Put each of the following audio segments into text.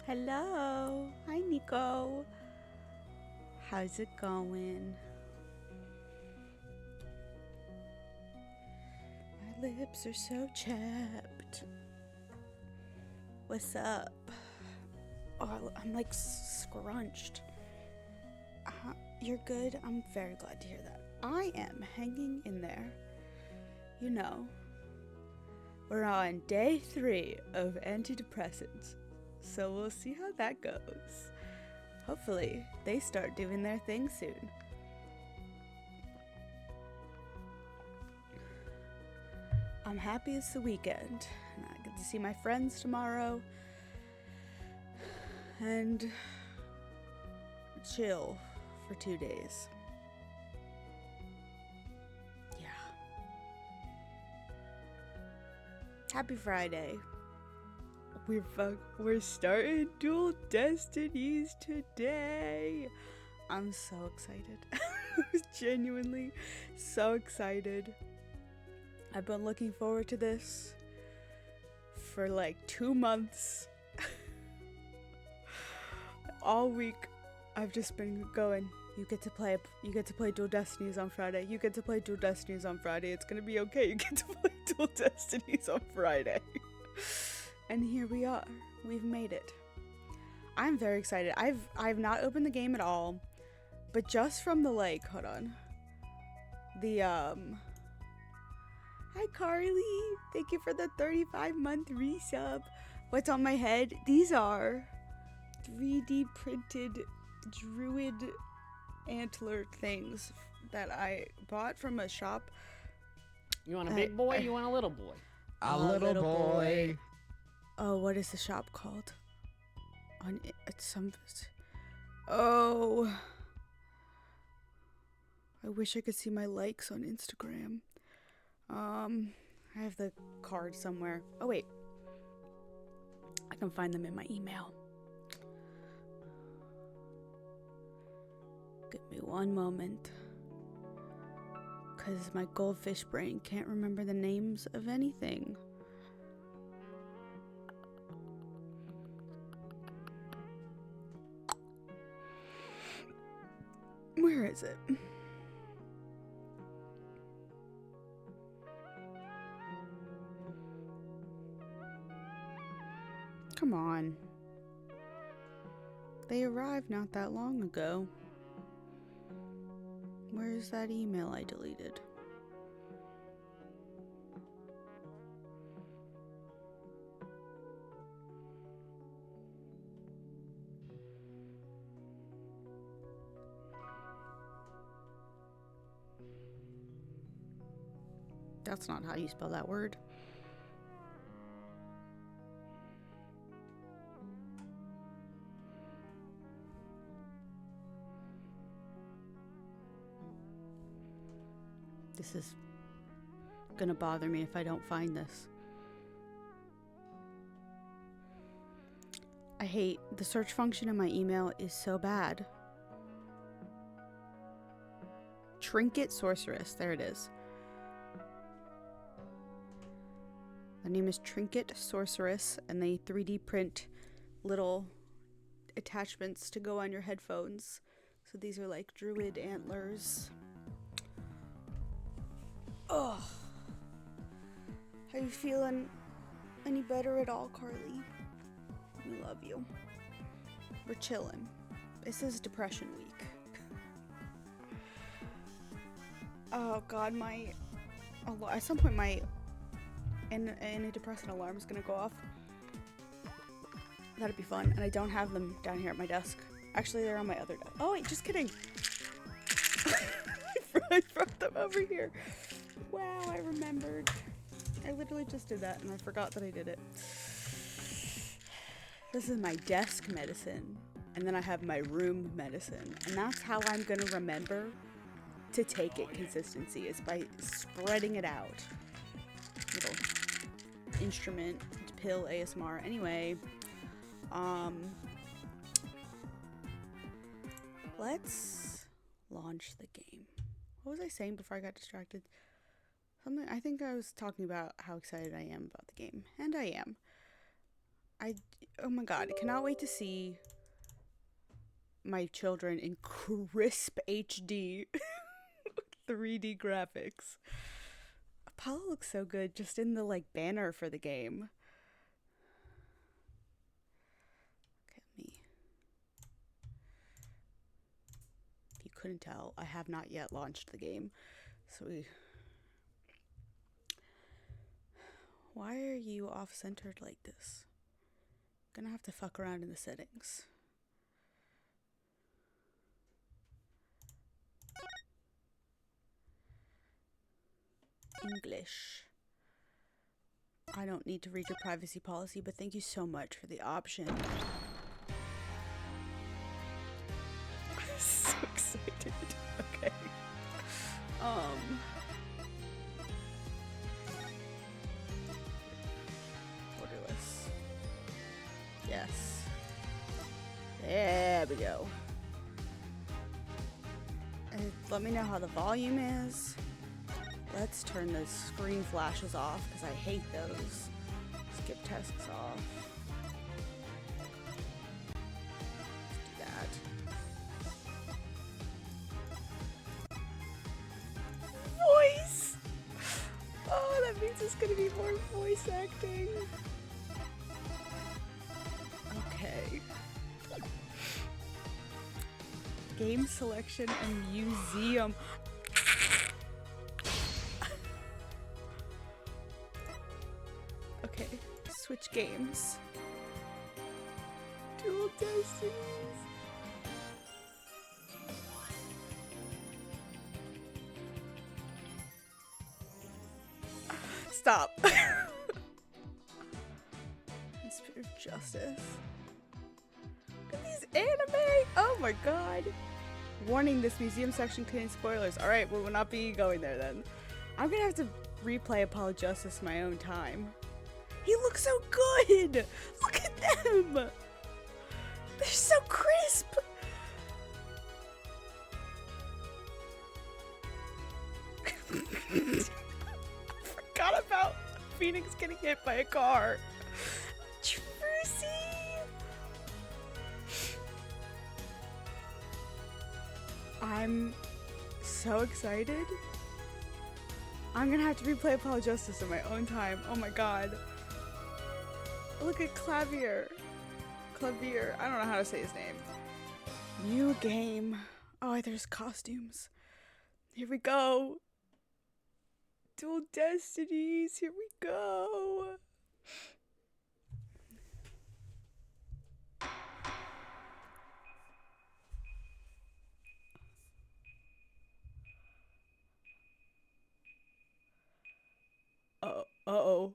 Hello. Hi, Nico. How's it going? My lips are so chapped. What's up? Oh, I'm like scrunched. You're good? I'm very glad to hear that. I am hanging in there. You know, we're on day 3 of antidepressants, so we'll see how that goes. Hopefully, they start doing their thing soon. I'm happy it's the weekend, and I get to see my friends tomorrow and chill for 2 days. Yeah. Happy Friday. We're starting Duel Destinies today. I'm so excited. Genuinely so excited. I've been looking forward to this for like 2 months. All week I've just been going, you get to play Duel Destinies on Friday. You get to play Duel Destinies on Friday. It's gonna be okay. You get to play Duel Destinies on Friday. And here we are. We've made it. I'm very excited. I've not opened the game at all, but just from the hold on. Hi Carly. Thank you for the 35-month resub. What's on my head? These are 3D printed druid antler things that I bought from a shop. You want a big boy? You want a little boy? A little boy. Oh, what is the shop called? It's some. Oh, I wish I could see my likes on Instagram. I have the card somewhere. Oh wait, I can find them in my email. Give me one moment, cause my goldfish brain can't remember the names of anything. Where is it? Come on. They arrived not that long ago. Where's that email I deleted? That's not how you spell that word. This is gonna bother me if I don't find this. I hate the search function in my email is so bad. Trinket Sorceress, there it is. The name is Trinket Sorceress, and they 3D print little attachments to go on your headphones. So these are like druid antlers. Oh, how you feeling? Any better at all, Carly? We love you. We're chilling. This is depression week. Oh God, at some point my antidepressant alarm is gonna go off. That'd be fun, and I don't have them down here at my desk. Actually, they're on my other desk. Oh wait, just kidding. I brought them over here. Wow, I remembered. I literally just did that, and I forgot that I did it. This is my desk medicine, and then I have my room medicine, and that's how I'm gonna remember to take it consistency, is by spreading it out. Little instrument, pill, ASMR. Anyway, let's launch the game. What was I saying before I got distracted? I think I was talking about how excited I am about the game, and I am. Oh my god, I cannot wait to see my children in crisp HD 3D graphics. Apollo looks so good just in the like banner for the game. Okay, if you couldn't tell, I have not yet launched the game. So why are you off-centered like this? Gonna have to fuck around in the settings. English. I don't need to read your privacy policy, but thank you so much for the option. I'm so excited. Okay. Borderless. Yes. There we go. And let me know how the volume is. Let's turn the screen flashes off because I hate those. Skip tests off. Let's do that. Voice! Oh, that means it's gonna be more voice acting. Okay. Game selection and museum. Okay, switch games. Duel Destinies. Stop. Spirit of Justice. Look at these anime. Oh my god. Warning, this museum section contains spoilers. Alright, we will not be going there then. I'm gonna have to replay Apollo Justice in my own time. He looks so good! Look at them! They're so crisp! I forgot about Phoenix getting hit by a car. Trucy! I'm so excited. I'm gonna have to replay Apollo Justice in my own time. Oh my god. Look at Clavier. I don't know how to say his name. New game. Oh, there's costumes. Here we go. Duel Destinies. Here we go. Uh-oh.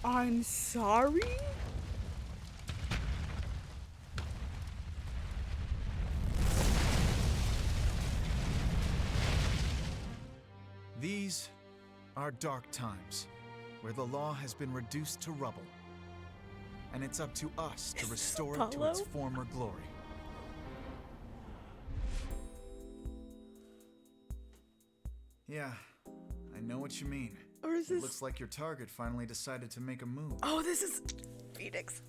I'm sorry? These are dark times, where the law has been reduced to rubble. And it's up to us to restore it to its former glory. Yeah, I know what you mean. Or is this... Looks like your target finally decided to make a move. Oh, this is Phoenix.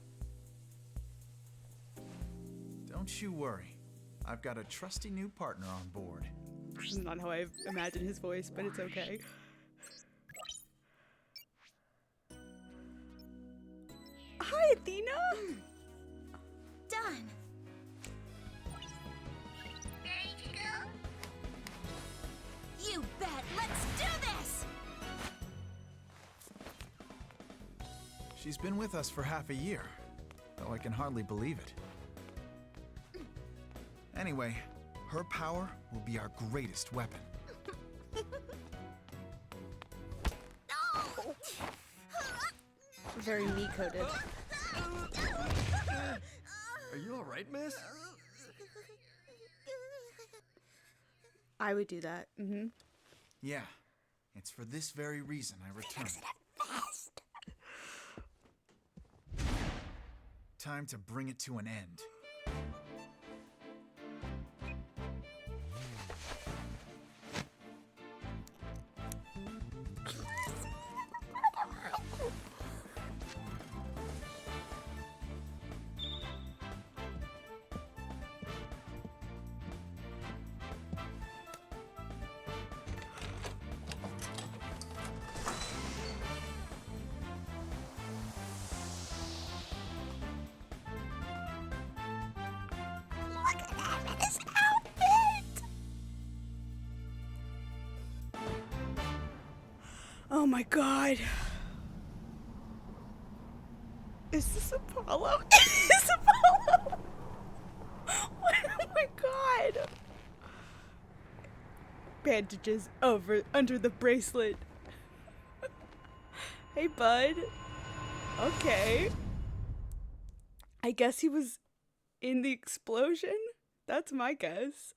Don't you worry. I've got a trusty new partner on board. This is not how I imagine his voice, but it's okay. Hi, Athena! Done. Ready to go? You bet. Let's do this! She's been with us for half a year, though I can hardly believe it. Anyway, her power will be our greatest weapon. No! Very me-coded. Are you alright, miss? I would do that. Mm-hmm. Yeah, it's for this very reason I returned. Fast. Time to bring it to an end. Look at him in his outfit. Oh my god. Is this Apollo? Is this Apollo? Oh my god. Bandages under the bracelet. Hey, bud. Okay. I guess he was in the explosion? That's my guess.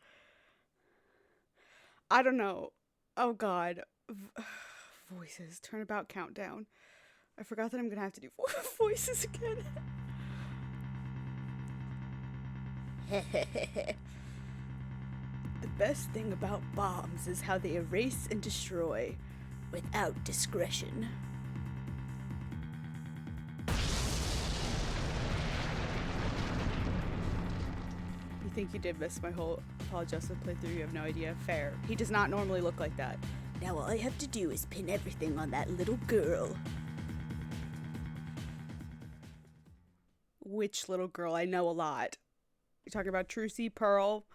I don't know. Oh god. Voices. Turnabout countdown. I forgot that I'm gonna have to do voices again. The best thing about bombs is how they erase and destroy without discretion. You think you did miss my whole Paul Joseph playthrough? You have no idea. Fair. He does not normally look like that. Now all I have to do is pin everything on that little girl. Which little girl? I know a lot. You're talking about Trucy, Pearl?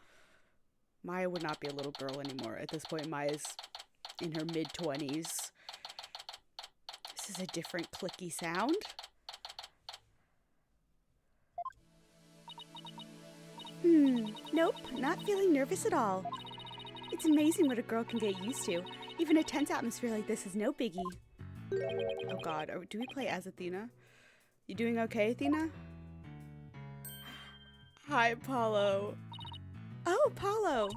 Maya would not be a little girl anymore. At this point, Maya's in her mid-20s. This is a different clicky sound. Nope, not feeling nervous at all. It's amazing what a girl can get used to. Even a tense atmosphere like this is no biggie. Oh god, do we play as Athena? You doing okay, Athena? Hi, Apollo. Oh, Apollo.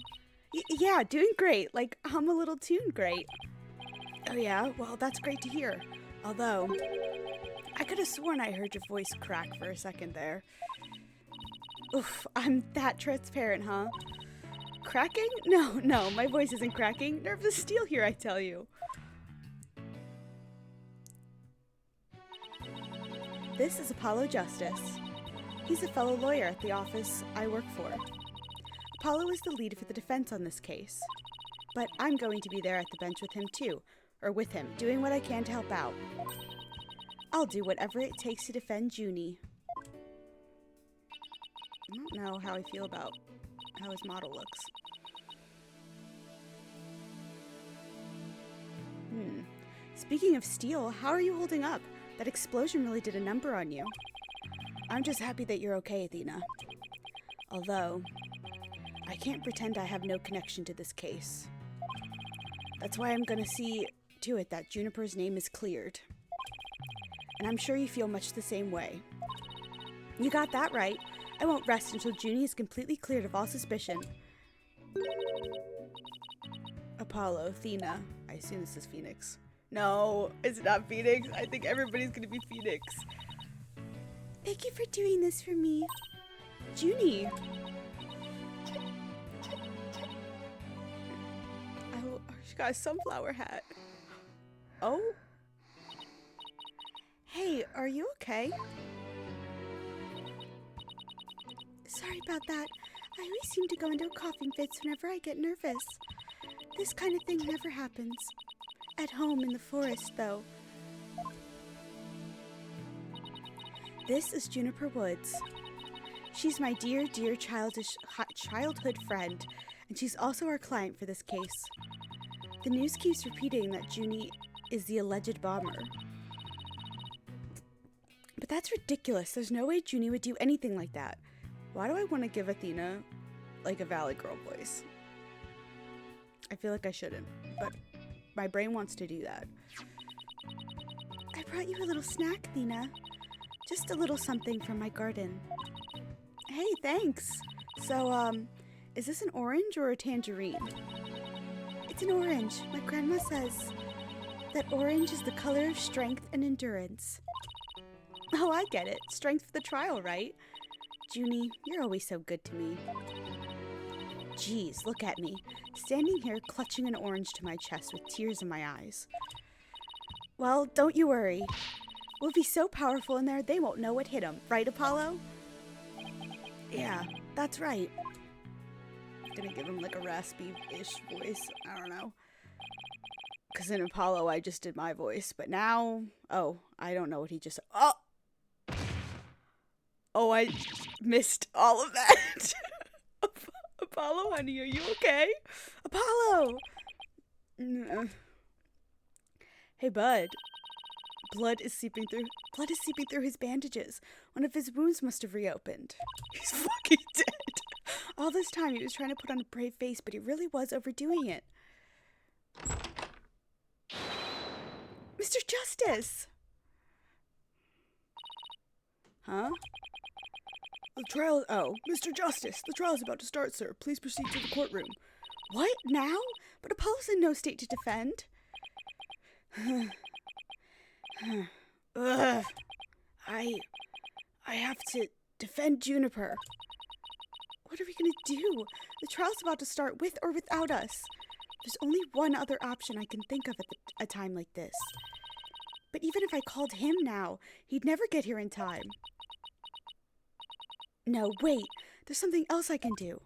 Yeah, doing great. Like, I'm a little tuned great. Oh yeah? Well, that's great to hear. Although, I could have sworn I heard your voice crack for a second there. Oof, I'm that transparent, huh? Cracking? No, my voice isn't cracking. Nerves of steel here, I tell you. This is Apollo Justice. He's a fellow lawyer at the office I work for. Apollo is the lead for the defense on this case. But I'm going to be there at the bench with him too, or with him, doing what I can to help out. I'll do whatever it takes to defend Junie. I don't know how I feel about how his model looks. Speaking of steel, how are you holding up? That explosion really did a number on you. I'm just happy that you're okay, Athena. Although, I can't pretend I have no connection to this case. That's why I'm gonna see to it that Juniper's name is cleared. And I'm sure you feel much the same way. You got that right. I won't rest until Junie is completely cleared of all suspicion. Apollo, Athena. I assume this is Phoenix. No, it's not Phoenix. I think everybody's gonna be Phoenix. Thank you for doing this for me. Junie. Oh, she got a sunflower hat. Oh? Hey, are you okay? Sorry about that. I always seem to go into coughing fits whenever I get nervous. This kind of thing never happens. At home in the forest, though. This is Juniper Woods. She's my dear childhood friend, and she's also our client for this case. The news keeps repeating that Junie is the alleged bomber. But that's ridiculous. There's no way Junie would do anything like that. Why do I want to give Athena, like, a Valley Girl voice? I feel like I shouldn't, but my brain wants to do that. I brought you a little snack, Athena. Just a little something from my garden. Hey, thanks. So, is this an orange or a tangerine? It's an orange. My grandma says that orange is the color of strength and endurance. Oh, I get it. Strength for the trial, right? Junie, you're always so good to me. Jeez, look at me. Standing here clutching an orange to my chest with tears in my eyes. Well, don't you worry. We'll be so powerful in there they won't know what hit them. Right, Apollo? Yeah, that's right. I'm gonna give him like a raspy-ish voice. I don't know. Because in Apollo, I just did my voice. But now... Oh, I don't know what he just... Oh! Oh, I missed all of that. Apollo, honey, are you okay? Apollo! Hey, bud. Blood is seeping through his bandages. One of his wounds must have reopened. He's fucking dead. All this time he was trying to put on a brave face, but he really was overdoing it. Mr. Justice! Huh? The trial... Oh, Mr. Justice, the trial is about to start, sir. Please proceed to the courtroom. What? Now? But Apollo's in no state to defend. Ugh. I have to defend Juniper. What are we gonna do? The trial's about to start with or without us. There's only one other option I can think of at a time like this. But even if I called him now, he'd never get here in time. No, wait. There's something else I can do.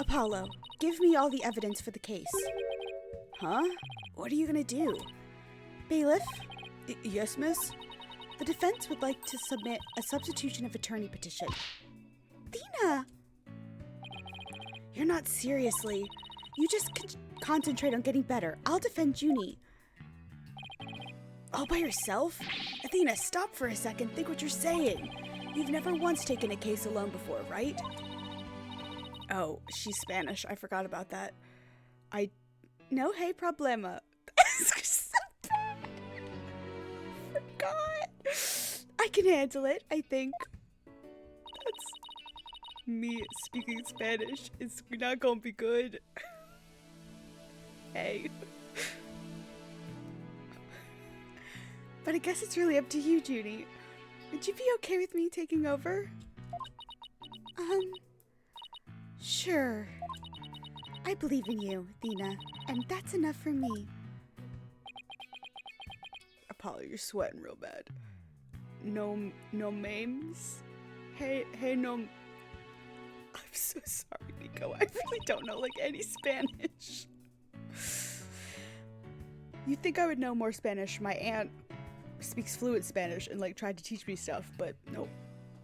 Apollo, give me all the evidence for the case. Huh? What are you gonna do? Bailiff? Yes, miss? The defense would like to submit a substitution of attorney petition. Athena! You're not seriously. You just concentrate on getting better. I'll defend Junie. All by yourself? Athena, stop for a second. Think what you're saying. You've never once taken a case alone before, right? Oh, she's Spanish. I forgot about that. No hay problema. Forgot. I can handle it, I think. That's me speaking Spanish. It's not gonna be good. Hey. But I guess it's really up to you, Junie. Would you be okay with me taking over? Sure. I believe in you, Athena, and that's enough for me. Apollo, you're sweating real bad. No names? Hey, no... I'm so sorry, Nico. I really don't know, like, any Spanish. You'd think I would know more Spanish. My aunt speaks fluent Spanish and, like, tried to teach me stuff, but nope.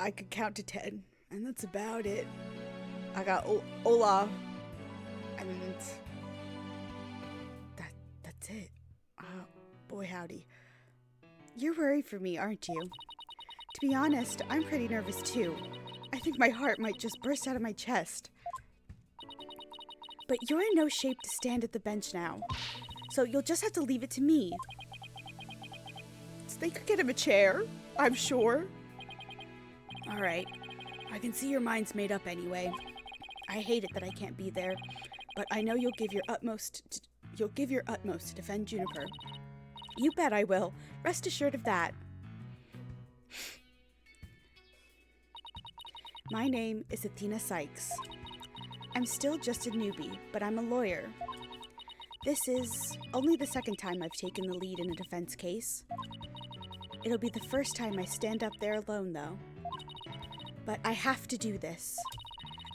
I could count to 10, and that's about it. I got hola, and that's it. Boy howdy. You're worried for me, aren't you? To be honest, I'm pretty nervous too. I think my heart might just burst out of my chest. But you're in no shape to stand at the bench now, so you'll just have to leave it to me. So they could get him a chair, I'm sure. Alright, I can see your mind's made up anyway. I hate it that I can't be there, but I know you'll give your utmost to defend Juniper. You bet I will. Rest assured of that. My name is Athena Sykes. I'm still just a newbie, but I'm a lawyer. This is only the second time I've taken the lead in a defense case. It'll be the first time I stand up there alone, though. But I have to do this.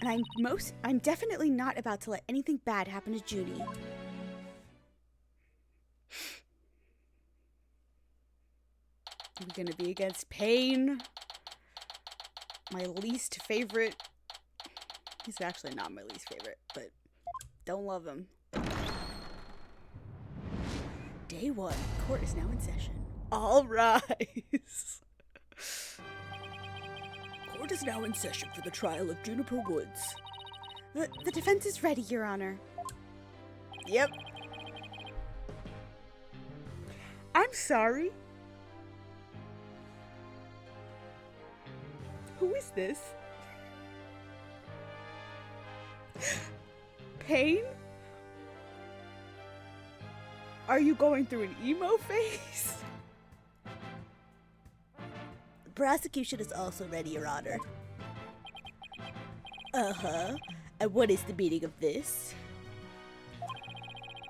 And I'm definitely not about to let anything bad happen to Junie. I'm gonna be against Pain. My least favorite. He's actually not my least favorite, but don't love him. Day 1. Court is now in session. All rise. Court is now in session for the trial of Juniper Woods. The defense is ready, Your Honor. Yep. I'm sorry. Who is this? Pain? Are you going through an emo phase? The prosecution is also ready, Your Honor. Uh-huh. And what is the meaning of this?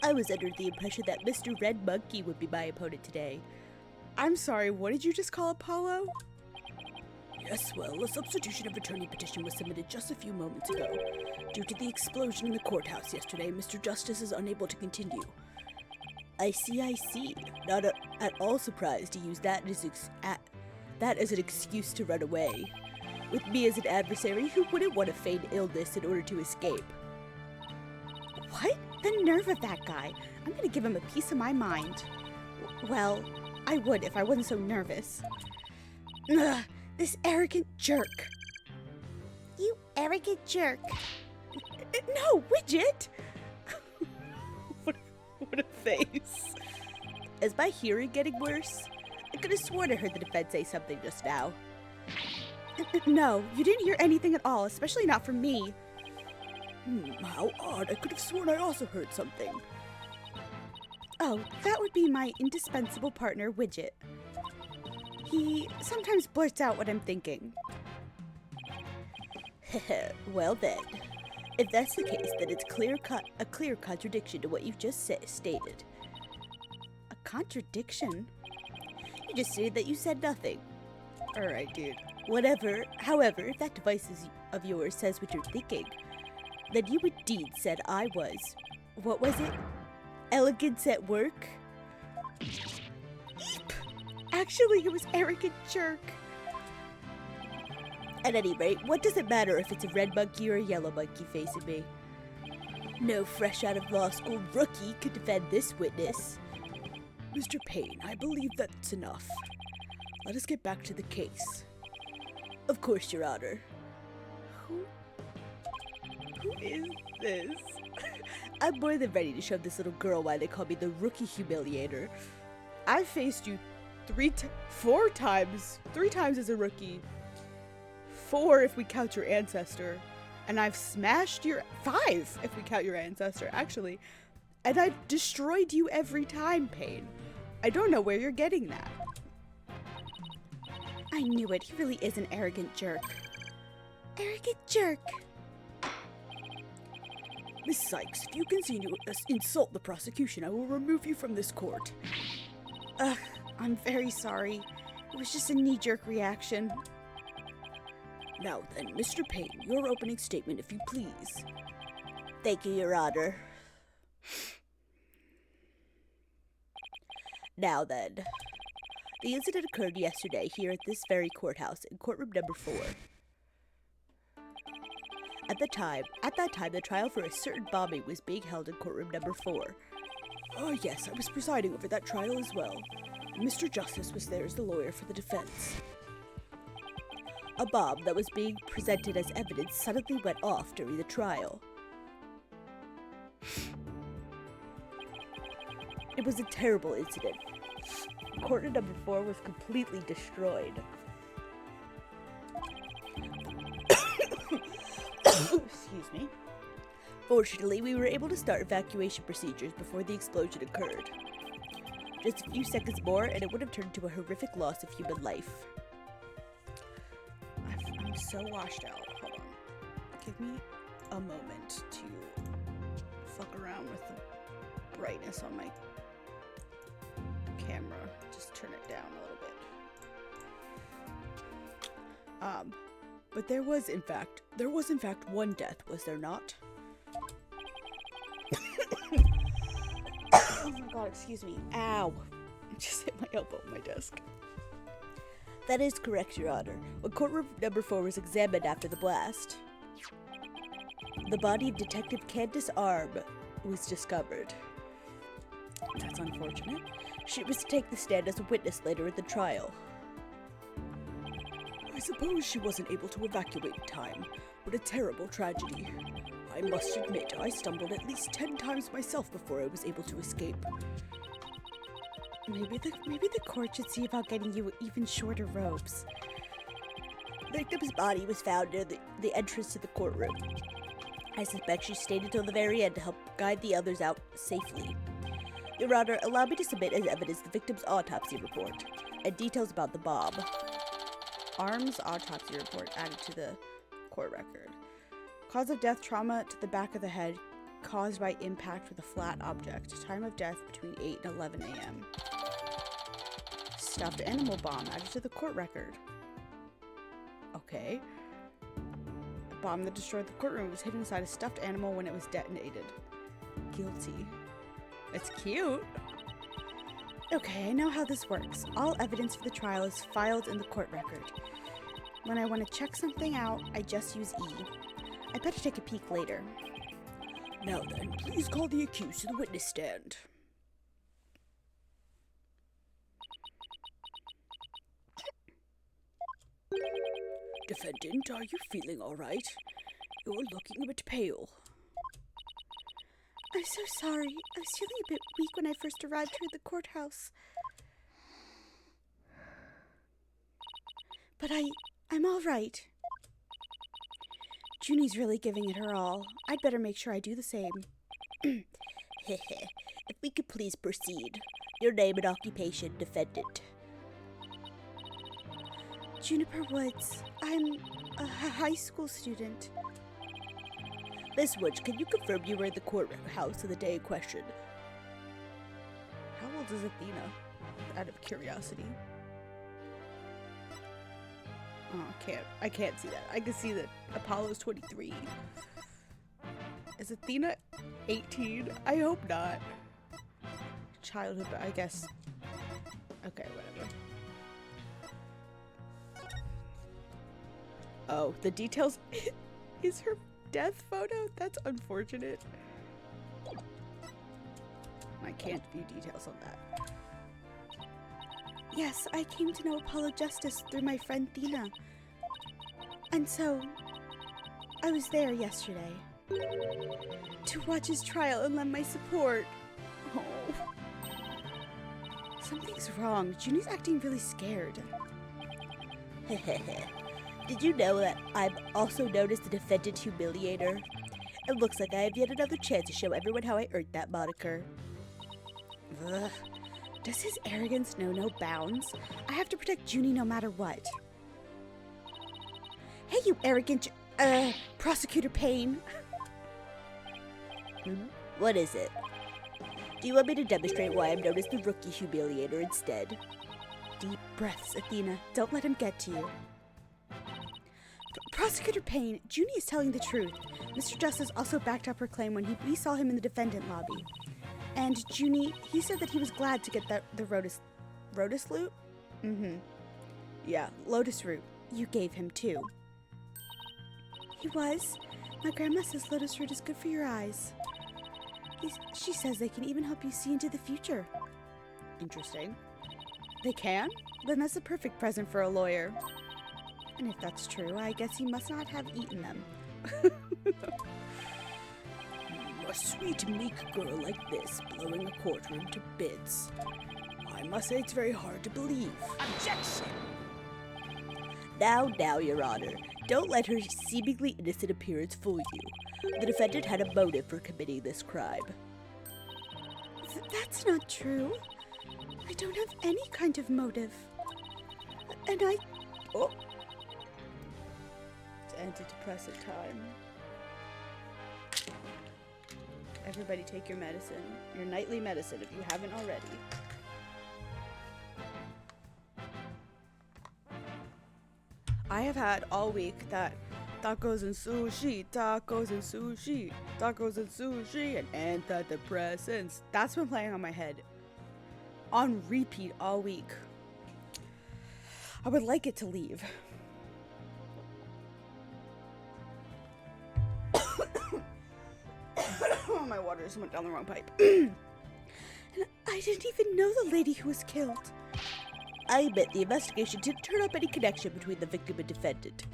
I was under the impression that Mr. Red Monkey would be my opponent today. I'm sorry, what did you just call Apollo? Yes, well, a substitution of attorney petition was submitted just a few moments ago. Due to the explosion in the courthouse yesterday, Mr. Justice is unable to continue. I see. Not at all surprised to use that as an excuse to run away. With me as an adversary, who wouldn't want to feign illness in order to escape? What? The nerve of that guy. I'm gonna give him a piece of my mind. Well, I would if I wasn't so nervous. Ugh, this arrogant jerk. You arrogant jerk. No, Widget! What a face. Is my hearing getting worse? I could have sworn I heard the defense say something just now. No, you didn't hear anything at all, especially not from me. How odd. I could have sworn I also heard something. Oh, that would be my indispensable partner, Widget. He sometimes blurts out what I'm thinking. Well then, if that's the case, then it's a clear contradiction to what you've just stated. A contradiction? You just stated that you said nothing. Alright, dude. Whatever. However, if that device of yours says what you're thinking, then you indeed said I was. What was it? Elegance at work? Eep. Actually, it was arrogant jerk. At any rate, what does it matter if it's a red monkey or a yellow monkey facing me? No fresh out of law school rookie could defend this witness. Mr. Payne, I believe that's enough. Let us get back to the case. Of course, Your Honor. Who is this? I'm more than ready to show this little girl why they call me the Rookie Humiliator. I've faced you 4 times. 3 times as a rookie. 4 if we count your ancestor. And I've smashed your 5 if we count your ancestor, actually. And I've destroyed you every time, Payne. I don't know where you're getting that. I knew it. He really is an arrogant jerk. Arrogant jerk. Miss Sykes, if you continue to insult the prosecution, I will remove you from this court. Ugh, I'm very sorry. It was just a knee-jerk reaction. Now then, Mr. Payne, your opening statement, if you please. Thank you, Your Honor. Now then, the incident occurred yesterday here at this very courthouse in courtroom number 4. At that time, the trial for a certain bombing was being held in courtroom number 4. Oh yes, I was presiding over that trial as well. Mr. Justice was there as the lawyer for the defense. A bomb that was being presented as evidence suddenly went off during the trial. It was a terrible incident. Courtroom number 4 was completely destroyed. Excuse me. Fortunately, we were able to start evacuation procedures before the explosion occurred. Just a few seconds more, and it would have turned into a horrific loss of human life. I'm so washed out. Hold on. Give me a moment to fuck around with the brightness on my camera. Just turn it down a little bit. But there was in fact one death, was there not? Oh my god, excuse me. Ow. I just hit my elbow on my desk. That is correct, Your Honor. When courtroom number 4 was examined after the blast, the body of Detective Candace Arm was discovered. That's unfortunate. She was to take the stand as a witness later in the trial. I suppose she wasn't able to evacuate in time. What a terrible tragedy. I must admit, I stumbled at least 10 times myself before I was able to escape. Maybe the court should see about getting you even shorter robes. The victim's body was found near the entrance to the courtroom. I suspect she stayed until the very end to help guide the others out safely. Your Honor, allow me to submit as evidence the victim's autopsy report and details about the bomb. Arm's autopsy report added to the court record. Cause of death, trauma to the back of the head caused by impact with a flat object. Time of death between 8 and 11 a.m. Stuffed animal bomb added to the court record. Okay. A bomb that destroyed the courtroom was hidden inside a stuffed animal when it was detonated. Guilty. It's cute. Okay, I know how this works. All evidence for the trial is filed in the court record. When I want to check something out, I just use E. I better take a peek later. Now then, please call the accused to the witness stand. Defendant, are you feeling all right? You're looking a bit pale. I'm so sorry. I was feeling a bit weak when I first arrived here at the courthouse. But I'm all right. Junie's really giving it her all. I'd better make sure I do the same. If we could please proceed. Your name and occupation, defendant. Juniper Woods. I'm a high school student. Miss Woods, can you confirm you were in the courthouse on the day in question? How old is Athena? Out of curiosity. Oh, I can't see that. I can see that Apollo's 23. Is Athena 18? I hope not. Childhood, I guess. Okay, whatever. Oh, the details is her death photo? That's unfortunate. I can't view details on that. Yes, I came to know Apollo Justice through my friend Thena. And so, I was there yesterday to watch his trial and lend my support. Oh. Something's wrong. Junie's acting really scared. Did you know that I'm also known as the defendant humiliator? It looks like I have yet another chance to show everyone how I earned that moniker. Ugh. Does his arrogance know no bounds? I have to protect Junie no matter what. Hey, you arrogant, Prosecutor Payne. What is it? Do you want me to demonstrate why I'm known as the rookie humiliator instead? Deep breaths, Athena. Don't let him get to you. Prosecutor Payne, Junie is telling the truth. Mr. Justice also backed up her claim when we saw him in the defendant lobby. And Junie, he said that he was glad to get the Rotus loot? Mm-hmm. Yeah, Lotus root. You gave him too. He was. My grandma says Lotus root is good for your eyes. She says they can even help you see into the future. Interesting. They can? Then that's a perfect present for a lawyer. And if that's true, I guess he must not have eaten them. A sweet, meek girl like this blowing a courtroom to bits. I must say it's very hard to believe. Objection! Now, Your Honor. Don't let her seemingly innocent appearance fool you. The defendant had a motive for committing this crime. That's not true. I don't have any kind of motive. And Oh. It's antidepressant time. Everybody take your medicine. Your nightly medicine if you haven't already. I have had all week that tacos and sushi, tacos and sushi, tacos and sushi, and antidepressants. That's been playing on my head on repeat all week. I would like it to leave. Oh, my water just went down the wrong pipe. And I didn't even know the lady who was killed. I admit the investigation didn't turn up any connection between the victim and defendant.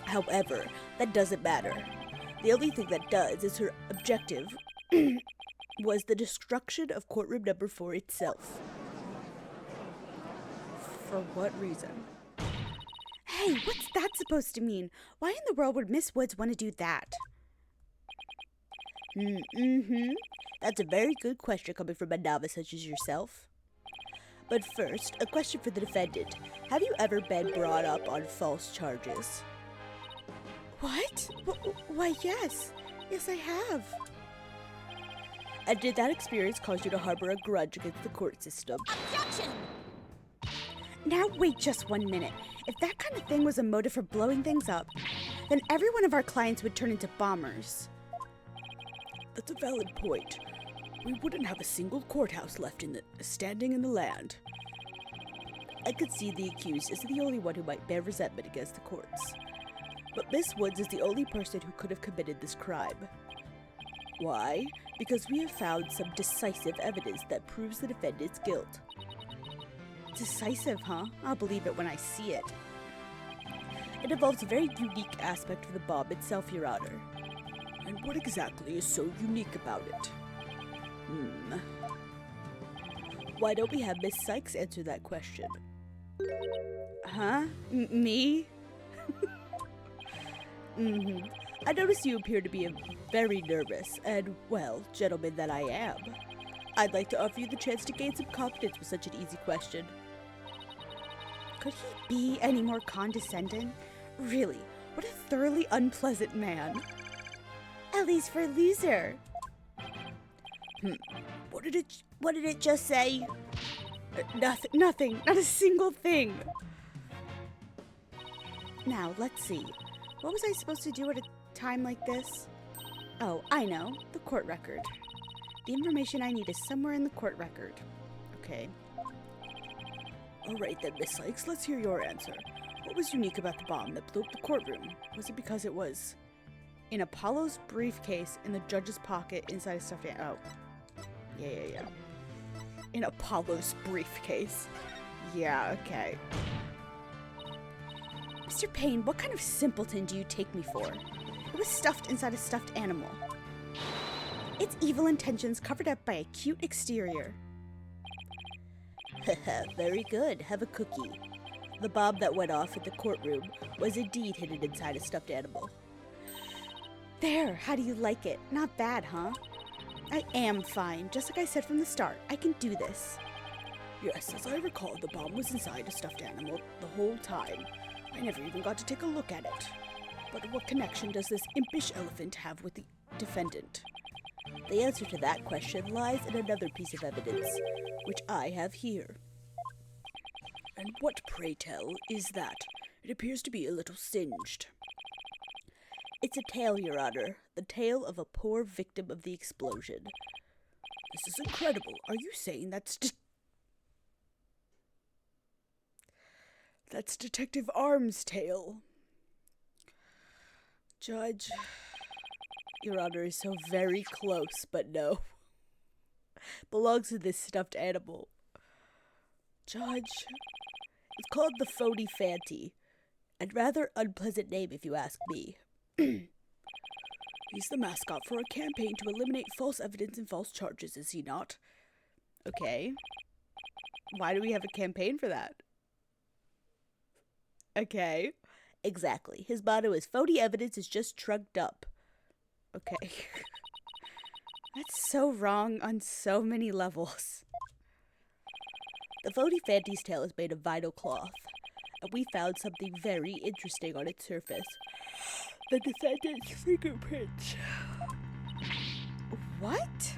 However, that doesn't matter. The only thing that does is her objective was the destruction of courtroom number 4 itself. For what reason? Hey, what's that supposed to mean? Why in the world would Miss Woods want to do that? That's a very good question coming from a novice such as yourself. But first, a question for the defendant. Have you ever been brought up on false charges? What? Why, yes. Yes, I have. And did that experience cause you to harbor a grudge against the court system? Objection! Now, wait just 1 minute. If that kind of thing was a motive for blowing things up, then every one of our clients would turn into bombers. That's a valid point. We wouldn't have a single courthouse left standing in the land. I could see the accused is the only one who might bear resentment against the courts. But Miss Woods is the only person who could have committed this crime. Why? Because we have found some decisive evidence that proves the defendant's guilt. Decisive, huh? I'll believe it when I see it. It involves a very unique aspect of the bomb itself, Your Honor. And what exactly is so unique about it? Why don't we have Miss Sykes answer that question? Huh? Me? I notice you appear to be very nervous, and, well, gentleman that I am, I'd like to offer you the chance to gain some confidence with such an easy question. Could he be any more condescending? Really, what a thoroughly unpleasant man. Ellie's for loser. What did it just say? Nothing, not a single thing. Now, let's see. What was I supposed to do at a time like this? Oh, I know, the court record. The information I need is somewhere in the court record. Okay. Alright then, Miss Sykes, let's hear your answer. What was unique about the bomb that blew up the courtroom? Was it because it was in Apollo's briefcase in the judge's pocket inside a stuffed animal? Oh. Yeah. In Apollo's briefcase. Yeah, okay. Mr. Payne, what kind of simpleton do you take me for? It was stuffed inside a stuffed animal. Its evil intentions covered up by a cute exterior. Very good. Have a cookie. The bomb that went off at the courtroom was indeed hidden inside a stuffed animal. There, how do you like it? Not bad, huh? I am fine. Just like I said from the start, I can do this. Yes, as I recall, the bomb was inside a stuffed animal the whole time. I never even got to take a look at it. But what connection does this impish elephant have with the defendant? The answer to that question lies in another piece of evidence, which I have here. And what, pray tell, is that? It appears to be a little singed. It's a tail, Your Honor. The tail of a poor victim of the explosion. This is incredible. Are you saying that's Detective Arm's tail? Judge, Your Honor is so very close, but no. Belongs to this stuffed animal. Judge, it's called the Phony Fanty. A rather unpleasant name if you ask me. He's the mascot for a campaign to eliminate false evidence and false charges, is he not? Okay. Why do we have a campaign for that? Okay. Exactly. His motto is phony evidence is just trunked up. Okay. That's so wrong on so many levels. The Phony Fanty's tail is made of vinyl cloth, and we found something very interesting on its surface. The defendant's fingerprints. What?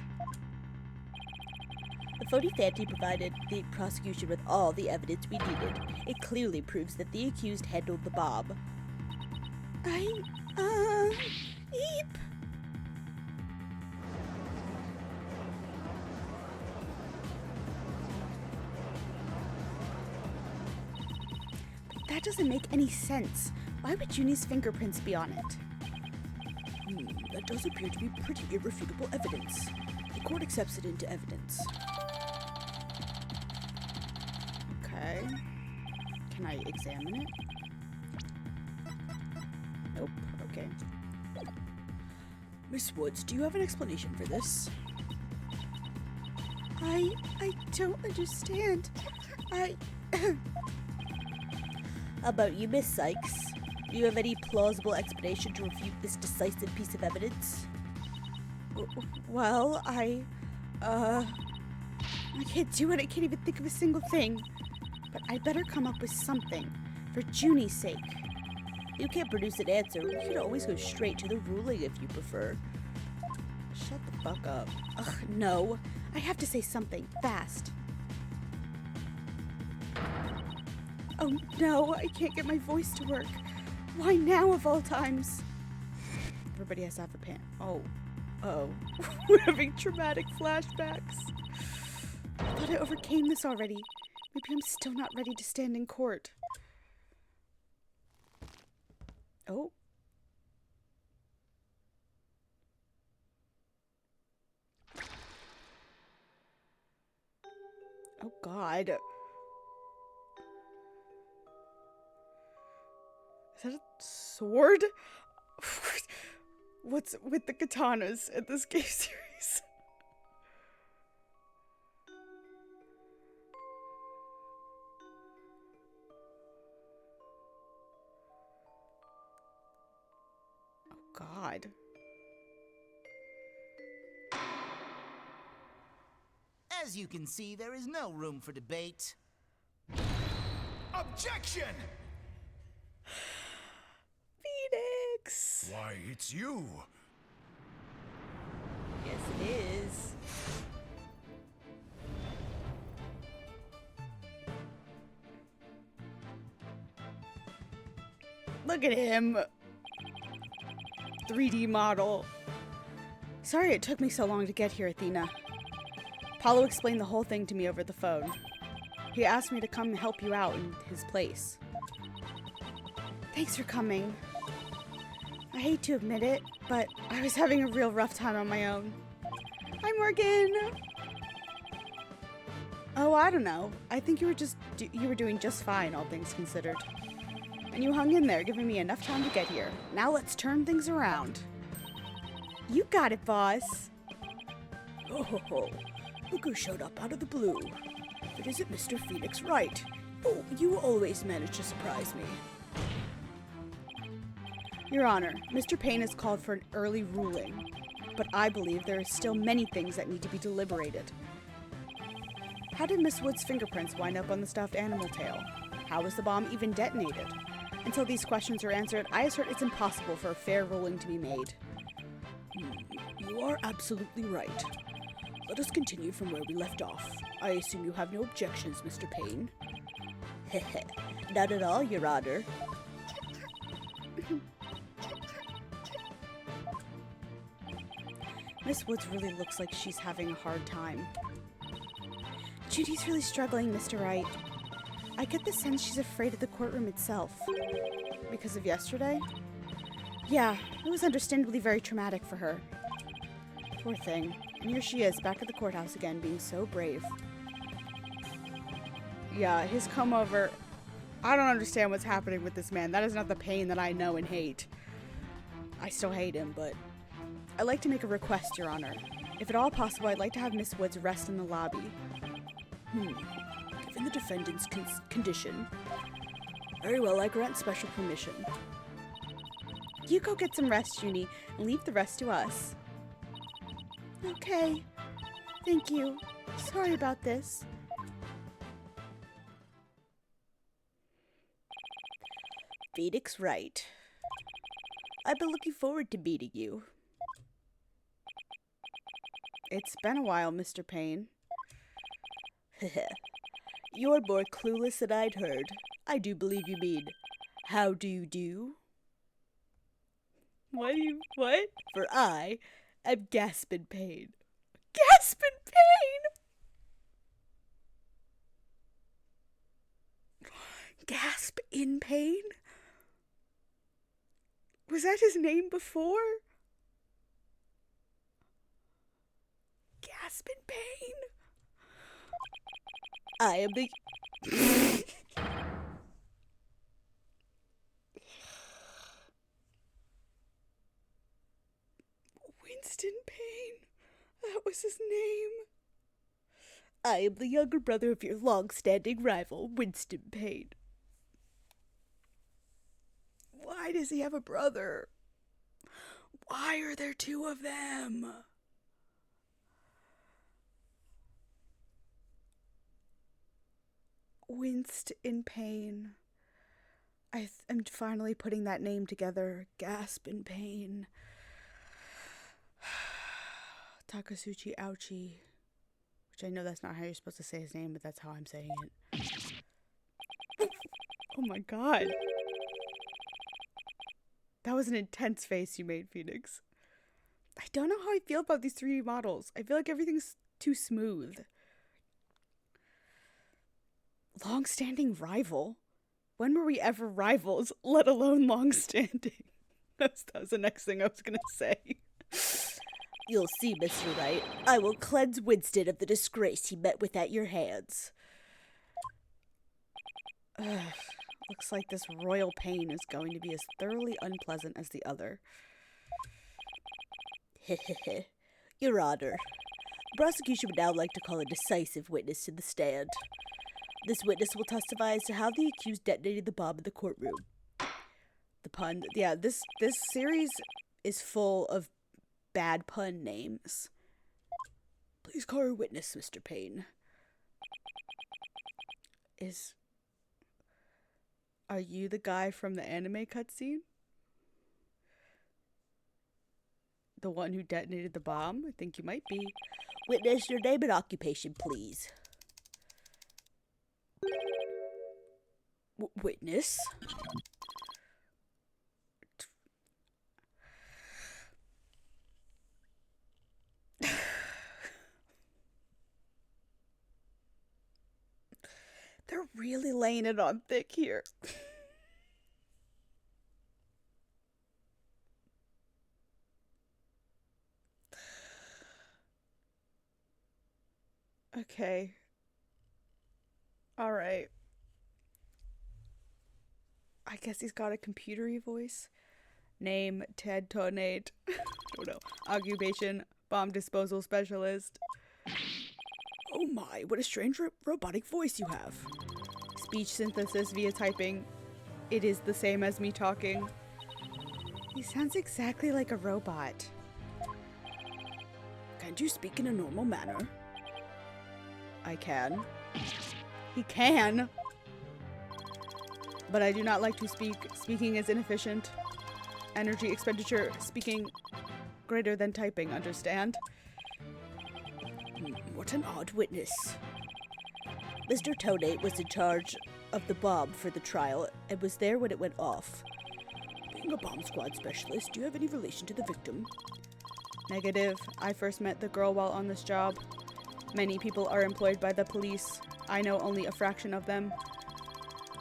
The Phony Fanty provided the prosecution with all the evidence we needed. It clearly proves that the accused handled the bomb. Eep. That doesn't make any sense. Why would Junie's fingerprints be on it? That does appear to be pretty irrefutable evidence. The court accepts it into evidence. Okay. Can I examine it? Nope. Okay. Miss Woods, do you have an explanation for this? I don't understand. How about you, Miss Sykes? Do you have any plausible explanation to refute this decisive piece of evidence? Well, I can't do it. I can't even think of a single thing. But I better come up with something, for Junie's sake. You can't produce an answer. We can always go straight to the ruling if you prefer. Shut the fuck up. Ugh, no. I have to say something, fast. Oh no, I can't get my voice to work. Why now of all times? Everybody has to have a pan. Oh. We're having traumatic flashbacks. I thought I overcame this already. Maybe I'm still not ready to stand in court. Oh. Oh God. Is that a sword? What's with the katanas in this game series? Oh God. As you can see, there is no room for debate. Objection! Phoenix! Why, it's you. Yes, it is. Look at him. 3D model. Sorry it took me so long to get here, Athena. Paulo explained the whole thing to me over the phone. He asked me to come help you out in his place. Thanks for coming. I hate to admit it, but I was having a real rough time on my own. Hi, Morgan! Oh, I don't know. I think you were doing just fine, all things considered. And you hung in there, giving me enough time to get here. Now let's turn things around. You got it, boss. Oh ho ho. Look who showed up out of the blue. But is it Mr. Phoenix Wright? Oh, you always manage to surprise me. Your Honor, Mr. Payne has called for an early ruling, but I believe there are still many things that need to be deliberated. How did Miss Wood's fingerprints wind up on the stuffed animal tail? How was the bomb even detonated? Until these questions are answered, I assert it's impossible for a fair ruling to be made. You are absolutely right. Let us continue from where we left off. I assume you have no objections, Mr. Payne. Heh, not at all, Your Honor. Miss Woods really looks like she's having a hard time. Judy's really struggling, Mr. Wright. I get the sense she's afraid of the courtroom itself. Because of yesterday? Yeah, it was understandably very traumatic for her. Poor thing. And here she is, back at the courthouse again, being so brave. Yeah, his come over. I don't understand what's happening with this man. That is not the Pain that I know and hate. I still hate him, but I'd like to make a request, Your Honor. If at all possible, I'd like to have Miss Woods rest in the lobby. Given the defendant's condition. Very well, I grant special permission. You go get some rest, Junie, and leave the rest to us. Okay. Thank you. Sorry about this. Phoenix Wright. I've been looking forward to meeting you. It's been a while, Mr. Payne. You're more clueless than I'd heard. I do believe you mean, how do you do? What? For I am gasp in pain. Gasp in pain? Gasp in pain? Was that his name before? Gasp in pain? I am the... Winston Payne? That was his name. I am the younger brother of your long-standing rival, Winston Payne. Why does he have a brother? Why are there two of them? winced in pain. I'm finally putting that name together. Gasp in pain. Takasuchi Ouchie. Which I know that's not how you're supposed to say his name, but that's how I'm saying it. Oh my god. That was an intense face you made, Phoenix. I don't know how I feel about these 3D models. I feel like everything's too smooth. Long-standing rival? When were we ever rivals, let alone long-standing? That was the next thing I was gonna say. You'll see, Mr. Wright. I will cleanse Winston of the disgrace he met with at your hands. Looks like this royal pain is going to be as thoroughly unpleasant as the other. Your Honor, the prosecution would now like to call a decisive witness to the stand. This witness will testify as to how the accused detonated the bomb in the courtroom. The pun. Yeah, this series is full of bad pun names. Please call your witness, Mr. Payne. Are you the guy from the anime cutscene? The one who detonated the bomb? I think you might be. Witness, your name and occupation, please. Witness? They're really laying it on thick here. Okay. All right. I guess he's got a computery voice. Name, Ted Tonate. Don't know. Occupation, bomb disposal specialist. Oh my, what a strange robotic voice you have. Speech synthesis via typing. It is the same as me talking. He sounds exactly like a robot. Can't you speak in a normal manner? I can. He can. But I do not like to speak. Speaking is inefficient. Energy expenditure. Speaking greater than typing, understand? What an odd witness. Mr. Tonate was in charge of the bomb for the trial and was there when it went off. Being a bomb squad specialist, do you have any relation to the victim? Negative. I first met the girl while on this job. Many people are employed by the police. I know only a fraction of them.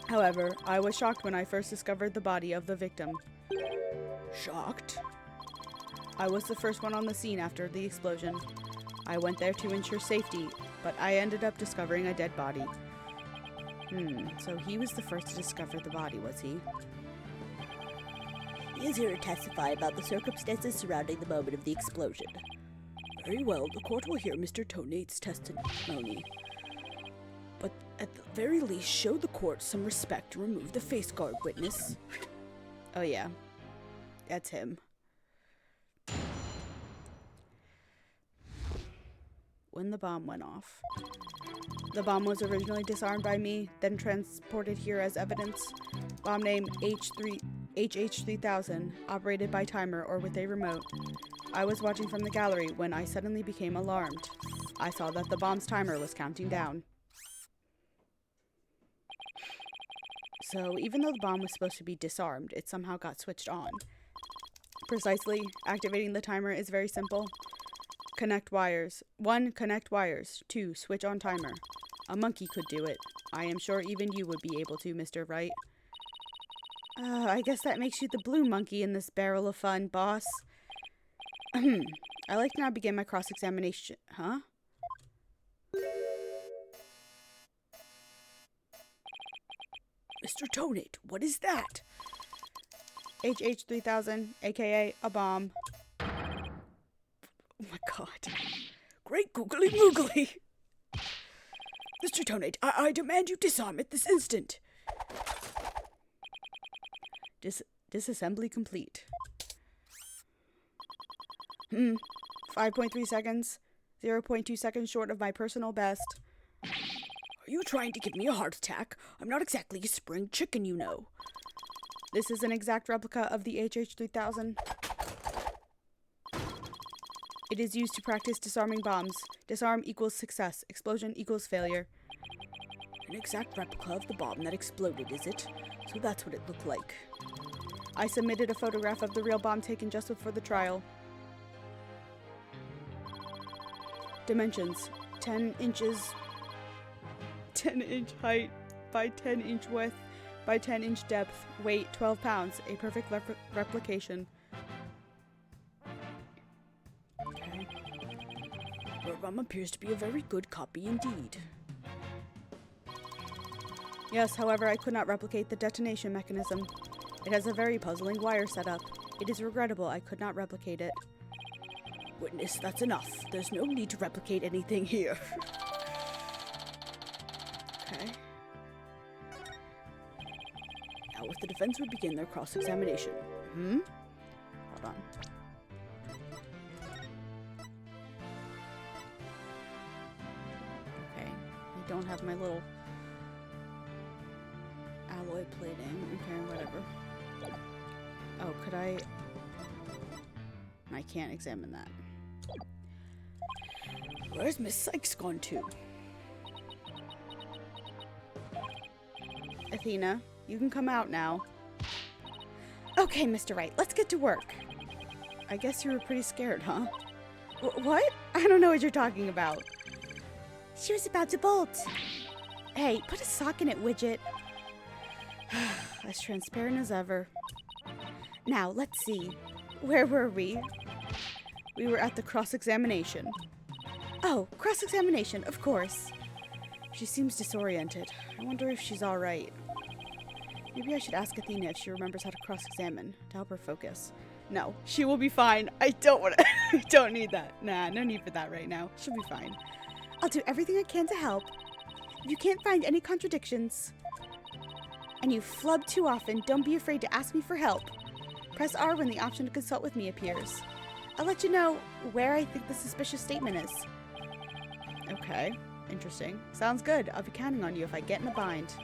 However, I was shocked when I first discovered the body of the victim. Shocked? I was the first one on the scene after the explosion. I went there to ensure safety, but I ended up discovering a dead body. So he was the first to discover the body, was he? He is here to testify about the circumstances surrounding the moment of the explosion. Very well, the court will hear Mr. Tonate's testimony. But at the very least, show the court some respect and remove the face guard, witness. Oh yeah, that's him. When the bomb went off. The bomb was originally disarmed by me, then transported here as evidence. Bomb name HH3000, operated by timer or with a remote. I was watching from the gallery when I suddenly became alarmed. I saw that the bomb's timer was counting down. So even though the bomb was supposed to be disarmed, it somehow got switched on. Precisely, activating the timer is very simple. Connect wires. 1. Connect wires. 2. Switch on timer. A monkey could do it. I am sure even you would be able to, Mr. Wright. I guess that makes you the blue monkey in this barrel of fun, boss. I'd like to now begin my cross-examination. Huh? Mr. Tonate, what is that? HH3000, aka a bomb. Oh my god. Great googly moogly! Mr. Tonate, I demand you disarm it this instant. Disassembly complete. 5.3 seconds. 0.2 seconds short of my personal best. Are Are you trying to give me a heart attack? I'm not exactly a spring chicken, you know. This is an exact replica of the HH-3000. It is used to practice disarming bombs. Disarm equals success. Explosion equals failure. An exact replica of the bomb that exploded, is it? So that's what it looked like. I submitted a photograph of the real bomb taken just before the trial. Dimensions: 10 inches, 10-inch height by 10-inch width by 10-inch depth. Weight 12 pounds. A perfect replication. Okay. Your bomb appears to be a very good copy indeed. Yes, however, I could not replicate the detonation mechanism. It has a very puzzling wire setup. It is regrettable I could not replicate it. Witness, that's enough. There's no need to replicate anything here. Okay. Now, if the defense would begin their cross-examination. Hold on. Okay. I don't have my little alloy plating. Okay, whatever. Oh, could I? I can't examine that. Where's Miss Sykes gone to? Athena, you can come out now. Okay, Mr. Wright, let's get to work. I guess you were pretty scared, huh? What? I don't know what you're talking about. She was about to bolt. Hey, put a sock in it, widget. As transparent as ever. Now, let's see. Where were we? We were at the cross-examination. Oh, cross-examination, of course. She seems disoriented. I wonder if she's alright. Maybe I should ask Athena if she remembers how to cross-examine to help her focus. No, she will be fine. I don't want to. I don't need that. Nah, no need for that right now. She'll be fine. I'll do everything I can to help. If you can't find any contradictions, and you flub too often, don't be afraid to ask me for help. Press R when the option to consult with me appears. I'll let you know where I think the suspicious statement is. Okay, interesting. Sounds good. I'll be counting on you if I get in a bind.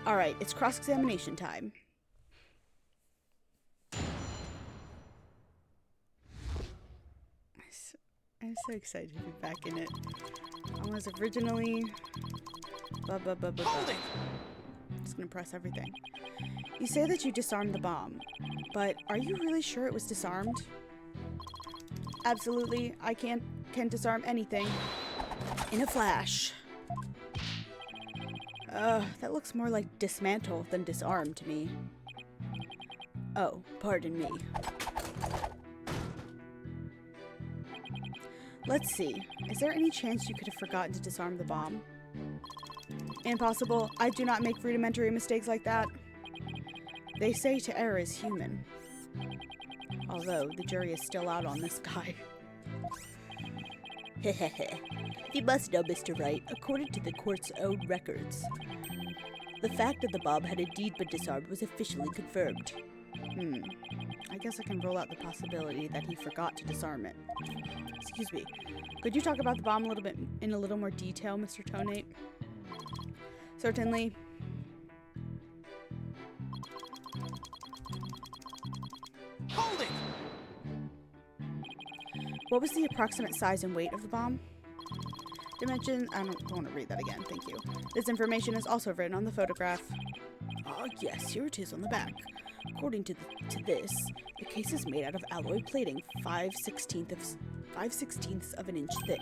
Alright, it's cross-examination time. I'm so excited to be back in it. I was originally... Just gonna press everything. You say that you disarmed the bomb, but are you really sure it was disarmed? Absolutely, I can disarm anything. In a flash. That looks more like dismantle than disarm to me. Oh, pardon me. Let's see. Is there any chance you could have forgotten to disarm the bomb? Impossible. I do not make rudimentary mistakes like that. They say to err is human. Although, the jury is still out on this guy. Hehehe. You must know, Mr. Wright, according to the court's own records, the fact that the bomb had indeed been disarmed was officially confirmed. I guess I can rule out the possibility that he forgot to disarm it. Excuse me. Could you talk about the bomb in a little more detail, Mr. Tonate? Certainly. Hold it! What was the approximate size and weight of the bomb? Dimension... I don't want to read that again, thank you. This information is also written on the photograph. Ah, yes, here it is on the back. According to this, the case is made out of alloy plating 5/16ths of an inch thick.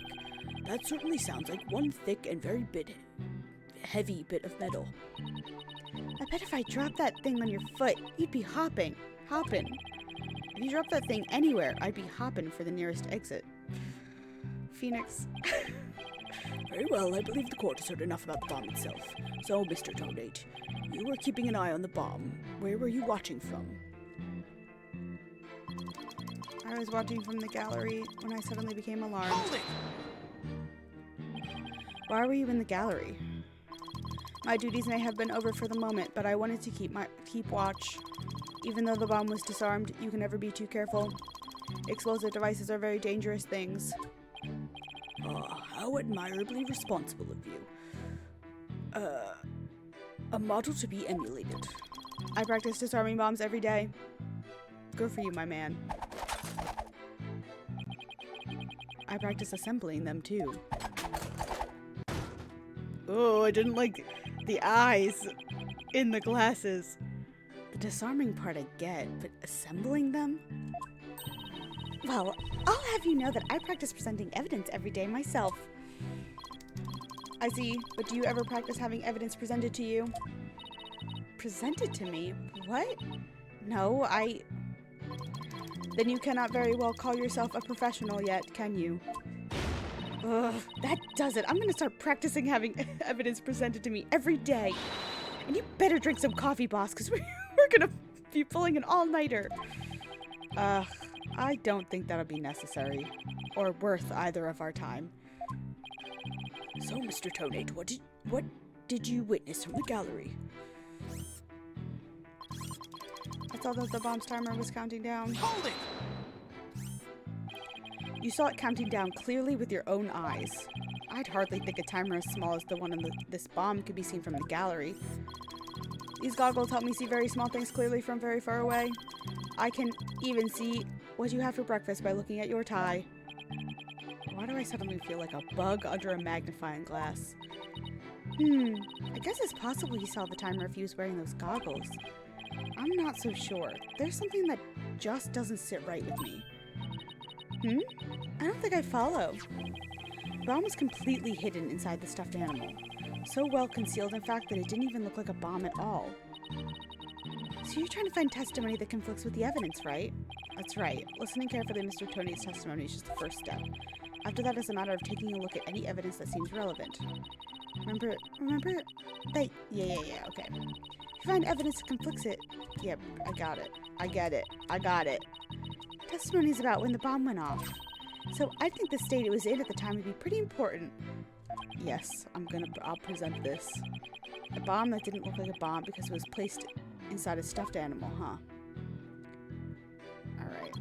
That certainly sounds like one thick and very heavy bit of metal. I bet if I dropped that thing on your foot, you'd be hopping. If you dropped that thing anywhere, I'd be hopping for the nearest exit. Phoenix. Very well, I believe the court has heard enough about the bomb itself. So, Mr. Tonate, you were keeping an eye on the bomb. Where were you watching from? I was watching from the gallery when I suddenly became alarmed. Hold it! Why were you in the gallery? My duties may have been over for the moment, but I wanted to keep watch. Even though the bomb was disarmed, you can never be too careful. Explosive devices are very dangerous things. Ah, how admirably responsible of you. A model to be emulated. I practice disarming bombs every day. Good for you, my man. I practice assembling them too. Oh, I didn't like the eyes in the glasses. The disarming part I get, but assembling them? Well, I'll have you know that I practice presenting evidence every day myself. I see, but do you ever practice having evidence presented to you? Presented to me? What? No, Then you cannot very well call yourself a professional yet, can you? Ugh, that does it. I'm gonna start practicing having evidence presented to me every day. And you better drink some coffee, boss, because we're gonna be pulling an all-nighter. I don't think that'll be necessary. Or worth either of our time. So, Mr. Tonate, what did you witness from the gallery? I saw that the bomb's timer was counting down. Hold it! You saw it counting down clearly with your own eyes. I'd hardly think a timer as small as the one on this bomb could be seen from the gallery. These goggles help me see very small things clearly from very far away. I can even see what you had for breakfast by looking at your tie. Why do I suddenly feel like a bug under a magnifying glass? I guess it's possible he saw the timer if he was wearing those goggles. I'm not so sure. There's something that just doesn't sit right with me. I don't think I follow. The bomb was completely hidden inside the stuffed animal. So well concealed, in fact, that it didn't even look like a bomb at all. So you're trying to find testimony that conflicts with the evidence, right? That's right. Listening carefully to Mr. Tony's testimony is just the first step. After that, it's a matter of taking a look at any evidence that seems relevant. Remember that? Yeah, okay. If you find evidence that conflicts it, yep, I got it. I got it. Testimony's about when the bomb went off. So I think the state it was in at the time would be pretty important. Yes, I'll present this. A bomb that didn't look like a bomb because it was placed inside a stuffed animal, huh? Alright.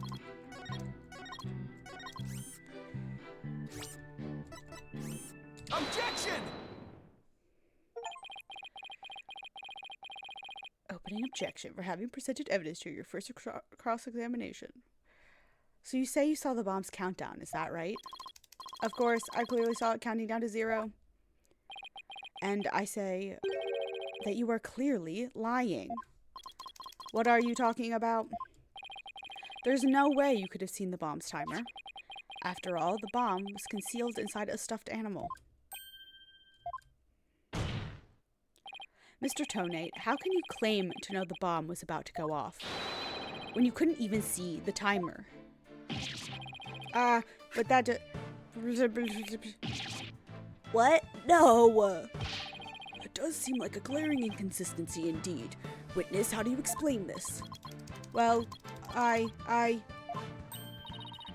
Objection! Opening objection for having presented evidence to your first cross-examination. So you say you saw the bomb's countdown, is that right? Of course, I clearly saw it counting down to 0. And I say that you are clearly lying. What are you talking about? There's no way you could have seen the bomb's timer. After all, the bomb was concealed inside a stuffed animal. Mr. Tonate, how can you claim to know the bomb was about to go off when you couldn't even see the timer? But that What? No! It does seem like a glaring inconsistency indeed. Witness, how do you explain this? Well,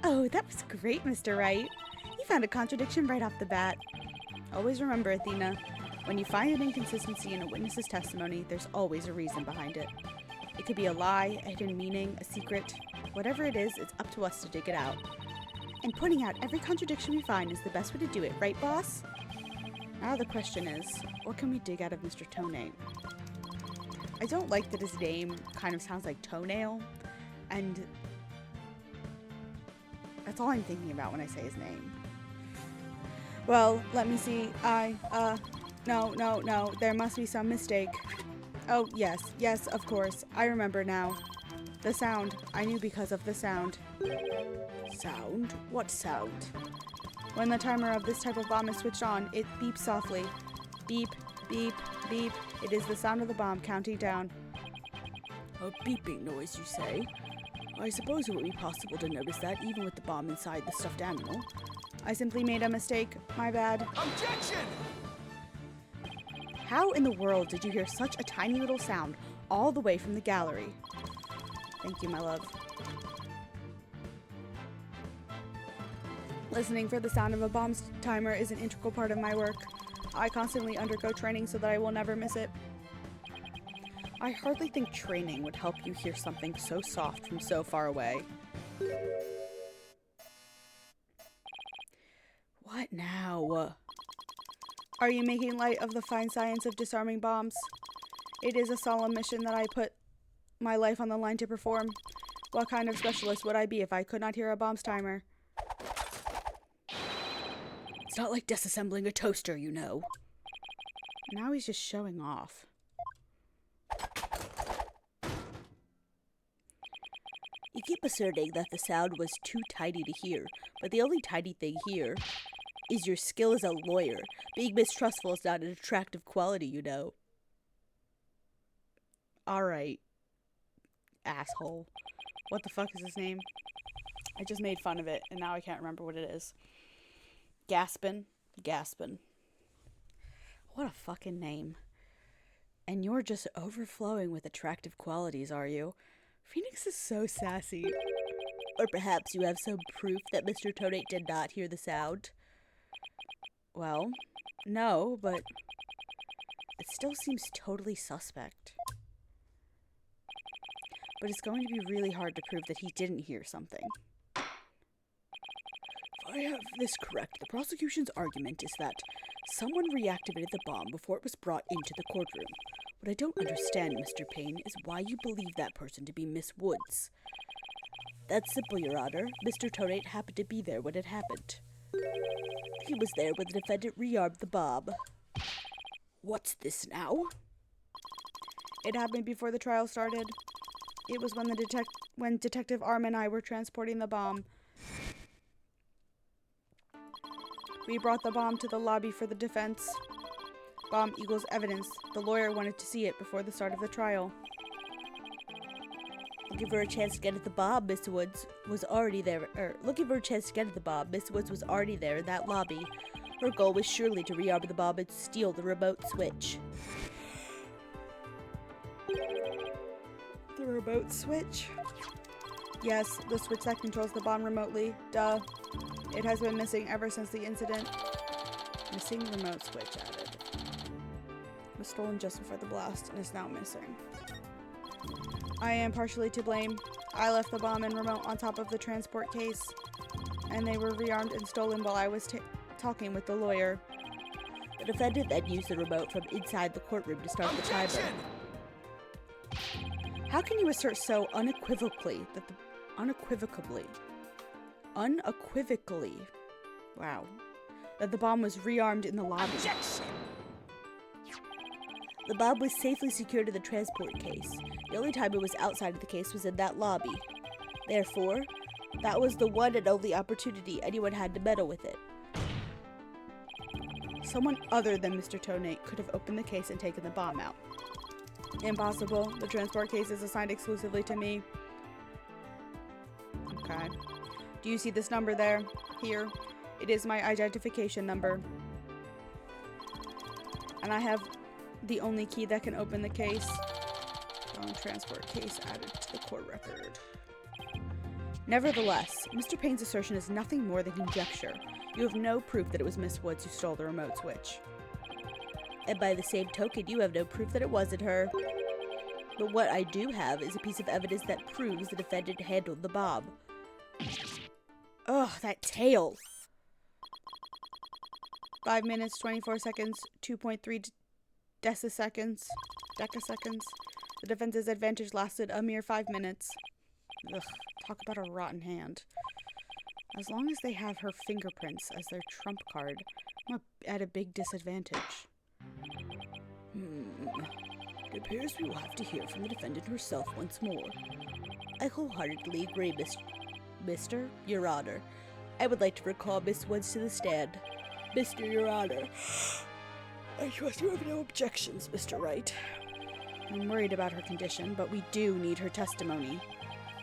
Oh, that was great, Mr. Wright. You found a contradiction right off the bat. Always remember, Athena, when you find an inconsistency in a witness's testimony, there's always a reason behind it. It could be a lie, a hidden meaning, a secret. Whatever it is, it's up to us to dig it out. And pointing out every contradiction we find is the best way to do it, right, boss? Now the question is, what can we dig out of Mr. Tonate? I don't like that his name kind of sounds like toenail, and that's all I'm thinking about when I say his name. Well, let me see. No, there must be some mistake. Oh, yes, of course. I remember now. The sound. I knew because of the sound. Sound? What sound? When the timer of this type of bomb is switched on, it beeps softly. Beep, beep, beep. It is the sound of the bomb counting down. A beeping noise, you say? I suppose it would be possible to notice that even with the bomb inside the stuffed animal. I simply made a mistake. My bad. Objection! How in the world did you hear such a tiny little sound all the way from the gallery? Thank you, my love. Listening for the sound of a bomb's timer is an integral part of my work. I constantly undergo training so that I will never miss it. I hardly think training would help you hear something so soft from so far away. What now? Are you making light of the fine science of disarming bombs? It is a solemn mission that I put my life on the line to perform. What kind of specialist would I be if I could not hear a bomb's timer? It's not like disassembling a toaster, you know. Now he's just showing off. You keep asserting that the sound was too tiny to hear, but the only tiny thing here is your skill as a lawyer. Being mistrustful is not an attractive quality, you know. Alright. Asshole. What the fuck is his name? I just made fun of it, and now I can't remember what it is. Gaspin. What a fucking name. And you're just overflowing with attractive qualities, are you? Phoenix is so sassy. Or perhaps you have some proof that Mr. Toadate did not hear the sound? Well, no, but it still seems totally suspect. But it's going to be really hard to prove that he didn't hear something. If I have this correct, the prosecution's argument is that someone reactivated the bomb before it was brought into the courtroom. What I don't understand, Mr. Payne, is why you believe that person to be Miss Woods. That's simple, Your Honor. Mr. Toadate happened to be there when it happened. He was there when the defendant rearmed the bomb. What's this now? It happened before the trial started. It was when Detective Arm and I were transporting the bomb. We brought the bomb to the lobby for the defense. Bomb equals evidence. The lawyer wanted to see it before the start of the trial. Looking for a chance to get at the bomb, Miss Woods was already there. Looking for a chance to get at the bomb, Miss Woods was already there in that lobby. Her goal was surely to rearm the bomb and steal the remote switch. The remote switch? Yes, the switch that controls the bomb remotely. Duh. It has been missing ever since the incident. Missing remote switch added. Was stolen just before the blast and is now missing. I am partially to blame. I left the bomb and remote on top of the transport case, and they were rearmed and stolen while I was talking with the lawyer. The defendant then used the remote from inside the courtroom to start the timer. How can you assert so unequivocally that that the bomb was rearmed in the lobby? Objection! The bomb was safely secured in the transport case. The only time it was outside of the case was in that lobby. Therefore, that was the one and only opportunity anyone had to meddle with it. Someone other than Mr. Toadate could have opened the case and taken the bomb out. Impossible. The transport case is assigned exclusively to me. Okay. Do you see this number there? Here. It is my identification number. And I have the only key that can open the case. Transport case added to the court record. Nevertheless, Mr. Payne's assertion is nothing more than conjecture. You have no proof that it was Miss Woods who stole the remote switch. And by the same token, you have no proof that it wasn't her. But what I do have is a piece of evidence that proves the defendant handled the bomb. Ugh, that tail! 5 minutes, 24 seconds, 2.3 decaseconds. The defense's advantage lasted a mere 5 minutes. Ugh, talk about a rotten hand. As long as they have her fingerprints as their trump card, I'm at a big disadvantage. It appears we will have to hear from the defendant herself once more. I wholeheartedly agree, Mr. Your Honor. I would like to recall Miss Woods to the stand. Mr. Your Honor. I trust you have no objections, Mr. Wright. I'm worried about her condition, but we do need her testimony.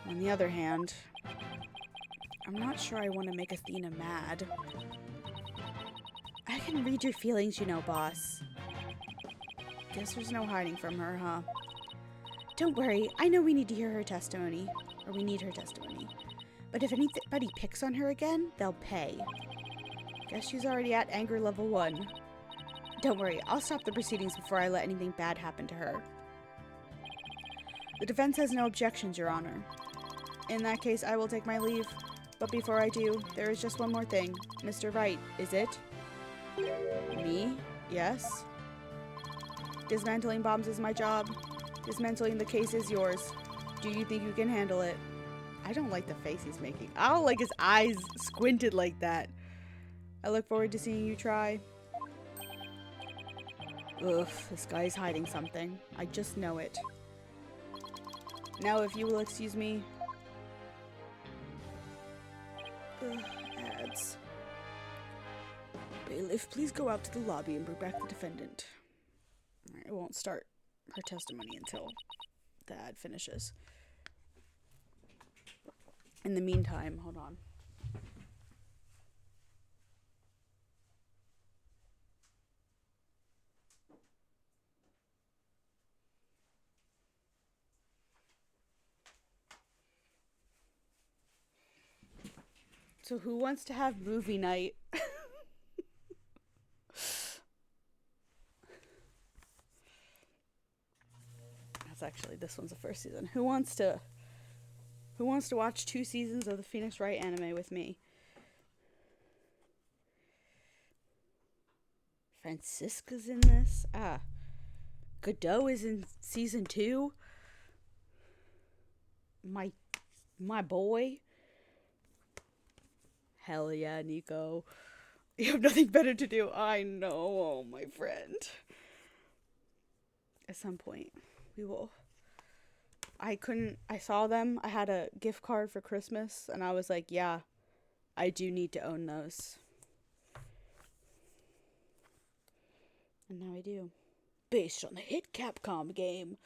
On the other hand, I'm not sure I want to make Athena mad. I can read your feelings, you know, boss. Guess there's no hiding from her, huh? Don't worry, I know we need to hear her testimony. Or we need her testimony. But if anybody picks on her again, they'll pay. Guess she's already at anger level 1. Don't worry, I'll stop the proceedings before I let anything bad happen to her. The defense has no objections, Your Honor. In that case, I will take my leave. But before I do, there is just one more thing. Mr. Wright, is it? Me? Yes? Dismantling bombs is my job. Dismantling the case is yours. Do you think you can handle it? I don't like the face he's making. I don't like his eyes squinted like that. I look forward to seeing you try. Ugh, this guy's hiding something. I just know it. Now, if you will excuse me. Ugh, ads. Bailiff, please go out to the lobby and bring back the defendant. I won't start her testimony until the ad finishes. In the meantime, hold on. So who wants to have movie night? That's actually, this one's the first season. Who wants to watch 2 seasons of the Phoenix Wright anime with me? Francisca's in this. Godot is in season 2. My boy. Hell yeah, Nico. You have nothing better to do. I know, my friend. At some point, we will. I saw them. I had a gift card for Christmas, and I was like, yeah, I do need to own those. And now I do. Based on the hit Capcom game.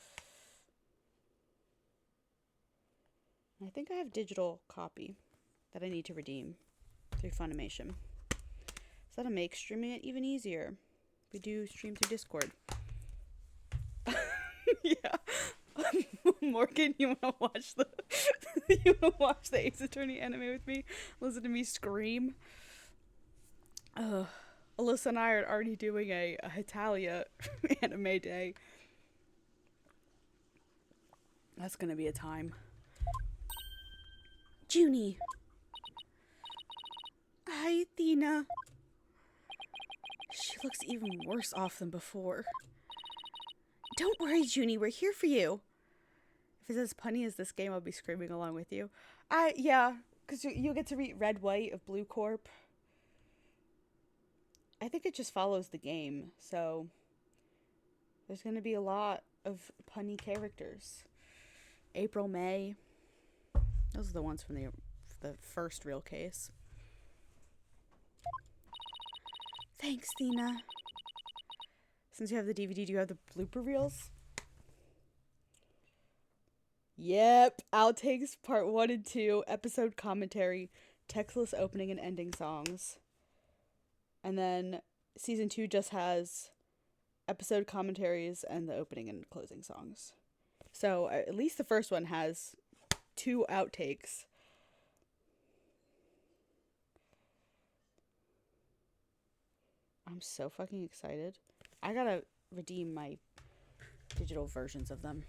I think I have a digital copy that I need to redeem through Funimation. So that'll make streaming it even easier. We do stream through Discord. Yeah. Morgan, you wanna watch the Ace Attorney anime with me? Listen to me scream. Alyssa and I are already doing a Hitalia anime day. That's gonna be a time. Junie. Hi, Athena. She looks even worse off than before. Don't worry, Junie, we're here for you. If it's as punny as this game, I'll be screaming along with you. Yeah, because you'll get to read Red, White of Blue Corp. I think it just follows the game, so there's going to be a lot of punny characters. April, May. Those are the ones from the first real case. Thanks, Thena. Since you have the DVD, do you have the blooper reels? Yep. Outtakes part 1 and 2, episode commentary, textless opening and ending songs. And then season 2 just has episode commentaries and the opening and closing songs. So at least the first one has 2 outtakes. I'm so fucking excited. I gotta redeem my digital versions of them.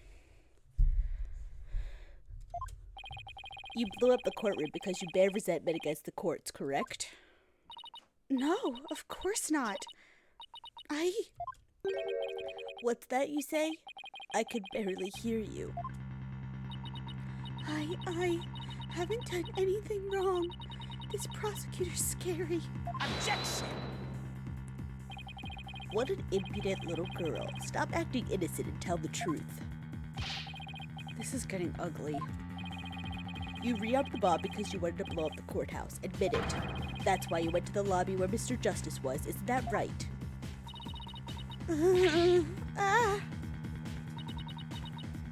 You blew up the courtroom because you bear resentment against the courts, correct? No, of course not. What's that you say? I could barely hear you. I haven't done anything wrong. This prosecutor's scary. Objection! What an impudent little girl. Stop acting innocent and tell the truth. This is getting ugly. You re-upped the bomb because you wanted to blow up the courthouse. Admit it. That's why you went to the lobby where Mr. Justice was. Isn't that right?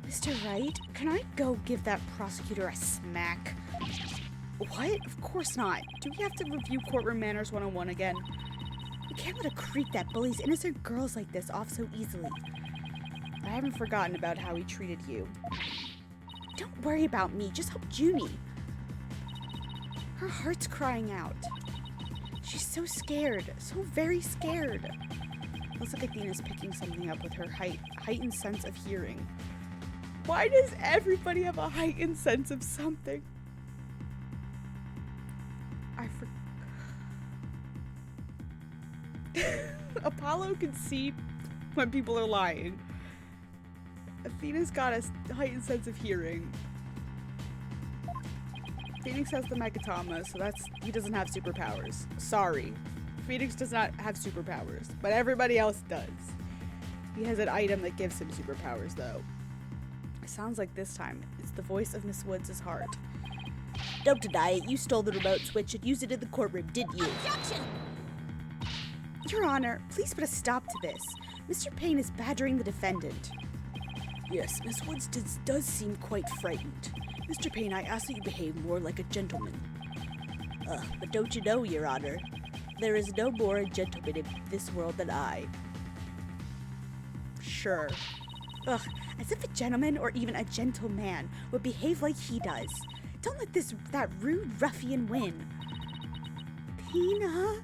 Mr. Wright, can I go give that prosecutor a smack? What? Of course not. Do we have to review courtroom manners 101 again? We can't let a creep that bullies innocent girls like this off so easily. I haven't forgotten about how he treated you. Don't worry about me. Just help Junie. Her heart's crying out. She's so scared. So very scared. Looks like Athena's picking something up with her heightened sense of hearing. Why does everybody have a heightened sense of something? I forgot. Apollo can see when people are lying. Athena's got a heightened sense of hearing. Phoenix has the Megatama, so he doesn't have superpowers. Sorry. Phoenix does not have superpowers, but everybody else does. He has an item that gives him superpowers, though. It sounds like this time it's the voice of Miss Woods' heart. Don't deny it. You stole the remote switch and used it in the courtroom, didn't you? Objection! Your Honor, please put a stop to this. Mr. Payne is badgering the defendant. Yes, Miss Woods does seem quite frightened. Mr. Payne, I ask that you behave more like a gentleman. But don't you know, Your Honor, there is no more a gentleman in this world than I. Sure. Ugh, as if a gentleman or even a gentleman would behave like he does. Don't let that rude ruffian win. Tina?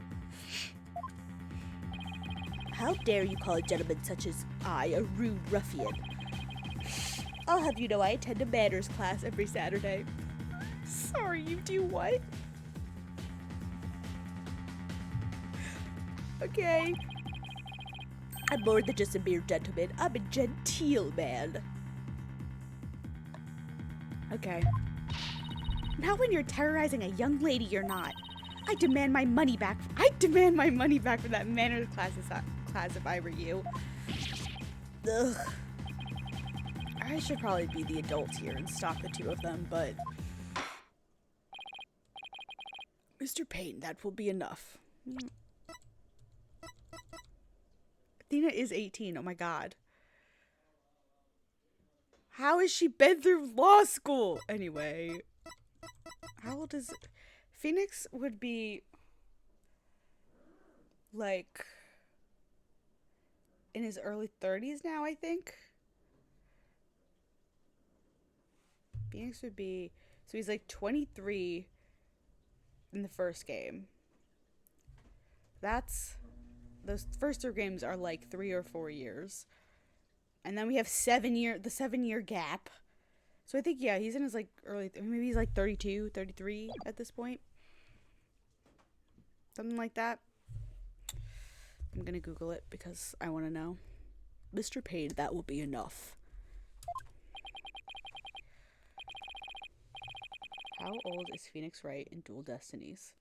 How dare you call a gentleman such as I a rude ruffian? I'll have you know I attend a manners class every Saturday. Sorry, you do what? Okay. I'm more than just a mere gentleman. I'm a genteel man. Okay. Not when you're terrorizing a young lady, you're not. I demand my money back. I demand my money back for that manners class if I were you. Ugh. I should probably be the adult here and stop the two of them, but... Mr. Payne, that will be enough. Athena is 18, oh my god. How has she been through law school? Anyway. How old is... Phoenix would be... like... in his early 30s now, I think. Phoenix would be... so he's like 23 in the first game. That's... those first 3 games are like 3 or 4 years. And then we have the 7-year gap. So I think, yeah, he's in his like early... maybe he's like 32, 33 at this point. Something like that. I'm gonna Google it because I want to know. Mr. Payne, that will be enough. How old is Phoenix Wright in Duel Destinies?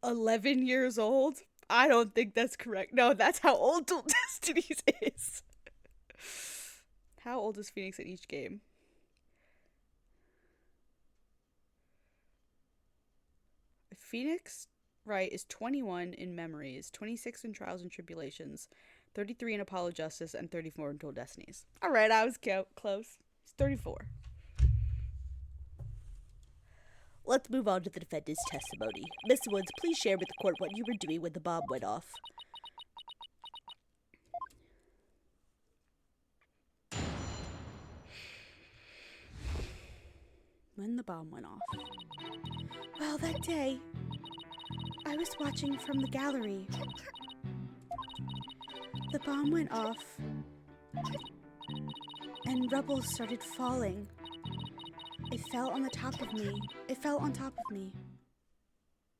11 years old? I don't think that's correct. No, that's how old Duel Destinies is. How old is Phoenix in each game? Phoenix Wright is 21 in Memories, 26 in Trials and Tribulations, 33 in Apollo Justice, and 34 in Duel Destinies. Alright, I was close. He's 34. Let's move on to the defendant's testimony. Miss Woods, please share with the court what you were doing when the bomb went off. When the bomb went off. Well, that day, I was watching from the gallery. The bomb went off, and rubble started falling. It fell on the top of me. It fell on top of me.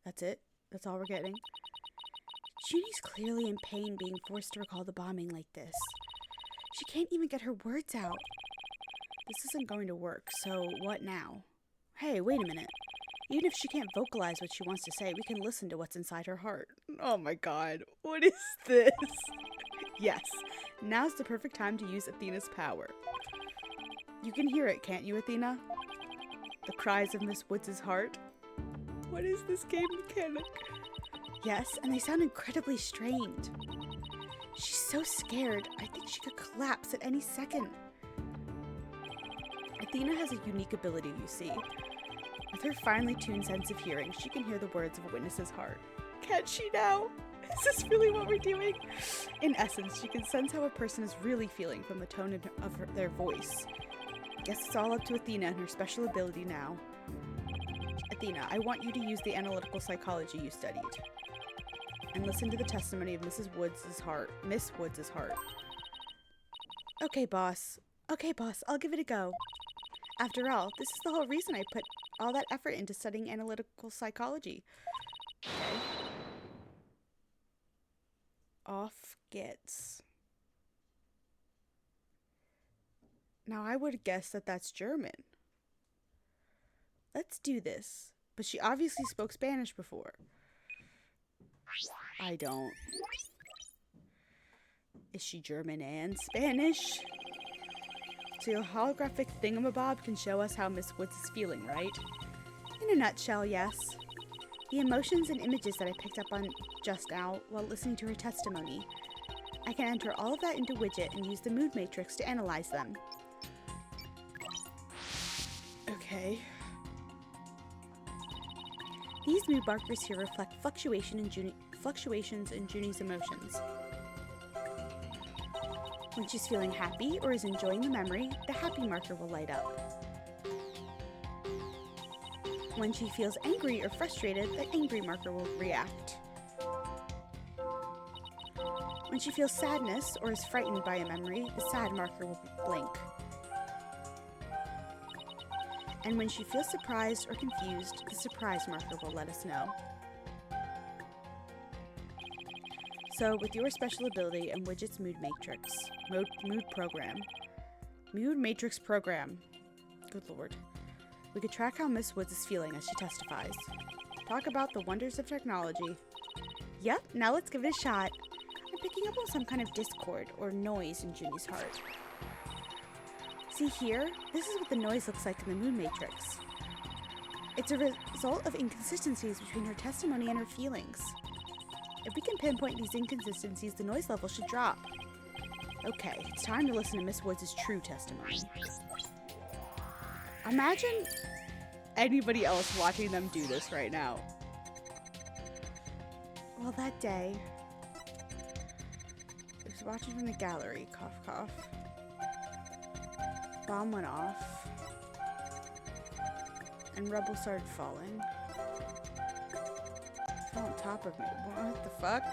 That's it? That's all we're getting? Junie's clearly in pain being forced to recall the bombing like this. She can't even get her words out. This isn't going to work, so what now? Hey, wait a minute. Even if she can't vocalize what she wants to say, we can listen to what's inside her heart. Oh my god, what is this? Yes, now's the perfect time to use Athena's power. You can hear it, can't you, Athena? The cries of Miss Woods' heart. What is this game mechanic? Yes, and they sound incredibly strained. She's so scared, I think she could collapse at any second. Athena has a unique ability, you see. With her finely tuned sense of hearing, she can hear the words of a witness's heart. Can't she now? Is this really what we're doing? In essence, she can sense how a person is really feeling from the tone of their voice. Guess it's all up to Athena and her special ability now. Athena, I want you to use the analytical psychology you studied. And listen to the testimony of Miss Woods' heart. Okay, boss, I'll give it a go. After all, this is the whole reason I put all that effort into studying analytical psychology. Okay. off gets. Now, I would guess that that's German. Let's do this. But she obviously spoke Spanish before. I don't. Is she German and Spanish? So your holographic thingamabob can show us how Miss Woods is feeling, right? In a nutshell, yes. The emotions and images that I picked up on just now while listening to her testimony. I can enter all of that into Widget and use the mood matrix to analyze them. Okay. These mood markers here reflect fluctuations in Junie's emotions. When she's feeling happy or is enjoying the memory, the happy marker will light up. When she feels angry or frustrated, the angry marker will react. When she feels sadness or is frightened by a memory, the sad marker will blink. And when she feels surprised or confused, the surprise marker will let us know. So, with your special ability and Widget's mood matrix program, good lord, we could track how Miss Woods is feeling as she testifies. Talk about the wonders of technology. Yep, now let's give it a shot. I'm picking up on some kind of discord or noise in Junie's heart. See here? This is what the noise looks like in the mood matrix. It's a result of inconsistencies between her testimony and her feelings. If we can pinpoint these inconsistencies, the noise level should drop. Okay, it's time to listen to Miss Woods' true testimony. Imagine anybody else watching them do this right now. Well, that day, I was watching from the gallery, cough cough. Bomb went off, and rubble started falling. Fell on top of me. What the fuck?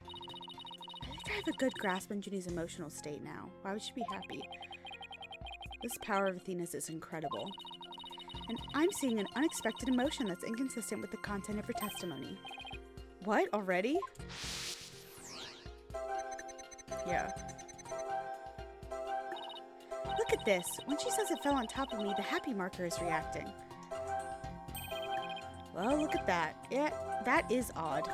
I think I have a good grasp on Junie's emotional state now. Why would she be happy? This power of Athena's is incredible. And I'm seeing an unexpected emotion that's inconsistent with the content of her testimony. What? Already? Yeah. Look at this. When she says it fell on top of me, the happy marker is reacting. Well, look at that. Yeah, that is odd.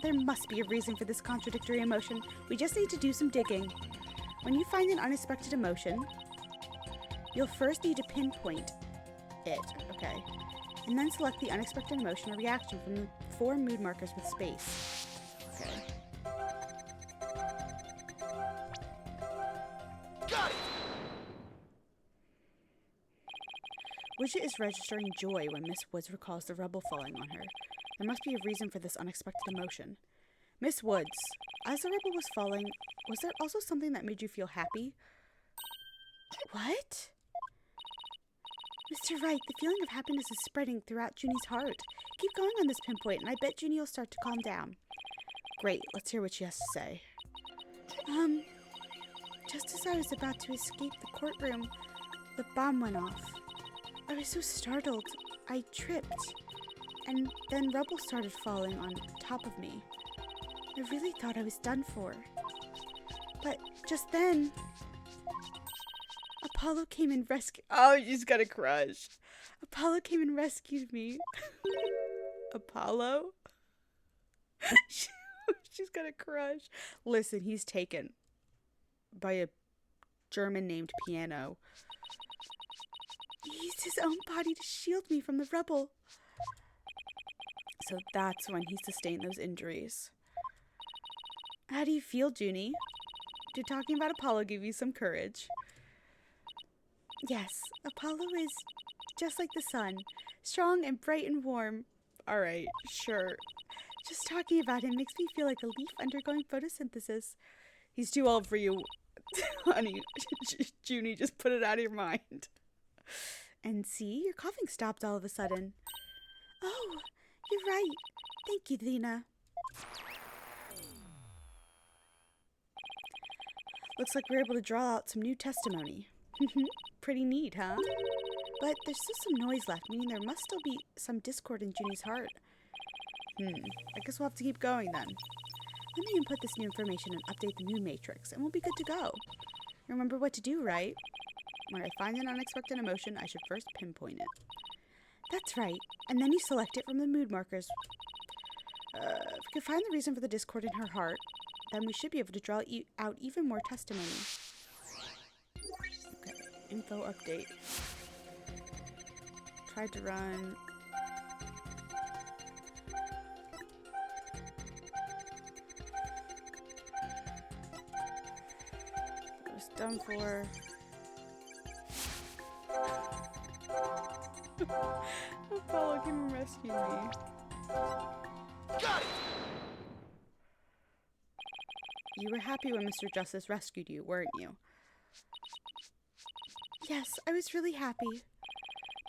There must be a reason for this contradictory emotion. We just need to do some digging. When you find an unexpected emotion, you'll first need to pinpoint it, okay? And then select the unexpected emotion or reaction from the 4 mood markers with space. Okay. Got it! Widget is registering joy when Miss Woods recalls the rubble falling on her. There must be a reason for this unexpected emotion. Miss Woods, as the rubble was falling, was there also something that made you feel happy? What? Mr. Wright, the feeling of happiness is spreading throughout Junie's heart. Keep going on this pinpoint, and I bet Junie will start to calm down. Great, let's hear what she has to say. Just as I was about to escape the courtroom, the bomb went off. I was so startled, I tripped, and then rubble started falling on top of me. I really thought I was done for. But just then, Apollo came and rescued— Oh, she's got a crush. Apollo came and rescued me. Apollo? She's got a crush. Listen, he's taken by a German named Piano. He used his own body to shield me from the rubble. So that's when he sustained those injuries. How do you feel, Junie? Did talking about Apollo give you some courage? Yes, Apollo is just like the sun, strong and bright and warm. Alright, sure. Just talking about him makes me feel like a leaf undergoing photosynthesis. He's too old for you, honey. Junie, just put it out of your mind. And see, your coughing stopped all of a sudden. Oh, you're right. Thank you, Lena. Looks like we're able to draw out some new testimony. Pretty neat, huh? But there's still some noise left, meaning there must still be some discord in Junie's heart. I guess we'll have to keep going then. Let me input this new information and update the mood matrix, and we'll be good to go. You remember what to do, right? When I find an unexpected emotion, I should first pinpoint it. That's right, and then you select it from the mood markers. If we can find the reason for the discord in her heart, then we should be able to draw out even more testimony. Okay, info update. Tried to run. It was done for. Apollo came and rescued me. Got it! You were happy when Mr. Justice rescued you, weren't you? Yes, I was really happy.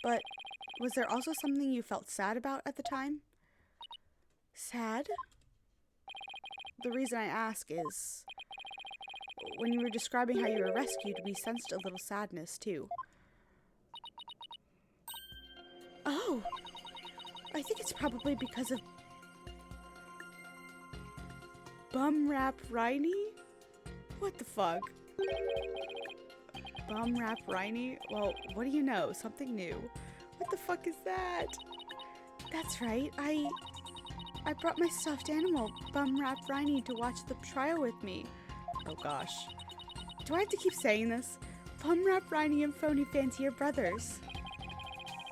But was there also something you felt sad about at the time? Sad? The reason I ask is, when you were describing how you were rescued, we sensed a little sadness, too. Oh! I think it's probably because of Bum Rap Riney? What the fuck? Bum Rap Riney? Well, what do you know? Something new. What the fuck is that? That's right. I brought my stuffed animal, Bum Rap Riney, to watch the trial with me. Oh gosh. Do I have to keep saying this? Bum Rap Riney and Phony Fancy are brothers.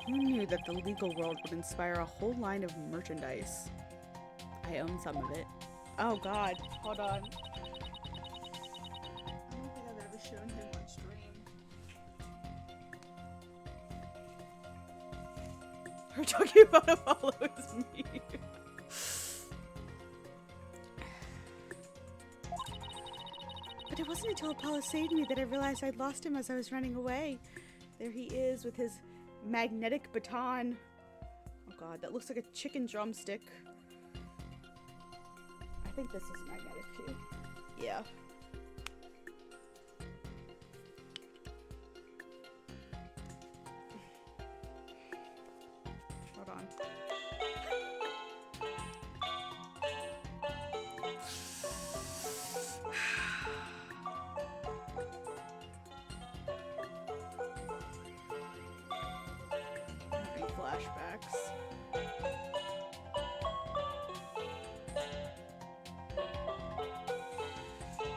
Who knew that the legal world would inspire a whole line of merchandise? I own some of it. Oh god, hold on. I don't think I've ever shown him on stream. We're talking about Apollo is me. But it wasn't until Apollo saved me that I realized I'd lost him as I was running away. There he is with his magnetic baton. Oh god, that looks like a chicken drumstick. I think this is magnetic too. Yeah. Hold on. Flashbacks.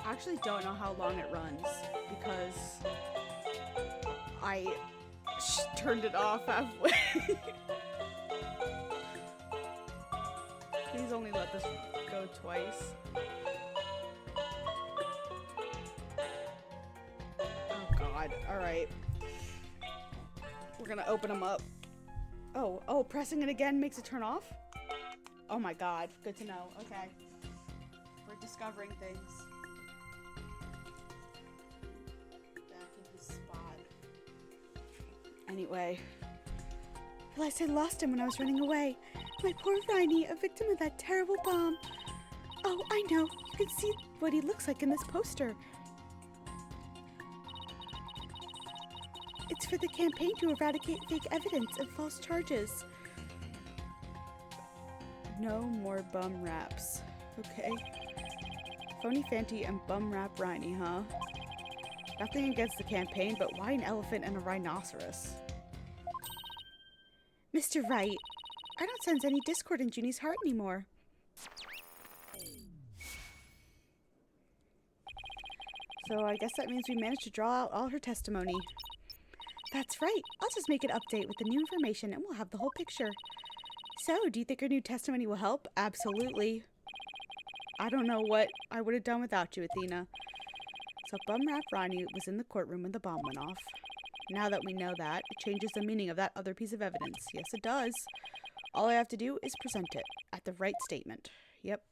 I actually don't know how long it runs because I turned it off halfway. Please only let this go twice. Oh god, alright. We're gonna open them up. Oh, pressing it again makes it turn off? Oh my god, good to know. Okay. We're discovering things. Back in his spot. Anyway. I realized I lost him when I was running away. My poor Riney, a victim of that terrible bomb. Oh, I know. You can see what he looks like in this poster. It's for the campaign to eradicate fake evidence and false charges. No more bum raps. Okay. Phony Fanty and Bum Rap Riney, huh? Nothing against the campaign, but why an elephant and a rhinoceros? Mr. Wright, I don't sense any discord in Junie's heart anymore. So I guess that means we managed to draw out all her testimony. That's right. I'll just make an update with the new information and we'll have the whole picture. So, do you think our new testimony will help? Absolutely. I don't know what I would have done without you, Athena. So, Bum Rap Ronnie was in the courtroom when the bomb went off. Now that we know that, it changes the meaning of that other piece of evidence. Yes, it does. All I have to do is present it at the right statement. Yep.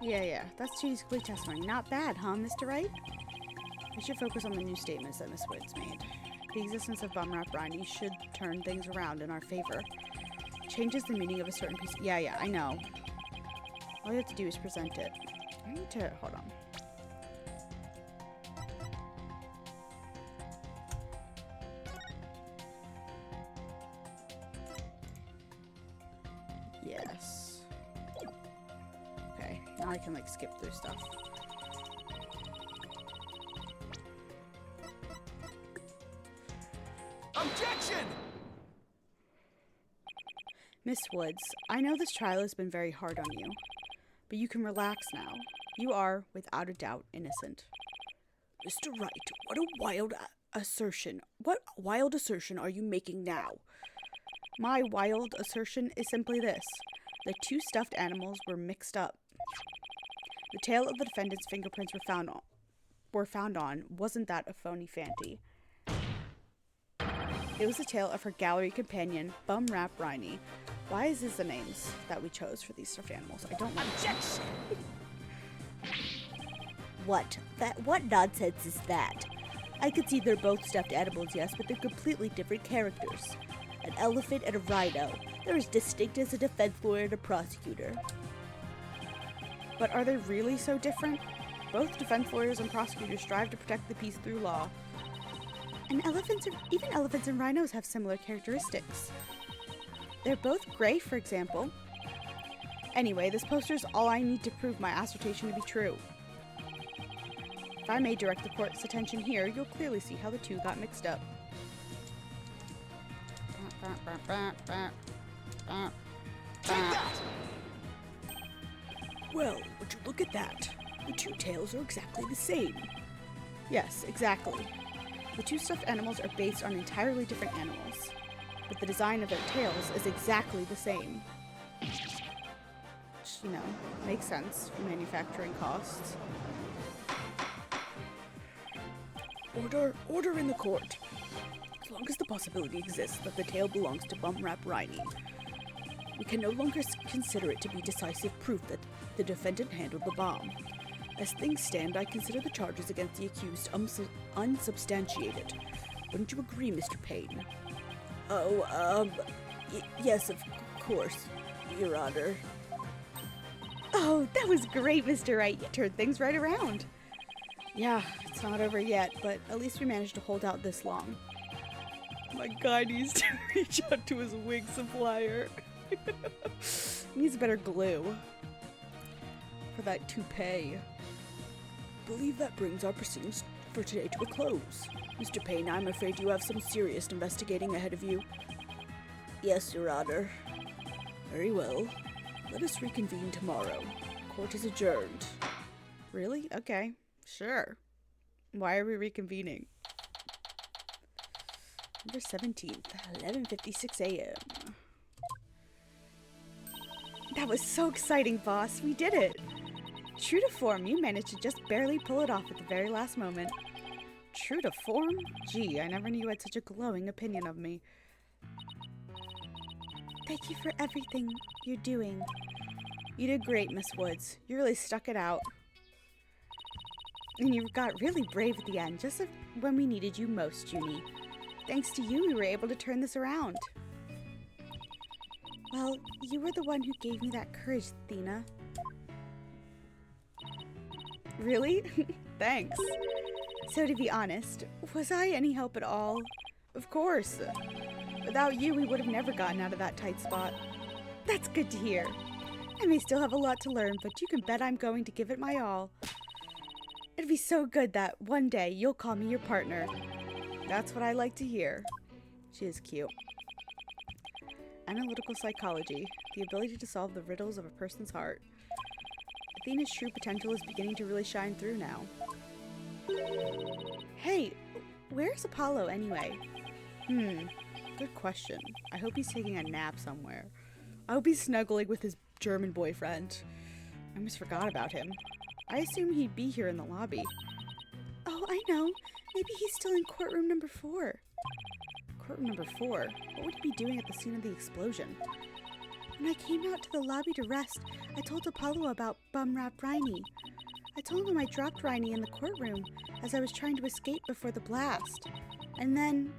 Yeah, that's Judy's complete testimony. Not bad, huh, Mr. Wright? We should focus on the new statements that Miss Woods made. The existence of Bum Rap Riney should turn things around in our favor. changes the meaning of a certain piece. Yeah, I know. All you have to do is present it. I need to, hold on. Yes. Okay, now I can like skip through stuff. Objection! Miss Woods, I know this trial has been very hard on you, but you can relax now. You are, without a doubt, innocent. Mr. Wright, what a wild assertion. What wild assertion are you making now? My wild assertion is simply this. The two stuffed animals were mixed up. The tail of the defendant's fingerprints were found on. Wasn't that a phony Fanty? It was the tail of her gallery companion, Bum Rap Riney. Why is this the names that we chose for these stuffed animals? I don't like Objection! What nonsense is that? I could see they're both stuffed animals, yes, but they're completely different characters. An elephant and a rhino. They're as distinct as a defense lawyer and a prosecutor. But are they really so different? Both defense lawyers and prosecutors strive to protect the peace through law. And even elephants and rhinos have similar characteristics. They're both gray, for example. Anyway, this poster is all I need to prove my assertion to be true. If I may direct the court's attention here, you'll clearly see how the two got mixed up. Take that! Well, would you look at that? The two tails are exactly the same. Yes, exactly. The two stuffed animals are based on entirely different animals, but the design of their tails is exactly the same. Which, you know, makes sense for manufacturing costs. Order in the court. As long as the possibility exists that the tail belongs to Bum Rap Riney, we can no longer consider it to be decisive proof that the defendant handled the bomb. As things stand, I consider the charges against the accused unsubstantiated. Wouldn't you agree, Mr. Payne? Yes, of course, Your Honor. Oh, that was great, Mr. Wright. You turned things right around. Yeah, it's not over yet, but at least we managed to hold out this long. My guy needs to reach out to his wig supplier. Needs better glue for that toupee. I believe that brings our proceedings for today to a close. Mr. Payne, I'm afraid you have some serious investigating ahead of you. Yes, Your Honor. Very well. Let us reconvene tomorrow. Court is adjourned. Really? Okay. Sure. Why are we reconvening? November 17th, 11:56 a.m. That was so exciting, boss. We did it. True to form, you managed to just barely pull it off at the very last moment. True to form? Gee, I never knew you had such a glowing opinion of me. Thank you for everything you're doing. You did great, Miss Woods. You really stuck it out. And you got really brave at the end, just when we needed you most, Junie. Thanks to you, we were able to turn this around. Well, you were the one who gave me that courage, Athena. Really? Thanks. So to be honest, was I any help at all? Of course. Without you, we would have never gotten out of that tight spot. That's good to hear. I may still have a lot to learn, but you can bet I'm going to give it my all. It'd be so good that one day you'll call me your partner. That's what I like to hear. She is cute. Analytical psychology, the ability to solve the riddles of a person's heart. Athena's true potential is beginning to really shine through now. Hey, where's Apollo anyway? Good question. I hope he's taking a nap somewhere. I hope he's snuggling with his German boyfriend. I almost forgot about him. I assumed he'd be here in the lobby. Oh, I know. Maybe he's still in courtroom number 4. Courtroom number 4? What would he be doing at the scene of the explosion? When I came out to the lobby to rest, I told Apollo about Bum Rap Riney. I told him I dropped Riney in the courtroom as I was trying to escape before the blast. And then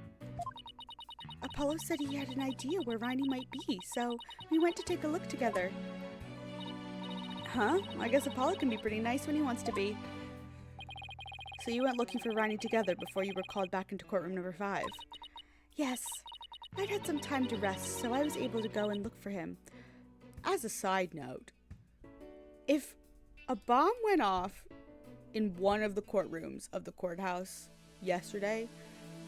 Apollo said he had an idea where Riney might be, so we went to take a look together. Huh? I guess Apollo can be pretty nice when he wants to be. So you went looking for Riney together before you were called back into courtroom number 5? Yes. I'd had some time to rest, so I was able to go and look for him. As a side note, if a bomb went off in one of the courtrooms of the courthouse yesterday,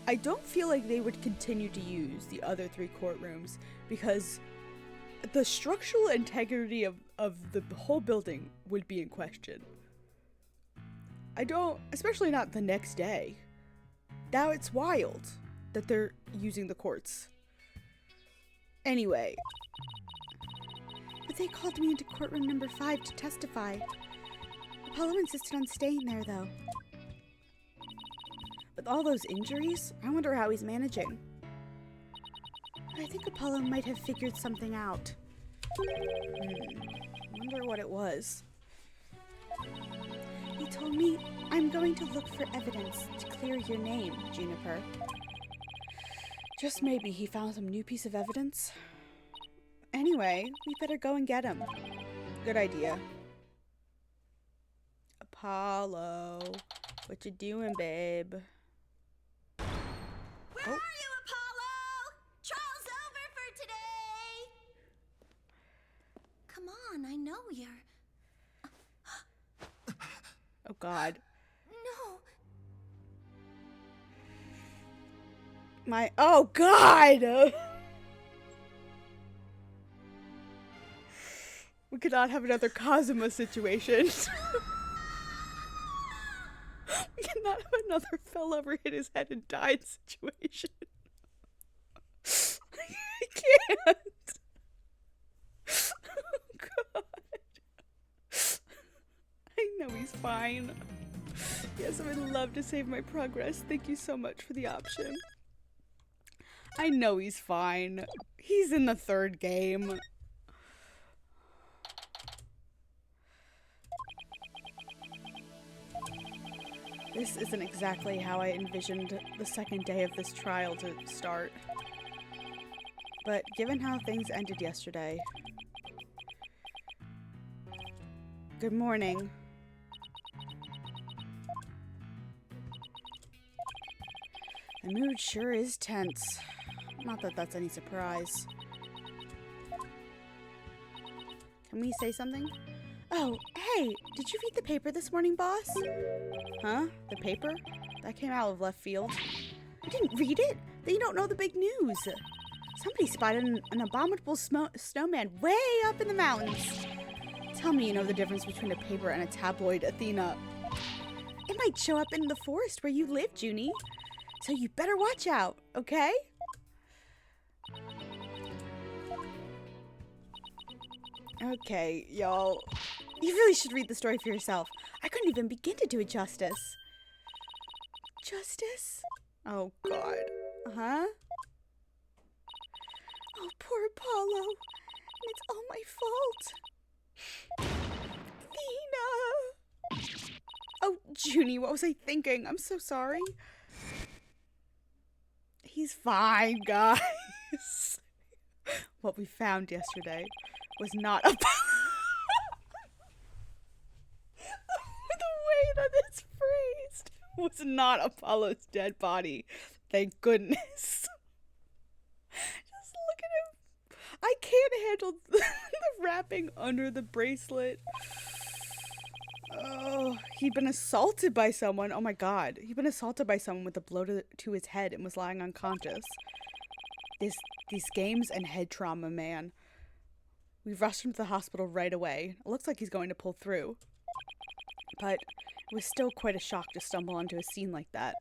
I don't feel like they would continue to use the other 3 courtrooms because the structural integrity of the whole building would be in question. Especially not the next day. Now it's wild that they're using the courts. Anyway. But they called me into courtroom number 5 to testify. Apollo insisted on staying there, though. With all those injuries, I wonder how he's managing. I think Apollo might have figured something out. Wonder what it was. He told me, I'm going to look for evidence to clear your name, Juniper. Just maybe he found some new piece of evidence. Anyway, we better go and get him. Good idea. Apollo, what you doing, babe? Where are you, Apollo? Trial's over for today. Come on, I know you're... Oh, God. No. Oh, God! We could not have another Kazuma situation. We cannot have another fell over, hit his head, and died situation. I can't. Oh, God. I know he's fine. Yes, I would love to save my progress. Thank you so much for the option. I know he's fine. He's in the 3rd game. This isn't exactly how I envisioned the 2nd day of this trial to start. But given how things ended yesterday... Good morning. The mood sure is tense. Not that that's any surprise. Can we say something? Oh, hey, did you read the paper this morning, boss? Huh? The paper? That came out of left field. You didn't read it? Then you don't know the big news. Somebody spotted an abominable snowman way up in the mountains. Tell me you know the difference between a paper and a tabloid, Athena. It might show up in the forest where you live, Junie. So you better watch out, okay? Okay, y'all. You really should read the story for yourself. I couldn't even begin to do it justice. Justice? Oh, God. Huh? Oh, poor Apollo. And it's all my fault. Athena! Oh, Junie, what was I thinking? I'm so sorry. He's fine, guys. What we found yesterday was not a... The way that it's phrased was not Apollo's dead body. Thank goodness. Just look at him. I can't handle the wrapping under the bracelet. Oh, he'd been assaulted by someone. Oh my God. He'd been assaulted by someone with a blow to his head and was lying unconscious. These games and head trauma, man. We rushed him to the hospital right away. It looks like he's going to pull through. But it was still quite a shock to stumble onto a scene like that.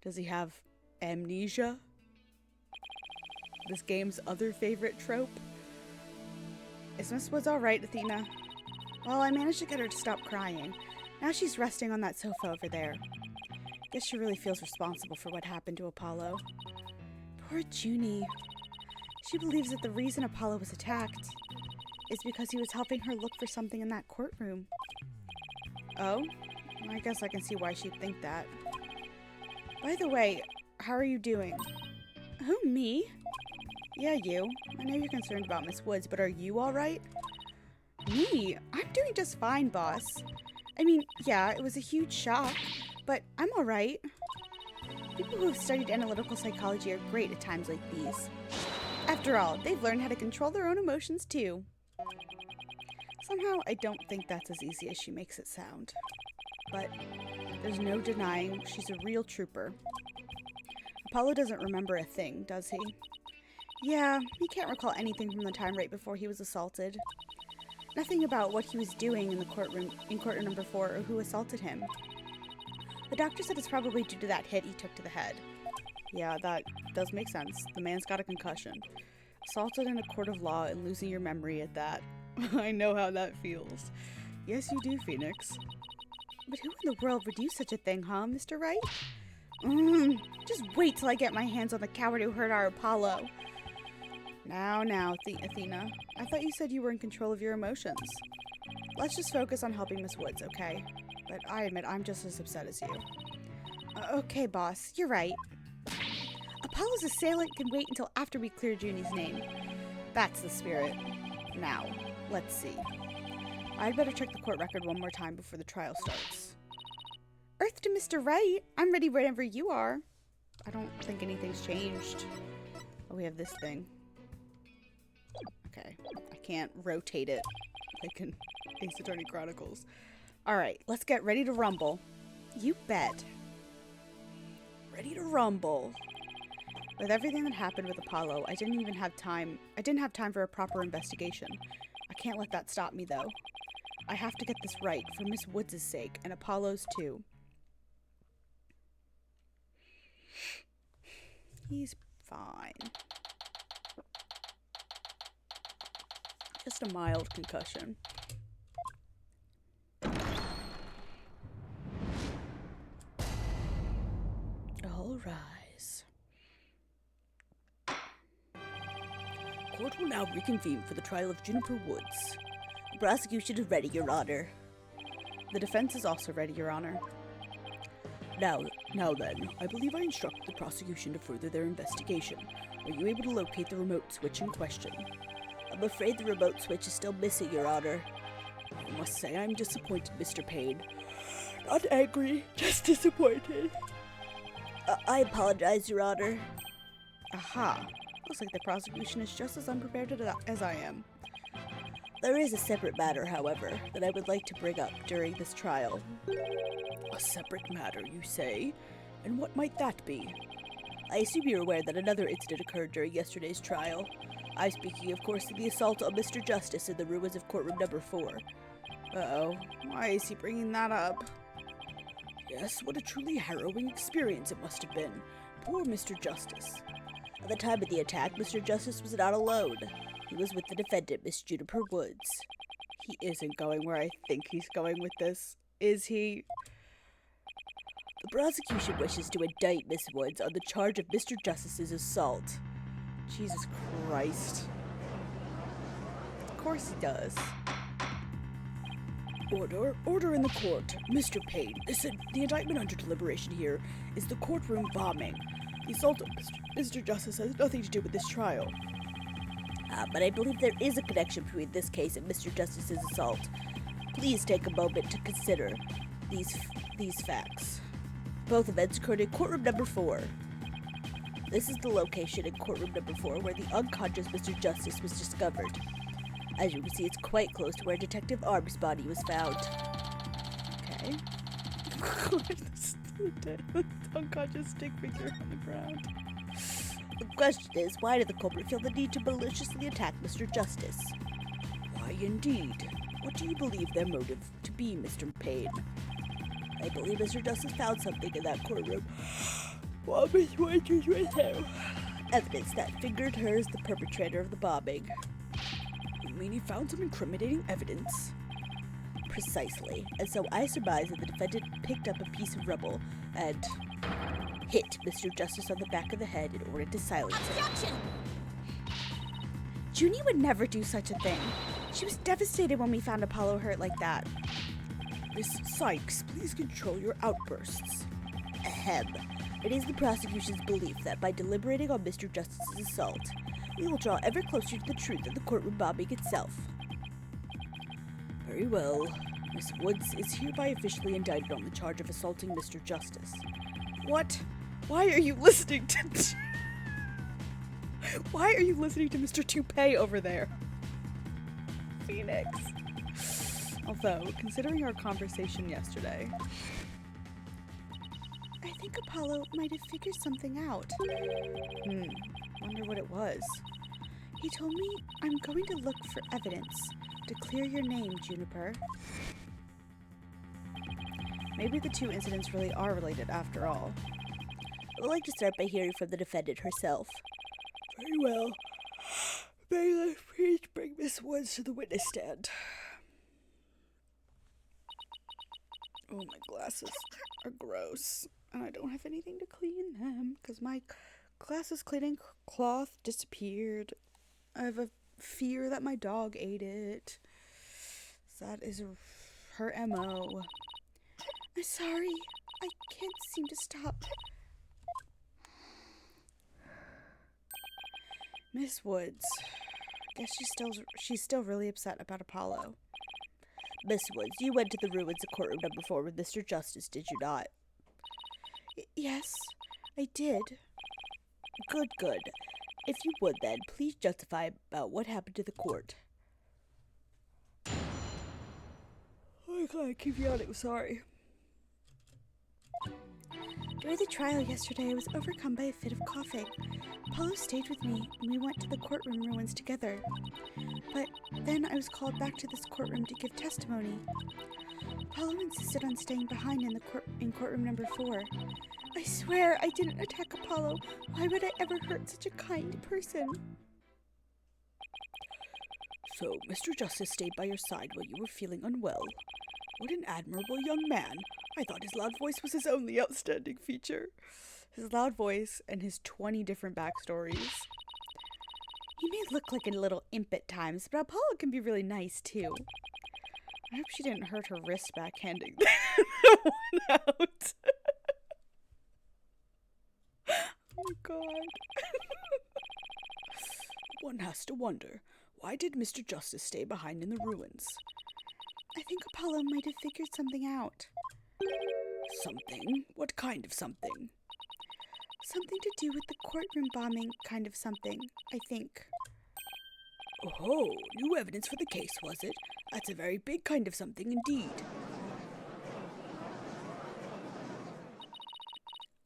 Does he have amnesia? This game's other favorite trope? Is Miss Woods alright, Athena? Well, I managed to get her to stop crying. Now she's resting on that sofa over there. Guess she really feels responsible for what happened to Apollo. Poor Junie. She believes that the reason Apollo was attacked is because he was helping her look for something in that courtroom. Oh? I guess I can see why she'd think that. By the way, how are you doing? Who, me? Yeah, you. I know you're concerned about Miss Woods, but are you alright? Me? I'm doing just fine, boss. I mean, yeah, it was a huge shock, but I'm alright. People who have studied analytical psychology are great at times like these. After all, they've learned how to control their own emotions too. Somehow, I don't think that's as easy as she makes it sound. But there's no denying she's a real trooper. Apollo doesn't remember a thing, does he? Yeah, he can't recall anything from the time right before he was assaulted. Nothing about what he was doing in the courtroom in courtroom number 4 or who assaulted him. The doctor said it's probably due to that hit he took to the head. Yeah, that does make sense. The man's got a concussion. Assaulted in a court of law and losing your memory at that. I know how that feels. Yes, you do, Phoenix. But who in the world would do such a thing, huh, Mr. Wright? Just wait till I get my hands on the coward who hurt our Apollo. Now, Athena. I thought you said you were in control of your emotions. Let's just focus on helping Miss Woods, okay? But I admit I'm just as upset as you. Okay, boss. You're right. Apollo's assailant can wait until after we clear Junie's name. That's the spirit. Now, let's see. I'd better check the court record one more time before the trial starts. Earth to Mr. Wright. I'm ready whenever you are. I don't think anything's changed. Oh, we have this thing. Okay. I can't rotate it like in Ace Attorney Chronicles. Alright, let's get ready to rumble. You bet. Ready to rumble. With everything that happened with Apollo, I didn't have time for a proper investigation. I can't let that stop me, though. I have to get this right, for Miss Woods' sake, and Apollo's too. He's fine. Just a mild concussion. All rise. Court will now reconvene for the trial of Juniper Woods. The prosecution is ready, Your Honor. The defense is also ready, Your Honor. Now then, I believe I instructed the prosecution to further their investigation. Were you able to locate the remote switch in question? I'm afraid the remote switch is still missing, Your Honor. I must say I'm disappointed, Mr. Payne. Not angry, just disappointed. I apologize, Your Honor. Aha. Looks like the prosecution is just as unprepared as I am. There is a separate matter, however, that I would like to bring up during this trial. A separate matter, you say? And what might that be? I assume you're aware that another incident occurred during yesterday's trial. I'm speaking, of course, of the assault on Mr. Justice in the ruins of courtroom number 4. Uh-oh. Why is he bringing that up? Yes, what a truly harrowing experience it must have been. Poor Mr. Justice. At the time of the attack, Mr. Justice was not alone. He was with the defendant, Miss Juniper Woods. He isn't going where I think he's going with this. Is he? The prosecution wishes to indict Miss Woods on the charge of Mr. Justice's assault. Jesus Christ. Of course he does. Order in the court. Mr. Payne, listen, the indictment under deliberation here is the courtroom bombing. The assault of Mr. Justice has nothing to do with this trial. But I believe there is a connection between this case and Mr. Justice's assault. Please take a moment to consider these facts. Both events occurred in courtroom number 4. This is the location in courtroom number 4 where the unconscious Mr. Justice was discovered. As you can see, it's quite close to where Detective Arb's body was found. Okay. Unconscious stick figure on the ground. The question is, why did the culprit feel the need to maliciously attack Mr. Justice? Why indeed? What do you believe their motive to be, Mr. Payne? I believe Mr. Justice found something in that courtroom while Miss Woods was with him. Evidence that fingered her as the perpetrator of the bombing. You mean he found some incriminating evidence? Precisely. And so I surmise that the defendant picked up a piece of rubble and hit Mr. Justice on the back of the head in order to silence him. Objection! Junie would never do such a thing. She was devastated when we found Apollo hurt like that. Miss Sykes, please control your outbursts. Ahem. It is the prosecution's belief that by deliberating on Mr. Justice's assault, we will draw ever closer to the truth of the courtroom bombing itself. Very well. Miss Woods is hereby officially indicted on the charge of assaulting Mr. Justice. What? Why are you listening to... Why are you listening to Mr. Toupee over there? Phoenix. Although, considering our conversation yesterday, I think Apollo might have figured something out. Wonder what it was. He told me I'm going to look for evidence to clear your name, Juniper. Maybe the two incidents really are related after all. I would like to start by hearing from the defendant herself. Very well. Bailiff, please bring Miss Woods to the witness stand. Oh, my glasses are gross. And I don't have anything to clean them because my glasses cleaning cloth disappeared. I have a fear that my dog ate it. That is her MO. I'm sorry. I can't seem to stop. Miss Woods. Guess she's still really upset about Apollo. Miss Woods, you went to the ruins of courtroom number 4 with Mr. Justice, did you not? Yes, I did. Good, good. If you would then, please justify about what happened to the court. I can't keep yawning, sorry. During the trial yesterday, I was overcome by a fit of coughing. Apollo stayed with me, and we went to the courtroom ruins together. But then I was called back to this courtroom to give testimony. Apollo insisted on staying behind in courtroom number 4. I swear I didn't attack Apollo. Why would I ever hurt such a kind person? So, Mr. Justice stayed by your side while you were feeling unwell. What an admirable young man. I thought his loud voice was his only outstanding feature. His loud voice and his 20 different backstories. He may look like a little imp at times, but Apollo can be really nice too. I hope she didn't hurt her wrist backhanding that one out. Oh my god. One has to wonder, why did Mr. Justice stay behind in the ruins? I think Apollo might have figured something out. Something? What kind of something? Something to do with the courtroom bombing kind of something, I think. Oh, new evidence for the case, was it? That's a very big kind of something indeed.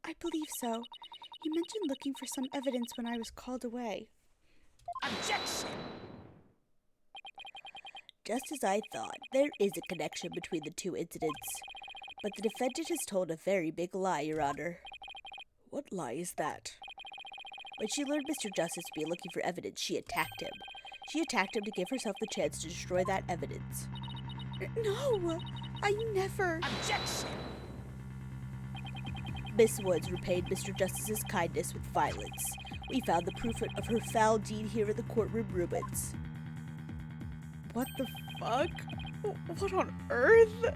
I believe so. He mentioned looking for some evidence when I was called away. Objection! Just as I thought, there is a connection between the two incidents. But the defendant has told a very big lie, Your Honor. What lie is that? When she learned Mr. Justice to be looking for evidence, she attacked him. She attacked him to give herself the chance to destroy that evidence. No, I never. Objection! Miss Woods repaid Mr. Justice's kindness with violence. We found the proof of her foul deed here in the courtroom ruins. What the fuck? What on earth?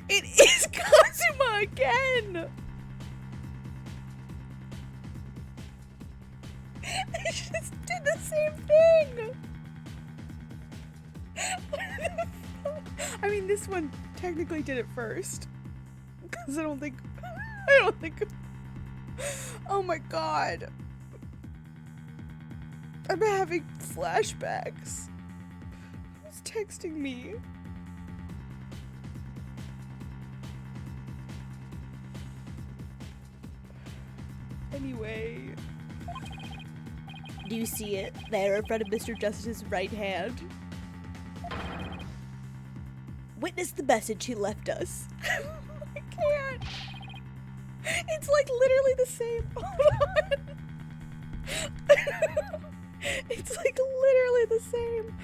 It is Kazuma again! I just did the same thing! What the fuck? I mean, this one technically did it first. Because I don't think... Oh my god. I'm having flashbacks. Who's texting me? Anyway. Do you see it? There in front of Mr. Justice's right hand. Witness the message he left us. I can't. It's like literally the same. Hold on. It's like literally the same.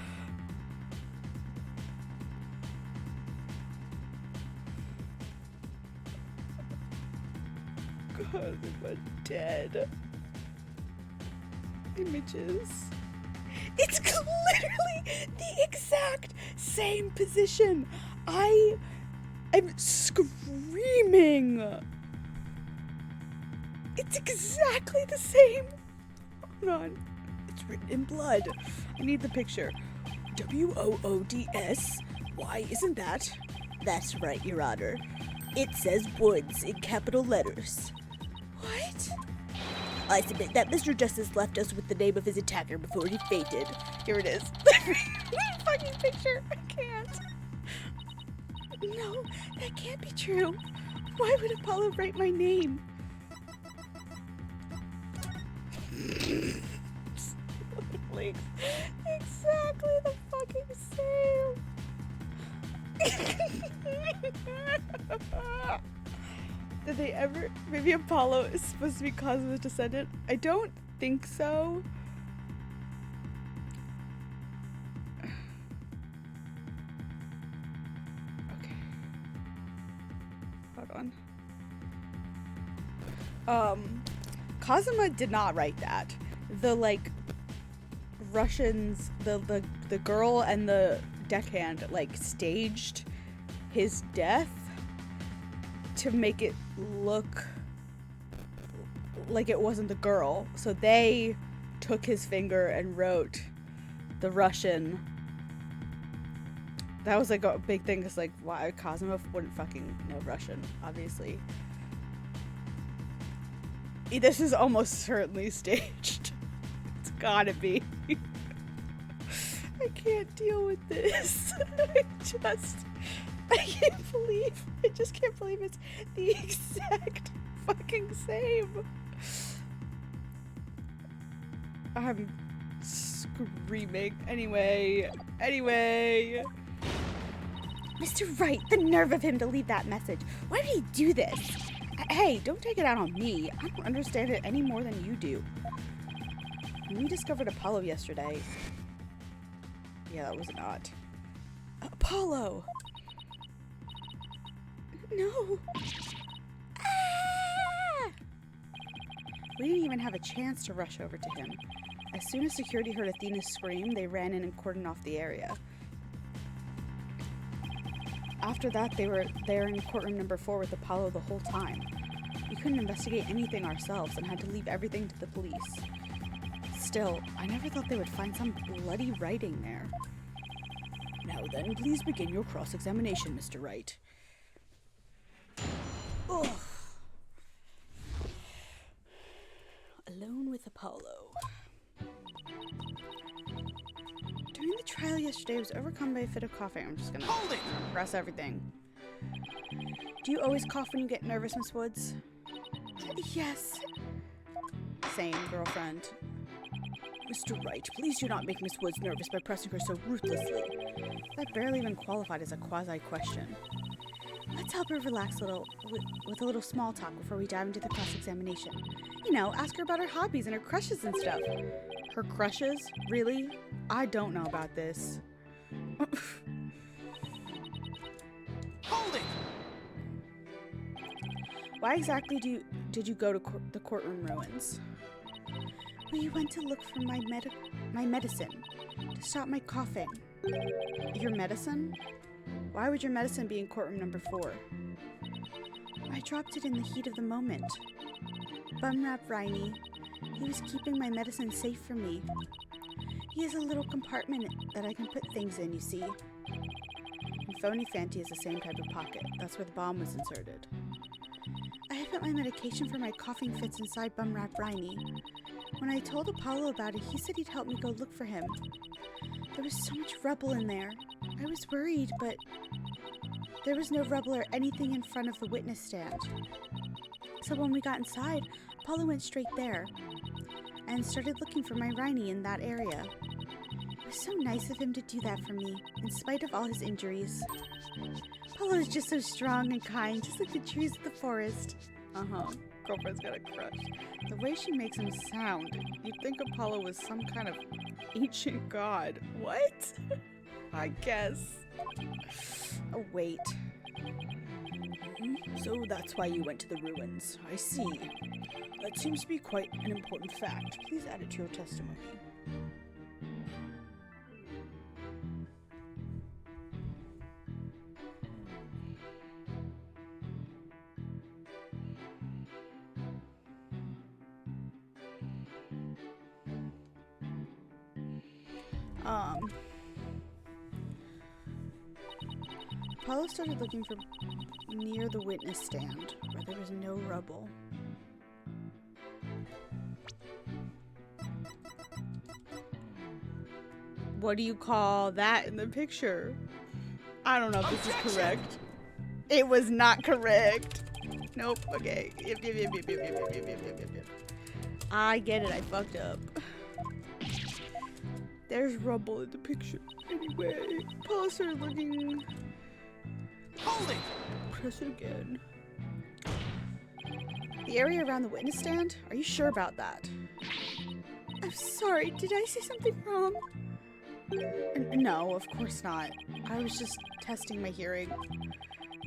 God, I'm dead. Images. It's literally the exact same position. I am screaming. It's exactly the same. Hold on. It's written in blood. I need the picture. Woods? Why isn't that? That's right, Your Honor. It says Woods in capital letters. What? I submit that Mr. Justice left us with the name of his attacker before he fainted. Here it is. Fucking picture. I can't. No, that can't be true. Why would Apollo write my name? Like, exactly the fucking same. Did they ever? Maybe Apollo is supposed to be Cosmo's descendant? I don't think so. Okay. Hold on. Cosmo did not write that. The Russians, the girl and the deckhand staged his death to make it look like it wasn't the girl. So they took his finger and wrote the Russian. That was a big thing, because why Cosmo wouldn't fucking know Russian, obviously. This is almost certainly staged. It's gotta be. I can't deal with this. I just can't believe it's the exact fucking same. I'm screaming. Anyway. Mr. Wright, the nerve of him to leave that message. Why did he do this? Hey, don't take it out on me. I don't understand it any more than you do. When we discovered Apollo yesterday... Yeah, that was not. Apollo! No! Ah! We didn't even have a chance to rush over to him. As soon as security heard Athena's scream, they ran in and cordoned off the area. After that, they were there in courtroom number 4 with Apollo the whole time. We couldn't investigate anything ourselves and had to leave everything to the police. Still, I never thought they would find some bloody writing there. Now then, please begin your cross-examination, Mr. Wright. Ugh. Alone with Apollo. During the trial yesterday, I was overcome by a fit of coughing. I'm just gonna press everything. Do you always cough when you get nervous, Miss Woods? Yes. Same, girlfriend. Mr. Wright, please do not make Miss Woods nervous by pressing her so ruthlessly. That barely even qualified as a quasi-question. Let's help her relax a little with a little small talk before we dive into the cross-examination. You know, ask her about her hobbies and her crushes and stuff. Her crushes? Really? I don't know about this. Hold it! Why exactly did you go to the courtroom ruins? We went to look for my medicine to stop my coughing. Your medicine? Why would your medicine be in courtroom number 4? I dropped it in the heat of the moment. Bumrap Riney, he was keeping my medicine safe from me. He has a little compartment that I can put things in, you see. And Phony Fanty is the same type of pocket. That's where the bomb was inserted. I had put my medication for my coughing fits inside Bumrap Riney. When I told Apollo about it, he said he'd help me go look for him. There was so much rubble in there. I was worried, but there was no rubble or anything in front of the witness stand. So when we got inside, Apollo went straight there and started looking for my Riney in that area. It was so nice of him to do that for me, in spite of all his injuries. Apollo is just so strong and kind, just like the trees of the forest. Girlfriend's got a crush. The way she makes him sound, you'd think Apollo was some kind of ancient god. What? I guess. Oh, wait. So that's why you went to the ruins. I see. That seems to be quite an important fact. Please add it to your testimony. Apollo started looking for near the witness stand, where there was no rubble. What do you call that in the picture? I don't know if this is correct. It was not correct. Nope. Okay. Yep. I get it. I fucked up. There's rubble in the picture. Anyway, Paul started looking. Hold it! Press it again. The area around the witness stand? Are you sure about that? I'm sorry. Did I say something wrong? No, of course not. I was just testing my hearing.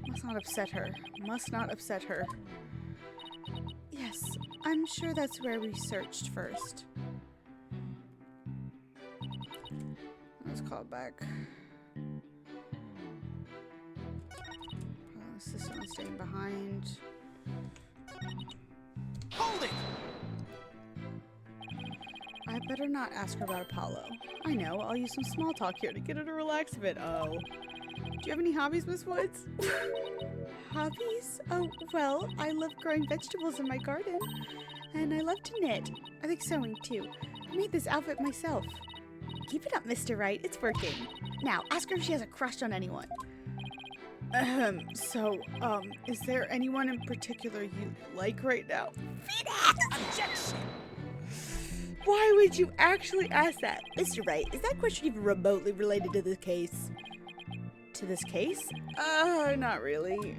Must not upset her. Must not upset her. Yes, I'm sure that's where we searched first. Let's call it back. Assistant is staying behind. Hold it! I better not ask her about Apollo. I know, I'll use some small talk here to get her to relax a bit. Oh. Do you have any hobbies, Miss Woods? Hobbies? Oh, well, I love growing vegetables in my garden. And I love to knit. I like sewing, too. I made this outfit myself. Keep it up, Mr. Wright. It's working. Now, ask her if she has a crush on anyone. Is there anyone in particular you like right now? Objection! Why would you actually ask that? Mr. Wright, is that question even remotely related to this case? To this case? Not really.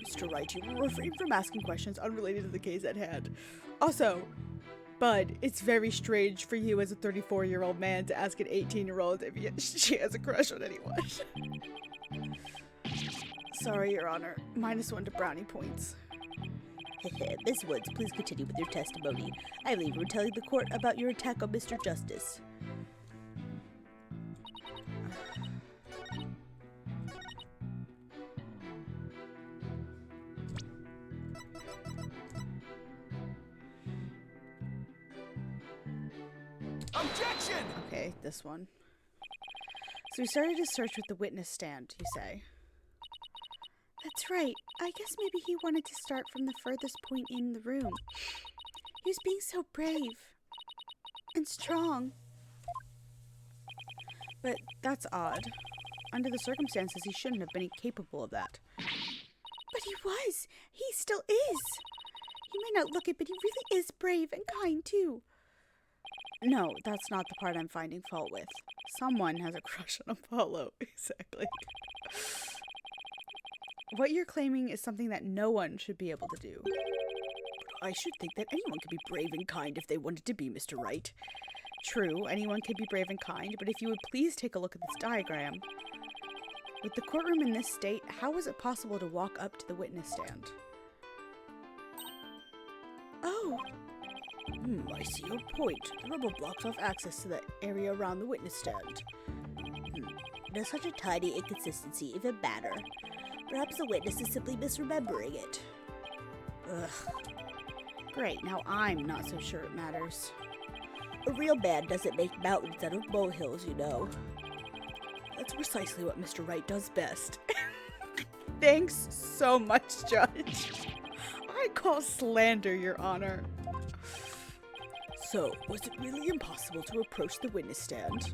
Mr. Wright, you will refrain from asking questions unrelated to the case at hand. Also, Bud, it's very strange for you as a 34-year-old man to ask an 18-year-old if she has a crush on anyone. Sorry, Your Honor. -1 to brownie points. Miss Woods, please continue with your testimony. I leave you telling the court about your attack on Mr. Justice. Objection! Okay, this one. So we started to search with the witness stand, you say? That's right. I guess maybe he wanted to start from the furthest point in the room. He was being so brave and strong. But that's odd. Under the circumstances, he shouldn't have been capable of that. But he was. He still is. He may not look it, but he really is brave and kind, too. No, that's not the part I'm finding fault with. Someone has a crush on Apollo. Exactly. What you're claiming is something that no one should be able to do. I should think that anyone could be brave and kind if they wanted to be, Mr. Wright. True, anyone can be brave and kind, but if you would please take a look at this diagram. With the courtroom in this state, how was it possible to walk up to the witness stand? Oh! I see your point. The rubble blocks off access to the area around the witness stand. Does such a tiny inconsistency even matter? Perhaps the witness is simply misremembering it. Ugh. Great, now I'm not so sure it matters. A real man doesn't make mountains out of molehills, you know. That's precisely what Mr. Wright does best. Thanks so much, Judge. I call slander, Your Honor. So, was it really impossible to approach the witness stand?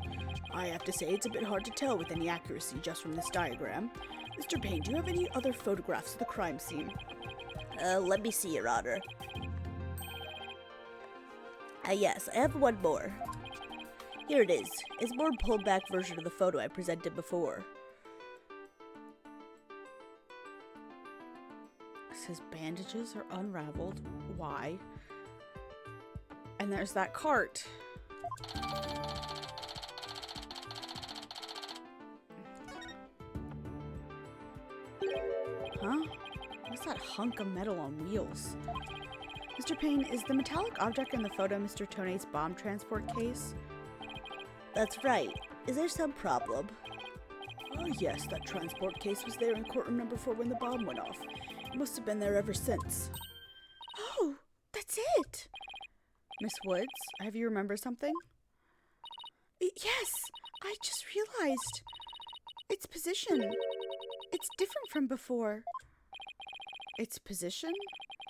I have to say it's a bit hard to tell with any accuracy just from this diagram. Mr. Payne, do you have any other photographs of the crime scene? Let me see, Your Honor. Yes, I have one more. Here it is. It's a more pulled back version of the photo I presented before. It says bandages are unraveled. Why? And there's that cart. Huh? What's that hunk of metal on wheels? Mr. Payne, is the metallic object in the photo Mr. Toney's bomb transport case? That's right. Is there some problem? Oh yes, that transport case was there in courtroom number 4 when the bomb went off. It must have been there ever since. Oh, that's it! Miss Woods, have you remembered something? Yes, I just realized. Its position. It's different from before. Its position?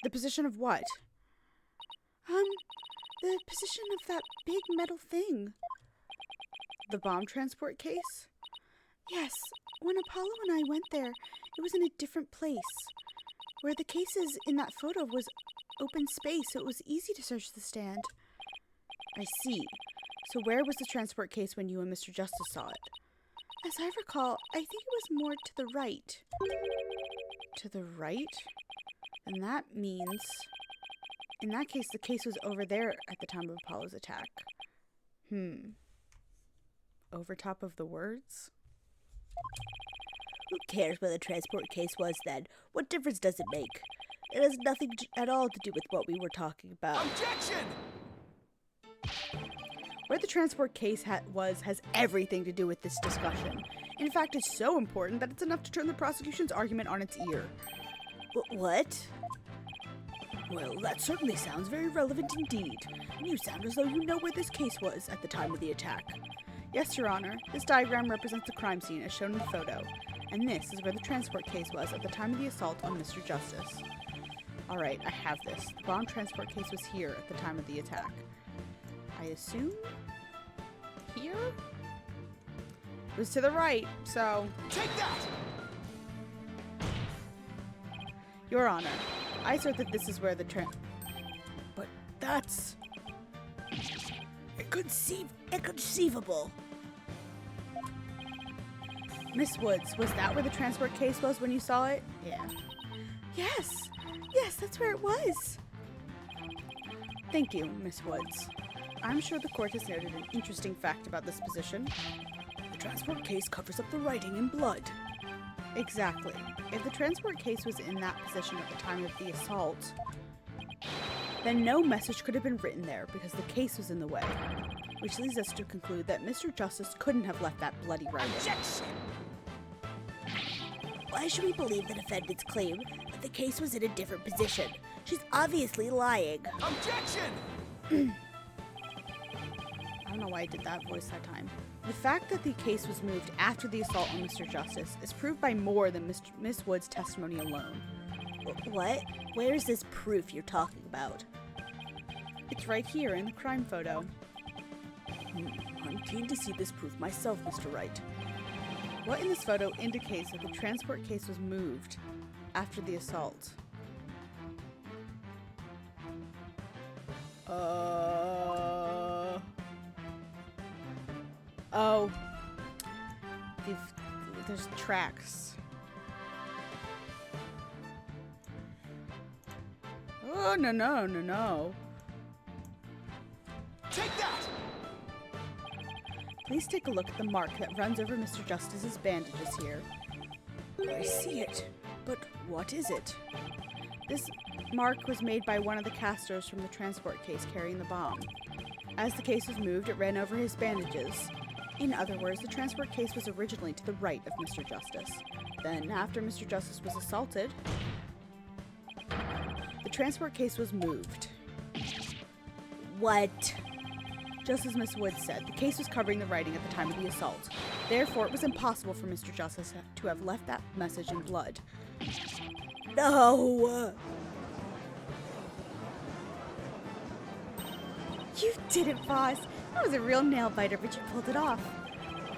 The position of what? The position of that big metal thing. The bomb transport case? Yes, when Apollo and I went there, it was in a different place. Where the cases in that photo was open space, so it was easy to search the stand. I see. So where was the transport case when you and Mr. Justice saw it? As I recall, I think it was more to the right. To the right? And that means... In that case, the case was over there at the time of Apollo's attack. Over top of the words? Who cares where the transport case was then? What difference does it make? It has nothing at all to do with what we were talking about. Objection! Where the transport case was has everything to do with this discussion. In fact, it's so important that it's enough to turn the prosecution's argument on its ear. What? Well, that certainly sounds very relevant indeed. You sound as though you know where this case was at the time of the attack. Yes, Your Honor. This diagram represents the crime scene as shown in the photo. And this is where the transport case was at the time of the assault on Mr. Justice. Alright, I have this. The bomb transport case was here at the time of the attack. I assume? Here? It was to the right, so... Take that! Your Honor, I assert that this is where the But that's... Inconceivable. Miss Woods, was that where the transport case was when you saw it? Yeah. Yes! Yes, that's where it was! Thank you, Miss Woods. I'm sure the court has noted an interesting fact about this position. The transport case covers up the writing in blood. Exactly. If the transport case was in that position at the time of the assault, then no message could have been written there because the case was in the way. Which leads us to conclude that Mr. Justice couldn't have left that bloody writing. Objection! Why should we believe the defendant's claim that the case was in a different position? She's obviously lying. Objection! I don't know why I did that voice that time. The fact that the case was moved after the assault on Mr. Justice is proved by more than Miss Wood's testimony alone. What? Where is this proof you're talking about? It's right here in the crime photo. I'm keen to see this proof myself, Mr. Wright. What in this photo indicates that the transport case was moved after the assault? Oh. There's tracks. Oh, no. Take that! Please take a look at the mark that runs over Mr. Justice's bandages here. I see it, but what is it? This mark was made by one of the casters from the transport case carrying the bomb. As the case was moved, it ran over his bandages. In other words, the transport case was originally to the right of Mr. Justice. Then, after Mr. Justice was assaulted, the transport case was moved. What? Just as Miss Wood said, the case was covering the writing at the time of the assault. Therefore, it was impossible for Mr. Justice to have left that message in blood. No! You did it, boss! That was a real nail-biter, but you pulled it off.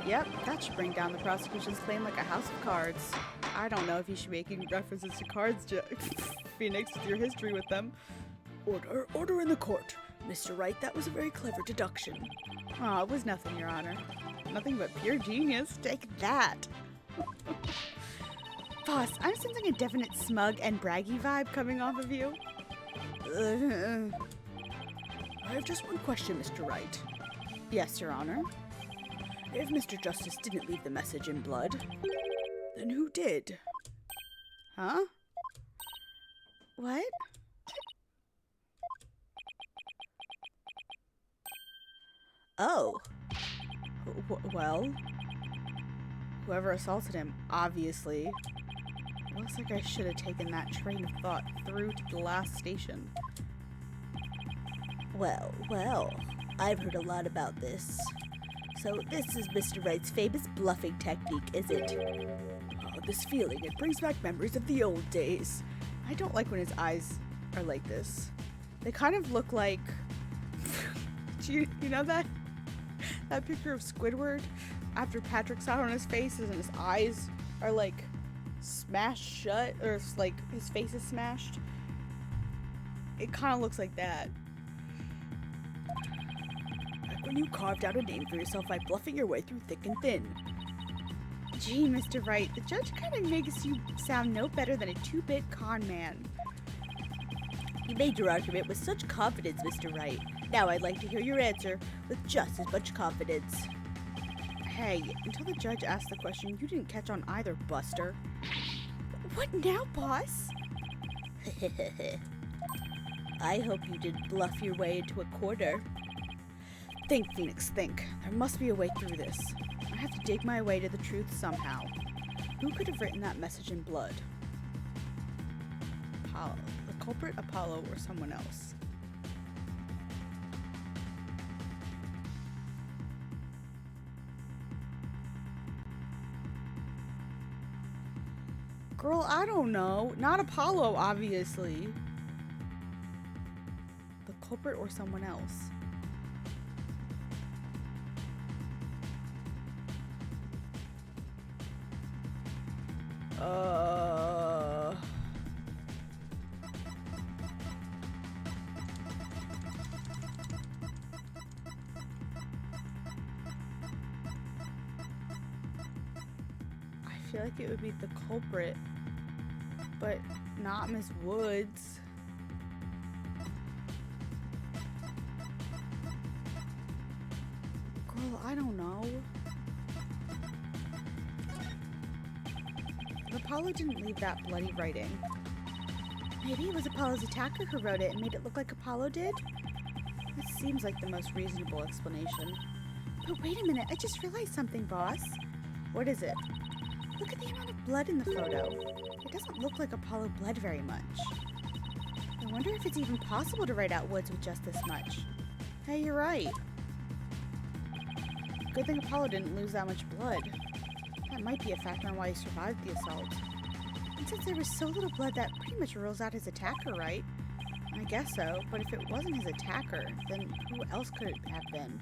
Yep, that should bring down the prosecution's claim like a house of cards. I don't know if you should be making references to cards, Phoenix, with your history with them. Order in the court. Mr. Wright, that was a very clever deduction. Aw, it was nothing, Your Honor. Nothing but pure genius. Take that. Boss, I'm sensing a definite smug and braggy vibe coming off of you. I have just one question, Mr. Wright. Yes, Your Honor. If Mr. Justice didn't leave the message in blood, then who did? Huh? What? Oh. Well, whoever assaulted him, obviously. Looks like I should have taken that train of thought through to the last station. Well, I've heard a lot about this. So this is Mr. Wright's famous bluffing technique, is it? Oh, this feeling, it brings back memories of the old days. I don't like when his eyes are like this. They kind of look like... you know that picture of Squidward after Patrick sat on his face and his eyes are like smashed shut, or it's like his face is smashed? It kind of looks like that. Like when you carved out a name for yourself by bluffing your way through thick and thin. Gee, Mr. Wright, the judge kind of makes you sound no better than a 2-bit con man. You made your argument with such confidence, Mr. Wright. Now I'd like to hear your answer with just as much confidence. Hey, until the judge asked the question, you didn't catch on either, Buster. What now, boss? I hope you didn't bluff your way into a corner. Think, Phoenix, think. There must be a way through this. I have to dig my way to the truth somehow. Who could have written that message in blood? Apollo. The culprit, Apollo, or someone else? Girl, I don't know. Not Apollo, obviously. The culprit or someone else? I feel like it would be the culprit, but not Miss Woods. Girl, I don't know. Apollo didn't leave that bloody writing. Maybe it was Apollo's attacker who wrote it and made it look like Apollo did? That seems like the most reasonable explanation. But wait a minute, I just realized something, boss. What is it? Look at the amount of blood in the photo. It doesn't look like Apollo bled very much. I wonder if it's even possible to write out Woods with just this much. Hey, you're right. Good thing Apollo didn't lose that much blood. That might be a factor on why he survived the assault. And since there was so little blood, that pretty much rules out his attacker, right? I guess so, but if it wasn't his attacker, then who else could it have been?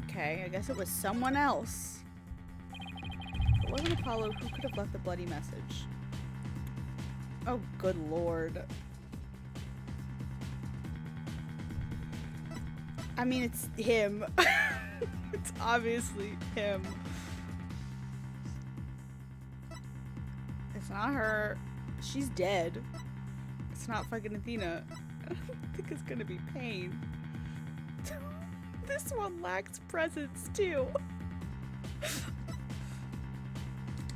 Okay, I guess it was someone else. If it wasn't Apollo, who could have left the bloody message? Oh, good lord. I mean, it's him. It's obviously him. It's not her. She's dead. It's not fucking Athena. I don't think it's gonna be Pain. This one lacks presence too.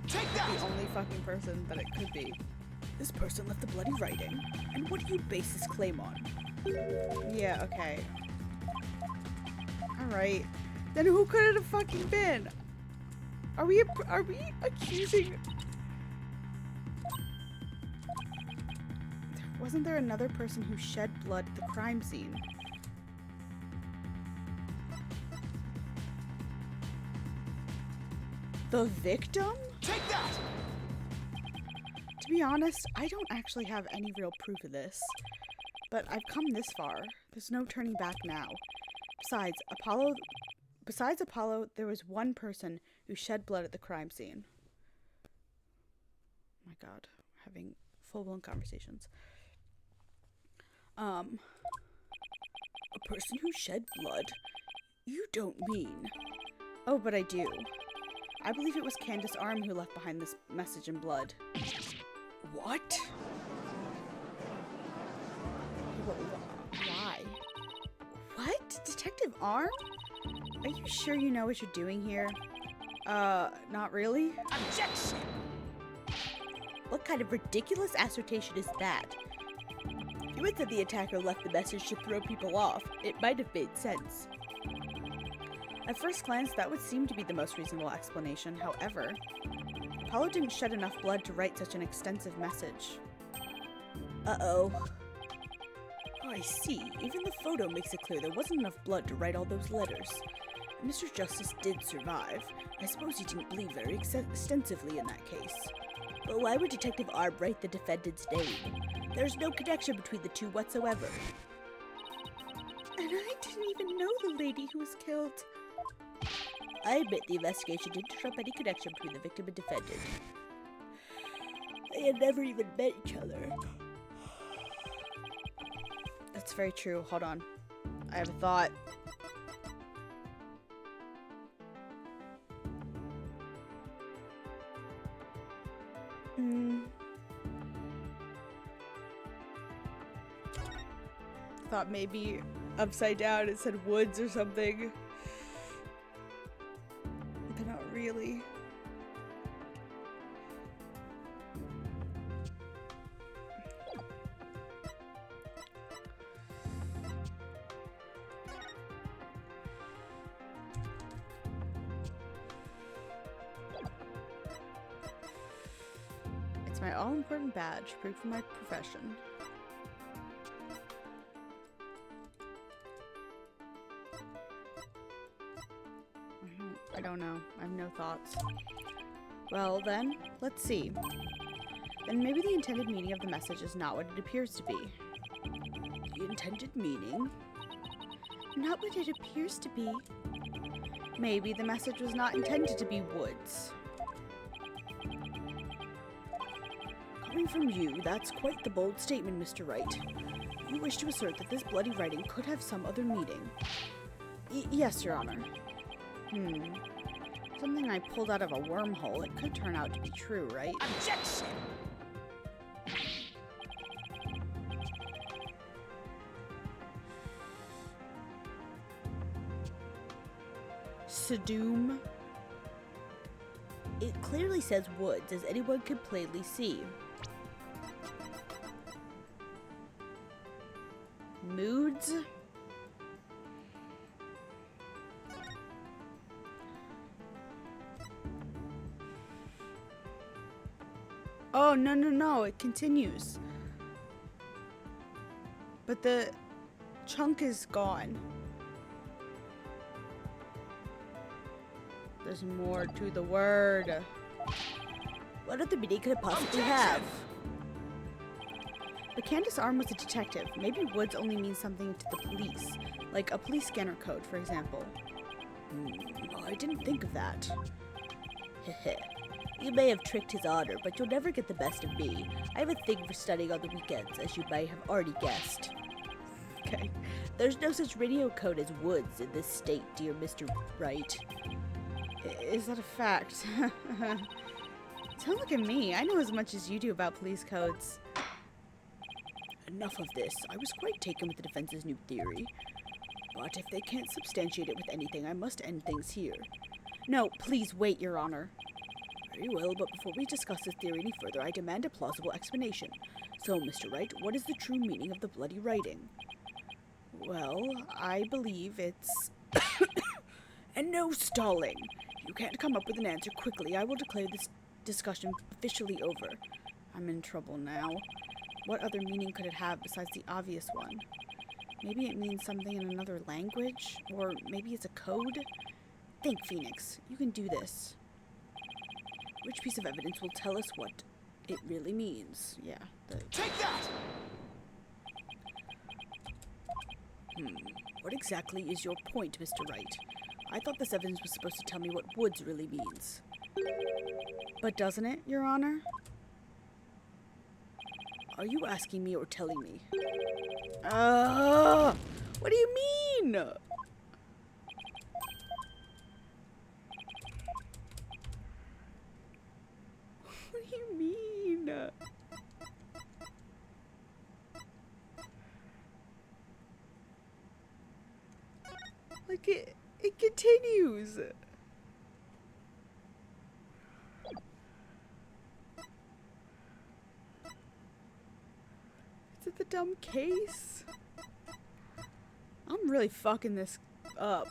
Take that! The only fucking person that it could be. This person left the bloody writing. And what do you base this claim on? Yeah, okay. Alright. Then who could it have fucking been? Are we accusing... Wasn't there another person who shed blood at the crime scene? The victim? Take that! To be honest, I don't actually have any real proof of this. But I've come this far. There's no turning back now. Besides Apollo, there was one person who shed blood at the crime scene. Oh my god, having full-blown conversations. A person who shed blood? You don't mean... Oh, but I do. I believe it was Candace Arm who left behind this message in blood. What? Why? What? Detective Arm? Are you sure you know what you're doing here? Not really? Objection! What kind of ridiculous assertion is that? You had said the attacker left the message to throw people off. It might have made sense. At first glance, that would seem to be the most reasonable explanation. However, Apollo didn't shed enough blood to write such an extensive message. Uh-oh. I see. Even the photo makes it clear there wasn't enough blood to write all those letters. Mr. Justice did survive. I suppose he didn't bleed very extensively in that case. But why would Detective Arb write the defendant's name? There's no connection between the two whatsoever. And I didn't even know the lady who was killed. I admit the investigation didn't show up any connection between the victim and defendant. They had never even met each other. That's very true. Hold on. I have a thought. Thought maybe upside down it said woods or something. But not really. It's my all-important badge, proof of my profession. I don't know. I have no thoughts. Well then, let's see. Then maybe the intended meaning of the message is not what it appears to be. The intended meaning? Not what it appears to be. Maybe the message was not intended to be woods. Coming from you, that's quite the bold statement, Mr. Wright. You wish to assert that this bloody writing could have some other meaning. Yes, Your Honor. Something I pulled out of a wormhole. It could turn out to be true, right? Objection! Sadoom? It clearly says woods, as anyone could plainly see. Moods? Oh, no, it continues. But the chunk is gone. There's more to the word. What other meaning could it possibly have? But Candace Arm was a detective. Maybe woods only means something to the police. Like a police scanner code, for example. I didn't think of that. Heh. You may have tricked his honor, but you'll never get the best of me. I have a thing for studying on the weekends, as you may have already guessed. Okay. There's no such radio code as woods in this state, dear Mr. Wright. Is that a fact? Don't look at me. I know as much as you do about police codes. Enough of this. I was quite taken with the defense's new theory. But if they can't substantiate it with anything, I must end things here. No, please wait, Your Honor. Very well, but before we discuss this theory any further, I demand a plausible explanation. So, Mr. Wright, what is the true meaning of the bloody writing? Well, I believe it's... And no stalling! You can't come up with an answer quickly. I will declare this discussion officially over. I'm in trouble now. What other meaning could it have besides the obvious one? Maybe it means something in another language? Or maybe it's a code? Think, Phoenix. You can do this. Which piece of evidence will tell us what it really means? Yeah. Take that! What exactly is your point, Mr. Wright? I thought this evidence was supposed to tell me what woods really means. But doesn't it, Your Honor? Are you asking me or telling me? What do you mean? What do you mean? Like it continues. Is it the dumb case? I'm really fucking this up.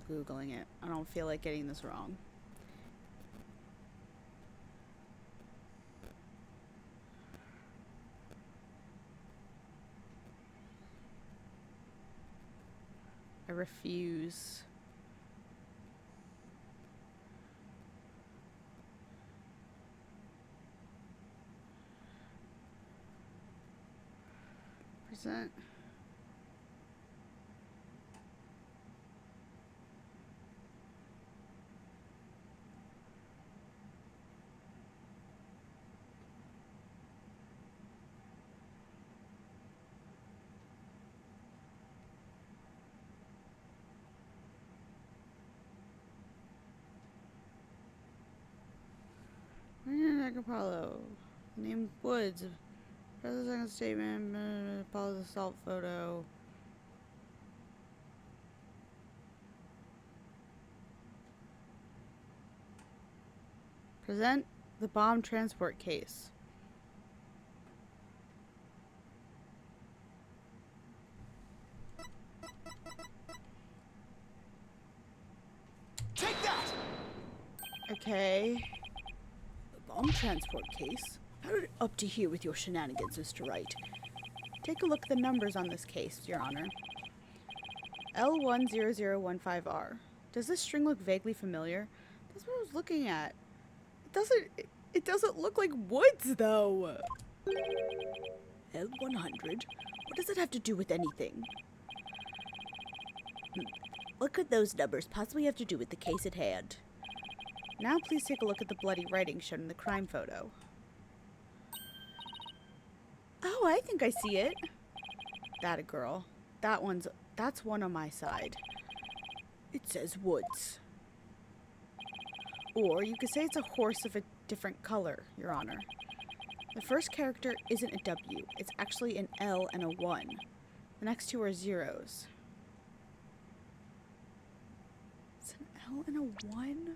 Googling it. I don't feel like getting this wrong. I refuse. Present. Apollo. Name Woods. Present second statement. Apollo's assault photo. Present the bomb transport case. Take that! Okay. The bomb transport case? How did it up to here with your shenanigans, Mr. Wright? Take a look at the numbers on this case, Your Honor. L10015R. Does this string look vaguely familiar? That's what I was looking at. It doesn't look like Woods though. L100? What does that have to do with anything? What could those numbers possibly have to do with the case at hand? Now please take a look at the bloody writing shown in the crime photo. Oh, I think I see it. That a girl. That's one on my side. It says Woods. Or you could say it's a horse of a different color, Your Honor. The first character isn't a W. It's actually an L and a 1. The next two are zeros. It's an L and a 1?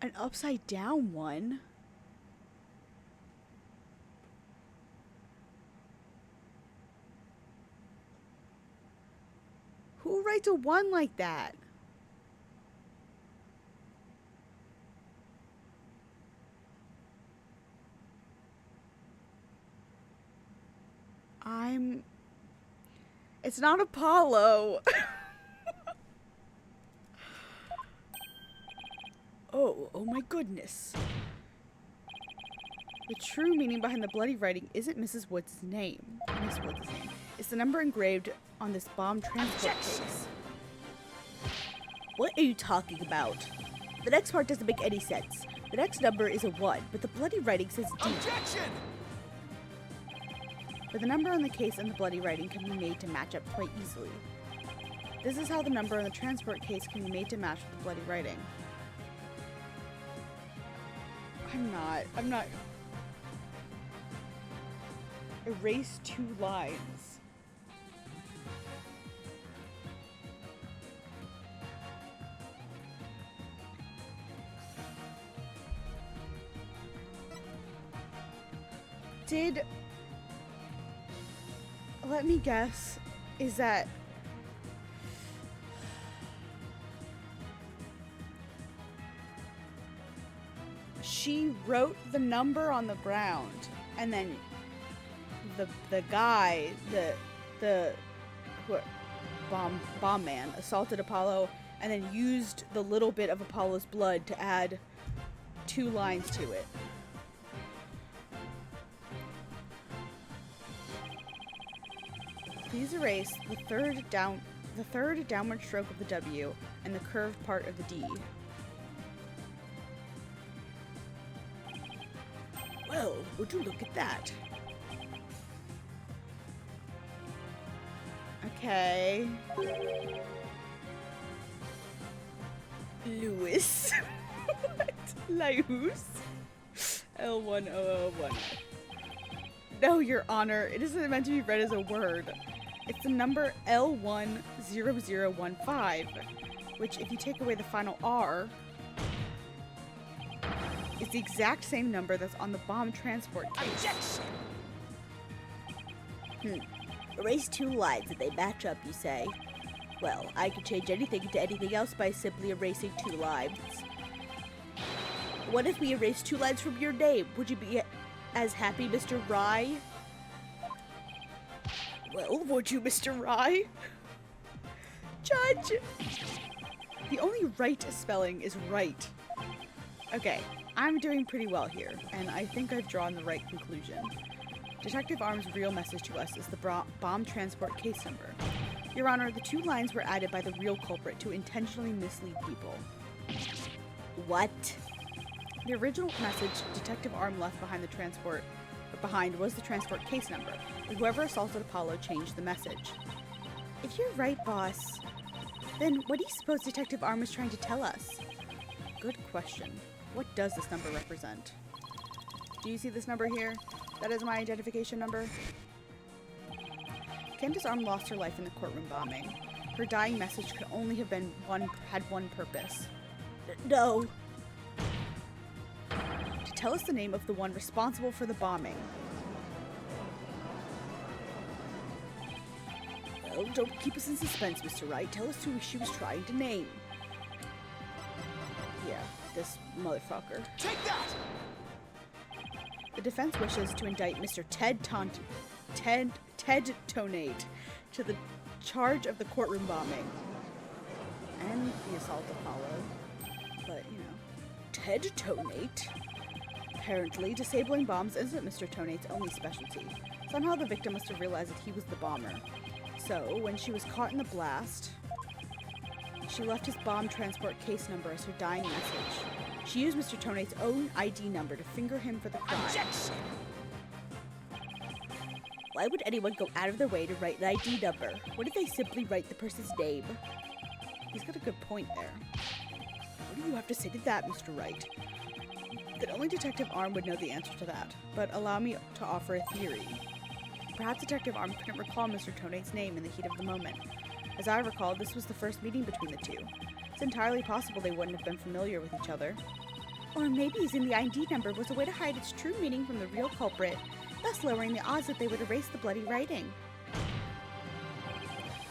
An upside down 1? Who writes a 1 like that? It's not Apollo. Oh my goodness. The true meaning behind the bloody writing isn't Mrs. Woods' name. Miss Woods' name. It's the number engraved on this bomb transport case. What are you talking about? The next part doesn't make any sense. The next number is a 1, but the bloody writing says D. Objection! But the number on the case and the bloody writing can be made to match up quite easily. This is how the number on the transport case can be made to match with the bloody writing. I'm not. Erase 2 lines. Let me guess, is that she wrote the number on the ground and then the guy, the bomb man assaulted Apollo and then used the little bit of Apollo's blood to add 2 lines to it. Please erase the third downward stroke of the W and the curved part of the D. Well, would you look at that? Okay. Lewis. What? Lewis? L1001. No, Your Honor. It isn't meant to be read as a word. It's the number L10015, which, if you take away the final R, is the exact same number that's on the bomb transport case. Objection! Erase 2 lines and they match up, you say? Well, I could change anything into anything else by simply erasing 2 lines. What if we erase 2 lines from your name? Would you be as happy, Mr. Rye? Well, would you, Mr. Rye? Judge! The only right spelling is right. Okay, I'm doing pretty well here, and I think I've drawn the right conclusion. Detective Arm's real message to us is the bomb transport case number. Your Honor, the 2 lines were added by the real culprit to intentionally mislead people. What? The original message Detective Arm left behind was the transport case number, and whoever assaulted Apollo changed the message. If you're right, boss, then what do you suppose Detective Arm was trying to tell us? Good question. What does this number represent? Do you see this number here? That is my identification number. Candace Arm lost her life in the courtroom bombing. Her dying message could only have been had one purpose. No. To tell us the name of the one responsible for the bombing. Well, don't keep us in suspense, Mr. Wright. Tell us who she was trying to name. Yeah, this motherfucker. Take that! The defense wishes to indict Mr. Ted Tonate to the charge of the courtroom bombing and the assault of Apollo. But, you know. Ted Tonate? Apparently, disabling bombs isn't Mr. Tonate's only specialty. Somehow the victim must have realized that he was the bomber. So, when she was caught in the blast, she left his bomb transport case number as her dying message. She used Mr. Tonate's own ID number to finger him for the crime. Objection! Why would anyone go out of their way to write an ID number? What if they simply write the person's name? He's got a good point there. What do you have to say to that, Mr. Wright? That only Detective Arm would know the answer to that, but allow me to offer a theory. Perhaps Detective Arm couldn't recall Mr. Tonate's name in the heat of the moment. As I recall, this was the first meeting between the two. It's entirely possible they wouldn't have been familiar with each other. Or maybe using the ID number was a way to hide its true meaning from the real culprit, thus lowering the odds that they would erase the bloody writing.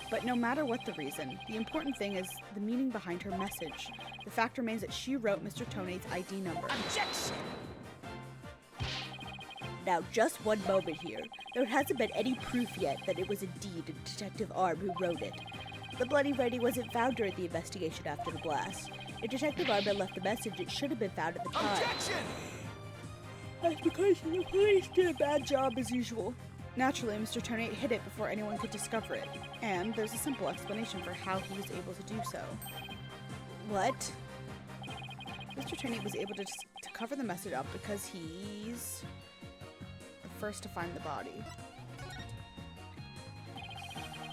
But no matter what the reason, the important thing is the meaning behind her message. The fact remains that she wrote Mr. Tonate's ID number. Objection! Now, just one moment here. There hasn't been any proof yet that it was indeed Detective Arm who wrote it. The bloody writing wasn't found during the investigation after the blast. If Detective Arm had left the message, it should have been found at the time. Objection! That's because the police did a bad job as usual. Naturally, Mr. Tonate hid it before anyone could discover it, and there's a simple explanation for how he was able to do so. What? Mr. Tonate was able to cover the message up because he's the first to find the body.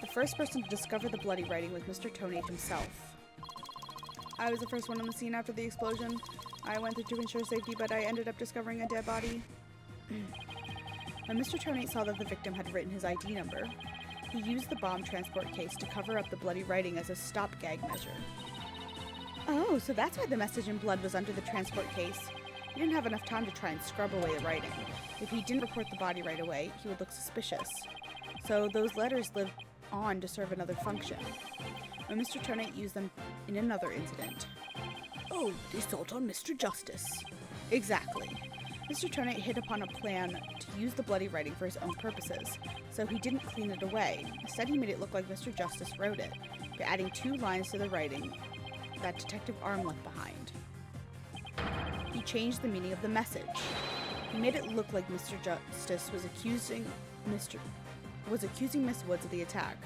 The first person to discover the bloody writing was Mr. Tonate himself. I was the first one on the scene after the explosion. I went there to ensure safety, but I ended up discovering a dead body. When Mr. Tonate saw that the victim had written his ID number, he used the bomb transport case to cover up the bloody writing as a stopgag measure. Oh, so that's why the message in blood was under the transport case. He didn't have enough time to try and scrub away the writing. If he didn't report the body right away, he would look suspicious. So those letters lived on to serve another function. When Mr. Tonate used them in another incident. Oh, the assault on Mr. Justice. Exactly. Mr. Tonate hit upon a plan to use the bloody writing for his own purposes, so he didn't clean it away. Instead, he made it look like Mr. Justice wrote it, by adding 2 lines to the writing that Detective Arm left behind. He changed the meaning of the message. He made it look like Mr. Justice was accusing Miss Woods of the attack.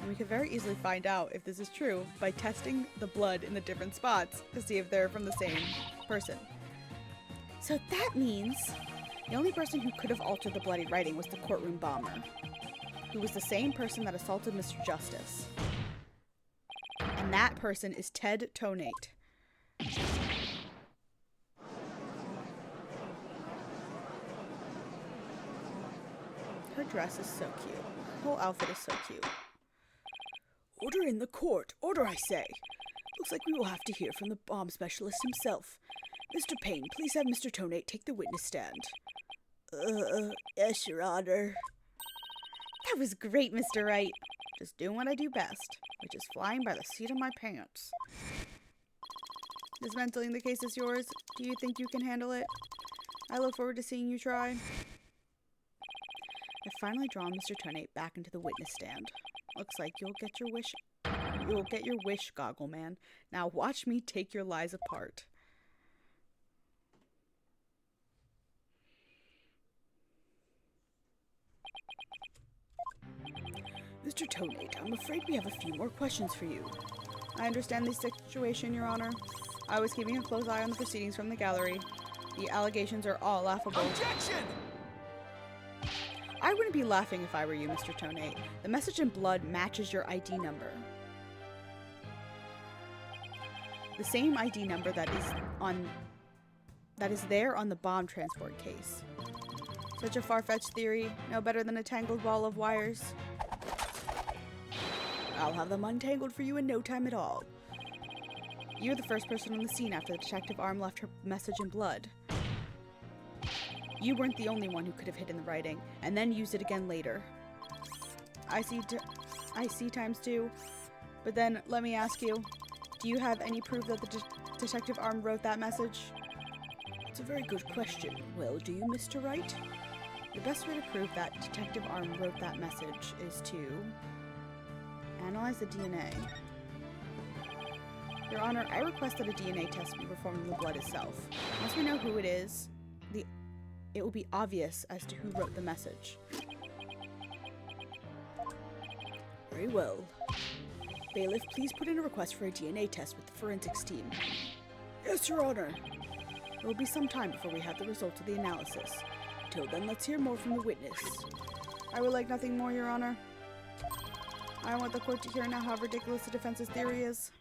And we could very easily find out if this is true by testing the blood in the different spots to see if they're from the same person. So that means the only person who could have altered the bloody writing was the courtroom bomber, who was the same person that assaulted Mr. Justice. And that person is Ted Tonate. Her dress is so cute. Her whole outfit is so cute. Order in the court. Order, I say. Looks like we will have to hear from the bomb specialist himself. Mr. Payne, please have Mr. Tonate take the witness stand. Yes, Your Honor. That was great, Mr. Wright. Just doing what I do best, which is flying by the seat of my pants. Dismantling the case is yours. Do you think you can handle it? I look forward to seeing you try. I've finally drawn Mr. Tonate back into the witness stand. Looks like you'll get your wish. You'll get your wish, Goggle Man. Now watch me take your lies apart. Mr. Tonate, I'm afraid we have a few more questions for you. I understand the situation, Your Honor. I was keeping a close eye on the proceedings from the gallery. The allegations are all laughable. Objection! I wouldn't be laughing if I were you, Mr. Tonate. The message in blood matches your ID number. The same ID number that is there on the bomb transport case. Such a far-fetched theory, no better than a tangled ball of wires. I'll have them untangled for you in no time at all. You're the first person on the scene after the detective arm left her message in blood. You weren't the only one who could have hidden the writing, and then used it again later. I see times two. But then, let me ask you, do you have any proof that the detective arm wrote that message? It's a very good question. Well, do you, Mr. Wright? The best way to prove that Detective Arm wrote that message is to analyze the DNA. Your Honor, I request that a DNA test be performed on the blood itself. Once we know who it is, it will be obvious as to who wrote the message. Very well. Bailiff, please put in a request for a DNA test with the forensics team. Yes, Your Honor. It will be some time before we have the results of the analysis. Till then, let's hear more from the witness. I would like nothing more, Your Honor. I want the court to hear now how ridiculous the defense's theory is.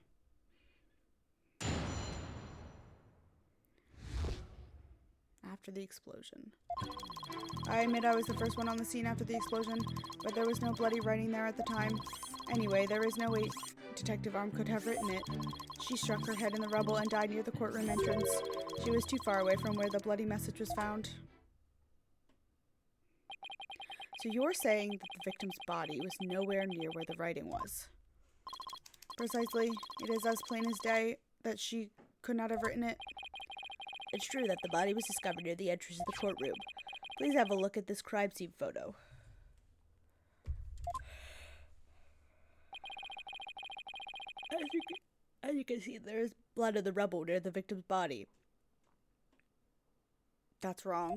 After the explosion. I admit I was the first one on the scene after the explosion, but there was no bloody writing there at the time. Anyway, there is no way Detective Arm could have written it. She struck her head in the rubble and died near the courtroom entrance. She was too far away from where the bloody message was found. So you're saying that the victim's body was nowhere near where the writing was? Precisely. It is as plain as day that she could not have written it. It's true that the body was discovered near the entrance of the courtroom. Please have a look at this crime scene photo. As you can see, there is blood in the rubble near the victim's body. That's wrong.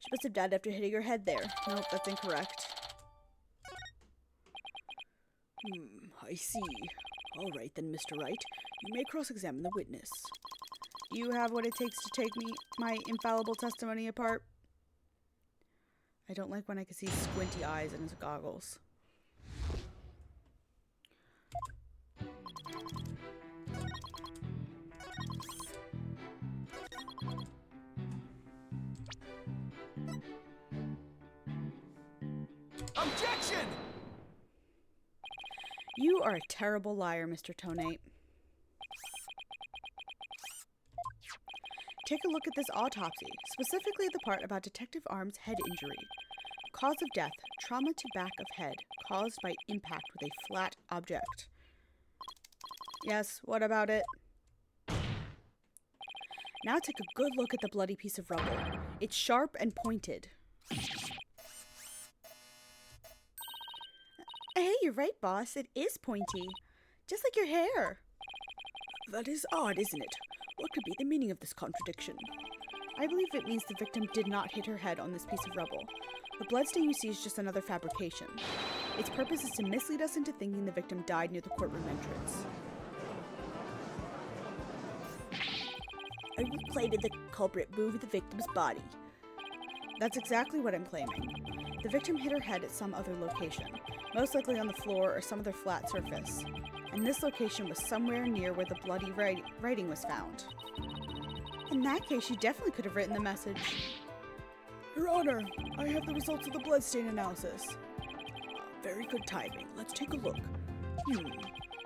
She must have died after hitting her head there. Nope, that's incorrect. I see. All right then, Mr. Wright. You may cross-examine the witness. You have what it takes to take my infallible testimony apart. I don't like when I can see squinty eyes in his goggles. Objection! You are a terrible liar, Mr. Tonate. Take a look at this autopsy, specifically the part about Detective Arm's head injury. Cause of death, trauma to back of head, caused by impact with a flat object. Yes, what about it? Now take a good look at the bloody piece of rubble. It's sharp and pointed. Hey, you're right, boss. It is pointy. Just like your hair. That is odd, isn't it? What could be the meaning of this contradiction? I believe it means the victim did not hit her head on this piece of rubble. The bloodstain you see is just another fabrication. Its purpose is to mislead us into thinking the victim died near the courtroom entrance. Are you claiming the culprit moved the victim's body? That's exactly what I'm claiming. The victim hit her head at some other location, most likely on the floor or some other flat surface. And this location was somewhere near where the bloody writing was found. In that case, she definitely could have written the message. Your Honor, I have the results of the bloodstain analysis. Very good timing. Let's take a look.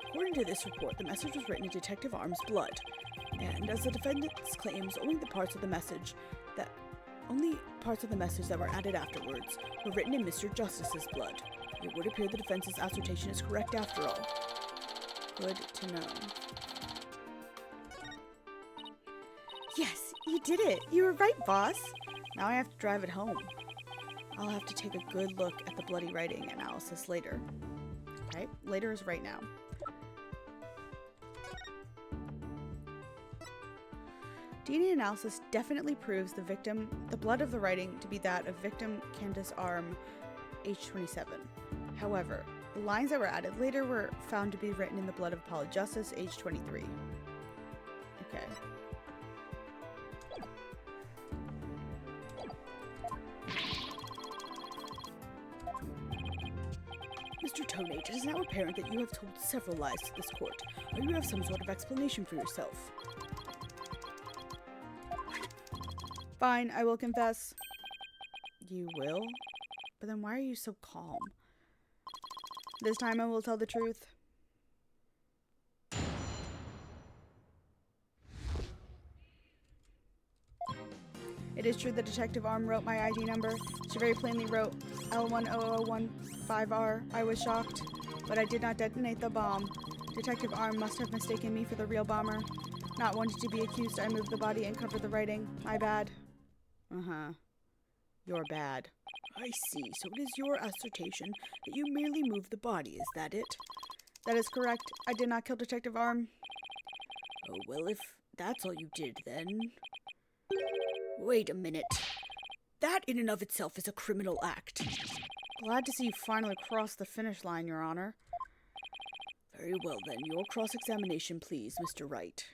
According to this report, the message was written in Detective Arm's blood. And as the defendant claims, only the parts of the message Only parts of the message that were added afterwards were written in Mr. Justice's blood. It would appear the defense's assertion is correct after all. Good to know. Yes, you did it. You were right, boss. Now I have to drive it home. I'll have to take a good look at the bloody writing analysis later. Okay, later is right now. DNA analysis definitely proves the blood of the writing to be that of victim Candace Arm, age 27. However, the lines that were added later were found to be written in the blood of Paula Justice, age 23. Okay. Mr. Tonate, it is now apparent that you have told several lies to this court, or you have some sort of explanation for yourself. Fine, I will confess. You will? But then why are you so calm? This time I will tell the truth. It is true that Detective Arm wrote my ID number. She very plainly wrote L10015R. I was shocked, but I did not detonate the bomb. Detective Arm must have mistaken me for the real bomber. Not wanting to be accused, I moved the body and covered the writing. My bad. Uh-huh. You're bad. I see. So it is your assertion that you merely moved the body, is that it? That is correct. I did not kill Detective Arm. Oh, well, if that's all you did, then... Wait a minute. That in and of itself is a criminal act. Glad to see you finally crossed the finish line, Your Honor. Very well, then. Your cross-examination, please, Mr. Wright.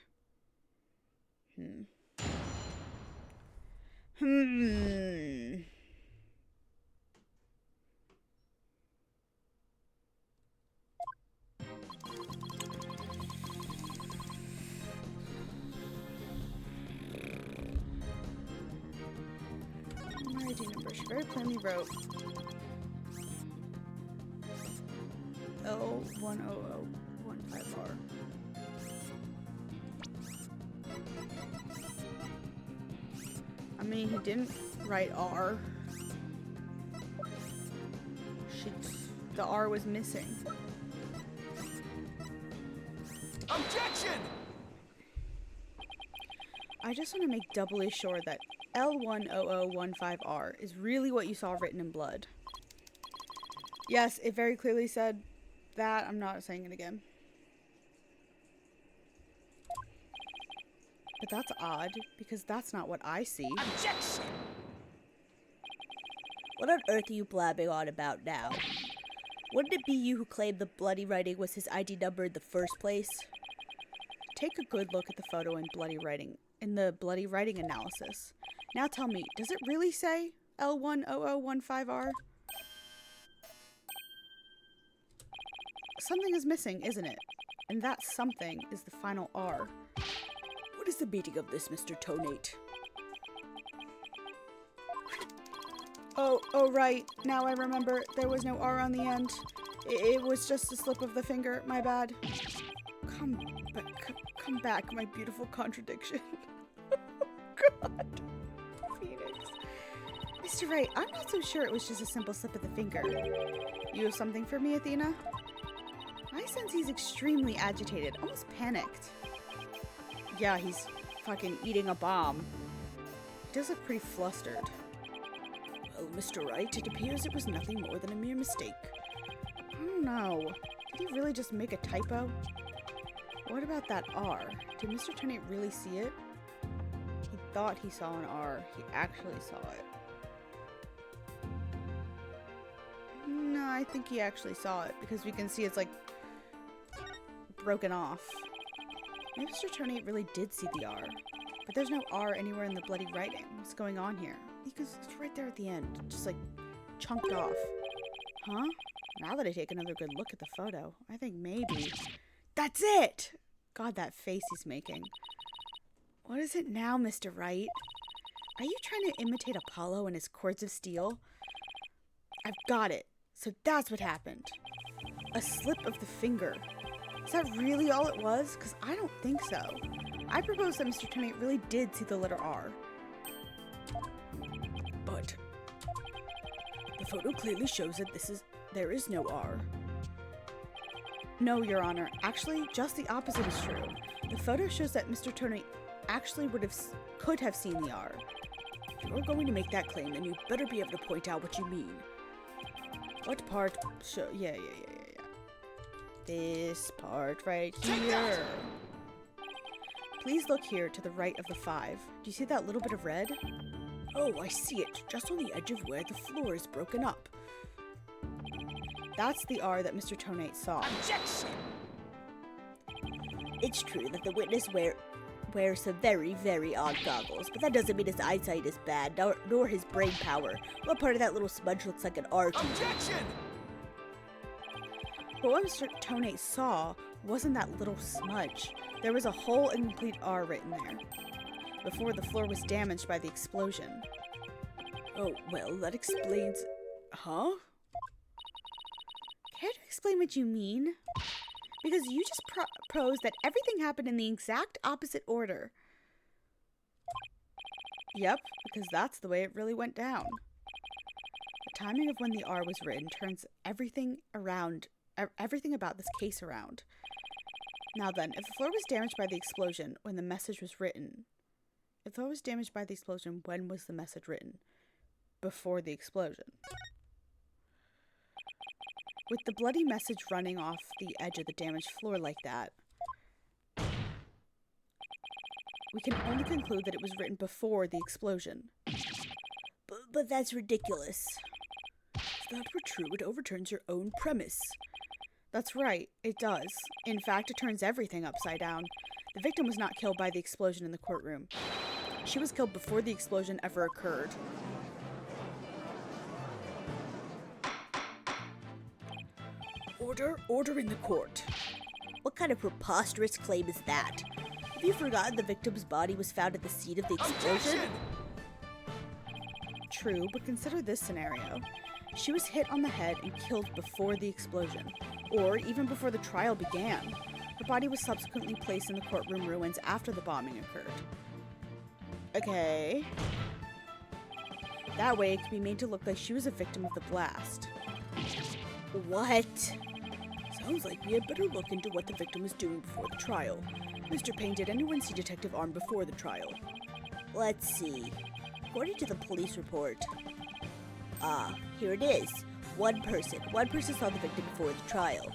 My ID number. She very plainly wrote L10015R. I mean, he didn't write R. The R was missing. Objection! I just want to make doubly sure that L10015R is really what you saw written in blood. Yes, it very clearly said that. I'm not saying it again. But that's odd, because that's not what I see. Objection! What on earth are you blabbing on about now? Wouldn't it be you who claimed the bloody writing was his ID number in the first place? Take a good look at the photo in the bloody writing analysis. Now tell me, does it really say L10015R? Something is missing, isn't it? And that something is the final R. What is the meaning of this, Mr. Tonate? Oh, right. Now I remember. There was no R on the end. It was just a slip of the finger. My bad. Come back, my beautiful contradiction. God. Phoenix. Mr. Wright, I'm not so sure it was just a simple slip of the finger. You have something for me, Athena? I sense he's extremely agitated, almost panicked. Yeah, he's fucking eating a bomb. He does look pretty flustered. Well, Mr. Wright, it appears it was nothing more than a mere mistake. I don't know. Did he really just make a typo? What about that R? Did Mr. Tennant really see it? He thought he saw an R. He actually saw it. No, I think he actually saw it because we can see it's like broken off. Maybe Mr. Tennant really did see the R. But there's no R anywhere in the bloody writing. What's going on here? Because it's right there at the end. Just like chunked off. Huh? Now that I take another good look at the photo, I think maybe... That's it! God, that face he's making. What is it now, Mr. Wright? Are you trying to imitate Apollo and his cords of steel? I've got it. So that's what happened. A slip of the finger. Is that really all it was? Because I don't think so. I propose that Mr. Tennant really did see the letter R. photo clearly shows that there is no R. No, Your Honor. Actually, just the opposite is true. The photo shows that Mr. Tonate actually could have seen the R. If you're going to make that claim, then you better be able to point out what you mean. What part? Yeah. This part right here. Please look here to the right of the 5. Do you see that little bit of red? Oh, I see it. Just on the edge of where the floor is broken up. That's the R that Mr. Tonate saw. Objection! It's true that the witness wears some very, very odd goggles, but that doesn't mean his eyesight is bad, nor his brain power. What part of that little smudge looks like an R to you? Objection! But what Mr. Tonate saw wasn't that little smudge. There was a whole incomplete R written there, before the floor was damaged by the explosion. Oh, well, that explains... Huh? Care to explain what you mean? Because you just proposed that everything happened in the exact opposite order. Yep, because that's the way it really went down. The timing of when the R was written turns everything about this case around. Now then, if the floor was damaged by the explosion when the message was written... If the floor was damaged by the explosion, when was the message written? Before the explosion. With the bloody message running off the edge of the damaged floor like that, we can only conclude that it was written before the explosion. But that's ridiculous. If that were true, it overturns your own premise. That's right, it does. In fact, it turns everything upside down. The victim was not killed by the explosion in the courtroom. She was killed before the explosion ever occurred. Order in the court. What kind of preposterous claim is that? Have you forgotten the victim's body was found at the scene of the explosion? Objection! True, but consider this scenario. She was hit on the head and killed before the explosion, or even before the trial began. Her body was subsequently placed in the courtroom ruins after the bombing occurred. Okay. That way, it could be made to look like she was a victim of the blast. What? Sounds like we had better look into what the victim was doing before the trial. Mr. Payne, did anyone see Detective Arm before the trial? Let's see. According to the police report... here it is. One person saw the victim before the trial.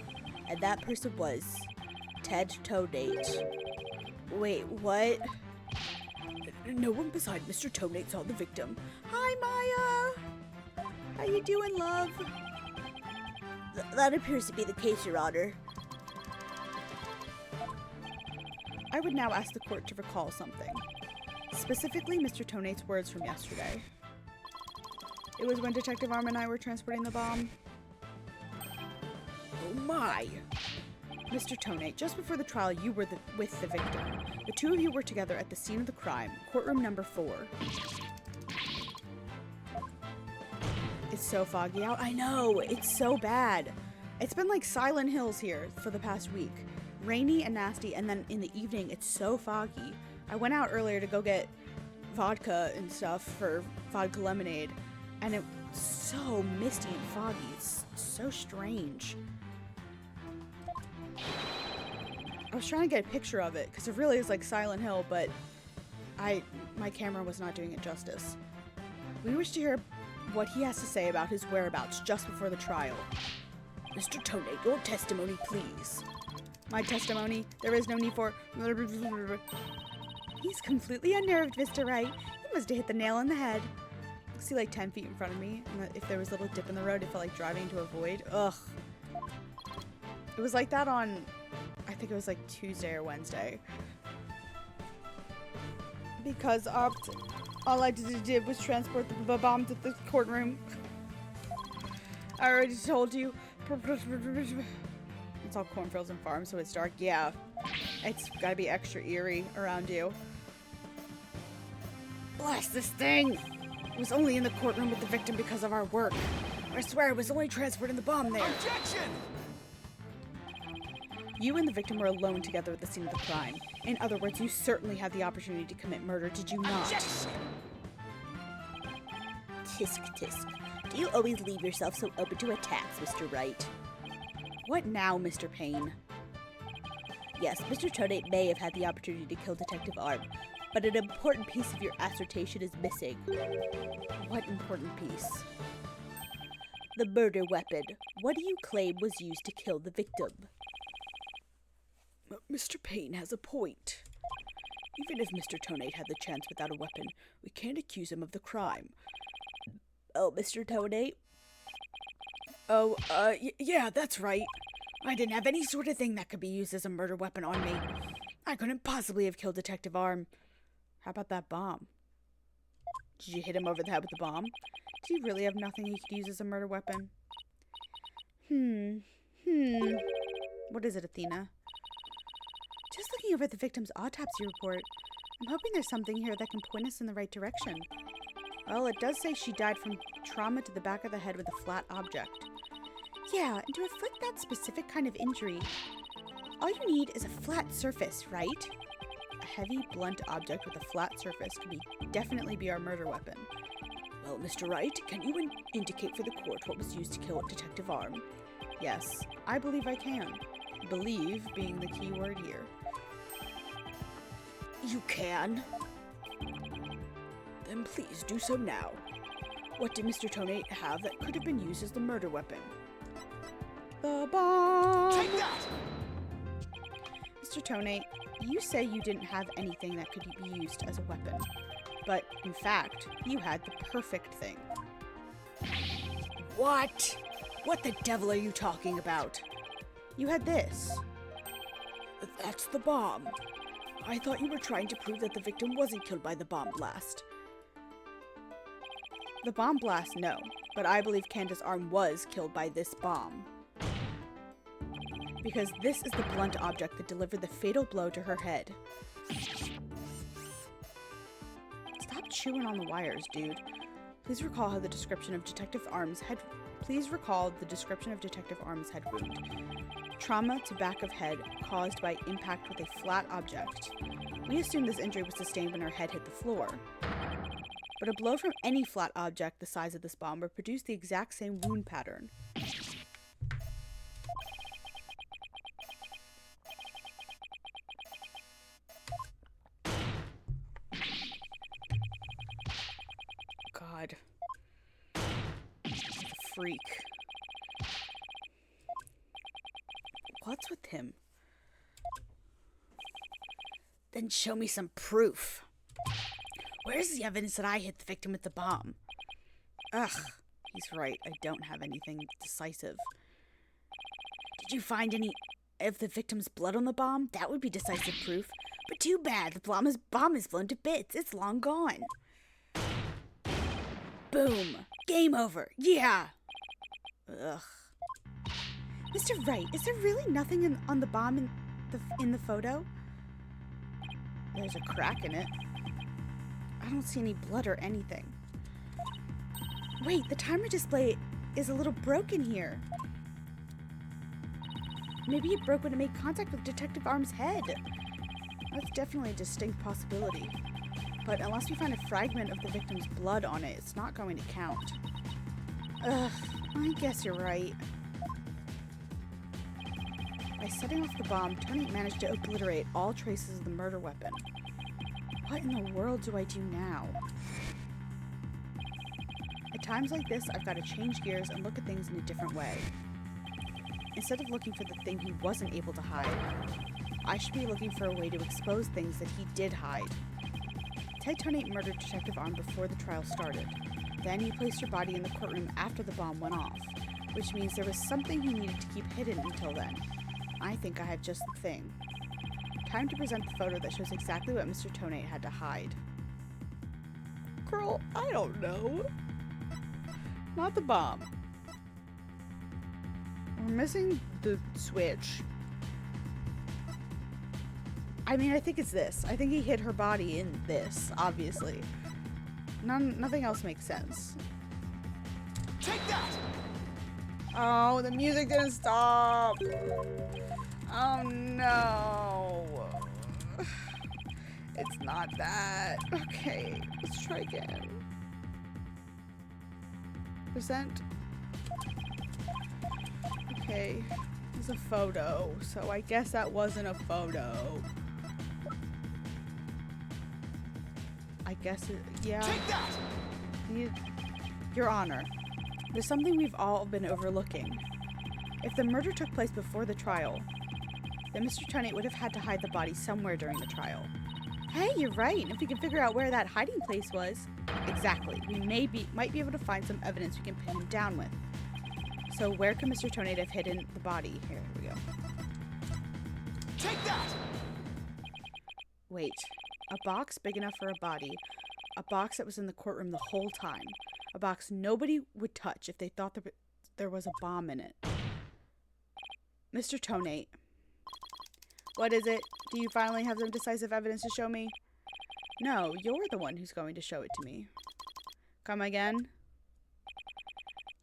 And that person was... Ted Tonate. Wait, what? No one beside Mr. Tonate saw the victim. Hi, Maya! How you doing, love? That appears to be the case, Your Honor. I would now ask the court to recall something. Specifically, Mr. Tonate's words from yesterday. It was when Detective Arm and I were transporting the bomb. Oh my! Mr. Tonate, just before the trial, you were with the victim. The two of you were together at the scene of the crime, courtroom number 4. It's so foggy out. I know, it's so bad. It's been like Silent Hills here for the past week. Rainy and nasty, and then in the evening, it's so foggy. I went out earlier to go get vodka and stuff for vodka lemonade, and it's so misty and foggy. It's so strange. I was trying to get a picture of it, because it really is like Silent Hill, but my camera was not doing it justice. We wish to hear what he has to say about his whereabouts just before the trial. Mr. Tonate, your testimony, please. My testimony? There is no need for... He's completely unnerved, Mr. Wright. He must have hit the nail on the head. I see like 10 feet in front of me, and if there was a little dip in the road, it felt like driving into a void. Ugh. It was like that on... I think it was like Tuesday or Wednesday. Because all I did was transport the bomb to the courtroom. I already told you. It's all cornfields and farms, so it's dark. Yeah, it's gotta be extra eerie around you. Blast this thing! It was only in the courtroom with the victim because of our work. I swear I was only transporting the bomb there. Objection! You and the victim were alone together at the scene of the crime. In other words, you certainly had the opportunity to commit murder, did you not? Objection! Tisk tisk. Do you always leave yourself so open to attacks, Mr. Wright? What now, Mr. Payne? Yes, Mr. Toadate may have had the opportunity to kill Detective Arm, but an important piece of your assertion is missing. What important piece? The murder weapon. What do you claim was used to kill the victim? Mr. Payne has a point. Even if Mr. Toadate had the chance without a weapon, we can't accuse him of the crime. Oh, Mr. Toadate? Oh, yeah, that's right. I didn't have any sort of thing that could be used as a murder weapon on me. I couldn't possibly have killed Detective Arm. How about that bomb? Did you hit him over the head with the bomb? Did he really have nothing he could use as a murder weapon? What is it, Athena? Just looking over the victim's autopsy report, I'm hoping there's something here that can point us in the right direction. Well, it does say she died from trauma to the back of the head with a flat object. Yeah, and to inflict that specific kind of injury, all you need is a flat surface, right? A heavy, blunt object with a flat surface could definitely be our murder weapon. Well, Mr. Wright, can you indicate for the court what was used to kill Detective Arm? Yes, I believe I can. Believe being the key word here. You can? Then please do so now. What did Mr. Toadate have that could have been used as the murder weapon? The bomb! Take that! Mr. Toadate, you say you didn't have anything that could be used as a weapon. But, in fact, you had the perfect thing. What? What the devil are you talking about? You had this. That's the bomb. I thought you were trying to prove that the victim wasn't killed by the bomb blast. The bomb blast, no. But I believe Candace Arm was killed by this bomb. Because this is the blunt object that delivered the fatal blow to her head. Stop chewing on the wires, dude. Please recall the description of Detective Arm's head wound. Trauma to back of head caused by impact with a flat object. We assume this injury was sustained when her head hit the floor. But a blow from any flat object the size of this bomb would produce the exact same wound pattern. God. He's a freak. What's with him? Then show me some proof. Where's the evidence that I hit the victim with the bomb? Ugh, he's right. I don't have anything decisive. Did you find any of the victim's blood on the bomb? That would be decisive proof. But too bad, the bomb is blown to bits. It's long gone. Boom. Game over. Yeah. Ugh. Mr. Wright, is there really nothing on the bomb in the photo? There's a crack in it. I don't see any blood or anything. Wait, the timer display is a little broken here. Maybe it broke when it made contact with Detective Arm's head. That's definitely a distinct possibility. But unless we find a fragment of the victim's blood on it, it's not going to count. Ugh, I guess you're right. By setting off the bomb, Tony managed to obliterate all traces of the murder weapon. What in the world do I do now? At times like this, I've got to change gears and look at things in a different way. Instead of looking for the thing he wasn't able to hide, I should be looking for a way to expose things that he did hide. Ted Tonate murdered Detective Arm before the trial started. Then he placed her body in the courtroom after the bomb went off, which means there was something he needed to keep hidden until then. I think I have just the thing. Time to present the photo that shows exactly what Mr. Tonate had to hide. Girl, I don't know. Not the bomb. We're missing the switch. I mean, I think it's this. I think he hid her body in this, obviously. Nothing else makes sense. Take that! Oh, the music didn't stop. Oh no. It's not that. Okay, let's try again. Present. Okay. It's a photo, so I guess that wasn't a photo. I guess it, yeah. Take that! Your Honor, there's something we've all been overlooking. If the murder took place before the trial, then Mr. Tonate would have had to hide the body somewhere during the trial. Hey, you're right. If we can figure out where that hiding place was, exactly, we might be able to find some evidence we can pin him down with. So where could Mr. Tonate have hidden the body? Here we go. Take that! Wait, a box big enough for a body, a box that was in the courtroom the whole time, a box nobody would touch if they thought there was a bomb in it. Mr. Tonate, what is it? Do you finally have some decisive evidence to show me? No, you're the one who's going to show it to me. Come again?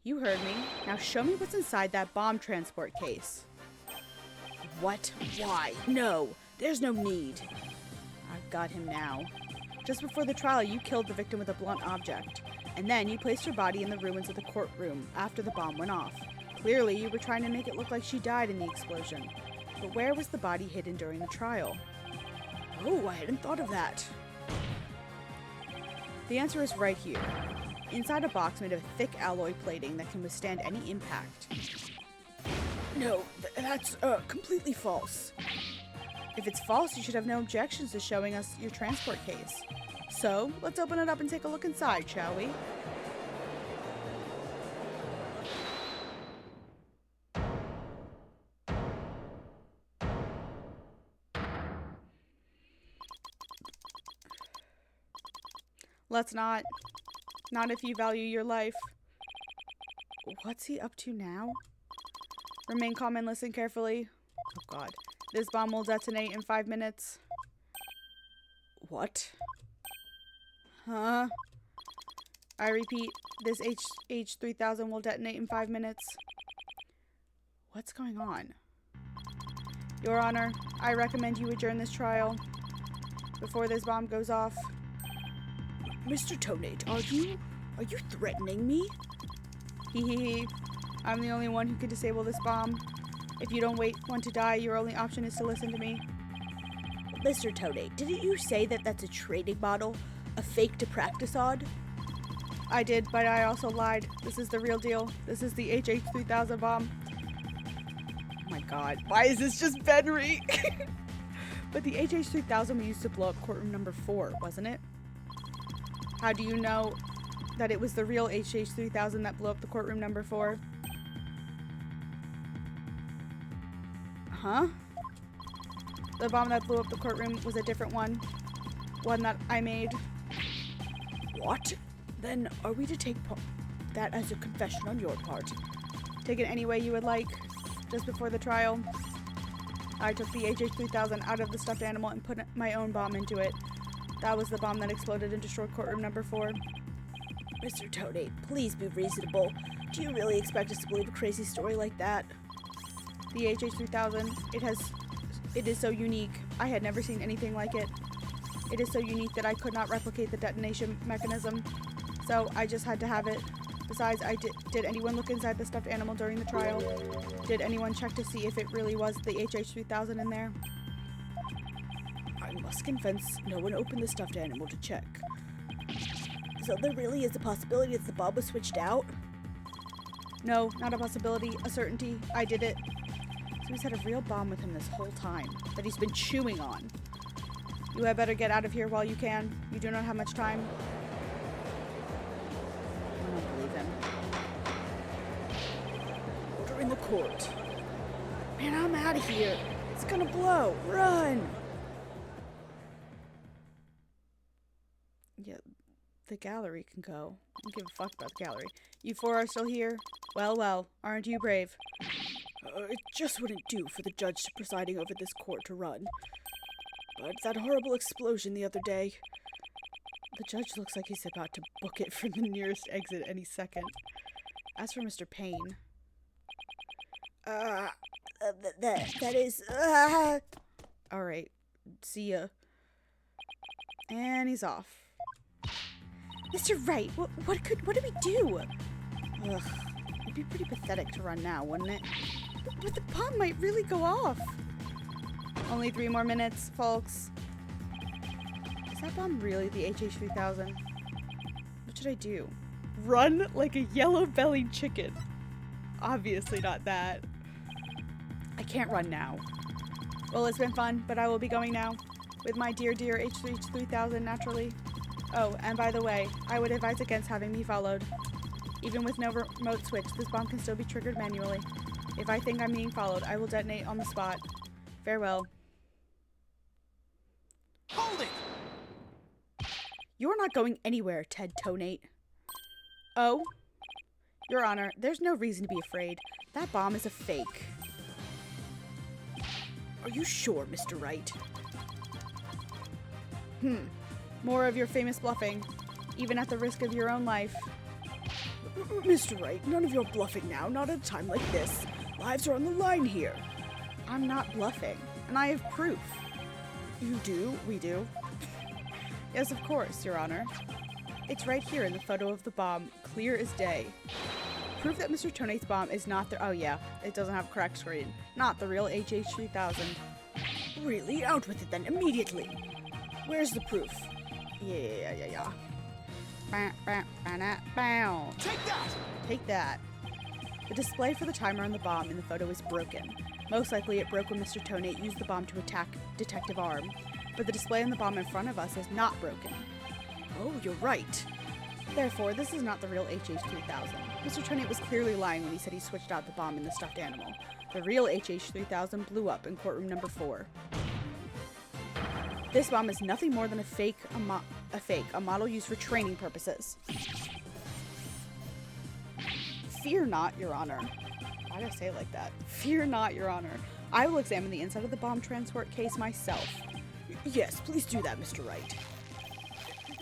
You heard me. Now show me what's inside that bomb transport case. What? Why? No, there's no need. I've got him now. Just before the trial, you killed the victim with a blunt object, and then you placed her body in the ruins of the courtroom after the bomb went off. Clearly, you were trying to make it look like she died in the explosion. But where was the body hidden during the trial? Oh, I hadn't thought of that. The answer is right here. Inside a box made of thick alloy plating that can withstand any impact. No, that's completely false. If it's false, you should have no objections to showing us your transport case. So, let's open it up and take a look inside, shall we? Let's not. Not if you value your life. What's he up to now? Remain calm and listen carefully. Oh god. This bomb will detonate in 5 minutes. What? Huh? I repeat, this H3000 will detonate in 5 minutes. What's going on? Your Honor, I recommend you adjourn this trial before this bomb goes off. Mr. Tonate, are you threatening me? Hee. I'm the only one who can disable this bomb. If you don't want to die, your only option is to listen to me. Mr. Tonate, didn't you say that that's a training model? A fake to practice on? I did, but I also lied. This is the real deal. This is the HH3000 bomb. Oh my god. Why is this just Benry? But the HH3000 we used to blow up courtroom number 4, wasn't it? How do you know that it was the real HH3000 that blew up the courtroom number 4? Huh? The bomb that blew up the courtroom was a different one. One that I made. What? Then are we to take that as a confession on your part? Take it any way you would like. Just before the trial, I took the HH3000 out of the stuffed animal and put my own bomb into it. That was the bomb that exploded and destroyed courtroom number 4. Mr. Tonate, please be reasonable. Do you really expect us to believe a crazy story like that? The HH3000, it is so unique. I had never seen anything like it. It is so unique that I could not replicate the detonation mechanism. So I just had to have it. Besides, did anyone look inside the stuffed animal during the trial? Did anyone check to see if it really was the HH3000 in there? I must confess, no one opened the stuffed animal to check. So there really is a possibility that the bomb was switched out? No, not a possibility, a certainty. I did it. So he's had a real bomb with him this whole time that he's been chewing on. You had better get out of here while you can. You do not have much time. I don't believe him. Order in the court. Man, I'm out of here. It's gonna blow. Run! Yeah, the gallery can go. I don't give a fuck about the gallery. You 4 are still here? Well, aren't you brave? It just wouldn't do for the judge presiding over this court to run. But that horrible explosion the other day. The judge looks like he's about to book it from the nearest exit any second. As for Mr. Payne... that is... Alright, see ya. And he's off. Mr. Wright, what do we do? Ugh. It'd be pretty pathetic to run now, wouldn't it? But the bomb might really go off. Only 3 more minutes, folks. Is that bomb really the HH-3000? What should I do? Run like a yellow-bellied chicken. Obviously not that. I can't run now. Well, it's been fun, but I will be going now. With my dear HH-3000, naturally. Oh, and by the way, I would advise against having me followed. Even with no remote switch, this bomb can still be triggered manually. If I think I'm being followed, I will detonate on the spot. Farewell. Hold it! You're not going anywhere, Ted Tonate. Oh? Your Honor, there's no reason to be afraid. That bomb is a fake. Are you sure, Mr. Wright? More of your famous bluffing, even at the risk of your own life. Mr. Wright, none of your bluffing now, not at a time like this. Lives are on the line here. I'm not bluffing, and I have proof. You do? We do? Yes, of course, Your Honor. It's right here in the photo of the bomb, clear as day. Proof that Mr. Tonate's bomb is not the— oh yeah, it doesn't have a correct screen. Not the real HH-3000. Really? Out with it then, immediately. Where's the proof? Yeah. Bow. Take that! Take that. The display for the timer on the bomb in the photo is broken. Most likely it broke when Mr. Tonate used the bomb to attack Detective Arm. But the display on the bomb in front of us is not broken. Oh, you're right. Therefore, this is not the real HH-3000. Mr. Tonate was clearly lying when he said he switched out the bomb in the stuffed animal. The real HH-3000 blew up in courtroom number 4. This bomb is nothing more than a model used for training purposes. Fear not, Your Honor. Why did I say it like that? Fear not, Your Honor. I will examine the inside of the bomb transport case myself. Yes, please do that, Mr. Wright.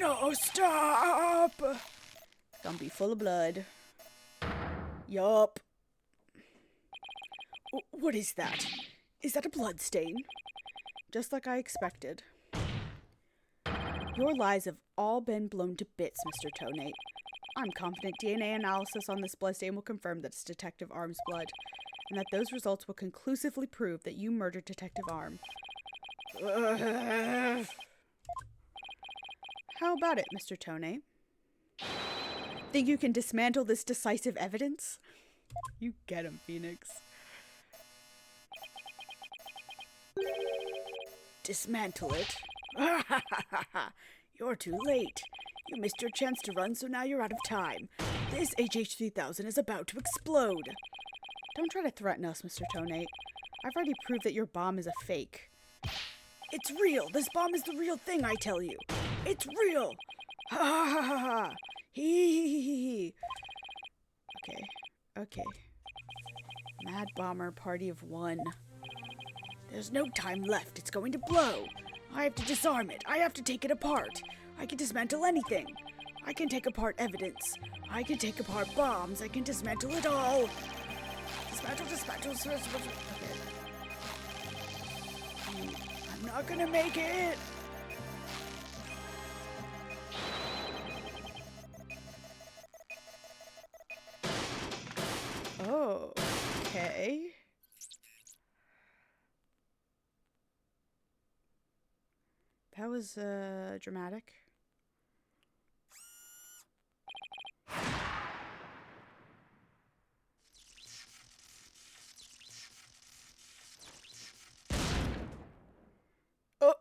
No, stop! Don't be full of blood. Yup. What is that? Is that a blood stain? Just like I expected. Your lies have all been blown to bits, Mr. Tonate. I'm confident DNA analysis on this bloodstain will confirm that it's Detective Arm's blood, and that those results will conclusively prove that you murdered Detective Arm. How about it, Mr. Tonate? Think you can dismantle this decisive evidence? You get him, Phoenix. Dismantle it? You're too late. You missed your chance to run, so now you're out of time. This HH-3000 is about to explode. Don't try to threaten us, Mr. Tonate. I've already proved that your bomb is a fake. It's real. This bomb is the real thing, I tell you. It's real. Ha ha ha ha ha. Hee. Okay. Mad Bomber, party of 1. There's no time left. It's going to blow. I have to disarm it. I have to take it apart. I can dismantle anything. I can take apart evidence. I can take apart bombs. I can dismantle it all. Dismantle. Okay. I'm not gonna make it. Oh, okay. That was, dramatic. Oh!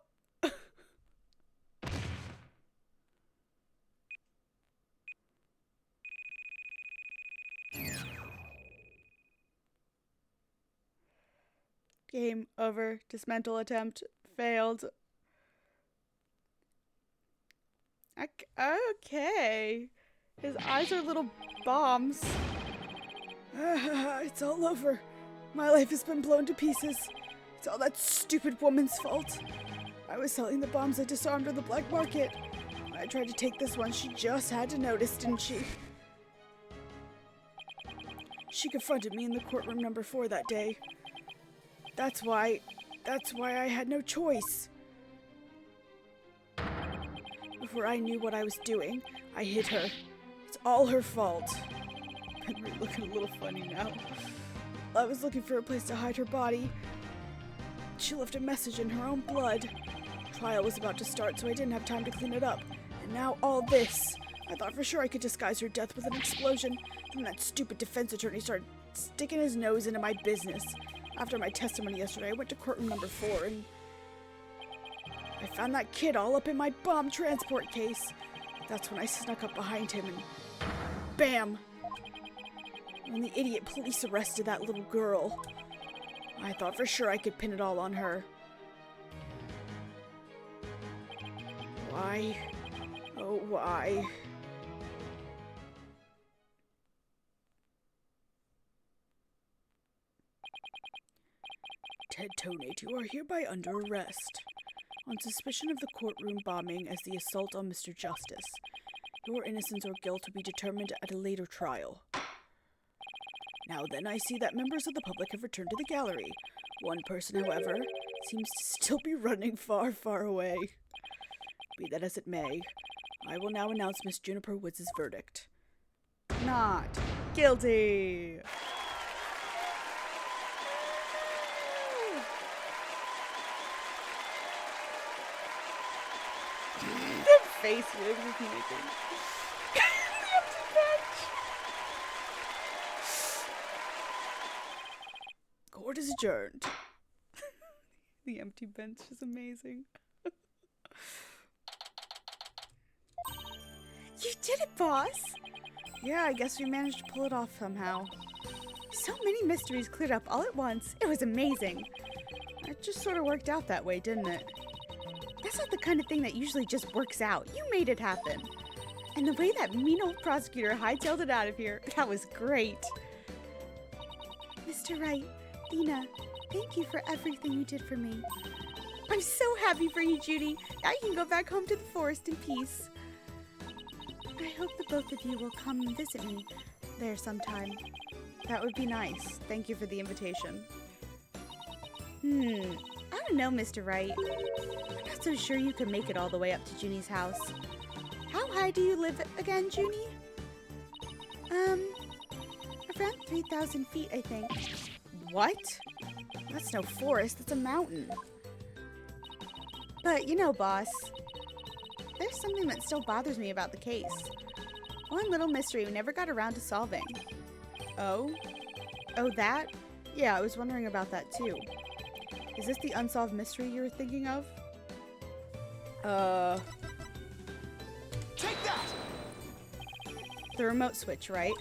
Game over. Dismantle attempt failed. Okay. His eyes are little bombs. It's all over. My life has been blown to pieces. It's all that stupid woman's fault. I was selling the bombs I disarmed on the black market. When I tried to take this one, she just had to notice, didn't she? She confronted me in the courtroom number 4 that day. That's why I had no choice. Before I knew what I was doing, I hit her. It's all her fault. memory looking a little funny now. I was looking for a place to hide her body. She left a message in her own blood. Trial was about to start, so I didn't have time to clean it up. And now all this. I thought for sure I could disguise her death with an explosion. Then that stupid defense attorney started sticking his nose into my business. After my testimony yesterday, I went to courtroom number 4 and I found that kid all up in my bomb transport case. That's when I snuck up behind him and bam! When the idiot police arrested that little girl, I thought for sure I could pin it all on her. Why? Oh, why? Ted Tonate, you are hereby under arrest on suspicion of the courtroom bombing as the assault on Mr. Justice. Your innocence or guilt will be determined at a later trial. Now then, I see that members of the public have returned to the gallery. One person, however, seems to still be running far, far away. Be that as it may, I will now announce Miss Juniper Woods' verdict. Not guilty. The face Riggs is making. The empty bench. Court is adjourned. The empty bench is amazing. You did it, boss! Yeah, I guess we managed to pull it off somehow. So many mysteries cleared up all at once. It was amazing. It just sort of worked out that way, didn't it? That's not the kind of thing that usually just works out. You made it happen. And the way that mean old prosecutor hightailed it out of here, that was great. Mr. Wright, Dina, thank you for everything you did for me. I'm so happy for you, Judy. Now you can go back home to the forest in peace. I hope the both of you will come and visit me there sometime. That would be nice. Thank you for the invitation. I don't know, Mr. Wright. I'm not so sure you can make it all the way up to Junie's house. How high do you live again, Junie? Around 3,000 feet, I think. What? That's no forest, that's a mountain. But, you know, boss, there's something that still bothers me about the case. One little mystery we never got around to solving. Oh? Oh, that? Yeah, I was wondering about that too. Is this the unsolved mystery you were thinking of? Take that! The remote switch, right?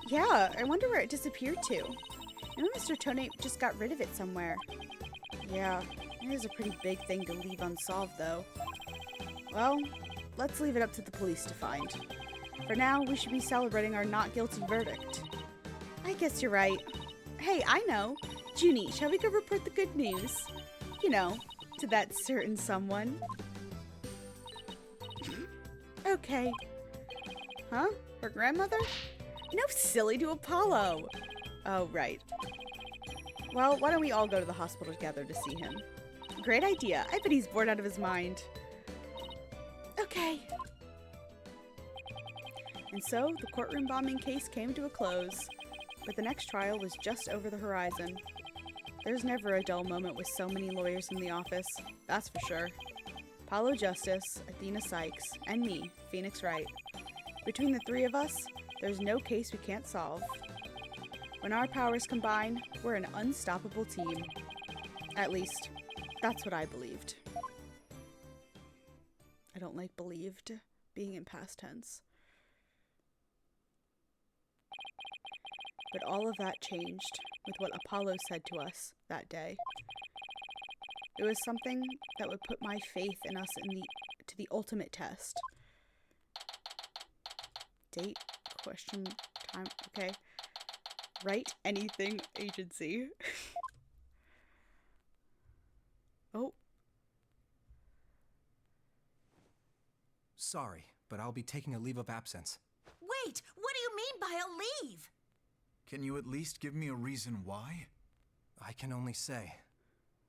Yeah, I wonder where it disappeared to. You know, Mr. Tonate just got rid of it somewhere. Yeah, it is a pretty big thing to leave unsolved, though. Well, let's leave it up to the police to find. For now, we should be celebrating our not guilty verdict. I guess you're right. Hey, I know. Junie, shall we go report the good news? You know, to that certain someone. Okay. Huh? Her grandmother? No, silly, to Apollo. Oh, right. Well, why don't we all go to the hospital together to see him? Great idea. I bet he's bored out of his mind. Okay. And so, the courtroom bombing case came to a close, but the next trial was just over the horizon. There's never a dull moment with so many lawyers in the office, that's for sure. Apollo Justice, Athena Sykes, and me, Phoenix Wright. Between the three of us, there's no case we can't solve. When our powers combine, we're an unstoppable team. At least, that's what I believed. I don't like believed being in past tense. But all of that changed with what Apollo said to us that day. It was something that would put my faith in us to the ultimate test. Date, question, time, okay. Write anything, agency. Oh. Sorry, but I'll be taking a leave of absence. Wait, what do you mean by a leave? Can you at least give me a reason why? I can only say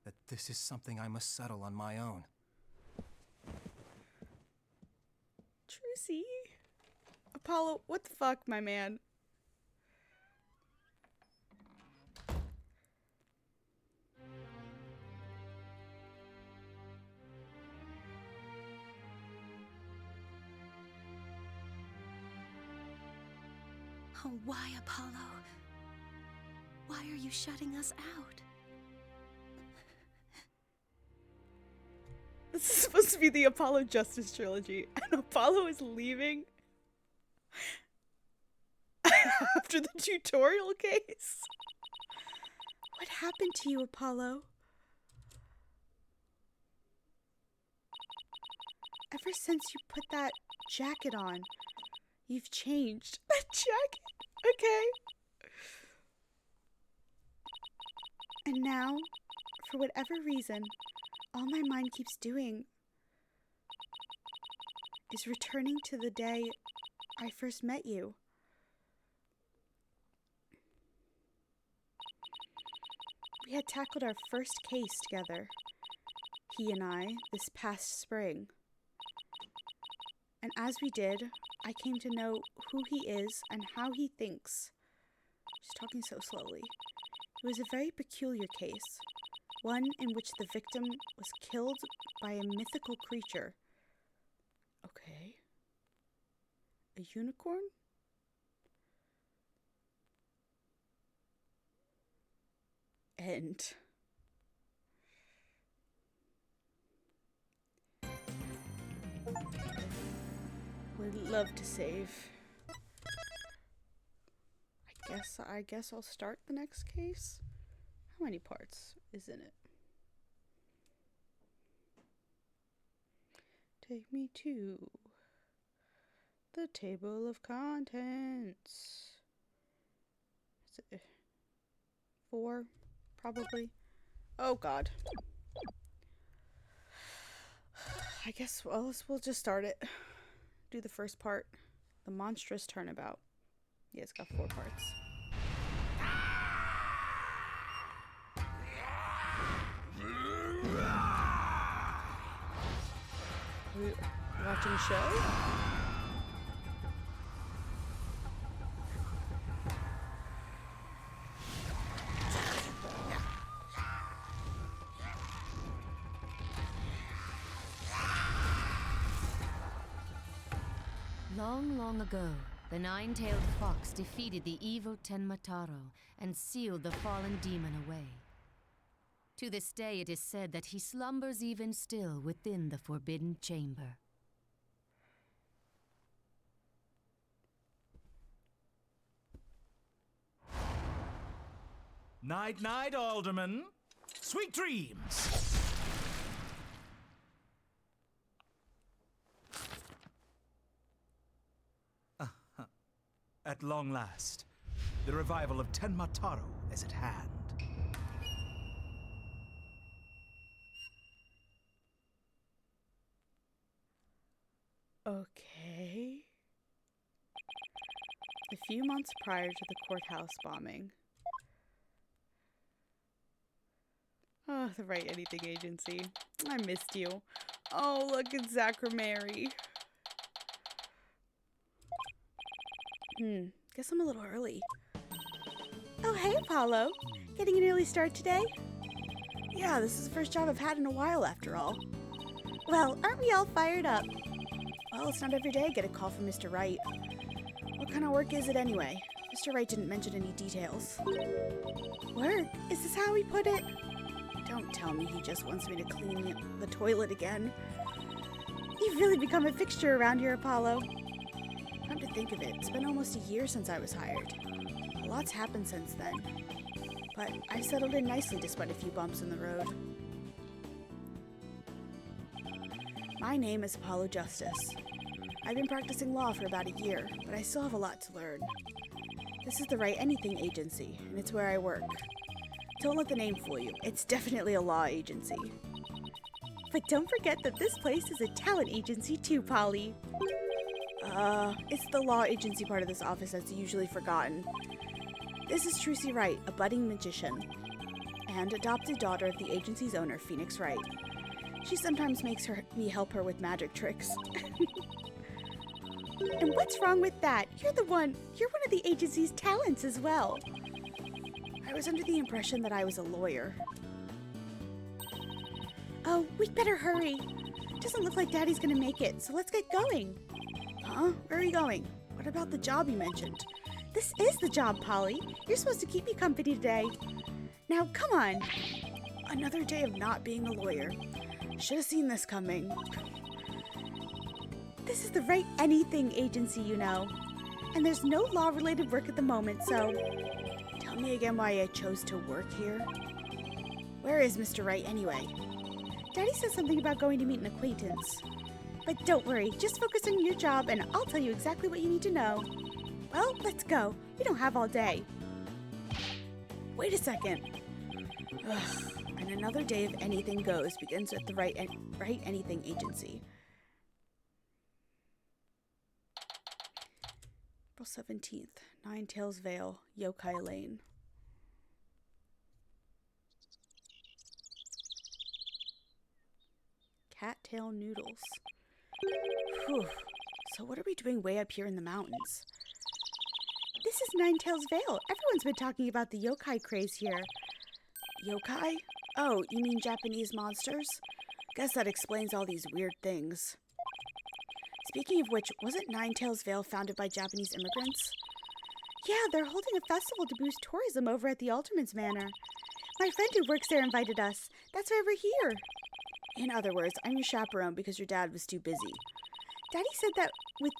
that this is something I must settle on my own. Trucy. Apollo, what the fuck, my man? Oh, why, Apollo? Why are you shutting us out? This is supposed to be the Apollo Justice trilogy, and Apollo is leaving after the tutorial case. What happened to you, Apollo? Ever since you put that jacket on, you've changed. That jacket? Okay. And now, for whatever reason, all my mind keeps doing is returning to the day I first met you. We had tackled our first case together, he and I, this past spring. And as we did, I came to know who he is and how he thinks. She's talking so slowly. It was a very peculiar case, one in which the victim was killed by a mythical creature. Okay. A unicorn? And would love to save. I guess I'll start the next case. How many parts is in it? Take me to the table of contents. Is it 4? Probably. Oh God. I guess we'll just start it. Do the first part. The monstrous turnabout. Yeah, it's got 4 parts. We watching a show? Long, long ago, the nine-tailed fox defeated the evil Tenmataro and sealed the fallen demon away. To this day, it is said that he slumbers even still within the forbidden chamber. Night, night, Alderman. Sweet dreams. At long last, the revival of Tenmataro is at hand. Okay. A few months prior to the courthouse bombing. Oh, the Right Anything Agency. I missed you. Oh, look, it's Zachary. Guess I'm a little early. Oh, hey, Apollo. Getting an early start today? Yeah, this is the first job I've had in a while, after all. Well, aren't we all fired up? Well, it's not every day I get a call from Mr. Wright. What kind of work is it anyway? Mr. Wright didn't mention any details. Work? Is this how he put it? Don't tell me he just wants me to clean the toilet again. You've really become a fixture around here, Apollo. Come to think of it, it's been almost a year since I was hired. A lot's happened since then. But I've settled in nicely despite a few bumps in the road. My name is Apollo Justice. I've been practicing law for about a year, but I still have a lot to learn. This is the Right Anything Agency, and it's where I work. Don't let the name fool you. It's definitely a law agency. But don't forget that this place is a talent agency too, Polly. It's the law agency part of this office that's usually forgotten. This is Trucy Wright, a budding magician, and adopted daughter of the agency's owner, Phoenix Wright. She sometimes makes me help her with magic tricks. And what's wrong with that? You're one of the agency's talents as well. I was under the impression that I was a lawyer. Oh, we'd better hurry. Doesn't look like Daddy's gonna make it, so let's get going. Huh? Where are you going? What about the job you mentioned? This is the job, Polly. You're supposed to keep me company today. Now, come on. Another day of not being a lawyer. Should have seen this coming. This is the Write Anything agency, you know. And there's no law-related work at the moment, so... Tell me again why I chose to work here. Where is Mr. Wright anyway? Daddy says something about going to meet an acquaintance. But don't worry, just focus on your job and I'll tell you exactly what you need to know. Well, let's go. We don't have all day. Wait a second. Ugh. And another day of anything goes begins with the Write Anything agency. April 17th, Nine Tails Vale, Yokai Lane. Cattail noodles. Whew. So what are we doing way up here in the mountains? This is Nine Tails Vale. Everyone's been talking about the yokai craze here. Yokai? Oh, you mean Japanese monsters? Guess that explains all these weird things. Speaking of which, wasn't Nine Tails Vale founded by Japanese immigrants? Yeah, they're holding a festival to boost tourism over at the Alderman's Manor. My friend who works there invited us. That's why we're here. In other words, I'm your chaperone because your dad was too busy. Daddy said that with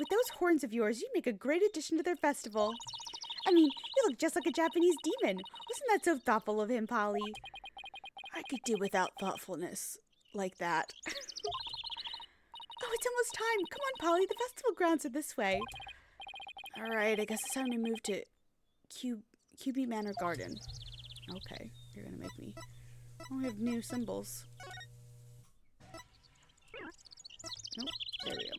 those horns of yours, you'd make a great addition to their festival. I mean, you look just like a Japanese demon. Wasn't that so thoughtful of him, Polly? I could do without thoughtfulness like that. Oh, it's almost time. Come on, Polly. The festival grounds are this way. All right, I guess it's time to move to QB Manor Garden. Okay, you're gonna make me. Oh, we have new symbols. Nope, there we go.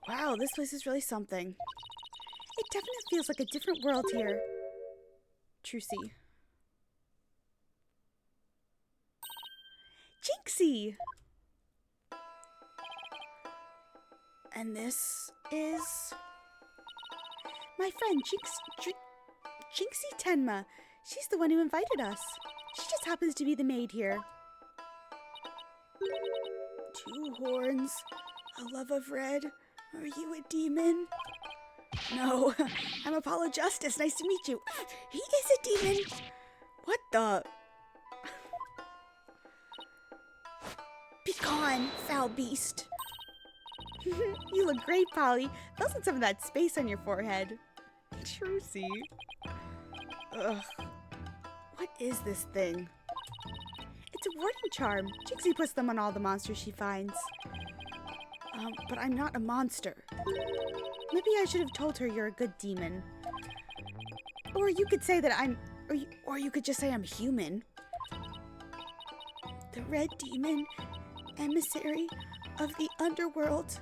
Wow, this place is really something. It definitely feels like a different world here. Trucy. Jinxie! And this is... my friend, Jinxie Tenma. She's the one who invited us. She just happens to be the maid here. 2 horns, a love of red. Are you a demon? No, I'm Apollo Justice. Nice to meet you. He is a demon. What the? Be gone, foul beast. You look great, Polly. Feels like some of that space on your forehead. Trucy. Ugh. What is this thing? It's a warding charm. Jinxie puts them on all the monsters she finds. But I'm not a monster. Maybe I should have told her you're a good demon. Or you could say that I'm... Or you could just say I'm human. The red demon, emissary of the underworld.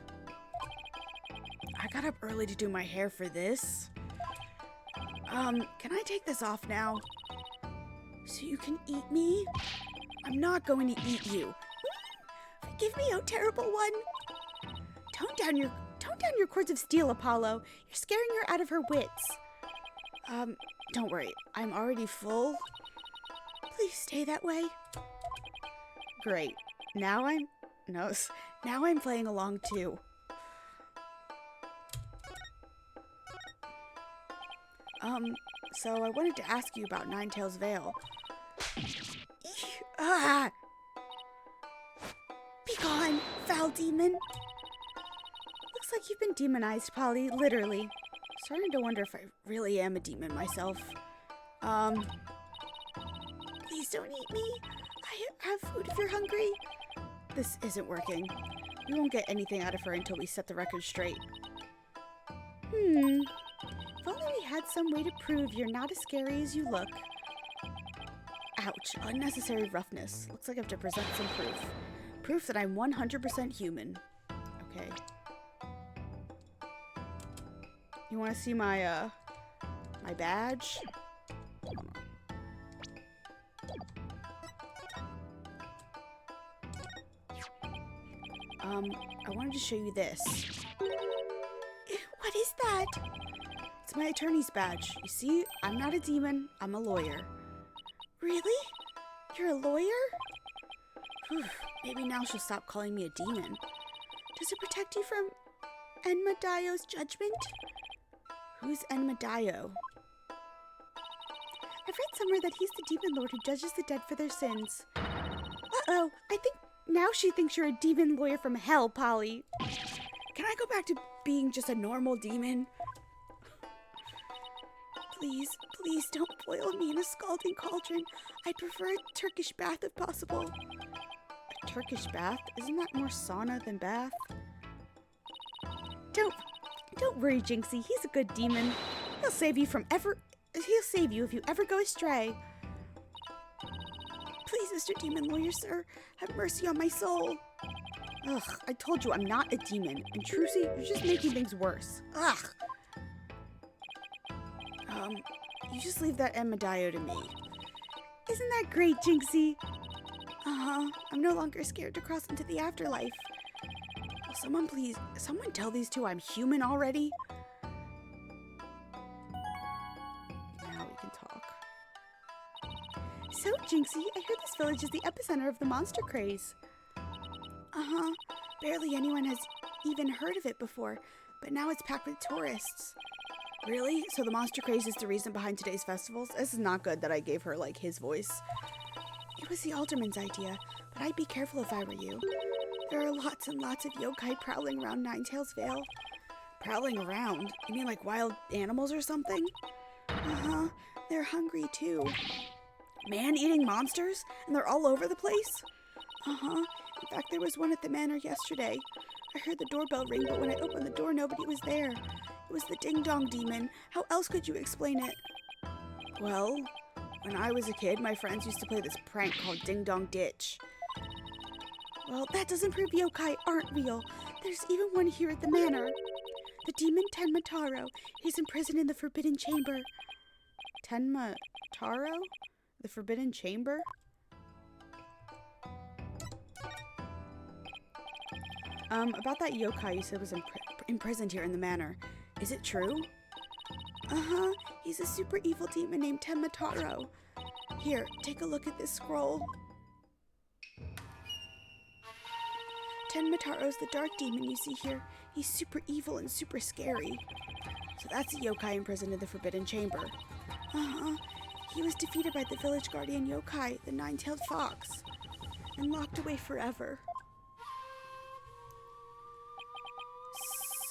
I got up early to do my hair for this. Can I take this off now? So you can eat me? I'm not going to eat you. Forgive me, oh terrible one. Tone down your cords of steel, Apollo. You're scaring her out of her wits. Don't worry. I'm already full. Please stay that way. Great. Now I'm playing along too. So I wanted to ask you about Nine Tails Vale. Ah! Be gone, foul demon. Looks like you've been demonized, Polly, literally. Starting to wonder if I really am a demon myself. Please don't eat me. I have food if you're hungry. This isn't working. We won't get anything out of her until we set the record straight. If only we had some way to prove you're not as scary as you look. Ouch, unnecessary roughness. Looks like I have to present some proof. Proof that I'm 100% human. Okay. You want to see my, my badge? Hold on. I wanted to show you this. What is that? It's my attorney's badge. You see, I'm not a demon, I'm a lawyer. Really? You're a lawyer? Whew, maybe now she'll stop calling me a demon. Does it protect you from Enmadayo's judgment? Who's Enmadayo? I've read somewhere that he's the demon lord who judges the dead for their sins. Uh-oh, I think now she thinks you're a demon lawyer from hell, Polly. Can I go back to being just a normal demon? Please, please don't boil me in a scalding cauldron. I'd prefer a Turkish bath if possible. A Turkish bath? Isn't that more sauna than bath? Don't worry, Jinxie. He's a good demon. He'll save you if you ever go astray. Please, Mr. Demon Lawyer, sir, have mercy on my soul. Ugh, I told you I'm not a demon. And Trucy, you're just making things worse. Ugh. You just leave that Enmadayo to me. Isn't that great, Jinxie? Uh-huh. I'm no longer scared to cross into the afterlife. Will someone tell these two I'm human already? Now we can talk. So, Jinxie, I heard this village is the epicenter of the monster craze. Uh-huh. Barely anyone has even heard of it before, but now it's packed with tourists. Really? So the monster craze is the reason behind today's festivals? This is not good that I gave her, like, his voice. It was the alderman's idea, but I'd be careful if I were you. There are lots and lots of yokai prowling around Ninetails Vale. Prowling around? You mean like wild animals or something? Uh-huh. They're hungry, too. Man-eating monsters? And they're all over the place? Uh-huh. In fact, there was one at the manor yesterday. I heard the doorbell ring, but when I opened the door, nobody was there. It was the ding-dong demon. How else could you explain it? Well, when I was a kid, my friends used to play this prank called Ding-Dong Ditch. Well, that doesn't prove yokai aren't real. There's even one here at the manor. The demon Tenmataro. He's imprisoned in the Forbidden Chamber. Tenmataro? The Forbidden Chamber? About that yokai you said was imprisoned here in the manor. Is it true? Uh-huh. He's a super evil demon named Tenmataro. Here, take a look at this scroll. Tenmataro's the dark demon you see here. He's super evil and super scary. So that's a yokai imprisoned in the Forbidden Chamber. Uh-huh. He was defeated by the village guardian yokai, the nine-tailed fox, and locked away forever.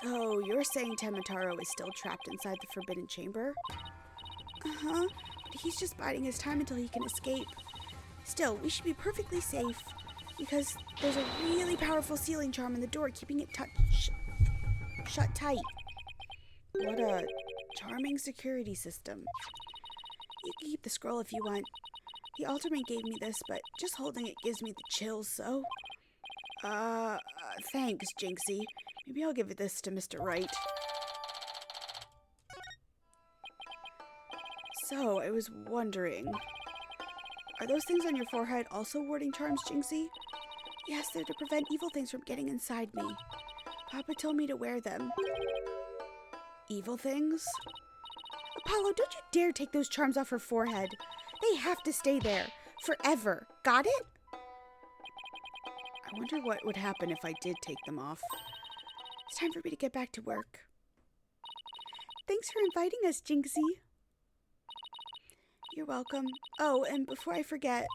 So, you're saying Tenmataro is still trapped inside the Forbidden Chamber? Uh-huh. But he's just biding his time until he can escape. Still, we should be perfectly safe, because there's a really powerful sealing charm on the door keeping it shut tight. What a charming security system. You can keep the scroll if you want. The alderman gave me this, but just holding it gives me the chills, so... Thanks, Jinxie. Maybe I'll give this to Mr. Wright. So, I was wondering... Are those things on your forehead also warding charms, Jinxie? Yes, they're to prevent evil things from getting inside me. Papa told me to wear them. Evil things? Apollo, don't you dare take those charms off her forehead. They have to stay there. Forever. Got it? I wonder what would happen if I did take them off. It's time for me to get back to work. Thanks for inviting us, Jinxie. You're welcome. Oh, and before I forget,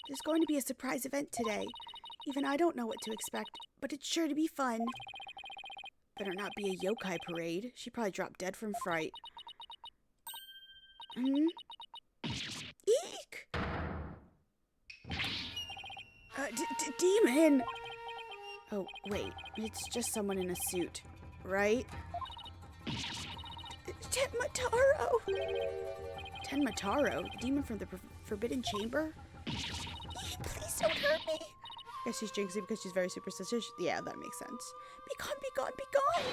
there's going to be a surprise event today. Even I don't know what to expect, but it's sure to be fun. Better not be a yokai parade. She probably dropped dead from fright. Eek! Demon! Oh, wait. It's just someone in a suit, right? Tenmataro! Tenmataro? The demon from the Forbidden Chamber? Please don't hurt me! I guess she's Jinxie because she's very superstitious. Yeah, that makes sense. Be gone, be gone, be gone!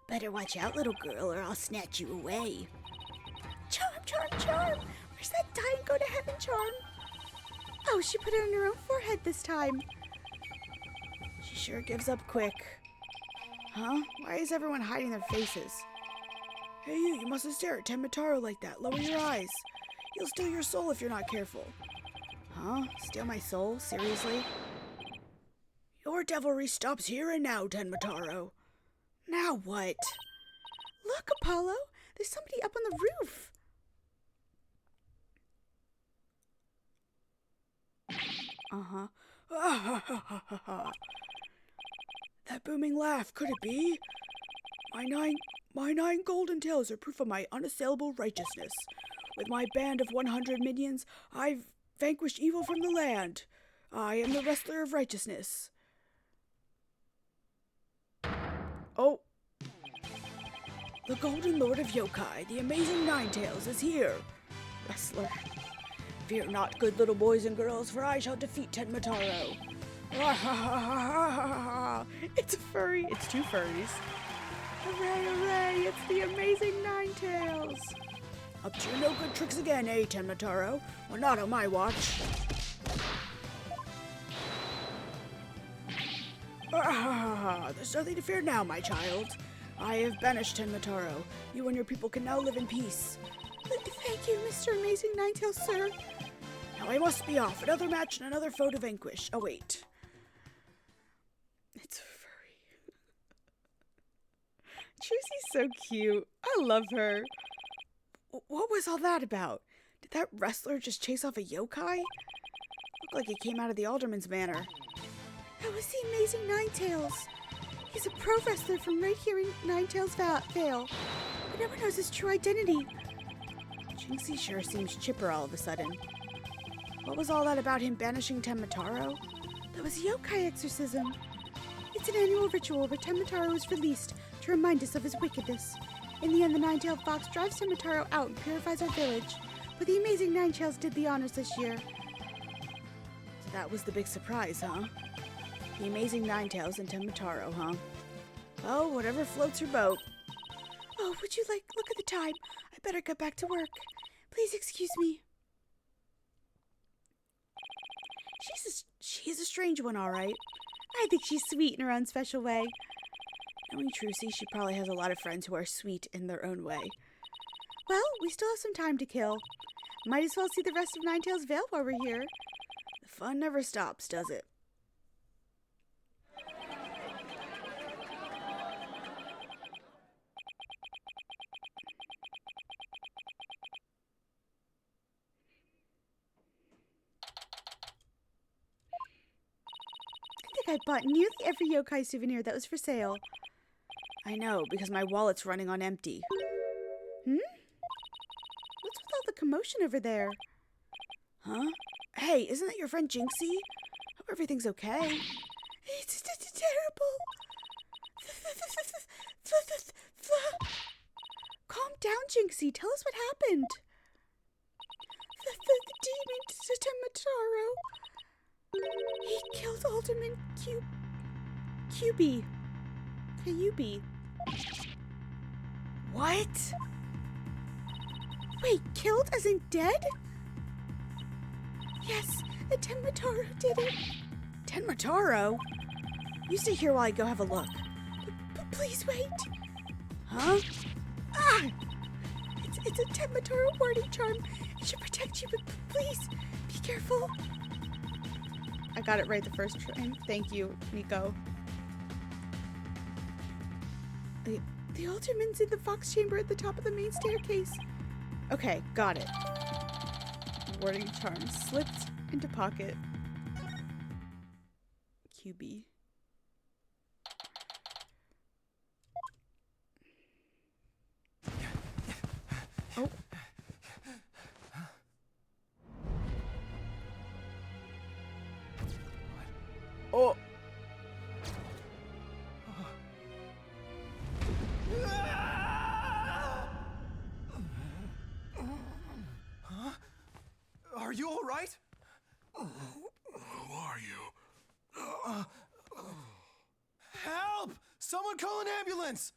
Better watch out, little girl, or I'll snatch you away. Charm, charm, charm! Where's that die and go to heaven charm? Oh, she put it on her own forehead this time. She sure gives up quick. Huh? Why is everyone hiding their faces? Hey you mustn't stare at Tenmataro like that. Lower your eyes. He'll steal your soul if you're not careful. Huh? Steal my soul? Seriously? Your devilry stops here and now, Tenmataro. Now what? Look, Apollo! There's somebody up on the roof! That booming laugh, could it be? My nine golden tails are proof of my unassailable righteousness. With my band of 100 minions, I've vanquished evil from the land. I am the wrestler of righteousness. Oh. The Golden Lord of Yokai, the amazing Ninetales, is here. Wrestler. Fear not, good little boys and girls, for I shall defeat Tenmataro. It's a furry. It's two furries. Hooray, hooray! It's the amazing Ninetales! Up to your no good tricks again, eh, Tenmataro? Well, not on my watch. There's nothing to fear now, my child. I have banished Tenmataro. You and your people can now live in peace. Thank you, Mr. Amazing Ninetales, sir. Now I must be off. Another match and another foe to vanquish. Oh, wait. It's furry. Trusie's so cute. I love her. What was all that about? Did that wrestler just chase off a yokai? Looked like he came out of the Alderman's manor. That was the amazing Ninetales. He's a pro wrestler from right here in Ninetales Vale, but no one knows his true identity. Jinxie sure seems chipper all of a sudden. What was all that about him banishing Tenmataro? That was a yokai exorcism. It's an annual ritual where Tenmataro is released to remind us of his wickedness. In the end, the Nine-Tailed Fox drives Tenmataro out and purifies our village. But the amazing Ninetales did the honors this year. So that was the big surprise, huh? The amazing Ninetales and Tenmataro, huh? Well, whatever floats your boat. Oh, would you look at the time? I better get back to work. Please excuse me. She's a strange one, all right. I think she's sweet in her own special way. Knowing Trucy, she probably has a lot of friends who are sweet in their own way. Well, we still have some time to kill. Might as well see the rest of Ninetales Vale while we're here. The fun never stops, does it? I think I bought nearly every yokai souvenir that was for sale. I know, because my wallet's running on empty. What's with all the commotion over there? Huh? Hey, isn't that your friend Jinxie? Hope everything's okay. It's terrible. Calm down, Jinxie. Tell us what happened. The demon Tenmataro. He killed Alderman Kyubi. What? Wait, killed as in dead? Yes, the Tenmataro did it. Tenmataro? You stay here while I go have a look. Please wait. Huh? Ah! It's a Tenmataro warding charm. It should protect you, but please, be careful. I got it right the first time. Thank you, Nico. The alderman's in the fox chamber at the top of the main staircase. Okay, got it. Warding charm slipped into pocket. QB. Oh. Oh. Huh? Are you all right? Who are you? Help! Someone call an ambulance!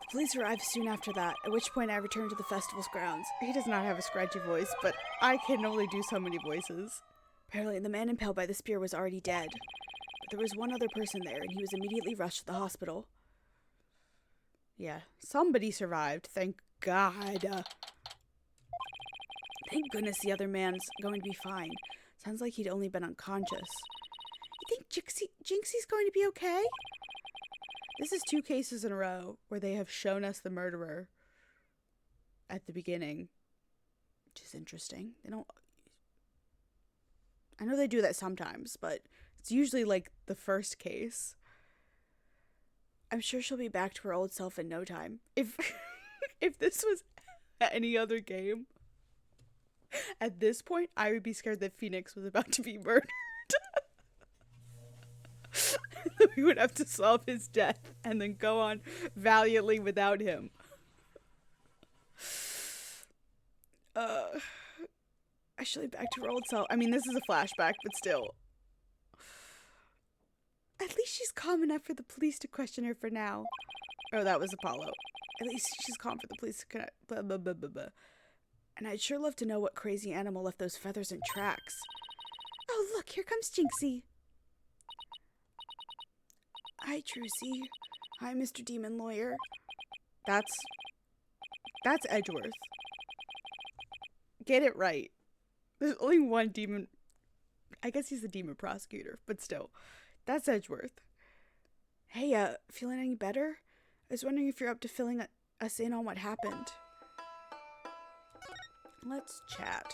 The police arrived soon after that, at which point I returned to the festival's grounds. He does not have a scratchy voice, but I can only do so many voices. Apparently, the man impaled by the spear was already dead. But there was one other person there, and he was immediately rushed to the hospital. Yeah, somebody survived, thank God. Thank goodness the other man's going to be fine. Sounds like he'd only been unconscious. You think Jinxie's going to be okay? This is 2 cases in a row where they have shown us the murderer at the beginning, which is interesting. They don't... I know they do that sometimes, but it's usually like the first case. I'm sure she'll be back to her old self in no time. If this was any other game, at this point, I would be scared that Phoenix was about to be murdered. We would have to solve his death and then go on valiantly without him. I should be back to her old self. I mean, this is a flashback, but still. At least she's calm enough for the police to question her for now. Oh, that was Apollo. At least she's calm for the police to blah, blah, blah, blah, blah. And I'd sure love to know what crazy animal left those feathers and tracks. Oh, look, here comes Jinxie. Hi, Trucy. Hi, Mr. Demon Lawyer. That's Edgeworth. Get it right. There's only one demon. I guess he's the demon prosecutor, but still. That's Edgeworth. Hey, feeling any better? I was wondering if you're up to filling us in on what happened. Let's chat.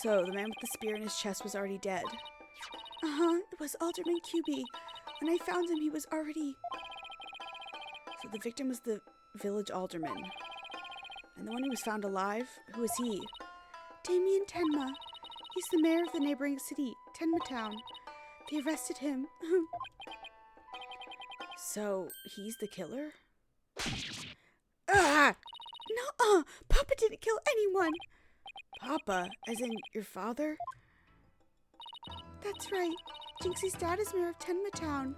So, the man with the spear in his chest was already dead. It was Alderman QB. When I found him, he was already... So the victim was the village alderman. And the one who was found alive, who was he? Damien Tenma. He's the mayor of the neighboring city, Tenma Town. They arrested him. So, he's the killer? Ah! No, Papa didn't kill anyone! Papa? As in your father? That's right. Jinxie's dad is mayor of Tenma Town.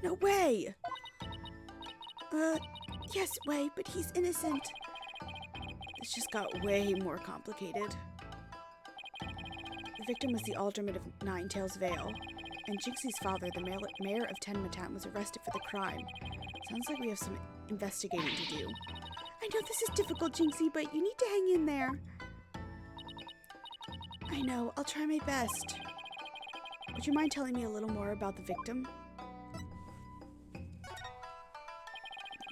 No way! Yes, way, but he's innocent. This just got way more complicated. The victim was the alderman of Nine Tails Vale, and Jinxie's father, the mayor of Tenma Town, was arrested for the crime. Sounds like we have some investigating to do. I know this is difficult, Jinxie, but you need to hang in there. I know, I'll try my best. Would you mind telling me a little more about the victim?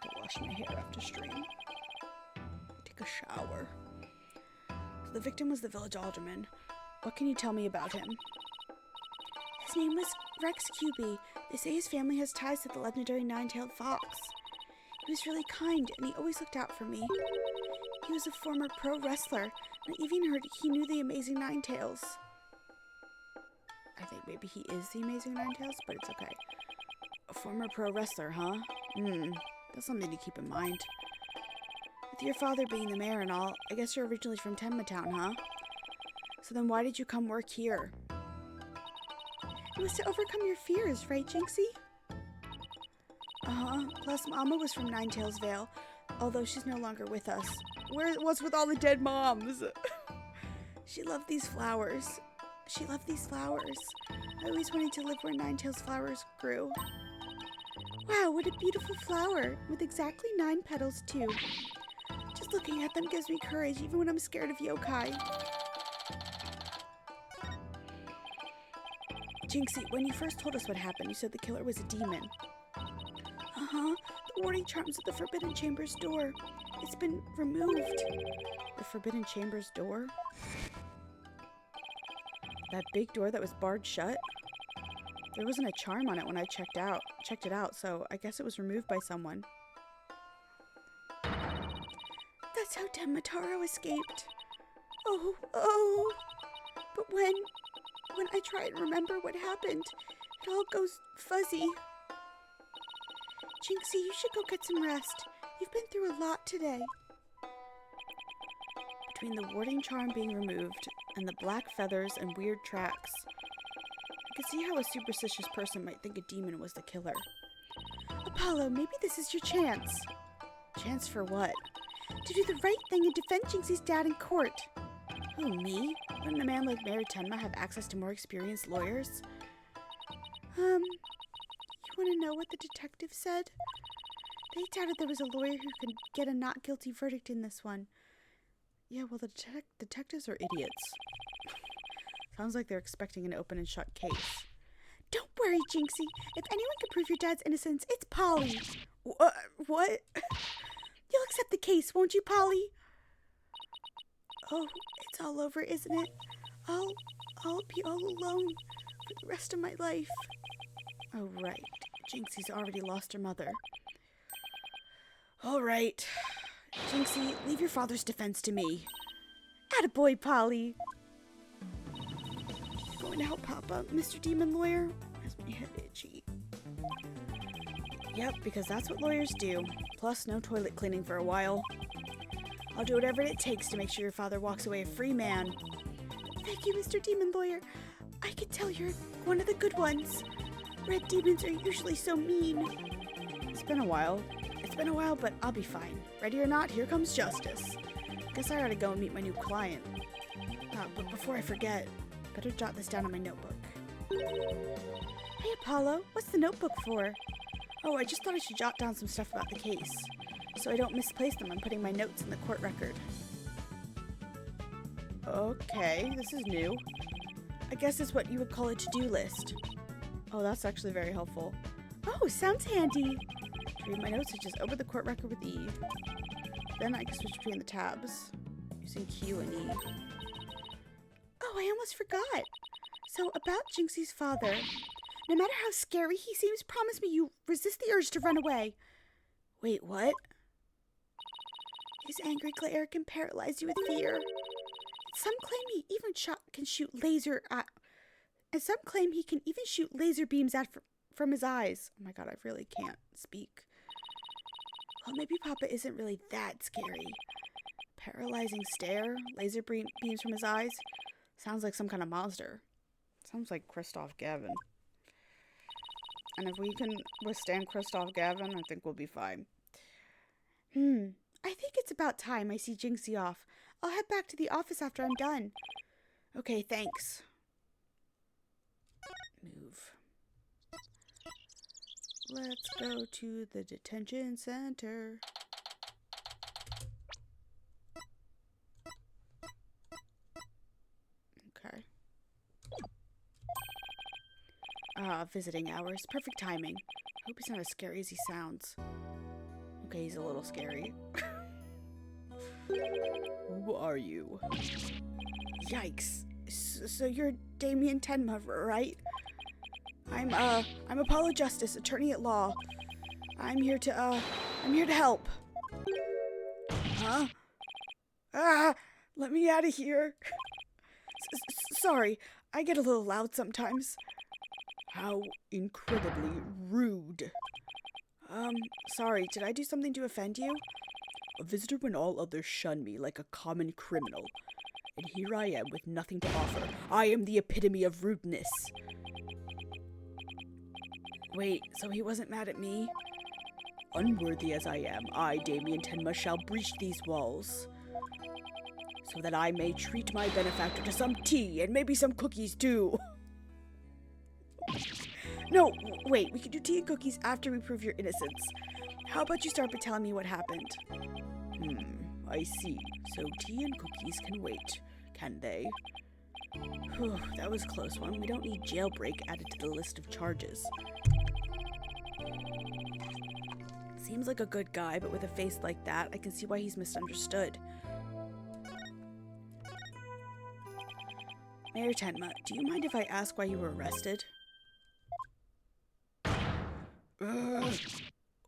I'll wash my hair after stream. Take a shower. So the victim was the village alderman. What can you tell me about him? His name was Rex QB. They say his family has ties to the legendary nine-tailed fox. He was really kind, and he always looked out for me. He was a former pro wrestler, and I even heard he knew the Amazing Nine-Tails. I think maybe he is the Amazing Nine-Tails, but it's okay. A former pro wrestler, huh? That's something to keep in mind. With your father being the mayor and all, I guess you're originally from Tenma Town, huh? So then why did you come work here? It was to overcome your fears, right, Jinxie? Plus Mama was from Nine Tails Vale, although she's no longer with us. What's with all the dead moms? She loved these flowers. I always wanted to live where Nine Tails flowers grew. Wow, what a beautiful flower, with exactly 9 petals too. Just looking at them gives me courage, even when I'm scared of yokai. Jinxie, when you first told us what happened, you said the killer was a demon. The warning charms at the Forbidden Chamber's door. It's been removed. The Forbidden Chamber's door? That big door that was barred shut? There wasn't a charm on it when I checked it out, so I guess it was removed by someone. That's how Tenmataro escaped. Oh. But when I try and remember what happened, it all goes fuzzy. Jinxie, you should go get some rest. You've been through a lot today. Between the warding charm being removed and the black feathers and weird tracks, I could see how a superstitious person might think a demon was the killer. Apollo, maybe this is your chance. Chance for what? To do the right thing and defend Jinxie's dad in court. Who, me? Wouldn't a man like Mayor Tenma have access to more experienced lawyers? You want to know what the detective said? They doubted there was a lawyer who could get a not guilty verdict in this one. Yeah, well, the detectives are idiots. Sounds like they're expecting an open and shut case. Don't worry, Jinxie. If anyone can prove your dad's innocence, it's Polly. What? You'll accept the case, won't you, Polly? Oh, it's all over, isn't it? I'll be all alone for the rest of my life. Oh, right. Jinxie's already lost her mother. All right. Jinxie, leave your father's defense to me. Attaboy, Polly. Going to help Papa, Mr. Demon Lawyer? Where's my head itchy? Yep, because that's what lawyers do. Plus, no toilet cleaning for a while. I'll do whatever it takes to make sure your father walks away a free man. Thank you, Mr. Demon Lawyer. I can tell you're one of the good ones. Red demons are usually so mean. It's been a while. But I'll be fine. Ready or not, here comes justice. Guess I ought to go and meet my new client. But before I forget, better jot this down on my notebook. Hey, Apollo, what's the notebook for? Oh, I just thought I should jot down some stuff about the case, so I don't misplace them when putting my notes in the court record. Okay, this is new. I guess it's what you would call a to-do list. Oh, that's actually very helpful. Oh, sounds handy. To read my notes, I just open the court record with E. Then I can switch between the tabs, using Q and E. Oh, I almost forgot. So, about Jinxie's father. No matter how scary he seems, promise me you resist the urge to run away. Wait, what? His angry glare can paralyze you with fear. Some claim he even can shoot laser beams from his eyes. Oh my god, I really can't speak. Well, maybe Papa isn't really that scary. Paralyzing stare, laser beams from his eyes. Sounds like some kind of monster. Sounds like Kristoff Gavin. And if we can withstand Kristoff Gavin, I think we'll be fine. I think it's about time I see Jinxie off. I'll head back to the office after I'm done. Okay, thanks. Move. Let's go to the detention center. Okay. Visiting hours. Perfect timing. Hope he's not as scary as he sounds. Okay, he's a little scary. Who are you? Yikes. So you're Damien Tenma, right? I'm Apollo Justice, attorney at law. I'm here to help. Huh? Let me out of here. Sorry, I get a little loud sometimes. How incredibly rude. Sorry, did I do something to offend you? A visitor when all others shun me like a common criminal. And here I am with nothing to offer. I am the epitome of rudeness. Wait, so he wasn't mad at me? Unworthy as I am, I, Damien Tenma, shall breach these walls. So that I may treat my benefactor to some tea and maybe some cookies too. No, wait, we can do tea and cookies after we prove your innocence. How about you start by telling me what happened? I see. So tea and cookies can wait, can they? Whew, that was a close one. We don't need jailbreak added to the list of charges. Seems like a good guy, but with a face like that, I can see why he's misunderstood. Mayor Tenma, do you mind if I ask why you were arrested?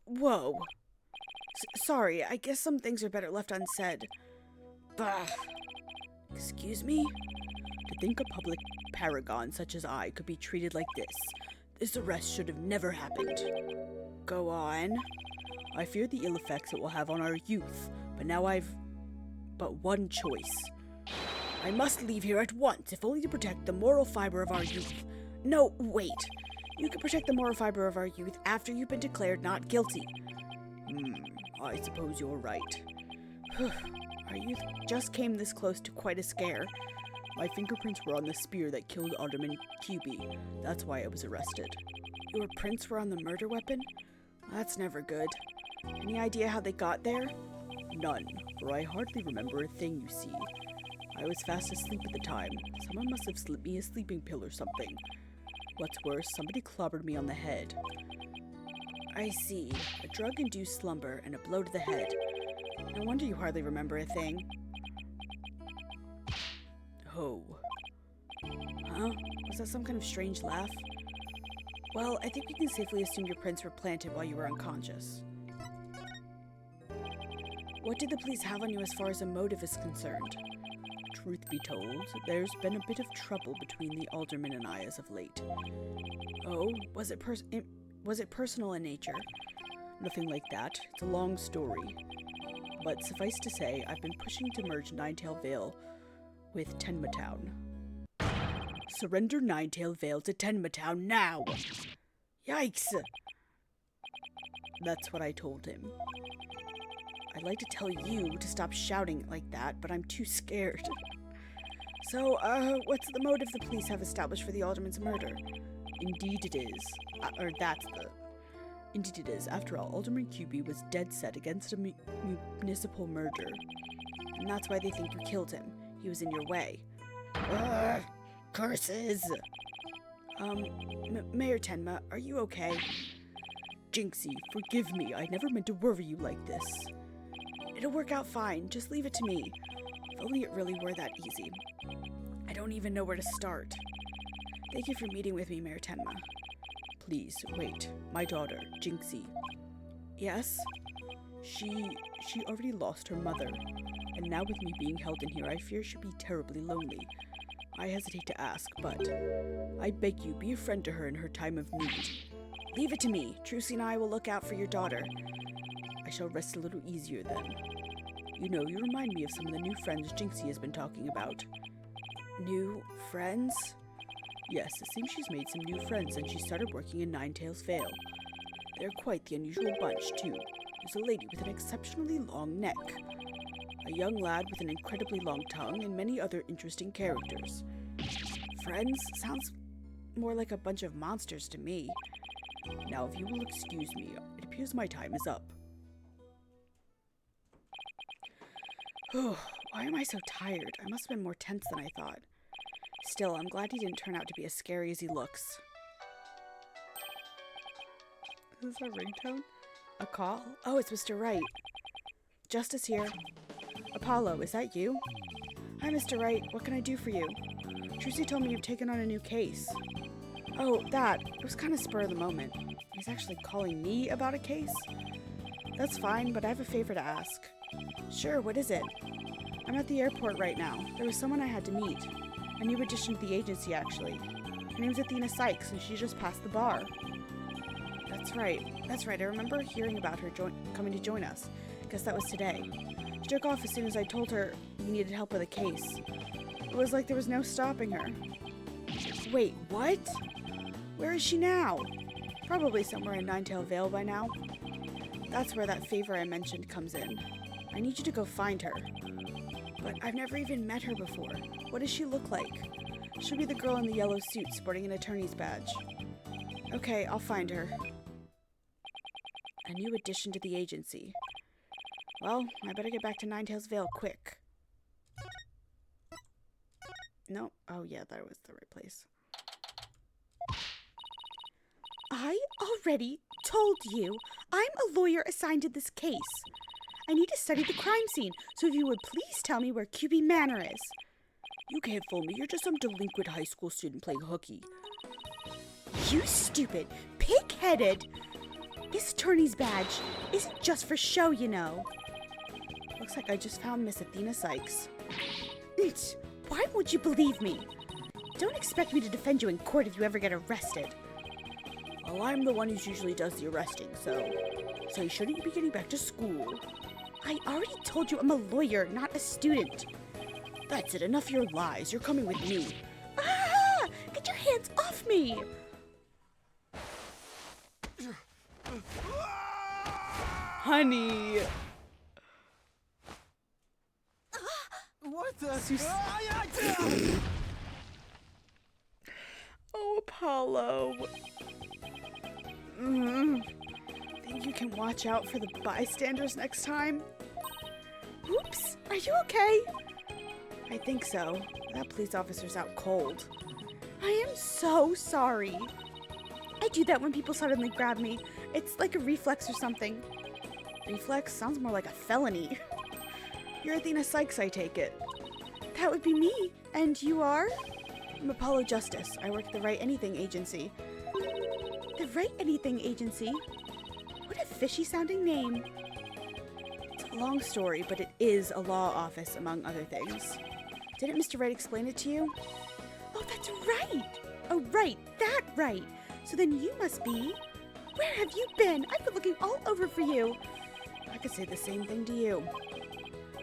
Whoa. Sorry, I guess some things are better left unsaid. Bah. Excuse me? To think a public paragon such as I could be treated like this arrest should have never happened. Go on. I fear the ill effects it will have on our youth, but now I've but one choice. I must leave here at once, if only to protect the moral fiber of our youth. No, wait. You can protect the moral fiber of our youth after you've been declared not guilty. I suppose you're right. Our youth just came this close to quite a scare. My fingerprints were on the spear that killed Alderman QB. That's why I was arrested. Your prints were on the murder weapon? That's never good. Any idea how they got there? None, for I hardly remember a thing, you see. I was fast asleep at the time. Someone must have slipped me a sleeping pill or something. What's worse, somebody clobbered me on the head. I see. A drug-induced slumber and a blow to the head. No wonder you hardly remember a thing. Oh. Huh? Was that some kind of strange laugh? Well, I think we can safely assume your prints were planted while you were unconscious. What did the police have on you as far as a motive is concerned? Truth be told, there's been a bit of trouble between the alderman and I as of late. Oh, was it personal in nature? Nothing like that. It's a long story. But suffice to say, I've been pushing to merge Ninetail Vale with Tenmatown. Surrender Ninetail Vale to Tenmatown now! Yikes! That's what I told him. I'd like to tell you to stop shouting like that, but I'm too scared. So, what's the motive the police have established for the alderman's murder? Indeed it is. Indeed it is. After all, Alderman QB was dead set against a municipal murder. And that's why they think you killed him. He was in your way. Curses! Mayor Tenma, are you okay? Jinxie, forgive me. I never meant to worry you like this. It'll work out fine. Just leave it to me. If only it really were that easy. I don't even know where to start. Thank you for meeting with me, Mayor Tenma. Please, wait. My daughter, Jinxie. Yes? She already lost her mother. And now with me being held in here, I fear she'll be terribly lonely. I hesitate to ask, but I beg you, be a friend to her in her time of need. Leave it to me. Trucy and I will look out for your daughter. I shall rest a little easier then. You know, you remind me of some of the new friends Jinxie has been talking about. New friends? Yes, it seems she's made some new friends since she started working in Ninetail's Vale. They're quite the unusual bunch, too. There's a lady with an exceptionally long neck, a young lad with an incredibly long tongue, and many other interesting characters. Friends? Sounds more like a bunch of monsters to me. Now, if you will excuse me, it appears my time is up. Why am I so tired? I must have been more tense than I thought. Still, I'm glad he didn't turn out to be as scary as he looks. Is this a ringtone? A call? Oh, it's Mr. Wright. Justice here. Apollo, is that you? Hi, Mr. Wright. What can I do for you? Trucy told me you've taken on a new case. Oh, that. It was kind of spur of the moment. He's actually calling me about a case? That's fine, but I have a favor to ask. Sure, what is it? I'm at the airport right now. There was someone I had to meet. A new addition to the agency, actually. Her name's Athena Sykes, and she just passed the bar. That's right. I remember hearing about her coming to join us. Guess that was today. She took off as soon as I told her we needed help with a case. It was like there was no stopping her. Wait, what? Where is she now? Probably somewhere in Ninetail Vale by now. That's where that favor I mentioned comes in. I need you to go find her. But I've never even met her before. What does she look like? She'll be the girl in the yellow suit sporting an attorney's badge. Okay, I'll find her. A new addition to the agency. Well, I better get back to Ninetail's Vale quick. No. Oh yeah, that was the right place. I already told you I'm a lawyer assigned to this case. I need to study the crime scene, so if you would please tell me where QB Manor is. You can't fool me. You're just some delinquent high school student playing hooky. You stupid, pig-headed. This attorney's badge isn't just for show, you know. Looks like I just found Miss Athena Sykes. Why won't you believe me? Don't expect me to defend you in court if you ever get arrested. Well, I'm the one who usually does the arresting, so you shouldn't be getting back to school. I already told you I'm a lawyer, not a student. That's it. Enough of your lies. You're coming with me. Ah! Get your hands off me! Honey! What the? Oh, Apollo. Think you can watch out for the bystanders next time? Oops, are you okay? I think so. That police officer's out cold. I am so sorry. I do that when people suddenly grab me. It's like a reflex or something. Reflex sounds more like a felony. You're Athena Sykes, I take it. That would be me. And you are? I'm Apollo Justice. I work at the Right Anything Agency. The Right Anything Agency? What a fishy-sounding name. It's a long story, but it is a law office, among other things. Didn't Mr. Wright explain it to you? Oh, that's right! Oh, right, that right! So then you must be... Where have you been? I've been looking all over for you. I could say the same thing to you.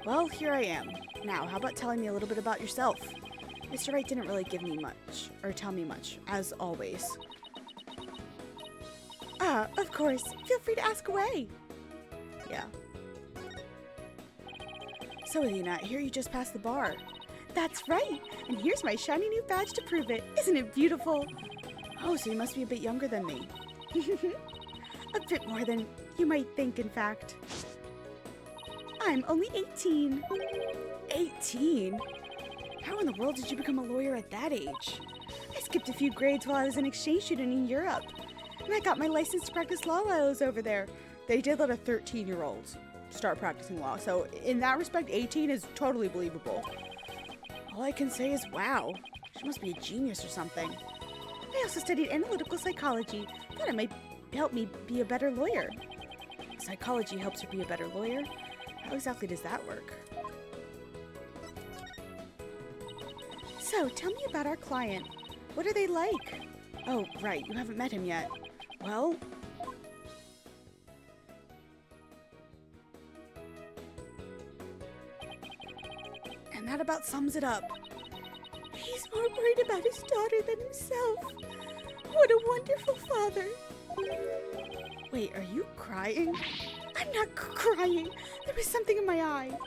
Well, here I am. Now, how about telling me a little bit about yourself? Mr. Wright didn't really give me much, or tell me much, as always. Of course. Feel free to ask away. Yeah. So, Athena, I hear you just passed the bar. That's right. And here's my shiny new badge to prove it. Isn't it beautiful? Oh, so you must be a bit younger than me. A bit more than you might think, in fact. I'm only 18. 18? How in the world did you become a lawyer at that age? I skipped a few grades while I was an exchange student in Europe. And I got my license to practice law while I was over there. They did let a 13-year-old start practicing law, so in that respect, 18 is totally believable. All I can say is, wow, she must be a genius or something. I also studied analytical psychology. Thought it might help me be a better lawyer. Psychology helps her be a better lawyer? How exactly does that work? So, tell me about our client. What are they like? Oh, right, you haven't met him yet. Well... And that about sums it up. He's more worried about his daughter than himself. What a wonderful father. Wait, are you crying? I'm not crying. There was something in my eye.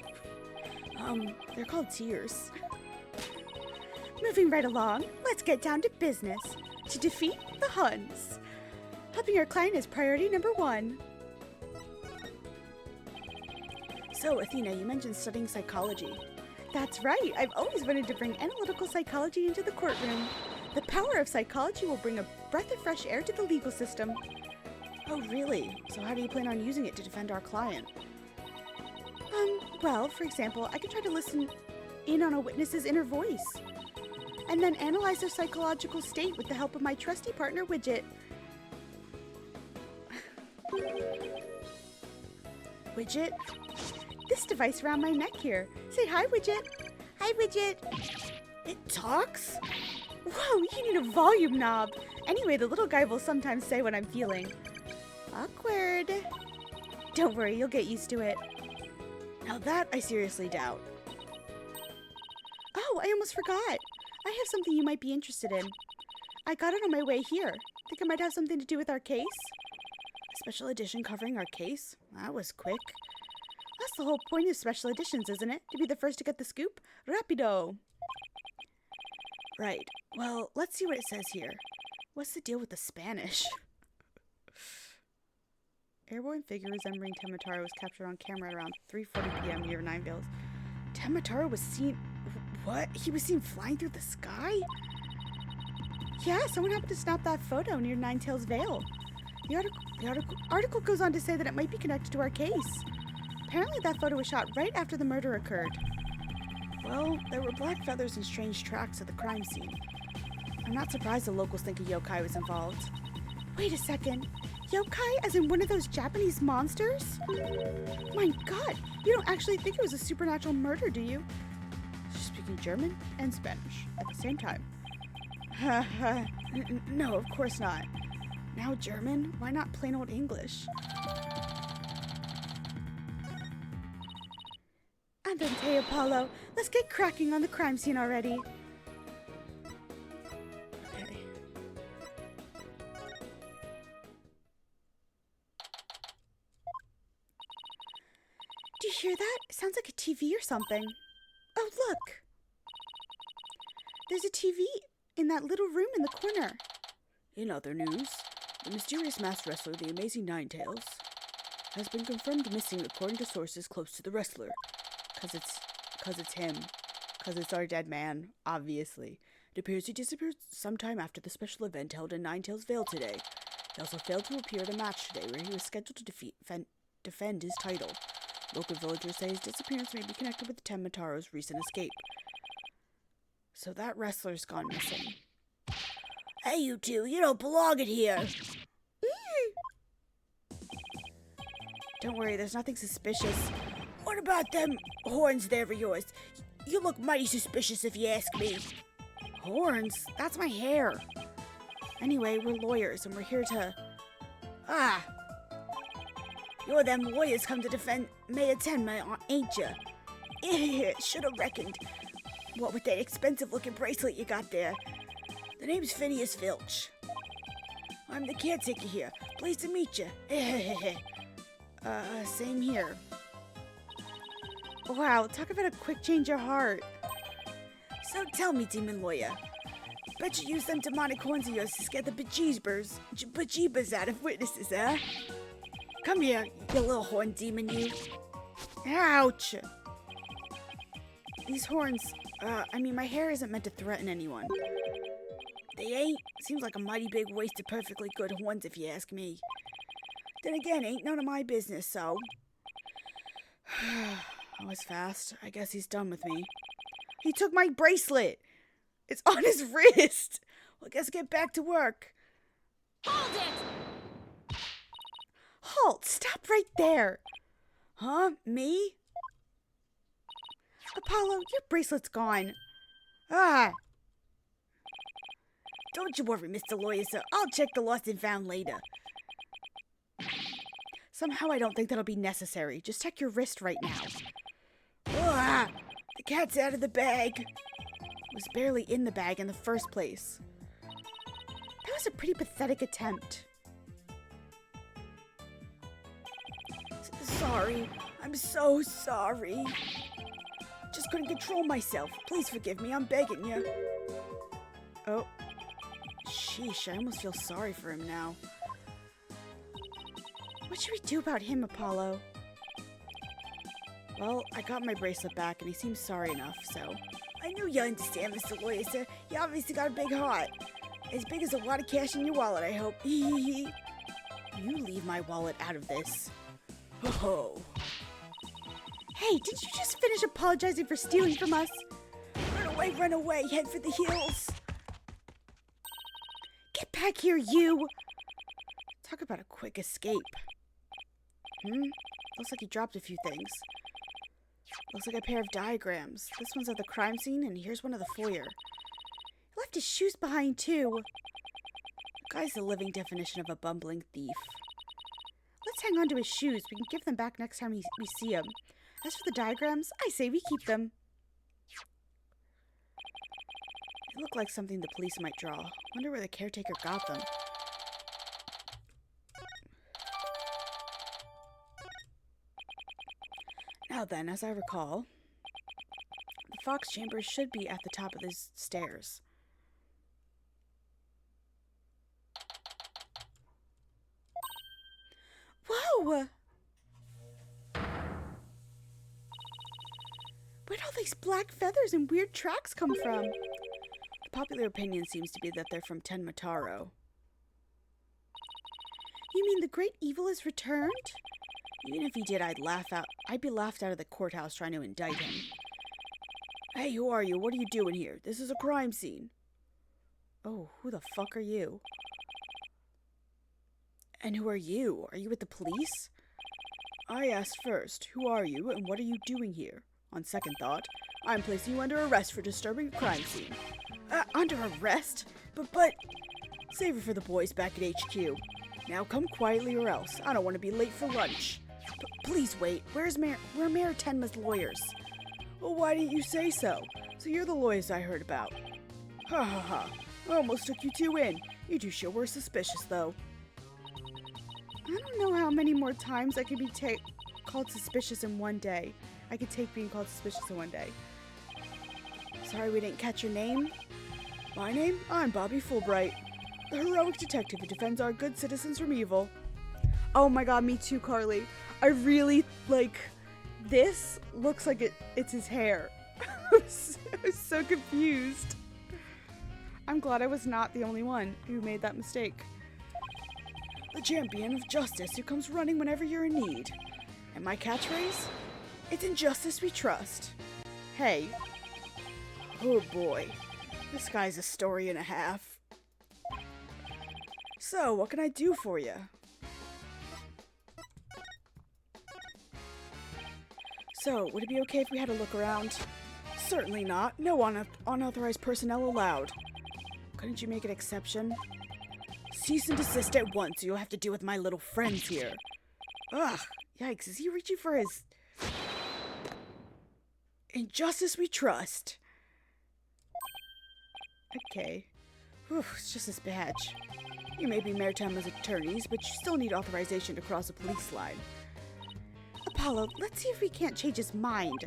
They're called tears. Moving right along, let's get down to business. To defeat the Huns. Helping our client is priority number 1. So, Athena, you mentioned studying psychology. That's right. I've always wanted to bring analytical psychology into the courtroom. The power of psychology will bring a breath of fresh air to the legal system. Oh, really? So how do you plan on using it to defend our client? Well, for example, I could try to listen in on a witness's inner voice. And then analyze their psychological state with the help of my trusty partner, Widget. Widget? This device around my neck here. Say hi, Widget. Hi, Widget. It talks? Whoa, you need a volume knob. Anyway, the little guy will sometimes say what I'm feeling. Awkward. Don't worry, you'll get used to it. Now that I seriously doubt. Oh, I almost forgot. I have something you might be interested in. I got it on my way here. Think it might have something to do with our case? A special edition covering our case? That was quick. That's the whole point of special editions, isn't it? To be the first to get the scoop? Rapido! Right. Well, let's see what it says here. What's the deal with the Spanish? Airborne figure resembling Temataro was captured on camera at around 3:40 p.m. near Nineville's. Temataro was seen... What? He was seen flying through the sky? Yeah, someone happened to snap that photo near Ninetails Vale. The article goes on to say that it might be connected to our case. Apparently that photo was shot right after the murder occurred. Well, there were black feathers and strange tracks at the crime scene. I'm not surprised the locals think a yokai was involved. Wait a second. Yokai as in one of those Japanese monsters? My god, you don't actually think it was a supernatural murder, do you? She's speaking German and Spanish at the same time. No, of course not. Now German? Why not plain old English? Andante, Apollo. Let's get cracking on the crime scene already. Okay. Do you hear that? It sounds like a TV or something. Oh, look! There's a TV in that little room in the corner. In other news, the mysterious masked wrestler, the Amazing Ninetails, has been confirmed missing according to sources close to the wrestler. Cause it's him. Cause it's our dead man, obviously. It appears he disappeared sometime after the special event held in Ninetail's Vale today. He also failed to appear at a match today where he was scheduled to defend his title. Local villagers say his disappearance may be connected with Tenmataro's recent escape. So that wrestler's gone missing. Hey, you two, you don't belong in here. Don't worry, there's nothing suspicious. What about them horns there of yours? You look mighty suspicious if you ask me. Horns? That's my hair. Anyway, we're lawyers and we're here to... Ah! You're them lawyers come to defend Mayor Tenma, ain't ya? Should've reckoned. What with that expensive-looking bracelet you got there? The name's Phineas Filch. I'm the caretaker here. Pleased to meet you. Same here. Wow, talk about a quick change of heart. So tell me, demon lawyer. Bet you use them demonic horns of yours to scare the bejeebas out of witnesses, huh? Come here, you little horn demon, you. Ouch! These horns, my hair isn't meant to threaten anyone. They ain't. Seems like a mighty big waste of perfectly good horns if you ask me. Then again, ain't none of my business, so... That was fast. I guess he's done with me. He took my bracelet! It's on his wrist! Well, I guess get back to work. Hold it! Halt! Stop right there! Huh? Me? Apollo, your bracelet's gone. Ah! Don't you worry, Mr. Lawyer, sir. I'll check the lost and found later. Somehow I don't think that'll be necessary. Just check your wrist right now. Ah! The cat's out of the bag. It was barely in the bag in the first place. That was a pretty pathetic attempt. Sorry. I'm so sorry. Just couldn't control myself. Please forgive me. I'm begging you. Oh. Sheesh, I almost feel sorry for him now. What should we do about him, Apollo? Well, I got my bracelet back and he seems sorry enough, so... I knew you understand, Mr. Lawyer, sir. You obviously got a big heart. As big as a lot of cash in your wallet, I hope. You leave my wallet out of this. Oh. Hey, did you just finish apologizing for stealing from us? Run away, head for the hills. Get back here, you! Talk about a quick escape. Looks like he dropped a few things. Looks like a pair of diagrams. This one's at the crime scene, and here's one of the foyer. He left his shoes behind, too. The guy's the living definition of a bumbling thief. Let's hang on to his shoes. We can give them back next time we see him. As for the diagrams, I say we keep them. They look like something the police might draw. Wonder where the caretaker got them. Now then, as I recall, the Fox Chamber should be at the top of these stairs. Whoa! Where'd all these black feathers and weird tracks come from? The popular opinion seems to be that they're from Tenmataro. You mean the great evil has returned? Even if he did, I'd be laughed out of the courthouse trying to indict him. Hey, who are you? What are you doing here? This is a crime scene. Oh, who the fuck are you? And who are you? Are you with the police? I asked first, who are you and what are you doing here? On second thought, I'm placing you under arrest for disturbing a crime scene. Under arrest? But... Save it for the boys back at HQ. Now come quietly or else. I don't want to be late for lunch. Please wait. We're Mayor Tenma's lawyers. Well, why didn't you say so? So you're the lawyers I heard about. Ha ha ha. I almost took you two in. You two sure were suspicious, though. I don't know how many more times I could be called suspicious in one day. I could take being called suspicious in one day. Sorry we didn't catch your name. My name? I'm Bobby Fulbright, the heroic detective who defends our good citizens from evil. Oh my god, me too, Carly. I really, This looks like it's his hair. I was so confused. I'm glad I was not the only one who made that mistake. The champion of justice who comes running whenever you're in need. And my catchphrase? It's in justice we trust. Hey. Oh boy. This guy's a story and a half. So, what can I do for you? So, would it be okay if we had a look around? Certainly not. No unauthorized personnel allowed. Couldn't you make an exception? Cease and desist at once, or you'll have to deal with my little friends here. Ugh, yikes, is he reaching for his... In justice we trust. Okay. Whew, it's just this badge. You may be maritime as attorneys, but you still need authorization to cross a police line. Apollo, let's see if we can't change his mind.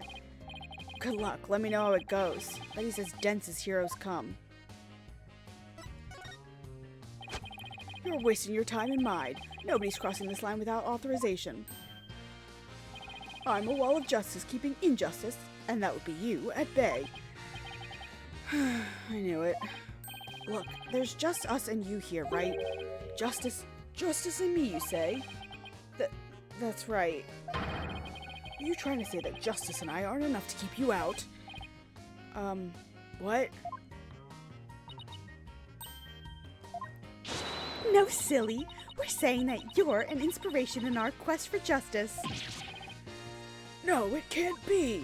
Good luck, let me know how it goes. But he's as dense as heroes come. You're wasting your time and mine. Nobody's crossing this line without authorization. I'm a wall of justice keeping injustice, and that would be you, at bay. I knew it. Look, there's just us and you here, right? Justice and me, you say? That's right. Are you trying to say that Justice and I aren't enough to keep you out? What? No, silly. We're saying that you're an inspiration in our quest for justice. No, it can't be.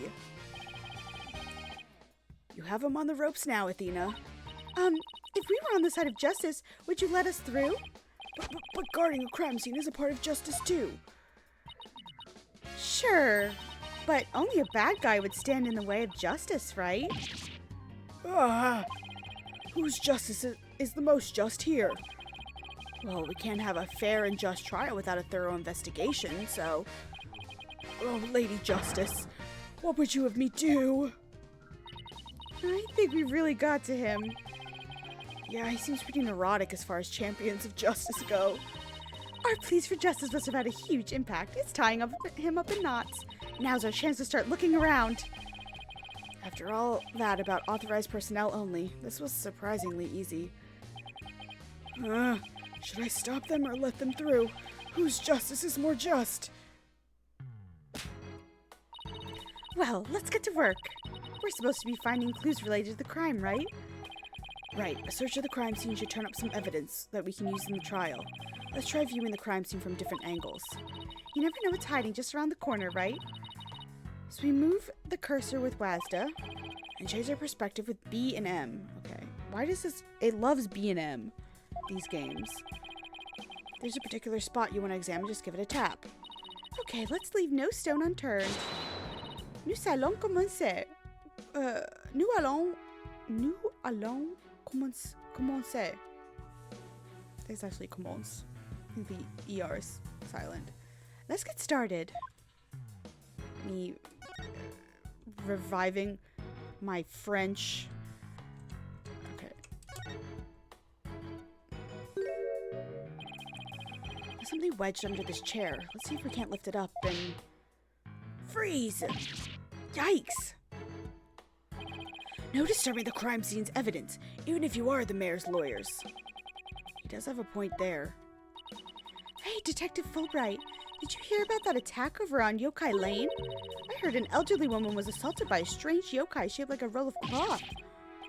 You have him on the ropes now, Athena. If we were on the side of justice, would you let us through? But guarding a crime scene is a part of justice, too. Sure, but only a bad guy would stand in the way of justice, right? Whose justice is the most just here? Well, we can't have a fair and just trial without a thorough investigation, so... Oh, Lady Justice, what would you have me do? I think we really got to him. Yeah, he seems pretty neurotic as far as champions of justice go. Our pleas for justice must have had a huge impact. It's tying him up in knots. Now's our chance to start looking around. After all that about authorized personnel only, this was surprisingly easy. Should I stop them or let them through? Whose justice is more just? Well, let's get to work. We're supposed to be finding clues related to the crime, right? Right. A search of the crime scene should turn up some evidence that we can use in the trial. Let's try viewing the crime scene from different angles. You never know what's hiding just around the corner, right? So we move the cursor with WASDA and change our perspective with B and M. Okay. Why does this... It loves B and M, these games. There's a particular spot you want to examine, just give it a tap. Okay, let's leave no stone unturned. Nous allons commencer. Nous allons commencer. There's actually commence. I think the ER is silent. Let's get started. Me reviving my French. Okay. There's something wedged under this chair. Let's see if we can't lift it up and... Freeze! Yikes! No disturbing the crime scene's evidence, even if you are the mayor's lawyers. He does have a point there. Hey, Detective Fulbright, did you hear about that attack over on Yokai Lane? I heard an elderly woman was assaulted by a strange yokai shaped like a roll of cloth.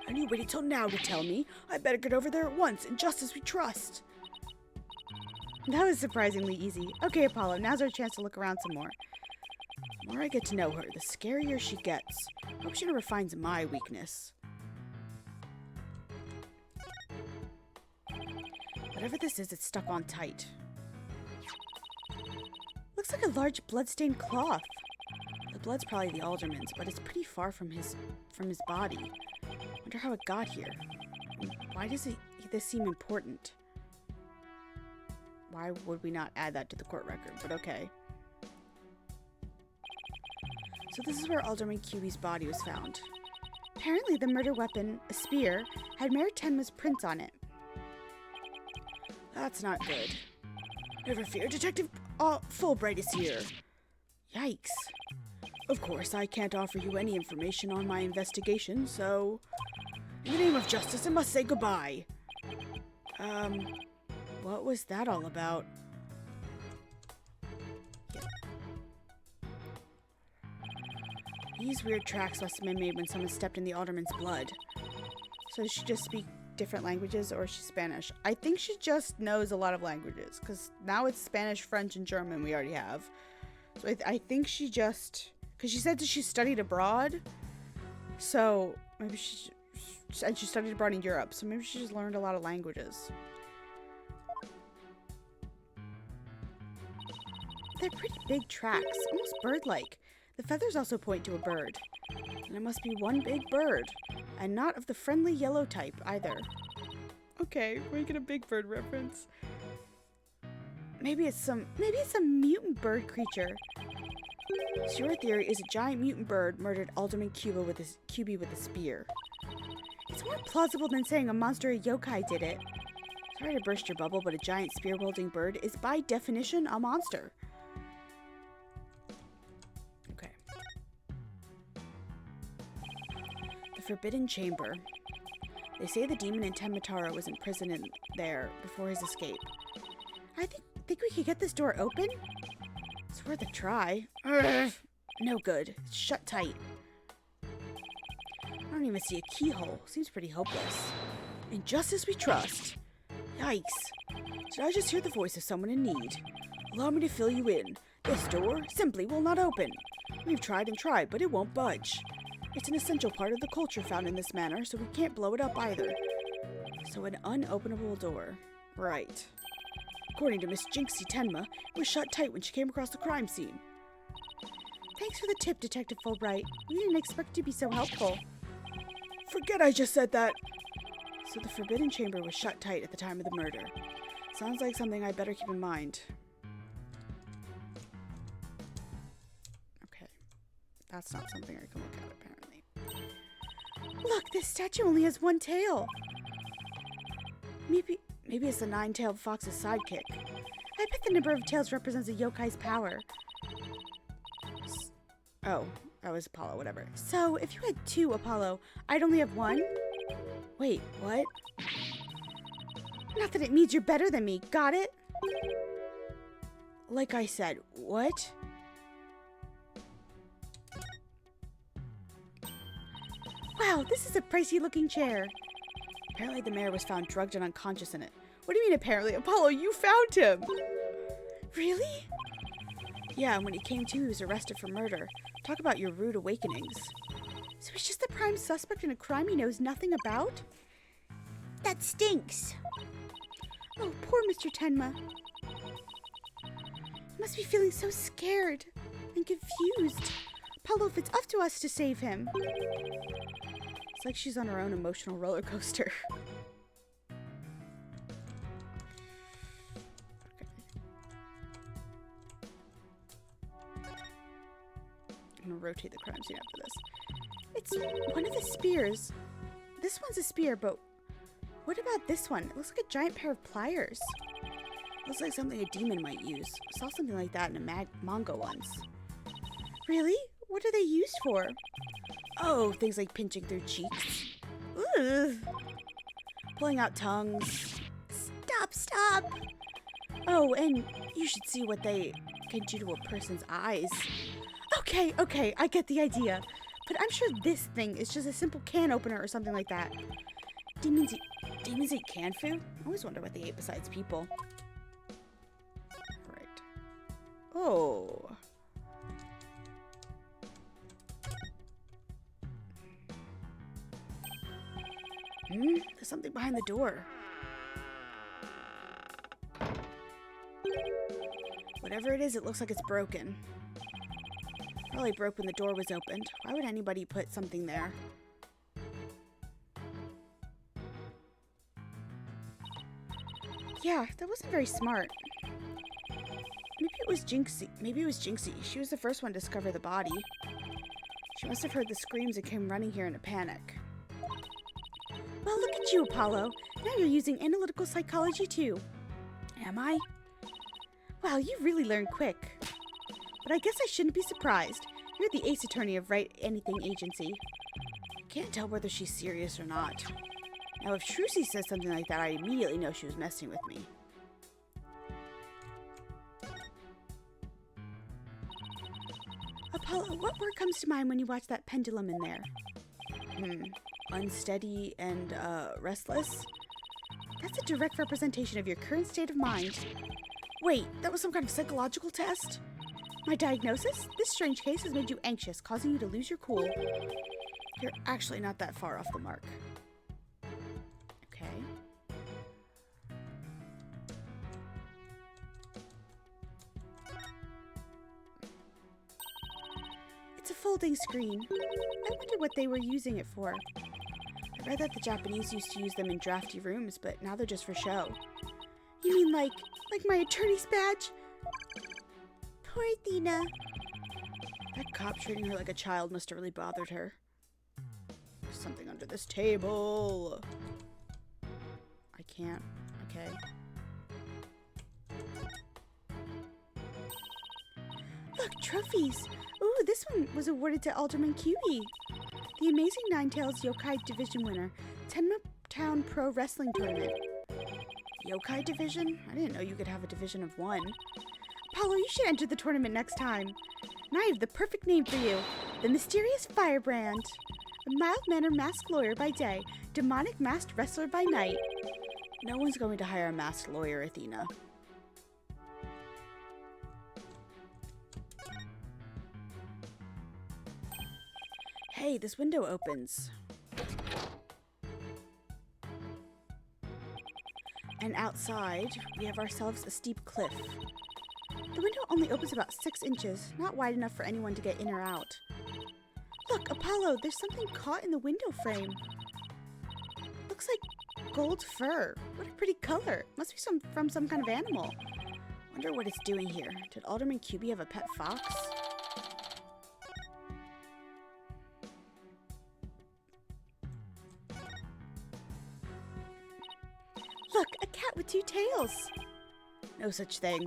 And you waited till now to tell me? I better get over there at once, in justice we trust. That was surprisingly easy. Okay, Apollo, now's our chance to look around some more. The more I get to know her, the scarier she gets. I hope she never finds my weakness. Whatever this is, it's stuck on tight. Looks like a large blood-stained cloth. The blood's probably the alderman's, but it's pretty far from his body. Wonder how it got here. Why does this seem important? Why would we not add that to the court record? But okay. So this is where Alderman QB's body was found. Apparently the murder weapon, a spear, had Mayor Tenma's prints on it. That's not good. Never fear, Detective Fulbright is here. Yikes. Of course, I can't offer you any information on my investigation, so in the name of justice, I must say goodbye. What was that all about? These weird tracks must have been made when someone stepped in the alderman's blood. So does she just speak different languages, or is she Spanish? I think she just knows a lot of languages, because now it's Spanish, French, and German we already have. So I think she just... Because she said that she studied abroad. So maybe she studied abroad in Europe. So maybe she just learned a lot of languages. They're pretty big tracks, almost bird-like. The feathers also point to a bird. And it must be one big bird. And not of the friendly yellow type, either. Okay, we're making a big bird reference. Maybe it's some mutant bird creature. So your theory is a giant mutant bird murdered Alderman Cuba with a spear. It's more plausible than saying a monster or yokai did it. Sorry to burst your bubble, but a giant spear-wielding bird is by definition a monster. Okay. The Forbidden Chamber. They say the demon in Tenmataro was imprisoned in there before his escape. I think we could get this door open? It's worth a try. Urgh. No good. It's shut tight. I don't even see a keyhole. Seems pretty hopeless. In justice we trust. Yikes. Did I just hear the voice of someone in need? Allow me to fill you in. This door simply will not open. We've tried and tried, but it won't budge. It's an essential part of the culture found in this manor, so we can't blow it up either. So an unopenable door. Right. According to Miss Jinxie Tenma, it was shut tight when she came across the crime scene. Thanks for the tip, Detective Fulbright. We didn't expect you to be so helpful. Forget I just said that. So the Forbidden Chamber was shut tight at the time of the murder. Sounds like something I better keep in mind. Okay. That's not something I can look at, apparently. Look, this statue only has one tail. Maybe it's the nine-tailed fox's sidekick. I bet the number of tails represents a yokai's power. Oh, that was Apollo, whatever. So, if you had two, Apollo, I'd only have one? Wait, what? Not that it means you're better than me, got it? Like I said, what? Wow, this is a pricey-looking chair. Apparently the mayor was found drugged and unconscious in it. What do you mean apparently? Apollo, you found him! Really? Yeah, and when he came to, he was arrested for murder. Talk about your rude awakenings. So he's just the prime suspect in a crime he knows nothing about? That stinks. Oh, poor Mr. Tenma. He must be feeling so scared and confused. Apollo, if it's up to us to save him. It's like she's on her own emotional roller coaster. Okay. I'm gonna rotate the crime scene after this. It's one of the spears. This one's a spear, but what about this one? It looks like a giant pair of pliers. Looks like something a demon might use. I saw something like that in a manga once. Really? What are they used for? Oh, things like pinching through cheeks. Ugh. Pulling out tongues. Stop! Oh, and you should see what they can do to a person's eyes. Okay, I get the idea. But I'm sure this thing is just a simple can opener or something like that. Demons eat canned food? I always wonder what they ate besides people. Right. Oh. There's something behind the door. Whatever it is, it looks like it's broken. Probably broke when the door was opened. Why would anybody put something there? Yeah, that wasn't very smart. Maybe it was Jinxie. She was the first one to discover the body. She must have heard the screams and came running here in a panic. Well, look at you, Apollo. Now you're using analytical psychology, too. Am I? Wow, you really learn quick. But I guess I shouldn't be surprised. You're the ace attorney of Right Anything Agency. Can't tell whether she's serious or not. Now, if Trucy says something like that, I immediately know she was messing with me. Apollo, what word comes to mind when you watch that pendulum in there? Unsteady and, restless? That's a direct representation of your current state of mind. Wait, that was some kind of psychological test? My diagnosis? This strange case has made you anxious, causing you to lose your cool. You're actually not that far off the mark. Okay. It's a folding screen. I wonder what they were using it for. I read that the Japanese used to use them in drafty rooms, but now they're just for show. You mean like my attorney's badge? Poor Athena. That cop treating her like a child must have really bothered her. There's something under this table. I can't. Okay. Look, trophies. Ooh, this one was awarded to Alderman Kyubi, the Amazing Ninetales Yokai Division winner, Tenma Town Pro Wrestling Tournament. Yokai Division? I didn't know you could have a division of one. Apollo, you should enter the tournament next time. And I have the perfect name for you. The Mysterious Firebrand. A mild-mannered masked lawyer by day, demonic masked wrestler by night. No one's going to hire a masked lawyer, Athena. Hey, this window opens. And outside, we have ourselves a steep cliff. The window only opens about 6 inches, not wide enough for anyone to get in or out. Look, Apollo, there's something caught in the window frame. Looks like gold fur. What a pretty color. Must be from some kind of animal. Wonder what it's doing here. Did Alderman Kyubi have a pet fox? Look, a cat with 2 tails. No such thing.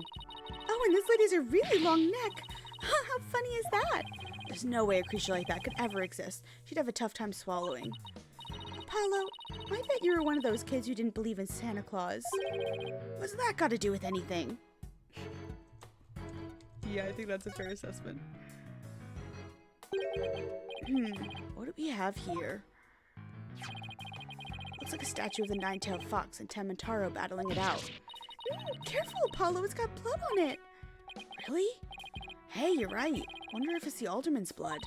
Oh, and this lady has a really long neck. How funny is that? There's no way a creature like that could ever exist. She'd have a tough time swallowing. Apollo, I bet you were one of those kids who didn't believe in Santa Claus. What's that got to do with anything? Yeah, I think that's a fair assessment. What do we have here? Looks like a statue of the nine-tailed fox and Temantaro battling it out. Careful, Apollo, it's got blood on it. Really? Hey, you're right. Wonder if it's the Alderman's blood.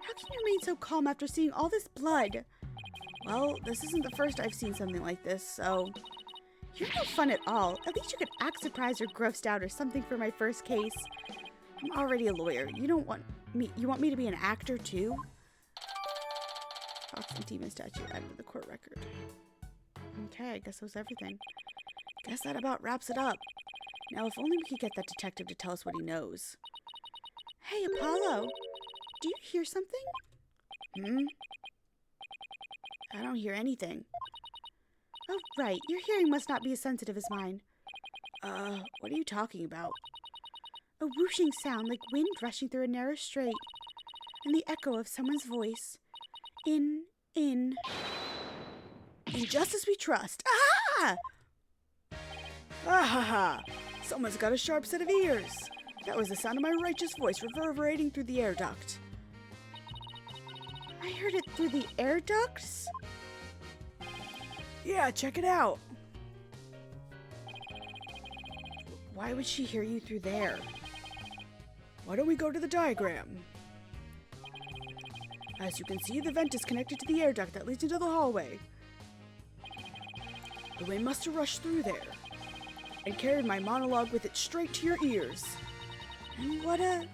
How can you remain so calm after seeing all this blood? Well, this isn't the first I've seen something like this, so... You're no fun at all. At least you could act surprised or grossed out or something for my first case. I'm already a lawyer. You want me to be an actor too? Fox and demon statue added to the court record. Okay, I guess that was everything. Guess that about wraps it up. Now, if only we could get that detective to tell us what he knows. Hey, Apollo! Do you hear something? I don't hear anything. Oh, right. Your hearing must not be as sensitive as mine. What are you talking about? A whooshing sound like wind rushing through a narrow strait. And the echo of someone's voice. In justice we trust. Ah! Ah ha ha! Someone's got a sharp set of ears. That was the sound of my righteous voice reverberating through the air duct. I heard it through the air ducts? Yeah, check it out. Why would she hear you through there? Why don't we go to the diagram? As you can see, the vent is connected to the air duct that leads into the hallway. The wind must have rushed through there and carried my monologue with it straight to your ears. And what a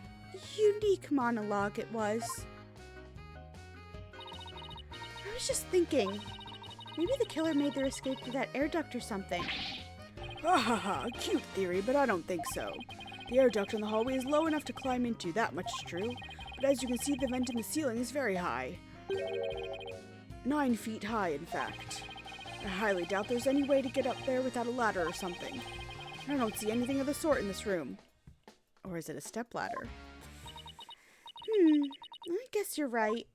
unique monologue it was. I was just thinking, maybe the killer made their escape through that air duct or something. Ha ha ha, cute theory, but I don't think so. The air duct in the hallway is low enough to climb into, that much is true. But as you can see, the vent in the ceiling is very high. 9 feet high, in fact. I highly doubt there's any way to get up there without a ladder or something. I don't see anything of the sort in this room. Or is it a stepladder? I guess you're right.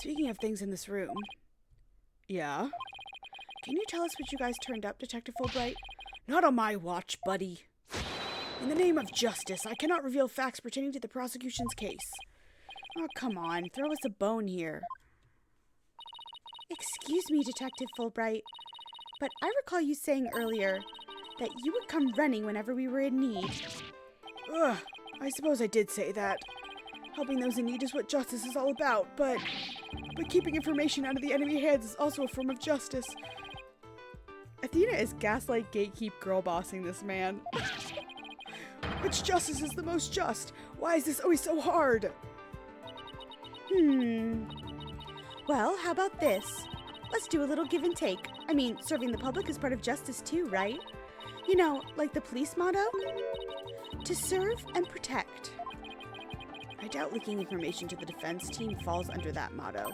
Speaking of things in this room. Yeah? Can you tell us what you guys turned up, Detective Fulbright? Not on my watch, buddy. In the name of justice, I cannot reveal facts pertaining to the prosecution's case. Oh, come on. Throw us a bone here. Excuse me, Detective Fulbright, but I recall you saying earlier that you would come running whenever we were in need. Ugh, I suppose I did say that. Helping those in need is what justice is all about, but keeping information out of the enemy hands is also a form of justice. Athena is gaslight gatekeep girl bossing this man. Which justice is the most just? Why is this always so hard? Well, how about this? Let's do a little give and take. I mean, serving the public is part of justice too, right? You know, like the police motto? To serve and protect. I doubt leaking information to the defense team falls under that motto.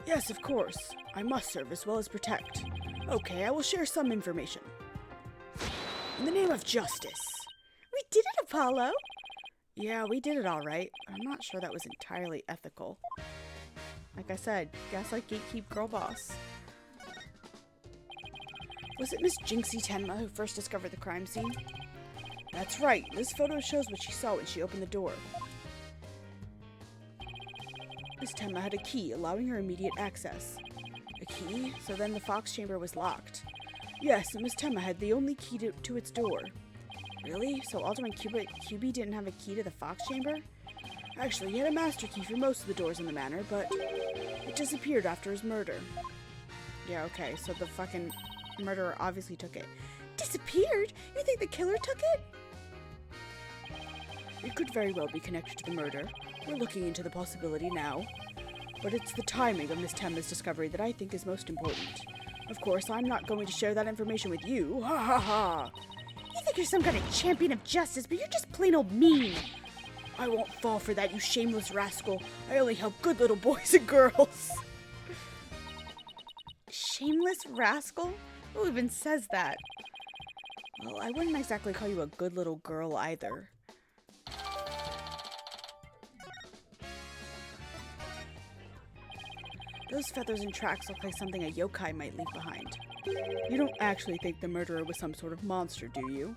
Yes, of course. I must serve as well as protect. Okay, I will share some information. In the name of justice. We did it, Apollo! Yeah, we did it all right. I'm not sure that was entirely ethical. Like I said, gaslight gatekeep girl boss. Was it Miss Jinxie Tenma who first discovered the crime scene? That's right. This photo shows what she saw when she opened the door. Miss Tenma had a key, allowing her immediate access. A key? So then the Fox chamber was locked. Yes, and Miss Tenma had the only key to its door. Really? So Alderman QB didn't have a key to the Fox chamber? Actually, he had a master key for most of the doors in the manor, but it disappeared after his murder. Yeah, okay, so the fucking murderer obviously took it. Disappeared? You think the killer took it? It could very well be connected to the murder. We're looking into the possibility now. But it's the timing of Miss Tenma's discovery that I think is most important. Of course, I'm not going to share that information with you. Ha ha ha! You think you're some kind of champion of justice, but you're just plain old mean. I won't fall for that, you shameless rascal. I only help good little boys and girls. Shameless rascal? Who even says that? Well, I wouldn't exactly call you a good little girl either. Those feathers and tracks look like something a yokai might leave behind. You don't actually think the murderer was some sort of monster, do you?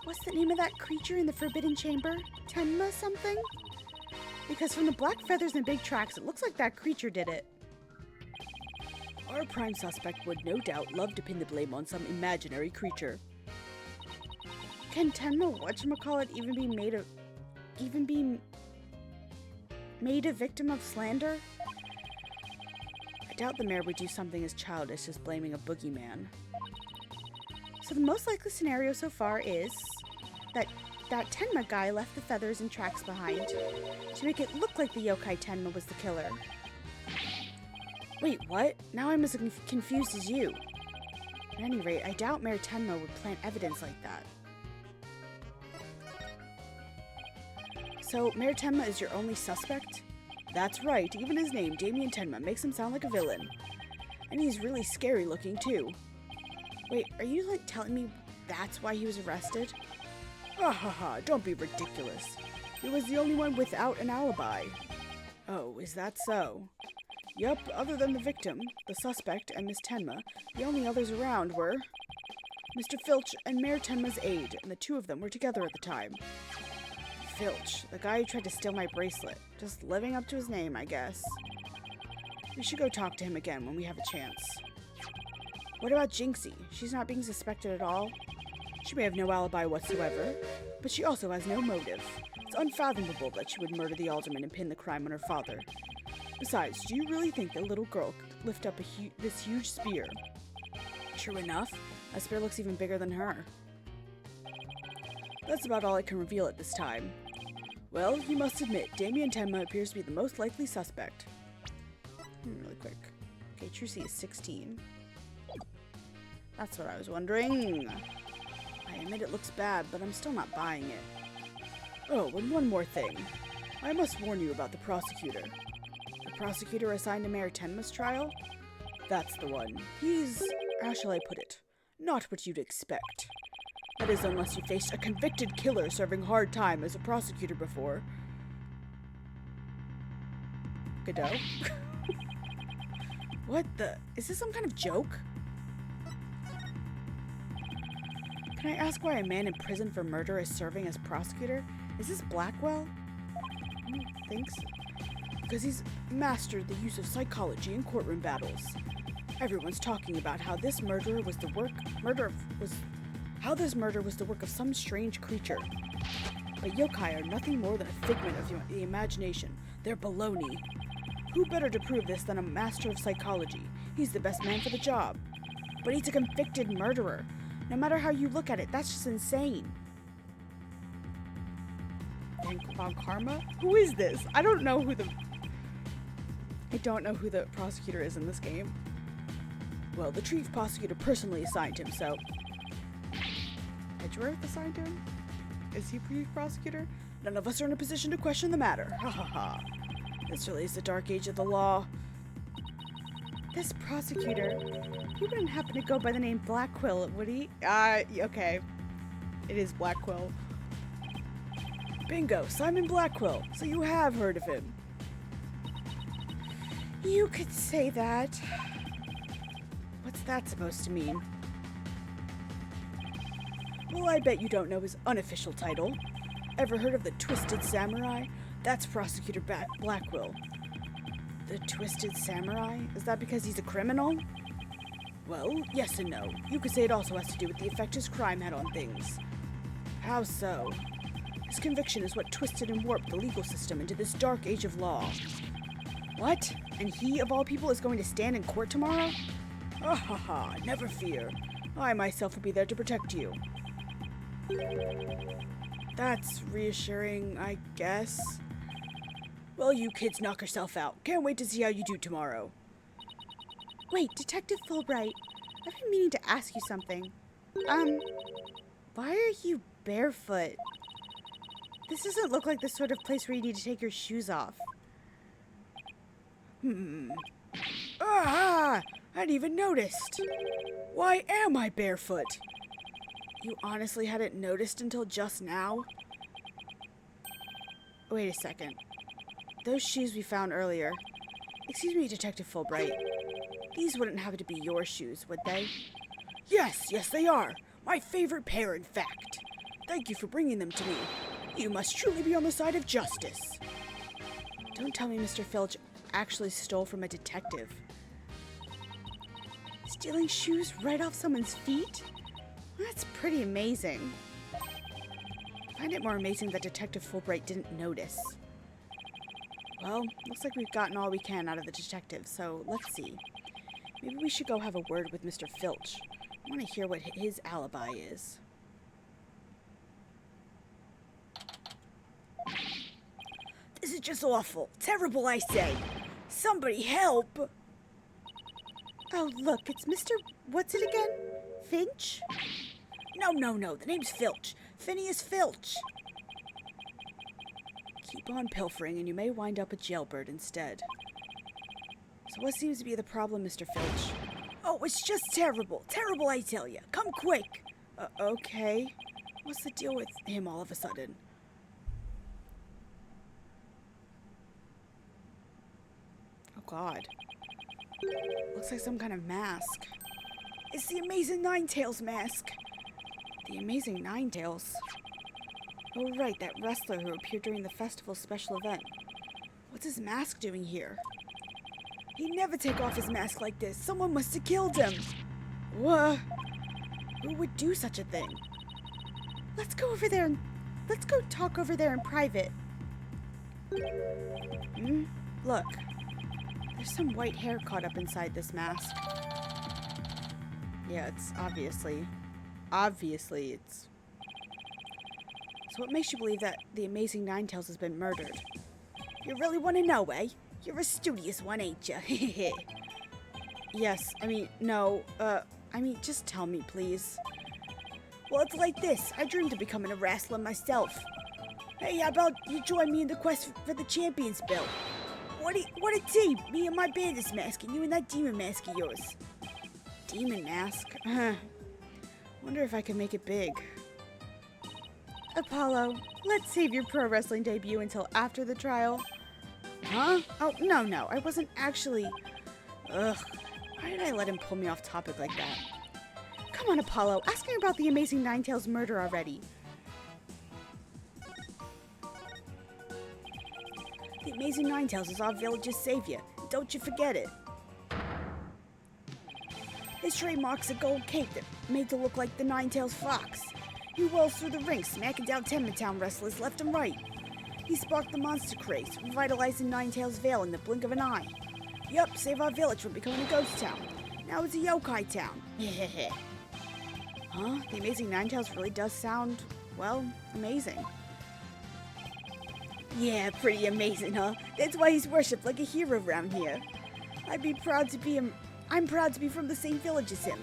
What's the name of that creature in the Forbidden Chamber? Tenma something? Because from the black feathers and big tracks, it looks like that creature did it. Our prime suspect would no doubt love to pin the blame on some imaginary creature. Can Tenma whatchamacallit even be made a victim of slander? I doubt the mayor would do something as childish as blaming a boogeyman. So the most likely scenario so far is that Tenma guy left the feathers and tracks behind to make it look like the yokai Tenma was the killer. Wait, what? Now I'm as confused as you. At any rate, I doubt Mayor Tenma would plant evidence like that. So, Mayor Tenma is your only suspect? That's right, even his name, Damien Tenma, makes him sound like a villain. And he's really scary looking, too. Wait, are you, like, telling me that's why he was arrested? Ha ha ha, don't be ridiculous. He was the only one without an alibi. Oh, is that so? Yup, other than the victim, the suspect, and Miss Tenma, the only others around were Mr. Filch and Mayor Tenma's aide, and the two of them were together at the time. Filch, the guy who tried to steal my bracelet. Just living up to his name, I guess. We should go talk to him again when we have a chance. What about Jinxie? She's not being suspected at all? She may have no alibi whatsoever, but she also has no motive. It's unfathomable that she would murder the alderman and pin the crime on her father. Besides, do you really think the little girl could lift up this huge spear? True enough, that spear looks even bigger than her. That's about all I can reveal at this time. Well, you must admit, Damien Tenma appears to be the most likely suspect. Really quick. Okay, Trucy is 16. That's what I was wondering. I admit it looks bad, but I'm still not buying it. Oh, and one more thing. I must warn you about the prosecutor. The prosecutor assigned to Mayor Tenma's trial? That's the one. He's, how shall I put it, not what you'd expect. That is, unless you faced a convicted killer serving hard time as a prosecutor before. Godot? What the? Is this some kind of joke? Can I ask why a man in prison for murder is serving as prosecutor? Is this Blackwell? Thanks. Because he's mastered the use of psychology in courtroom battles. Everyone's talking about how this murder was the work of some strange creature. But yokai are nothing more than a figment of the imagination. They're baloney. Who better to prove this than a master of psychology? He's the best man for the job. But he's a convicted murderer. No matter how you look at it, that's just insane. Van Karma? Who is this? I don't know who the prosecutor is in this game. Well, the chief prosecutor personally assigned him, so... Edgeworth assigned him? Is he chief prosecutor? None of us are in a position to question the matter. Ha ha ha. This really is the dark age of the law. This prosecutor, he wouldn't happen to go by the name Blackquill, would he? Okay. It is Blackquill. Bingo, Simon Blackquill. So you have heard of him. You could say that. What's that supposed to mean? Well, I bet you don't know his unofficial title. Ever heard of the Twisted Samurai? That's Prosecutor Blackquill. The Twisted Samurai? Is that because he's a criminal? Well, yes and no. You could say it also has to do with the effect his crime had on things. How so? His conviction is what twisted and warped the legal system into this dark age of law. What? And he, of all people, is going to stand in court tomorrow? Ah ha ha, never fear. I myself will be there to protect you. That's reassuring, I guess. Well, you kids knock yourself out. Can't wait to see how you do tomorrow. Wait, Detective Fulbright, I've been meaning to ask you something. Why are you barefoot? This doesn't look like the sort of place where you need to take your shoes off. Ah! I hadn't even noticed. Why am I barefoot? You honestly hadn't noticed until just now? Wait a second. Those shoes we found earlier. Excuse me, Detective Fulbright. These wouldn't have to be your shoes, would they? Yes, they are. My favorite pair, in fact. Thank you for bringing them to me. You must truly be on the side of justice. Don't tell me Mr. Filch actually stole from a detective. Stealing shoes right off someone's feet? That's pretty amazing. I find it more amazing that Detective Fulbright didn't notice. Well, looks like we've gotten all we can out of the detective, so let's see. Maybe we should go have a word with Mr. Filch. I want to hear what his alibi is. This is just awful. Terrible, I say. Somebody help! Oh, look, it's Mr. What's it again? Finch? No. The name's Filch. Phineas Filch. Keep on pilfering and you may wind up a jailbird instead. So what seems to be the problem, Mr. Filch? Oh, it's just terrible. Terrible, I tell you. Come quick. Okay. What's the deal with him all of a sudden? Oh, God. Looks like some kind of mask. It's the Amazing Ninetales mask. The Amazing Ninetales? Oh, right, that wrestler who appeared during the festival's special event. What's his mask doing here? He'd never take off his mask like this. Someone must have killed him. What? Who would do such a thing? Let's go over there and... Let's go talk over there in private. Look. There's some white hair caught up inside this mask. Yeah, it's obviously it's... So what makes you believe that the Amazing Ninetales has been murdered? You really want to know, eh? You're a studious one, ain't ya? Yes, no, just tell me, please. Well, it's like this. I dreamed of becoming a wrestler myself. Hey, how about you join me in the quest for the champions belt? What a team! Me and my bandit mask, and you and that demon mask of yours. Demon mask? Wonder if I can make it big. Apollo, let's save your pro wrestling debut until after the trial. Huh? Oh, no, I wasn't actually... Ugh, why did I let him pull me off topic like that? Come on, Apollo, ask me about the Amazing Ninetales murder already. The Amazing Ninetales is our village's savior. Don't you forget it. His trademark's a gold cape that made to look like the Ninetales fox. He whirls through the ring, smacking down Tenma wrestlers left and right. He sparked the monster craze, revitalizing Ninetales Vale in the blink of an eye. Yup, saved our village from becoming a ghost town. Now it's a yokai town. Huh? The Amazing Ninetales really does sound, well, amazing. Yeah, pretty amazing, huh? That's why he's worshipped like a hero around here. I'm proud to be from the same village as him.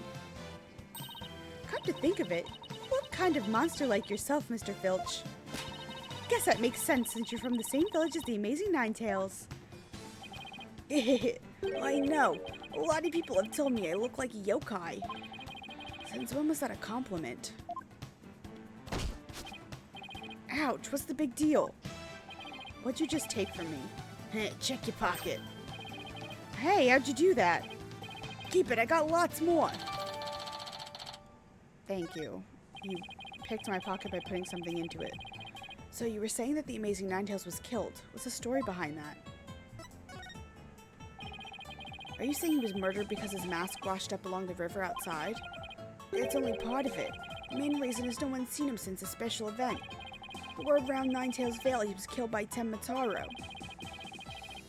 Come to think of it, what kind of monster like yourself, Mr. Filch? Guess that makes sense since you're from the same village as the Amazing Ninetales. I know. A lot of people have told me I look like a yokai. Since when was that a compliment? Ouch, what's the big deal? What'd you just take from me? Check your pocket. Hey, how'd you do that? Keep it, I got lots more. Thank you. You picked my pocket by putting something into it. So you were saying that the Amazing Ninetales was killed. What's the story behind that? Are you saying he was murdered because his mask washed up along the river outside? That's only part of it. The main reason is no one's seen him since a special event. The word around Ninetales Vale he was killed by Tenma.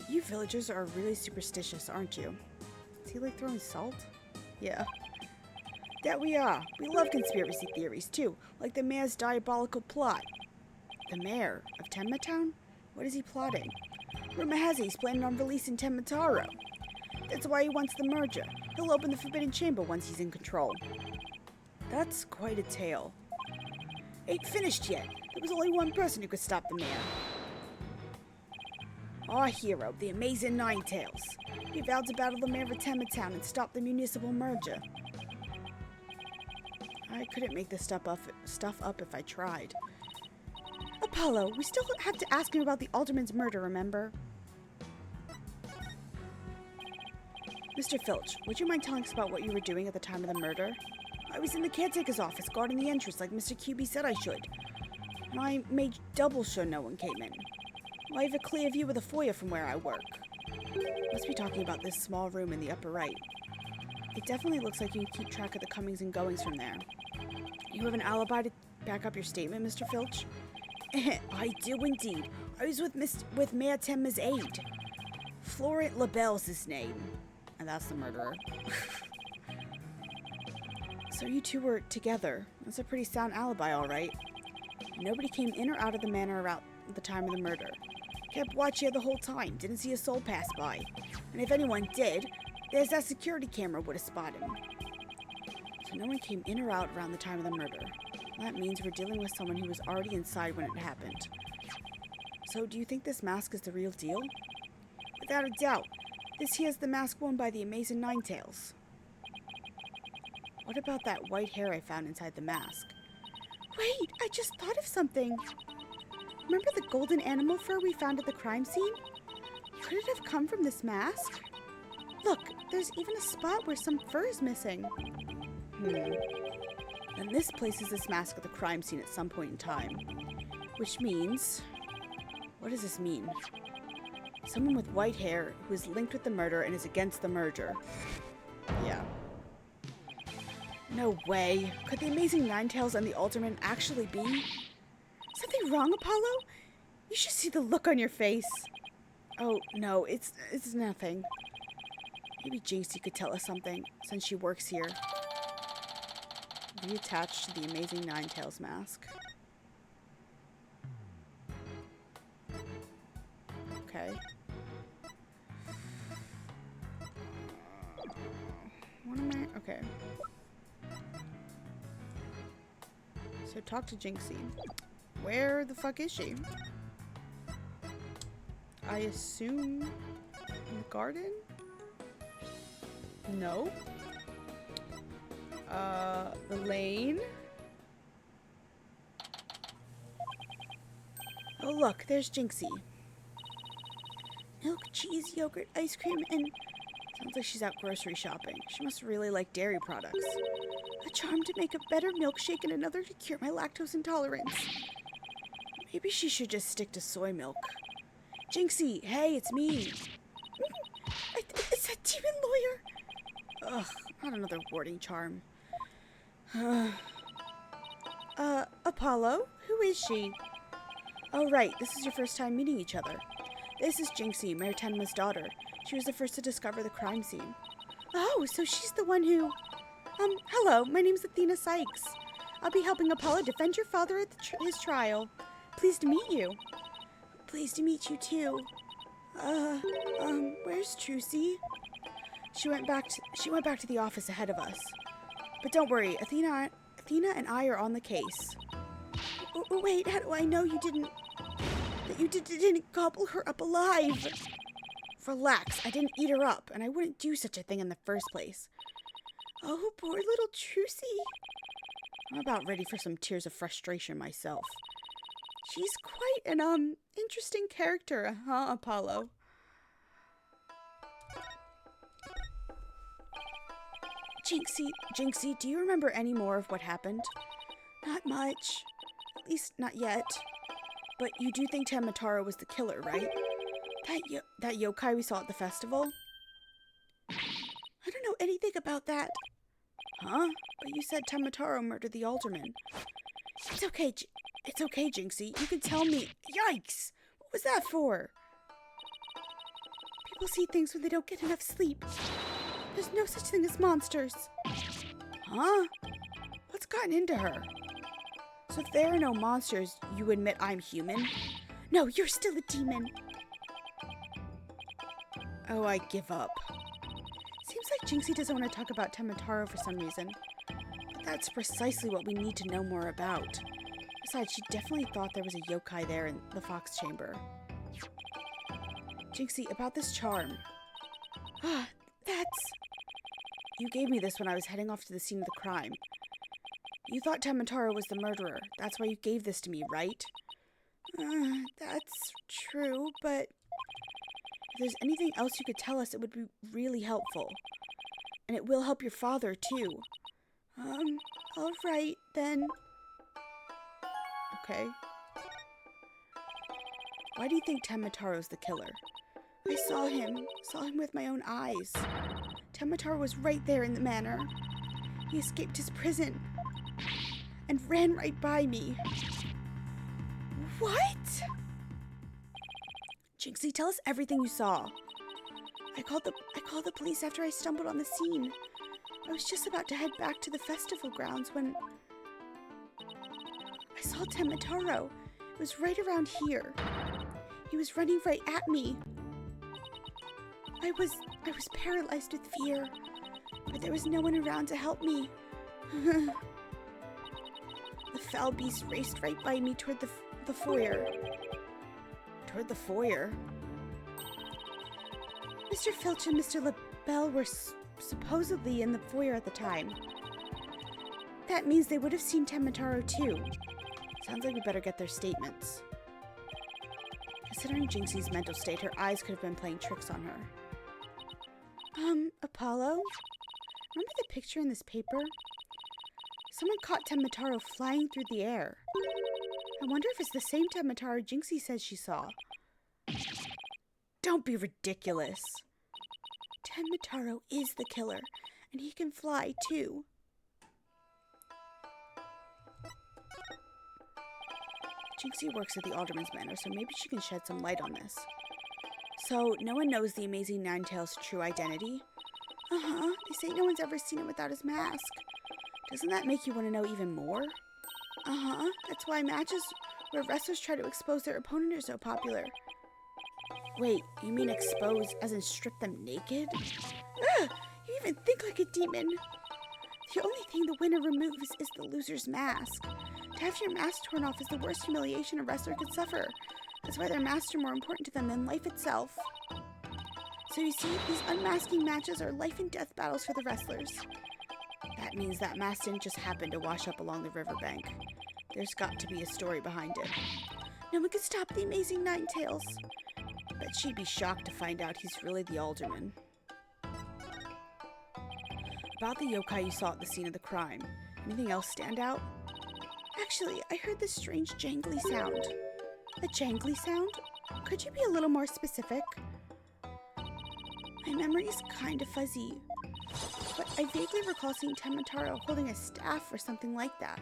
You villagers are really superstitious, aren't you? Is he like throwing salt? Yeah. That we are. We love conspiracy theories too, like the mayor's diabolical plot. The mayor of Tenma Town? What is he plotting? Rumor has it he's planning on releasing Tenma. That's why he wants the merger. He'll open the Forbidden Chamber once he's in control. That's quite a tale. Ain't finished yet. There was only one person who could stop the mayor. Our hero, the Amazing Ninetales. He vowed to battle the mayor of Tenma Town and stop the municipal merger. I couldn't make this stuff up if I tried. Apollo, we still have to ask him about the alderman's murder, remember? Mr. Filch, would you mind telling us about what you were doing at the time of the murder? I was in the caretaker's office guarding the entrance like Mr. QB said I should. And I made double sure no one came in. I have a clear view of the foyer from where I work. Must be talking about this small room in the upper right. It definitely looks like you can keep track of the comings and goings from there. You have an alibi to back up your statement, Mr. Filch? I do indeed. I was with Mayor Tenma's aide. Florent LaBelle's his name. And that's the murderer. So you two were together. That's a pretty sound alibi, all right. Nobody came in or out of the manor around the time of the murder. Kept watch here the whole time. Didn't see a soul pass by. And if anyone did, there's that security camera would have spotted him. So no one came in or out around the time of the murder. That means we're dealing with someone who was already inside when it happened. So do you think this mask is the real deal? Without a doubt. This here's the mask worn by the Amazing Ninetales. What about that white hair I found inside the mask? Wait, I just thought of something. Remember the golden animal fur we found at the crime scene? Could it have come from this mask? Look, there's even a spot where some fur is missing. Then this places this mask at the crime scene at some point in time. Which means... What does this mean? Someone with white hair who is linked with the murder and is against the merger. Yeah. No way. Could the Amazing Ninetales and the Alderman actually be? Something wrong, Apollo? You should see the look on your face. Oh, no, it's nothing. Maybe Jinxie could tell us something, since she works here. Reattached to the Amazing Ninetales mask. Okay. What am I? Okay. So talk to Jinxie. Where the fuck is she? I assume in the garden? No. The lane? look, there's Jinxie. Milk, cheese, yogurt, ice cream, and... Sounds like she's out grocery shopping. She must really like dairy products. A charm to make a better milkshake and another to cure my lactose intolerance. Maybe she should just stick to soy milk. Jinxie, hey, it's me. It's that demon lawyer. Ugh, not another warding charm. Apollo? Who is she? Oh, right, this is your first time meeting each other. This is Jinxie, Mayor Tenma's daughter. She was the first to discover the crime scene. Oh, so she's the one who... hello, my name's Athena Sykes. I'll be helping Apollo defend your father at his trial. Pleased to meet you. Pleased to meet you, too. Where's Trucy? She went back to the office ahead of us. But don't worry, Athena and I are on the case. Wait, how do I know you didn't gobble her up alive? Relax, I didn't eat her up, and I wouldn't do such a thing in the first place. Oh, poor little Trucy. I'm about ready for some tears of frustration myself. She's quite an, interesting character, huh, Apollo? Jinxie, do you remember any more of what happened? Not much. At least, not yet. But you do think Tenmataro was the killer, right? That yokai we saw at the festival? I don't know anything about that. Huh? But you said Tenmataro murdered the alderman. It's okay, Jinxie. You can tell me. Yikes! What was that for? People see things when they don't get enough sleep. There's no such thing as monsters. Huh? What's gotten into her? So if there are no monsters, you admit I'm human? No, you're still a demon. Oh, I give up. Seems like Jinxie doesn't want to talk about Tenmataro for some reason. But that's precisely what we need to know more about. Besides, she definitely thought there was a yokai there in the Fox Chamber. Jinxie, about this charm. Ah, that's... You gave me this when I was heading off to the scene of the crime. You thought Tenmataro was the murderer. That's why you gave this to me, right? That's true, but... If there's anything else you could tell us, it would be really helpful. And it will help your father, too. Alright, then... Okay. Why do you think Tenmataro's the killer? I saw him with my own eyes. Tenmataro was right there in the manor. He escaped his prison and ran right by me. What? Jinxie, tell us everything you saw. I called the police after I stumbled on the scene. I was just about to head back to the festival grounds when I saw Tenmataro. It was right around here. He was running right at me. I was paralyzed with fear, but there was no one around to help me. The foul beast raced right by me toward the foyer. Toward the foyer? Mr. Filch and Mr. LaBelle were supposedly in the foyer at the time. That means they would have seen Tenmataro too. Sounds like we better get their statements. Considering Jinxie's mental state, her eyes could have been playing tricks on her. Apollo? Remember the picture in this paper? Someone caught Tenmataro flying through the air. I wonder if it's the same Tenmataro Jinxie says she saw. Don't be ridiculous. Tenmataro is the killer, and he can fly too. Jinxie works at the Alderman's Manor, so maybe she can shed some light on this. So, no one knows the Amazing Ninetales' true identity? Uh-huh, they say no one's ever seen him without his mask. Doesn't that make you want to know even more? Uh-huh, that's why matches where wrestlers try to expose their opponent are so popular. Wait, you mean expose as in strip them naked? Ugh, you even think like a demon. The only thing the winner removes is the loser's mask. To have your mask torn off is the worst humiliation a wrestler could suffer. That's why their masks are more important to them than life itself. So you see, these unmasking matches are life and death battles for the wrestlers. That means that mask didn't just happen to wash up along the riverbank. There's got to be a story behind it. No one could stop the amazing Ninetales. Bet she'd be shocked to find out he's really the alderman. About the yokai you saw at the scene of the crime, anything else stand out? Actually, I heard this strange jangly sound. A jangly sound? Could you be a little more specific? My memory's kind of fuzzy, but I vaguely recall seeing Tenmataro holding a staff or something like that.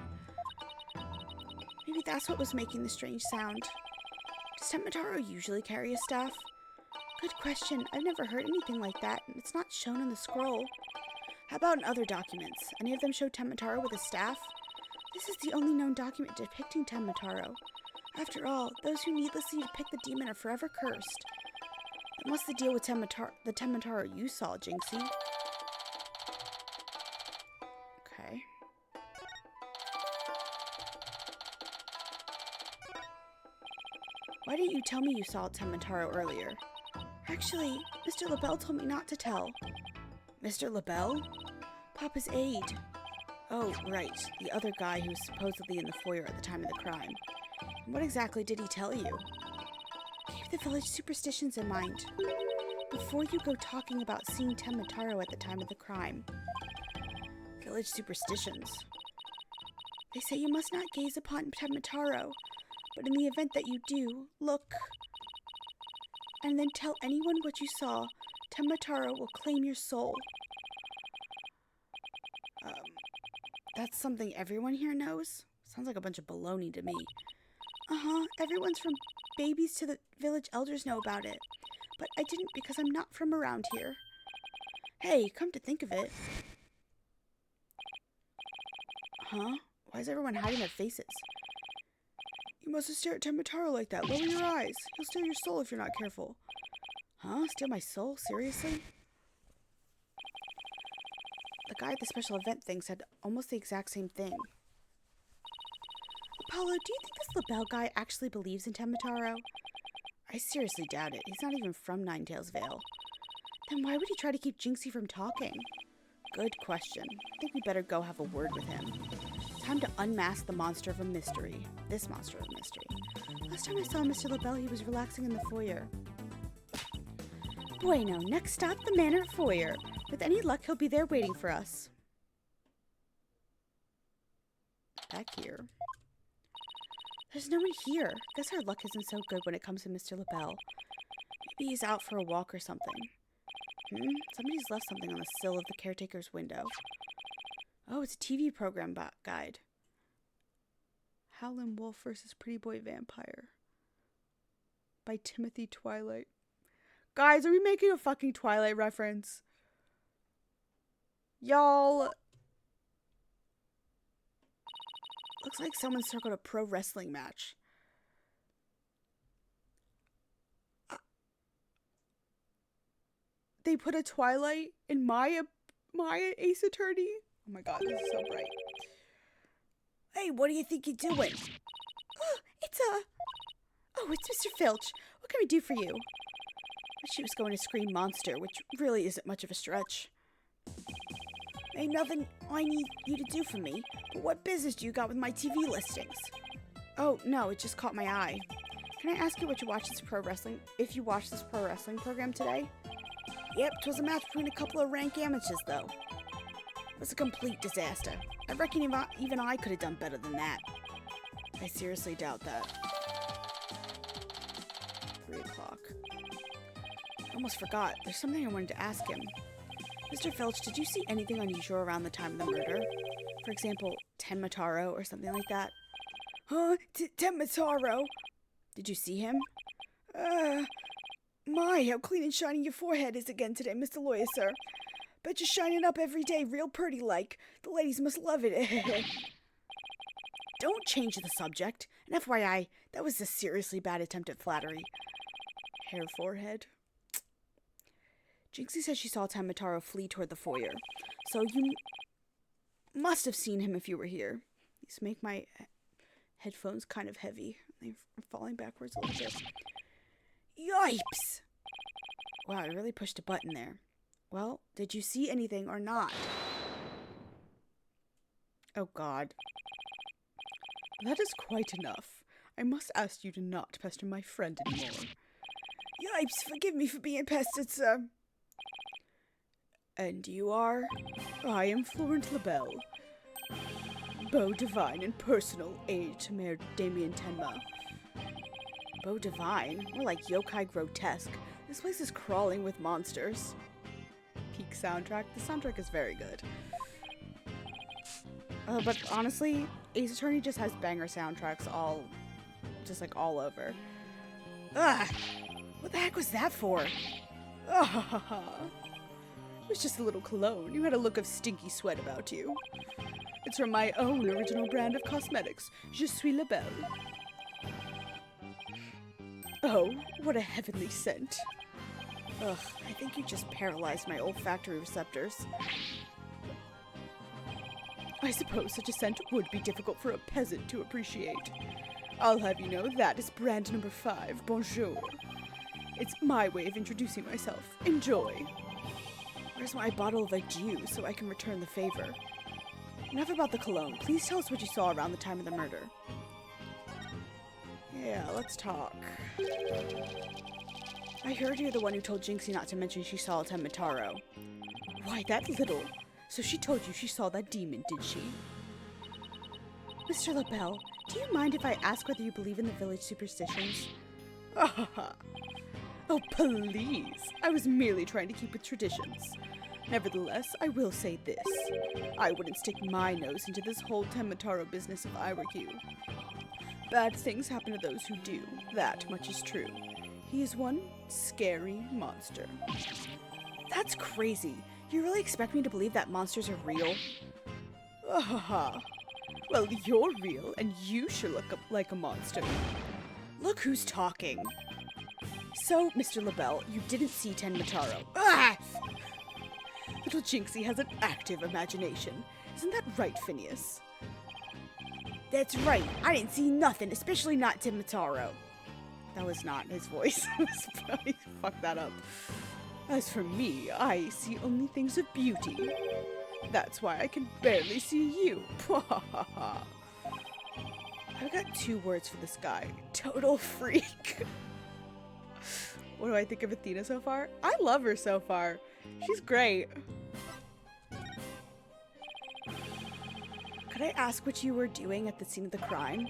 Maybe that's what was making the strange sound. Does Tenmataro usually carry a staff? Good question. I've never heard anything like that, and it's not shown in the scroll. How about in other documents? Any of them show Tenmataro with a staff? This is the only known document depicting Tenmataro. After all, those who needlessly depict the demon are forever cursed. And what's the deal with the Tenmataro you saw, Jinxie? Okay. Why didn't you tell me you saw Tenmataro earlier? Actually, Mr. LaBelle told me not to tell. Mr. LaBelle? Papa's aide. Oh, right. The other guy who was supposedly in the foyer at the time of the crime. And what exactly did he tell you? Keep the village superstitions in mind. Before you go talking about seeing Tenmataro at the time of the crime. Village superstitions. They say you must not gaze upon Tenmataro, but in the event that you do, look. And then tell anyone what you saw. Tenmataro will claim your soul. That's something everyone here knows? Sounds like a bunch of baloney to me. Uh-huh, everyone's from babies to the village elders know about it. But I didn't because I'm not from around here. Hey, come to think of it. Huh? Why is everyone hiding their faces? You mustn't stare at Tenmataro like that. Lower your eyes. He'll steal your soul if you're not careful. Huh? Steal my soul? Seriously? The guy at the special event thing said almost the exact same thing. Apollo, do you think this LaBelle guy actually believes in Tenmataro? I seriously doubt it. He's not even from Ninetales Vale. Then why would he try to keep Jinxie from talking? Good question. I think we better go have a word with him. Time to unmask the monster of a mystery. This monster of a mystery. Last time I saw Mr. LaBelle, he was relaxing in the foyer. Bueno, next stop, the Manor Foyer. With any luck, he'll be there waiting for us. Back here. There's no one here. Guess our luck isn't so good when it comes to Mr. LaBelle. Maybe he's out for a walk or something. Somebody's left something on the sill of the caretaker's window. Oh, it's a TV program guide. Howlin' Wolf vs. Pretty Boy Vampire. By Timothy Twilight. Guys, are we making a fucking Twilight reference? Y'all. Looks like someone circled a pro wrestling match. They put a Twilight in my Ace Attorney? Oh my god, this is so bright. Hey, what do you think you're doing? Oh, it's Mr. Filch. What can we do for you? She was going to scream monster, which really isn't much of a stretch. Ain't nothing I need you to do for me, but what business do you got with my TV listings? Oh, no, it just caught my eye. Can I ask you if you watched this pro wrestling program today? Yep, 'twas a match between a couple of rank amateurs, though. It was a complete disaster. I reckon even I could have done better than that. I seriously doubt that. 3 o'clock. I almost forgot. There's something I wanted to ask him. Mr. Filch, did you see anything unusual around the time of the murder? For example, Tenmataro or something like that? Huh? Tenmataro? Did you see him? My, how clean and shiny your forehead is again today, Mr. Lawyer, sir. Bet you're shining up every day real pretty like. The ladies must love it. Don't change the subject. And FYI, that was a seriously bad attempt at flattery. Hair forehead. Jinxie says she saw Tenmataro flee toward the foyer. So you must have seen him if you were here. These make my headphones kind of heavy. They're falling backwards a little bit. Yipes! Wow, I really pushed a button there. Well, did you see anything or not? Oh god. That is quite enough. I must ask you to not pester my friend anymore. Yipes, forgive me for being pestered, sir. And you are? I am Florent Labelle, Beau Divine and personal aide to Mayor Damien Tenma. Beau Divine? More like yokai grotesque. This place is crawling with monsters. Peak soundtrack. The soundtrack is very good. But honestly, Ace Attorney just has banger soundtracks all over. Ugh! What the heck was that for? It was just a little cologne. You had a look of stinky sweat about you. It's from my own original brand of cosmetics, Je suis la Belle. Oh, what a heavenly scent. Ugh, I think you just paralyzed my olfactory receptors. I suppose such a scent would be difficult for a peasant to appreciate. I'll have you know that is brand number 5, Bonjour. It's my way of introducing myself. Enjoy. Where's my bottle of adieu so I can return the favor? Enough about the cologne. Please tell us what you saw around the time of the murder. Yeah, let's talk. I heard you're the one who told Jinxie not to mention she saw a Tenmataro. Why, that little? So she told you she saw that demon, did she? Mr. LaBelle, do you mind if I ask whether you believe in the village superstitions? Oh, please. I was merely trying to keep with traditions. Nevertheless, I will say this. I wouldn't stick my nose into this whole Tenmataro business if I were you. Bad things happen to those who do. That much is true. He is one scary monster. That's crazy. You really expect me to believe that monsters are real? Well, you're real, and you sure look up like a monster. Look who's talking. So, Mr. LaBelle, you didn't see Tenmataro. Little Jinxie has an active imagination. Isn't that right, Phineas? That's right. I didn't see nothing, especially not Tenmataro. That was not his voice. He fucked that up. As for me, I see only things of beauty. That's why I can barely see you. I've got 2 words for this guy. Total freak. What do I think of Athena so far? I love her so far. She's great. Could I ask what you were doing at the scene of the crime?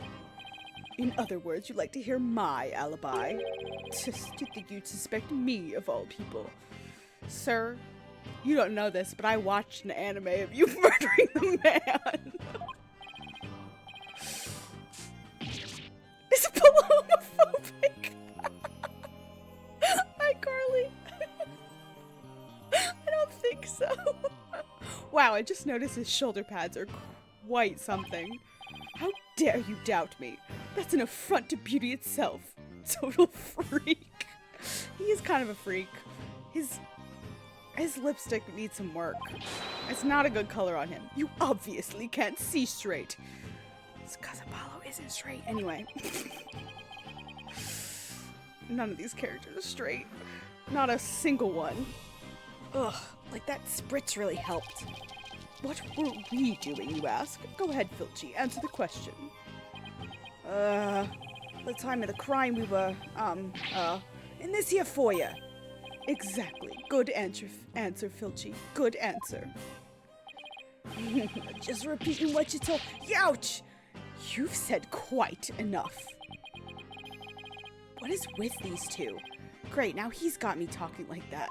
In other words, you'd like to hear my alibi. Just to think you'd suspect me of all people. Sir, you don't know this, but I watched an anime of you murdering the man. Is Paloma homophobic? Hi, Carly. I don't think so. Wow, I just noticed his shoulder pads are quite something. How dare you doubt me? That's an affront to beauty itself. Total freak. He is kind of a freak. His lipstick needs some work. It's not a good color on him. You obviously can't see straight. It's because Apollo isn't straight. Anyway. None of these characters are straight. Not a single one. Ugh, like that spritz really helped. What were we doing, you ask? Go ahead, Filchi, answer the question. The time of the crime we were, in this here foyer. Exactly. Good answer, Filchi. Good answer. Just repeating what you told. Youch! You've said quite enough. What is with these two? Great, now he's got me talking like that.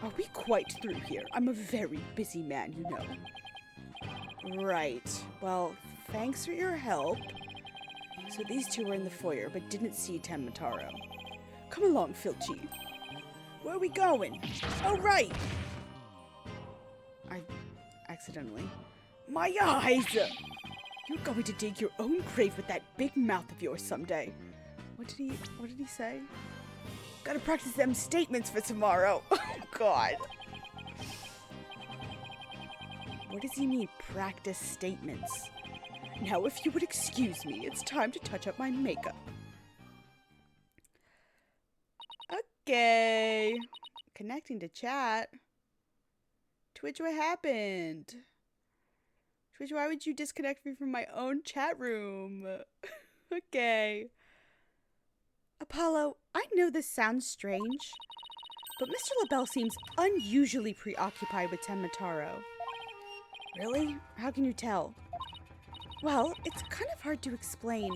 Are we quite through here? I'm a very busy man, you know. Right. Well, thanks for your help. So these two were in the foyer, but didn't see Tenmataro. Come along, Filchi. Where are we going? Oh, right! I accidentally. My eyes! You're going to dig your own grave with that big mouth of yours someday. What did he say? Gotta practice them statements for tomorrow. Oh, God. What does he mean, practice statements? Now, if you would excuse me, it's time to touch up my makeup. Okay. Connecting to chat. Twitch, what happened? Twitch, why would you disconnect me from my own chat room? Okay. Apollo, I know this sounds strange, but Mr. LaBelle seems unusually preoccupied with Tenmataro. Really? How can you tell? Well, it's kind of hard to explain.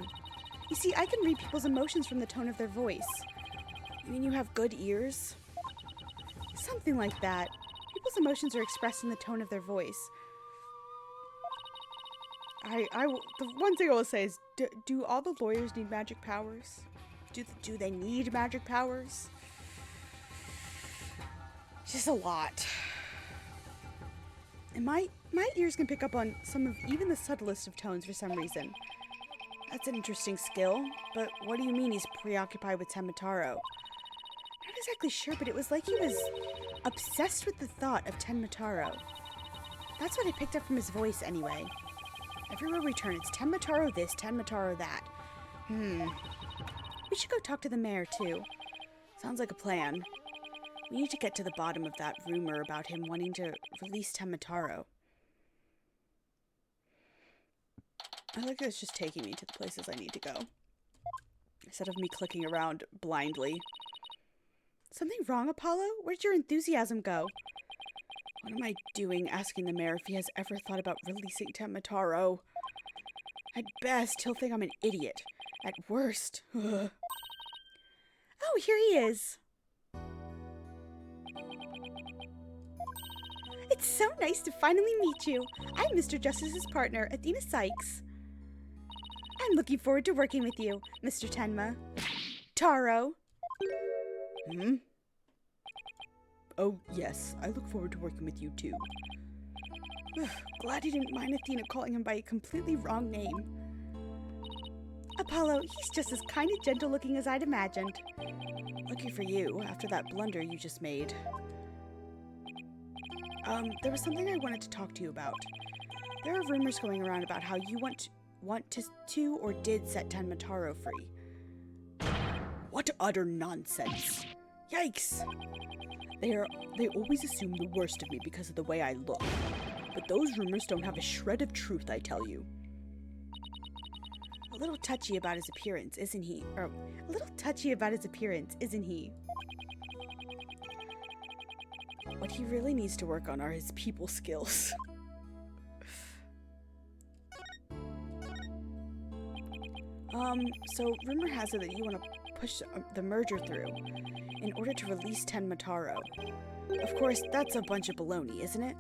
You see, I can read people's emotions from the tone of their voice. You mean you have good ears? Something like that. People's emotions are expressed in the tone of their voice. The one thing I will say is, do all the lawyers need magic powers? Do they need magic powers? Just a lot. And my ears can pick up on some of even the subtlest of tones for some reason. That's an interesting skill, but what do you mean he's preoccupied with Tenmataro? Not exactly sure, but it was like he was obsessed with the thought of Tenmataro. That's what I picked up from his voice anyway. Everywhere we turn, it's Tenmataro this, Tenmataro that. We should go talk to the mayor, too. Sounds like a plan. We need to get to the bottom of that rumor about him wanting to release Tenmataro. I like that it's just taking me to the places I need to go, instead of me clicking around blindly. Something wrong, Apollo? Where'd your enthusiasm go? What am I doing asking the mayor if he has ever thought about releasing Tenmataro? At best, he'll think I'm an idiot. At worst. Oh, here he is. It's so nice to finally meet you. I'm Mr. Justice's partner, Athena Sykes. I'm looking forward to working with you, Mr. Tenma. Taro. Oh, yes. I look forward to working with you, too. Glad he didn't mind Athena calling him by a completely wrong name. Apollo, he's just as kind and gentle-looking as I'd imagined. Lucky for you, after that blunder you just made. There was something I wanted to talk to you about. There are rumors going around about how you want to or did set Tenmataro free. What utter nonsense! Yikes! They always assume the worst of me because of the way I look. But those rumors don't have a shred of truth, I tell you. A little touchy about his appearance, isn't he? What he really needs to work on are his people skills. So rumor has it that you want to push the merger through in order to release Tenmataro. Of course, that's a bunch of baloney, isn't it?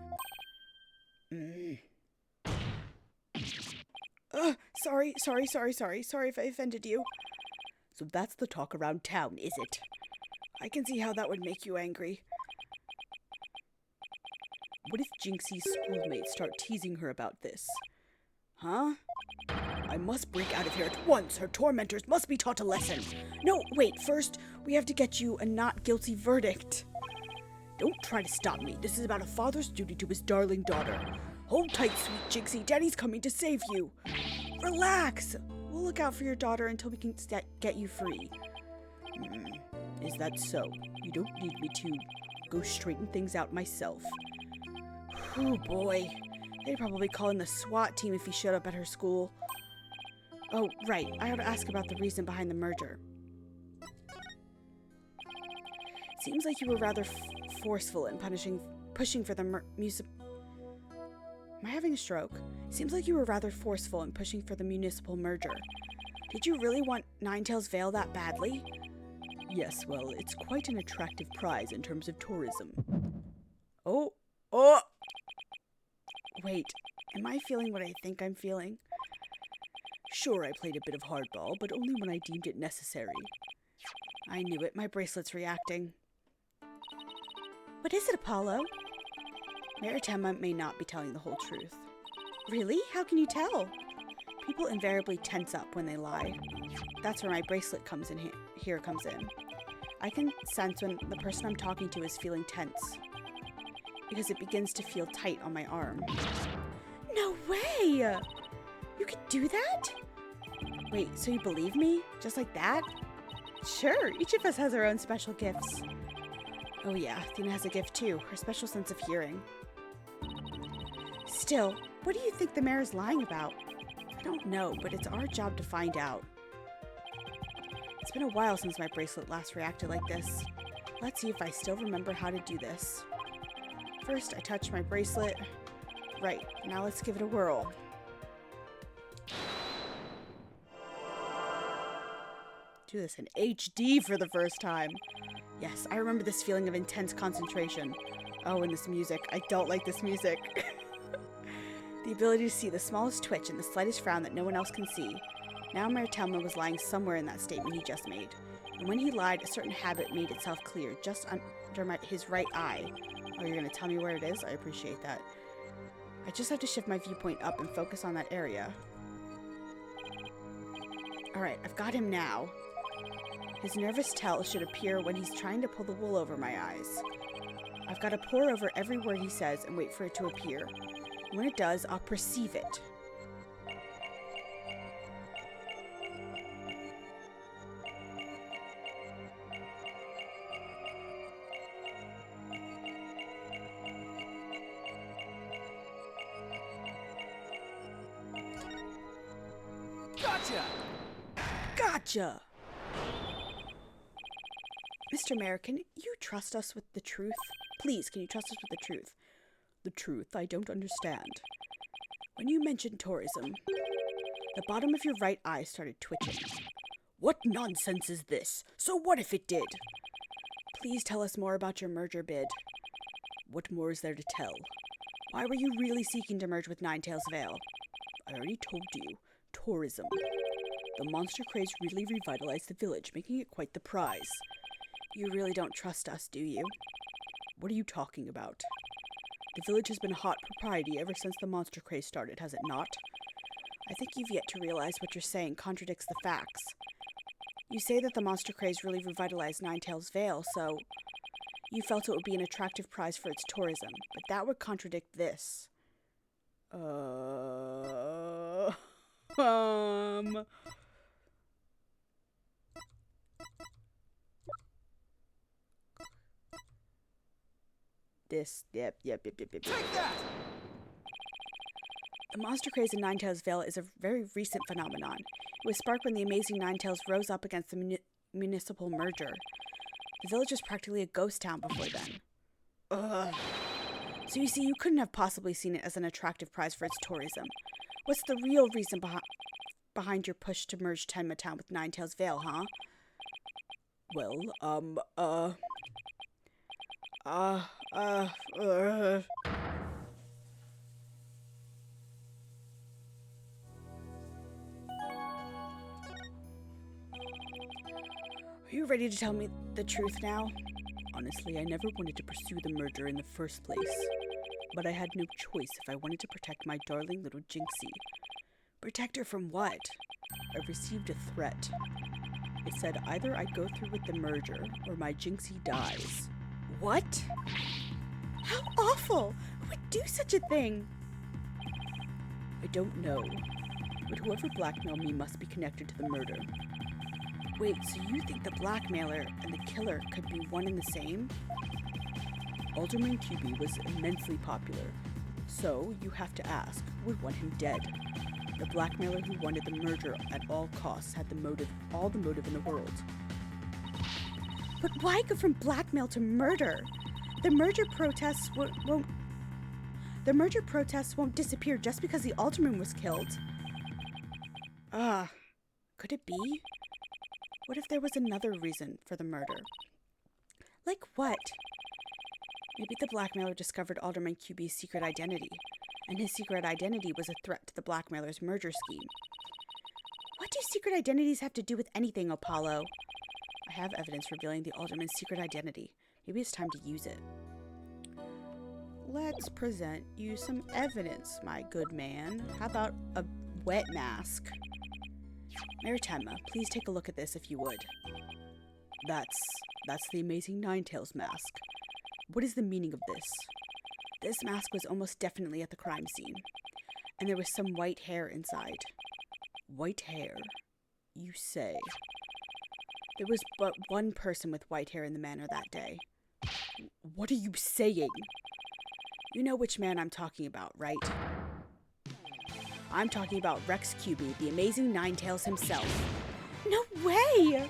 Sorry if I offended you. So that's the talk around town, is it? I can see how that would make you angry. What if Jinxie's schoolmates start teasing her about this? Huh? I must break out of here at once. Her tormentors must be taught a lesson. No, wait, first, we have to get you a not guilty verdict. Don't try to stop me. This is about a father's duty to his darling daughter. Hold tight, sweet Jinxie. Daddy's coming to save you. Relax. We'll look out for your daughter until we can get you free. Is that so? You don't need me to go straighten things out myself. Oh boy. They'd probably call in the SWAT team if he showed up at her school. Oh, right. I ought to ask about the reason behind the merger. Seems like you were rather forceful in pushing for the Am I having a stroke? Seems like you were rather forceful in pushing for the municipal merger. Did you really want Ninetales Vale that badly? Yes, well, it's quite an attractive prize in terms of tourism. Oh! Wait, am I feeling what I think I'm feeling? Sure, I played a bit of hardball, but only when I deemed it necessary. I knew it, my bracelet's reacting. What is it, Apollo? Mayor Tenma may not be telling the whole truth. Really? How can you tell? People invariably tense up when they lie. That's where my bracelet comes in. Here comes in. I can sense when the person I'm talking to is feeling tense, because it begins to feel tight on my arm. No way! You could do that? Wait, so you believe me? Just like that? Sure, each of us has our own special gifts. Oh yeah, Athena has a gift too, her special sense of hearing. Still, what do you think the mayor is lying about? I don't know, but it's our job to find out. It's been a while since my bracelet last reacted like this. Let's see if I still remember how to do this. First, I touch my bracelet. Right, now let's give it a whirl. Do this in HD for the first time. Yes, I remember this feeling of intense concentration. Oh, and this music. I don't like this music. The ability to see the smallest twitch and the slightest frown that no one else can see. Now Maritelma was lying somewhere in that statement he just made. And when he lied, a certain habit made itself clear, just under his right eye. Oh, you're gonna tell me where it is? I appreciate that. I just have to shift my viewpoint up and focus on that area. Alright, I've got him now. His nervous tell should appear when he's trying to pull the wool over my eyes. I've got to pore over every word he says and wait for it to appear. When it does, I'll perceive it. Gotcha! Gotcha! Mr. Mayor, can you trust us with the truth? Please, can you trust us with the truth? The truth? I don't understand. When you mentioned tourism, the bottom of your right eye started twitching. What nonsense is this? So what if it did? Please tell us more about your merger bid. What more is there to tell? Why were you really seeking to merge with Ninetails Vale? I already told you. Tourism. The monster craze really revitalized the village, making it quite the prize. You really don't trust us, do you? What are you talking about? The village has been a hot propriety ever since the monster craze started, has it not? I think you've yet to realize what you're saying contradicts the facts. You say that the monster craze really revitalized Ninetails Vale, so you felt it would be an attractive prize for its tourism, but that would contradict this. Yep. Take that! The monster craze in Ninetails Vale is a very recent phenomenon. It was sparked when the amazing Ninetails rose up against the municipal merger. The village was practically a ghost town before then. Ugh. So you see, you couldn't have possibly seen it as an attractive prize for its tourism. What's the real reason behind your push to merge Tenma Town with Ninetails Vale, huh? Well, Are you ready to tell me the truth now? Honestly, I never wanted to pursue the merger in the first place. But I had no choice if I wanted to protect my darling little Jinxie. Protect her from what? I received a threat. It said either I go through with the merger or my Jinxie dies. What? How awful! Who would do such a thing? I don't know, but whoever blackmailed me must be connected to the murder. Wait, so you think the blackmailer and the killer could be one and the same? Alderman QB was immensely popular, so you have to ask, who would want him dead? The blackmailer who wanted the merger at all costs had all the motive in the world. But why go from blackmail to murder? The merger protests won't disappear just because the alderman was killed. Could it be? What if there was another reason for the murder? Like what? Maybe the blackmailer discovered Alderman QB's secret identity, and his secret identity was a threat to the blackmailer's merger scheme. What do secret identities have to do with anything, Apollo? I have evidence revealing the Alderman's secret identity. Maybe it's time to use it. Let's present you some evidence, my good man. How about a wet mask? Maritelma, please take a look at this if you would. That's the amazing Ninetails mask. What is the meaning of this? This mask was almost definitely at the crime scene, and there was some white hair inside. White hair? You say? There was but one person with white hair in the manor that day. What are you saying? You know which man I'm talking about, right? I'm talking about Rex QB, the amazing Ninetails himself. No way!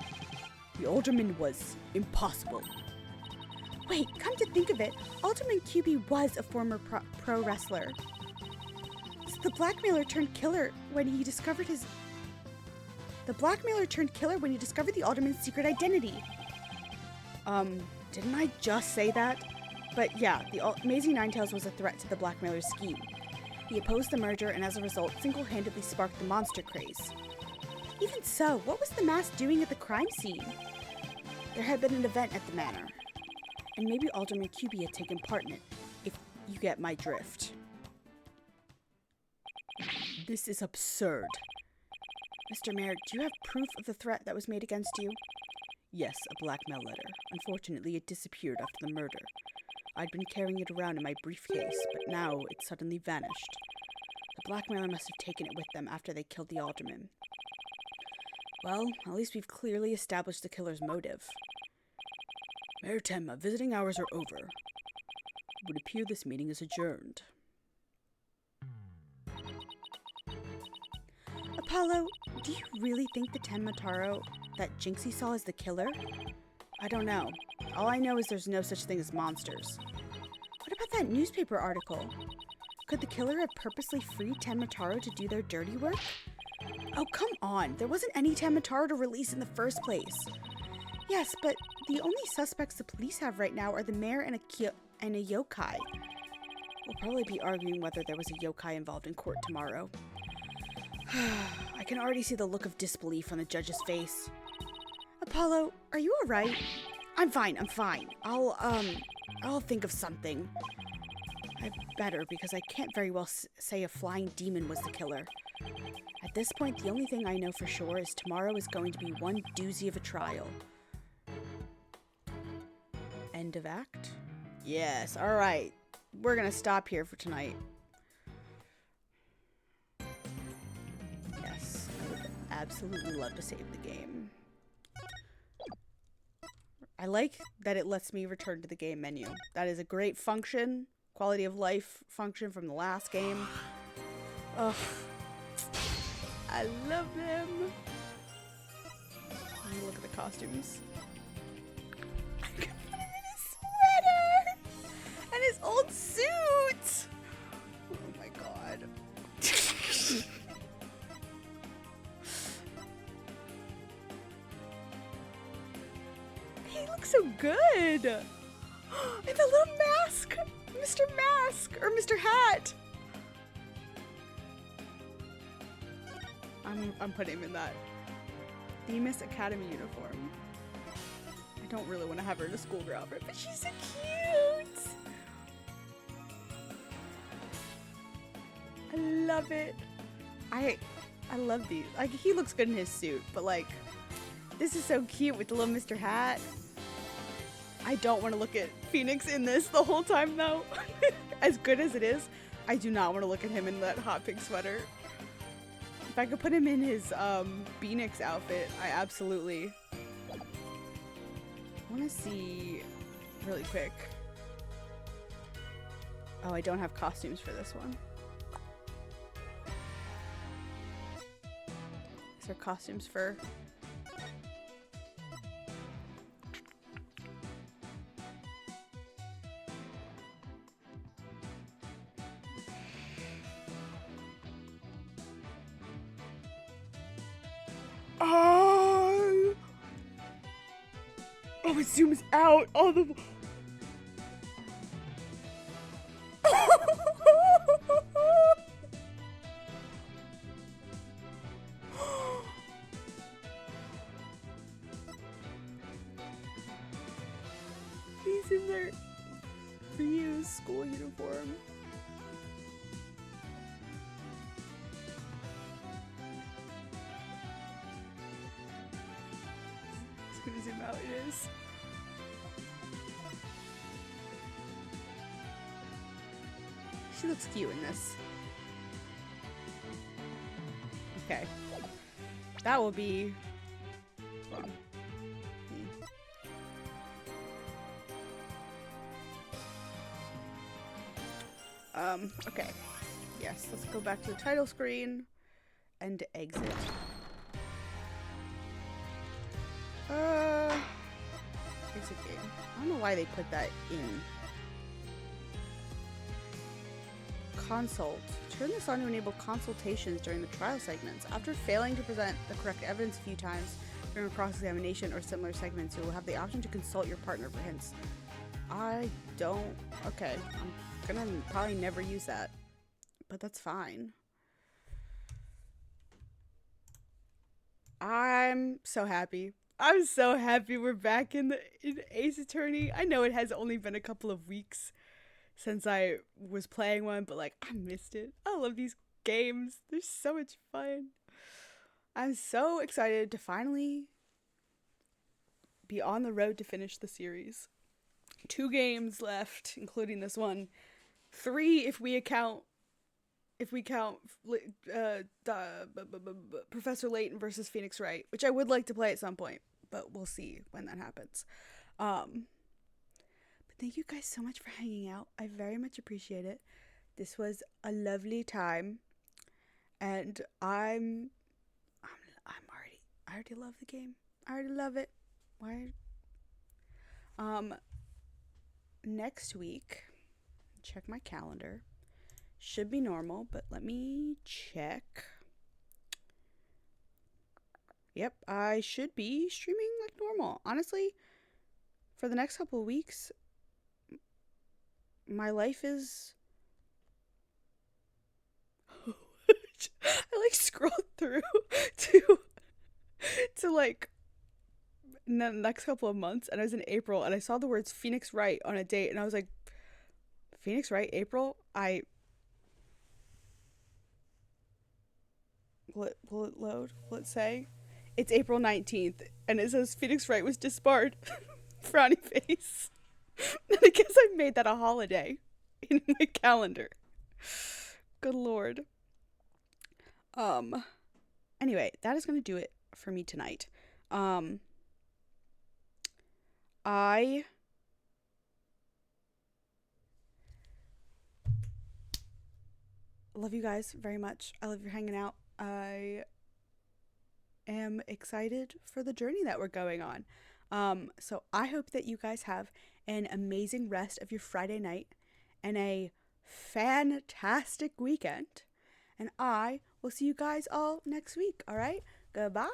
The alderman was impossible. Wait, come to think of it, Alderman QB was a former pro wrestler. So the blackmailer turned killer when he discovered the alderman's secret identity. Didn't I just say that? But yeah, the Amazing Ninetales was a threat to the blackmailer's scheme. He opposed the merger and as a result single-handedly sparked the monster craze. Even so, what was the mask doing at the crime scene? There had been an event at the manor, and maybe Alderman QB had taken part in it, if you get my drift. This is absurd. Mr. Mayor, do you have proof of the threat that was made against you? Yes, a blackmail letter. Unfortunately, it disappeared after the murder. I'd been carrying it around in my briefcase, but now it suddenly vanished. The blackmailer must have taken it with them after they killed the alderman. Well, at least we've clearly established the killer's motive. Mayor Tenma, visiting hours are over. It would appear this meeting is adjourned. Apollo, do you really think the Tenma Taro that Jinxie saw is the killer? I don't know. All I know is there's no such thing as monsters. What about that newspaper article? Could the killer have purposely freed Tenma Taro to do their dirty work? Oh, come on. There wasn't any Tenma Taro to release in the first place. Yes, but the only suspects the police have right now are the mayor and a yokai. We'll probably be arguing whether there was a yokai involved in court tomorrow. I can already see the look of disbelief on the judge's face. Apollo, are you alright? I'm fine. I'll think of something. I better, because I can't very well say a flying demon was the killer. At this point, the only thing I know for sure is tomorrow is going to be one doozy of a trial. End of act? Yes, alright. We're gonna stop here for tonight. Yes, I would absolutely love to save the game. I like that it lets me return to the game menu. That is a great function, quality of life function from the last game. Ugh. I love them. Look at the costumes. I can put him in his sweater and his old suit. Oh my god. He looks so good. And the little mask, Mr. Mask or Mr. Hat. I'm putting him in that Themis Academy uniform. I don't really want to have her in a schoolgirl outfit, but she's so cute. I love it. I love these. Like, he looks good in his suit, but like, this is so cute with the little Mr. Hat. I don't want to look at Phoenix in this the whole time though. As good as it is, I do not want to look at him in that hot pink sweater. If I could put him in his Phoenix outfit, I absolutely want to see really quick. Oh, I don't have costumes for this one. Is there costumes for... Oh, it zooms out. Oh, the... He's in their reused school uniform. It's gonna zoom out, it is. She looks cute in this. Okay. That will be fun. Okay. Yes, let's go back to the title screen and exit. Exit game. I don't know why they put that in. Consult. Turn this on to enable consultations during the trial segments. After failing to present the correct evidence a few times during a cross-examination or similar segments, you will have the option to consult your partner for hints. I don't... Okay. I'm gonna probably never use that. But that's fine. I'm so happy. I'm so happy we're back in Ace Attorney. I know it has only been a couple of weeks since I was playing one, but like, I missed it. I love these games. They're so much fun. I'm so excited to finally be on the road to finish the series. 2 games left, including this one. 3 if we count Professor Layton versus Phoenix Wright, which I would like to play at some point, but we'll see when that happens. But thank you guys so much for hanging out. I very much appreciate it. This was a lovely time, and I already love the game. I already love it. Why? Next week, check my calendar. Should be normal, but let me check. Yep, I should be streaming like normal. Honestly, for the next couple of weeks, my life is... I like scrolled through to like the next couple of months, and I was in April, and I saw the words Phoenix Wright on a date, and I was like, Phoenix Wright, April? Will it load? Will it say? It's April 19th, and it says Phoenix Wright was disbarred. Frowny face. And I guess I made that a holiday in my calendar. Good lord. Anyway, that is going to do it for me tonight. I love you guys very much. I love you hanging out. I am excited for the journey that we're going on. So I hope that you guys have an amazing rest of your Friday night and a fantastic weekend. And I will see you guys all next week. All right? Goodbye.